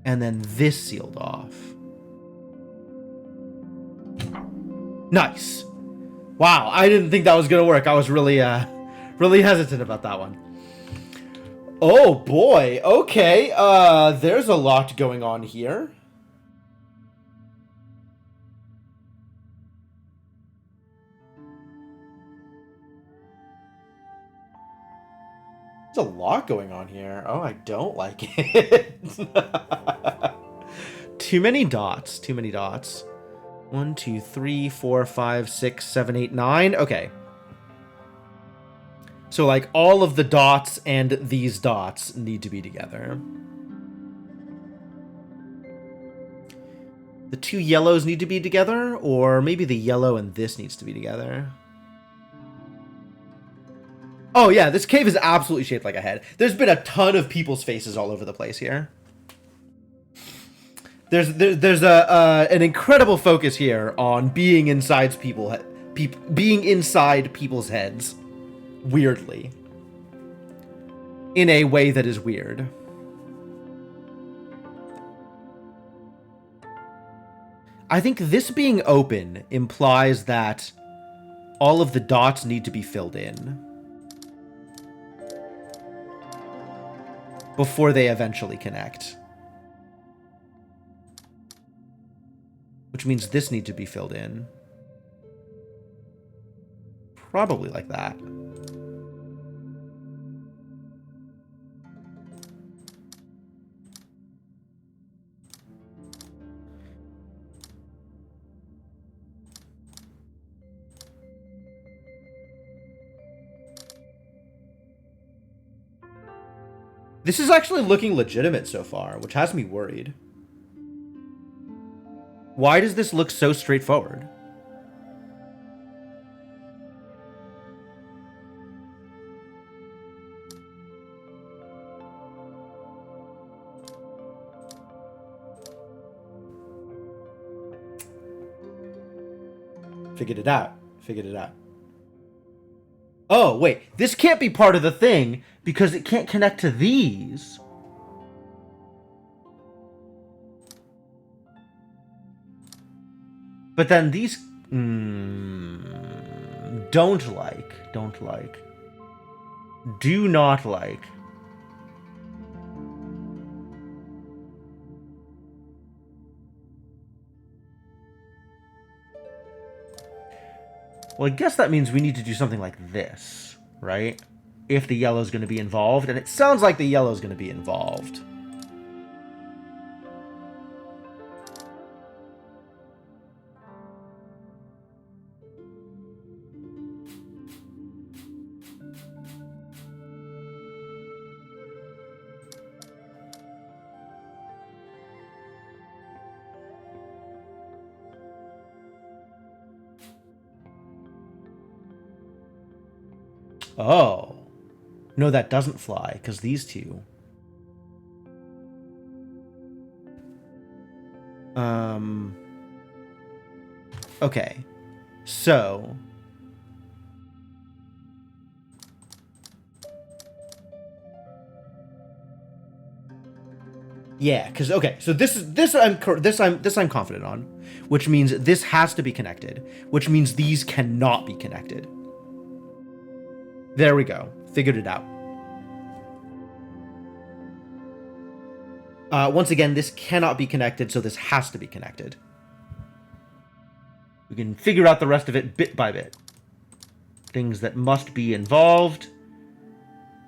And then this sealed off. Nice. Wow, I didn't think that was gonna work. I was really, really hesitant about that one. Oh boy, okay, there's a lot going on here. There's a lot going on here. Oh, I don't like it. Too many dots, too many dots. 1, 2, 3, 4, 5, 6, 7, 8, 9. Okay. So, like, all of the dots and these dots need to be together. The 2 yellows need to be together, or maybe the yellow and this needs to be together. Oh, yeah, this cave is absolutely shaped like a head. There's been a ton of people's faces all over the place here. There's an incredible focus here on being inside being inside people's heads, weirdly, in a way that is weird. I think this being open implies that all of the dots need to be filled in before they eventually connect. Which means this needs to be filled in. Probably like that. This is actually looking legitimate so far, which has me worried. Why does this look so straightforward? Figured it out. Figured it out. Oh, wait. This can't be part of the thing because it can't connect to these. But then these... don't like. Don't like. Do not like. Well, I guess that means we need to do something like this, right? If the yellow's going to be involved, and it sounds like the yellow's going to be involved. Oh. No, that doesn't fly, because these two. Okay. So... yeah, because okay, so this I'm confident on, which means this has to be connected, which means these cannot be connected. There we go. Figured it out. Once again, this cannot be connected, so this has to be connected. We can figure out the rest of it bit by bit. Things that must be involved,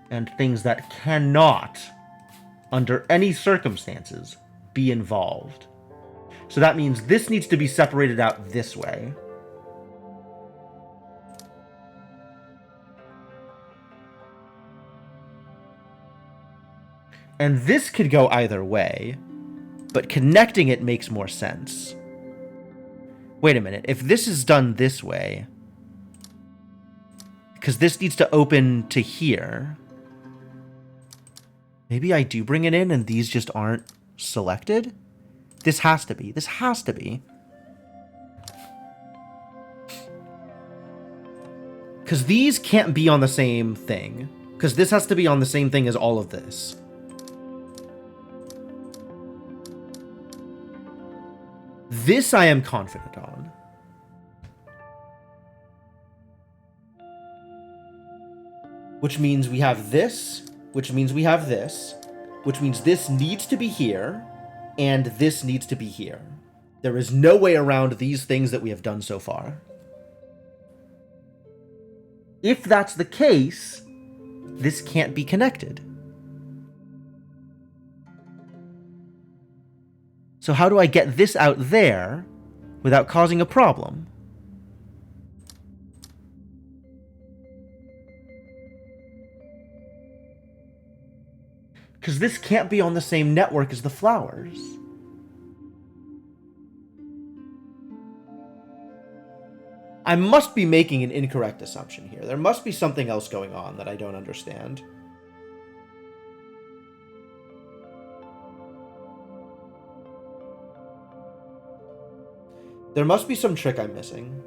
and things that cannot, under any circumstances, be involved. So that means this needs to be separated out this way. And this could go either way, but connecting it makes more sense. Wait a minute, if this is done this way, because this needs to open to here, maybe I do bring it in and these just aren't selected? This has to be. This has to be. Because these can't be on the same thing. Because this has to be on the same thing as all of this. This I am confident on. which means we have this, which means we have this, which means this needs to be here, and this needs to be here. There is no way around these things that we have done so far. If that's the case, this can't be connected. So how do I get this out there without causing a problem? Because this can't be on the same network as the flowers. I must be making an incorrect assumption here. There must be something else going on that I don't understand. There must be some trick I'm missing.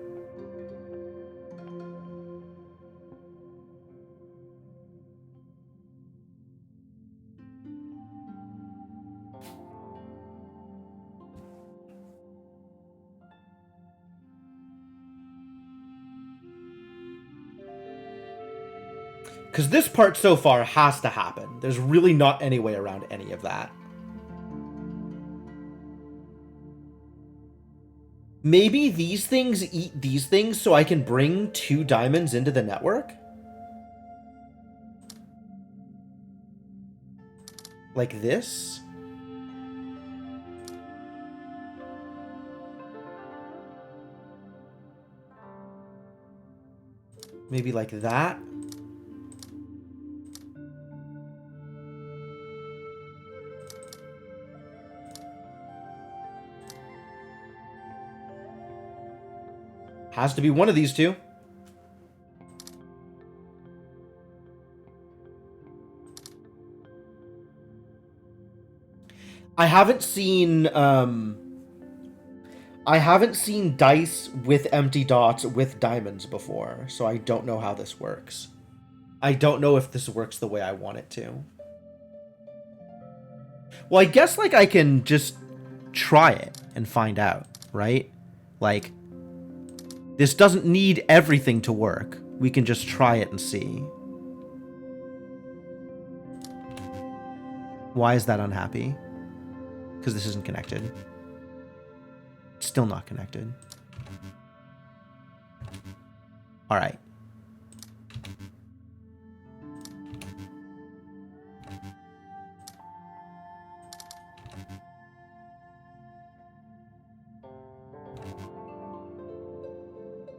Because this part so far has to happen. There's really not any way around any of that. Maybe these things eat these things so I can bring 2 diamonds into the network? Like this? Maybe like that? Has to be one of these two. I haven't seen dice with empty dots with diamonds before, so I don't know how this works. I don't know if this works the way I want it to. Well, I guess like I can just try it and find out, right? Like, this doesn't need everything to work. We can just try it and see. Why is that unhappy? Because this isn't connected. It's still not connected. All right.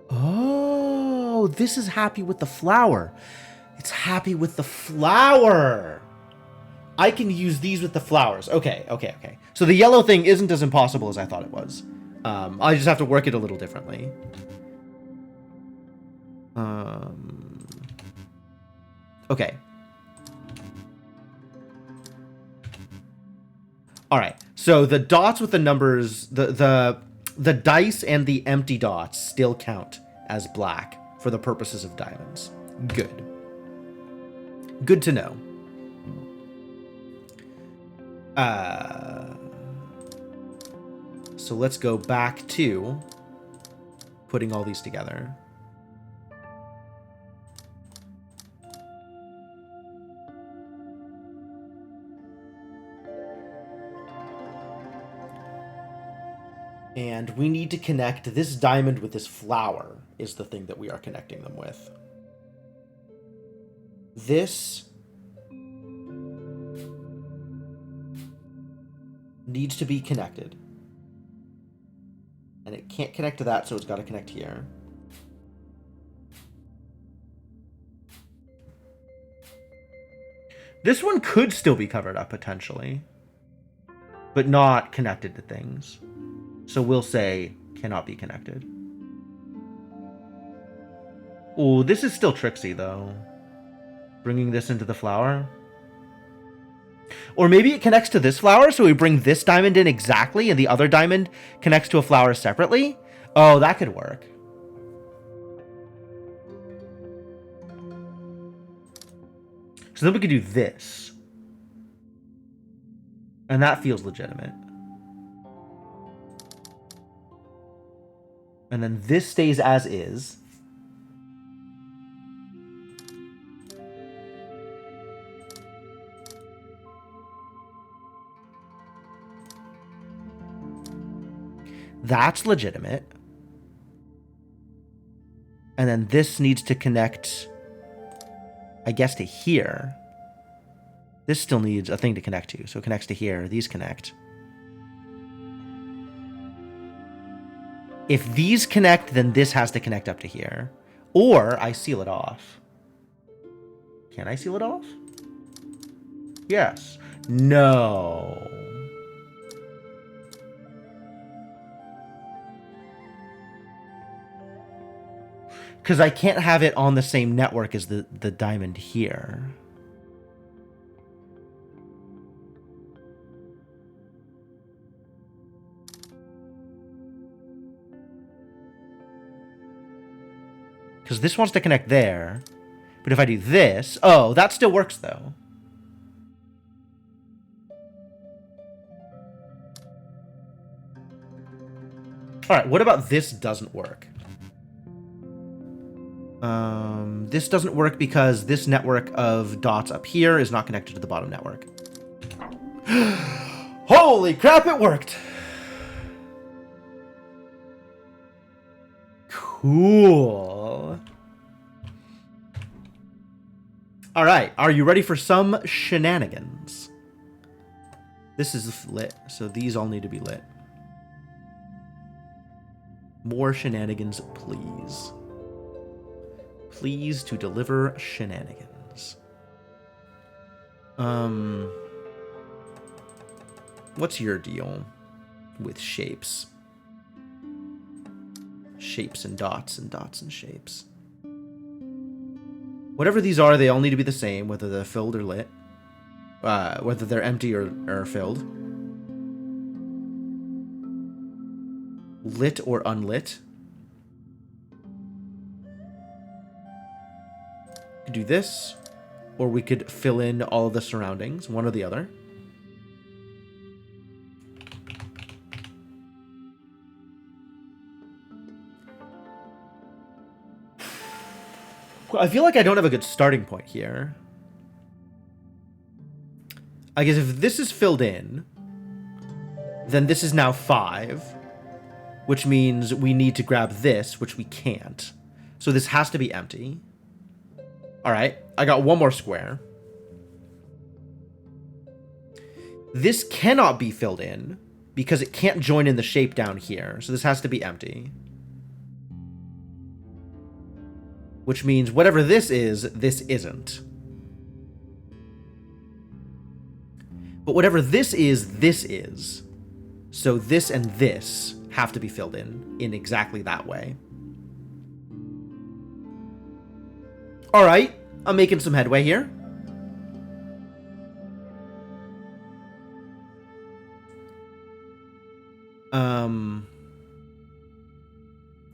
Oh, this is happy with the flower. It's happy with the flower. I can use these with the flowers. Okay. So the yellow thing isn't as impossible as I thought it was. I just have to work it a little differently. Okay. All right. So the dots with the numbers, the dice and the empty dots still count as black for the purposes of diamonds. Good. Good to know. So let's go back to putting all these together. And we need to connect this diamond with this flower is the thing that we are connecting them with. This needs to be connected. And it can't connect to that, so it's got to connect here. This one could still be covered up, potentially. But not connected to things. So we'll say cannot be connected. Oh, this is still tricksy, though. Bringing this into the flower. Or maybe it connects to this flower, so we bring this diamond in exactly, and the other diamond connects to a flower separately? Oh, that could work. So then we could do this. And that feels legitimate. And then this stays as is. That's legitimate. And then this needs to connect, I guess, to here. This still needs a thing to connect to, so it connects to here. These connect. If these connect, then this has to connect up to here. Or I seal it off. Can I seal it off? Yes. No. Because I can't have it on the same network as the diamond here. Because this wants to connect there. But if I do this... Oh, that still works, though. Alright, what about this doesn't work? This doesn't work because this network of dots up here is not connected to the bottom network. Holy crap, it worked! Cool. Alright, are you ready for some shenanigans? This is lit, so these all need to be lit. More shenanigans, please. Please to deliver shenanigans. What's your deal with shapes? Shapes and dots and dots and shapes. Whatever these are, they all need to be the same, whether they're filled or lit. Whether they're empty or filled. Lit or unlit. We could do this, or we could fill in all of the surroundings, one or the other. I feel like I don't have a good starting point here. I guess if this is filled in, then this is now 5, which means we need to grab this, which we can't. So this has to be empty. All right, I got one more square. This cannot be filled in because it can't join in the shape down here. So this has to be empty. Which means whatever this isn't. But whatever this is. So this and this have to be filled in exactly that way. All right, I'm making some headway here.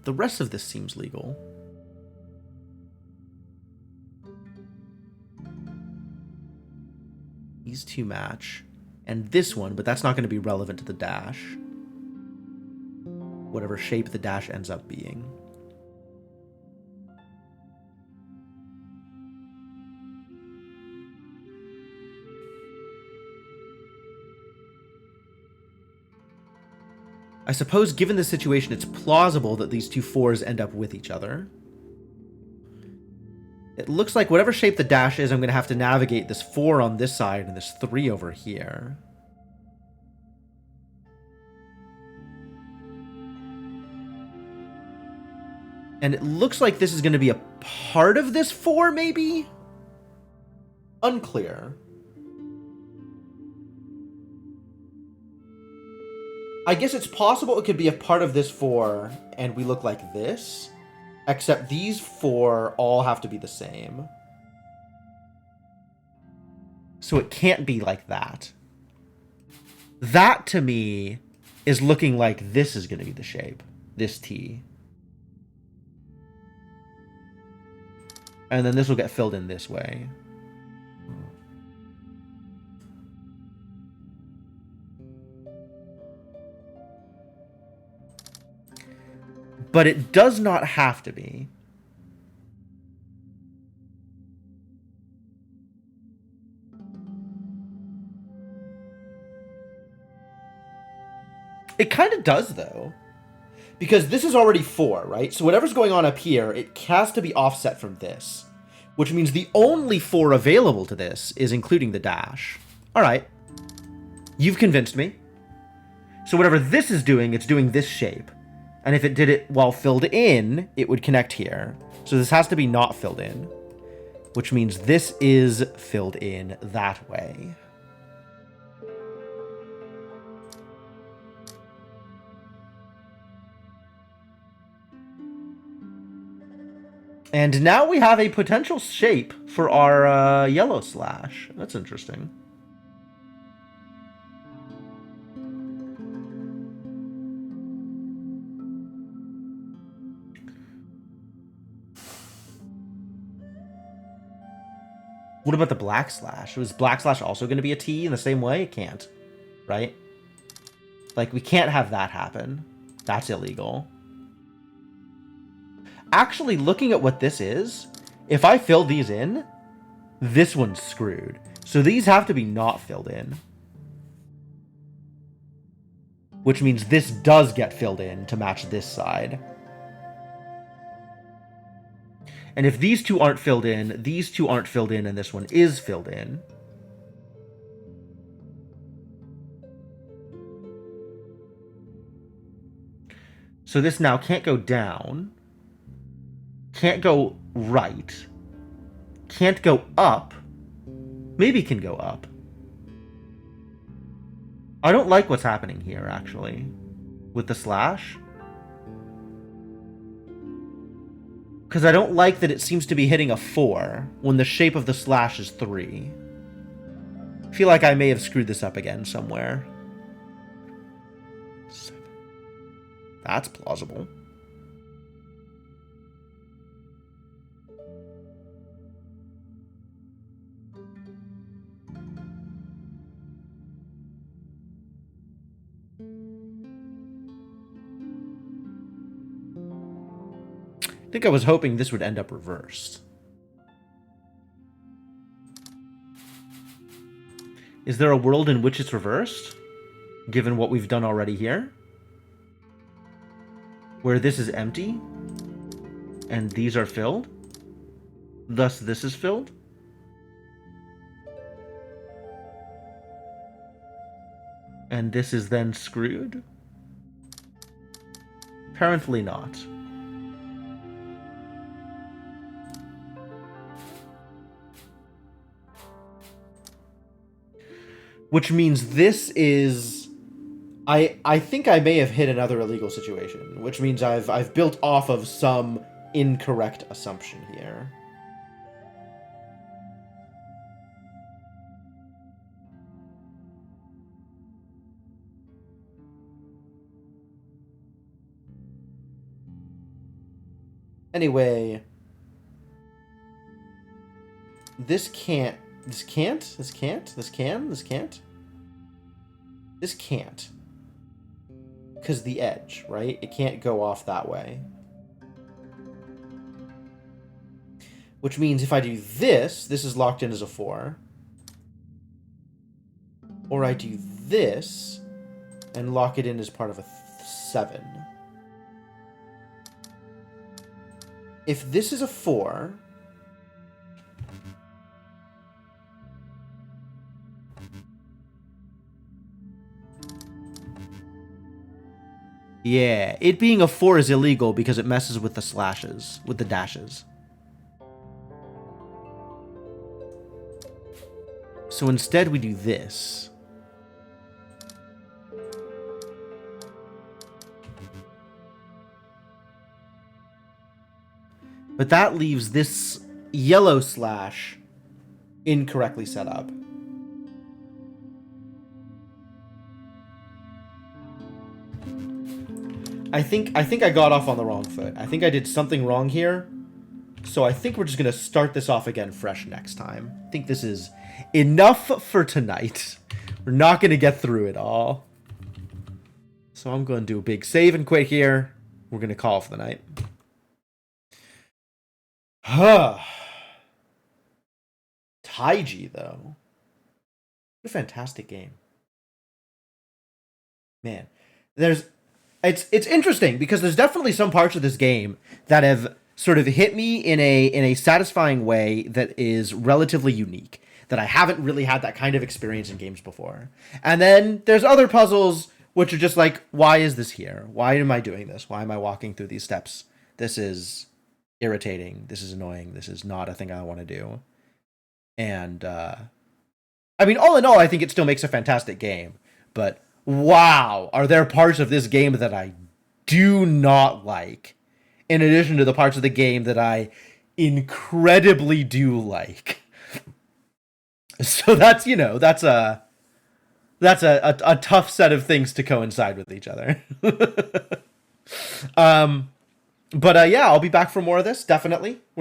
The rest of this seems legal. These two match. And this one, but that's not going to be relevant to the dash. Whatever shape the dash ends up being. I suppose given the situation, it's plausible that these two 4s end up with each other. It looks like whatever shape the dash is, I'm going to have to navigate this 4 on this side and this 3 over here. And it looks like this is going to be a part of this 4, maybe? Unclear. I guess it's possible it could be a part of this 4, and we look like this. Except these 4 all have to be the same. So it can't be like that. That, to me, is looking like this is going to be the shape. This T. And then this will get filled in this way. But it does not have to be. It kind of does, though. Because this is already 4, right? So whatever's going on up here, it has to be offset from this. Which means the only 4 available to this is including the dash. Alright. You've convinced me. So whatever this is doing, it's doing this shape. And if it did it while filled in, it would connect here. So this has to be not filled in. Which means this is filled in that way. And now we have a potential shape for our yellow slash. That's interesting. What about the black slash? Was black slash also going to be a T in the same way? It can't, right? Like, we can't have that happen. That's illegal. Actually, looking at what this is, if I fill these in, this one's screwed. So these have to be not filled in. Which means this does get filled in to match this side. And if these two aren't filled in, these two aren't filled in, and this one is filled in. So this now can't go down. Can't go right. Can't go up. Maybe can go up. I don't like what's happening here, actually. With the slash. Because I don't like that it seems to be hitting a 4 when the shape of the slash is 3. I feel like I may have screwed this up again somewhere. 7. That's plausible. I think I was hoping this would end up reversed. Is there a world in which it's reversed? Given what we've done already here? Where this is empty? And these are filled? Thus this is filled? And this is then screwed? Apparently not. Which means this is... I think I may have hit another illegal situation, which means I've built off of some incorrect assumption here. Anyway, this can't. This can't. This can't. This can. This can't. This can't. Because the edge, right? It can't go off that way. Which means if I do this, this is locked in as a 4. Or I do this and lock it in as part of a 7. If this is a 4... Yeah, it being a 4 is illegal because it messes with the slashes, with the dashes. So instead we do this. But that leaves this yellow slash incorrectly set up. I think I got off on the wrong foot. I think I did something wrong here. So I think we're just going to start this off again fresh next time. I think this is enough for tonight. We're not going to get through it all. So I'm going to do a big save and quit here. We're going to call for the night. Taiji, though. What a fantastic game. Man, there's It's interesting because there's definitely some parts of this game that have sort of hit me in a satisfying way that is relatively unique, that I haven't really had that kind of experience in games before. And then there's other puzzles which are just like, why is this here? Why am I doing this? Why am I walking through these steps? This is irritating. This is annoying. This is not a thing I want to do. And I mean, all in all, I think it still makes a fantastic game. But wow, are there parts of this game that I do not like, in addition to the parts of the game that I incredibly do like. So that's, a tough set of things to coincide with each other. um, but yeah, I'll be back for more of this, definitely.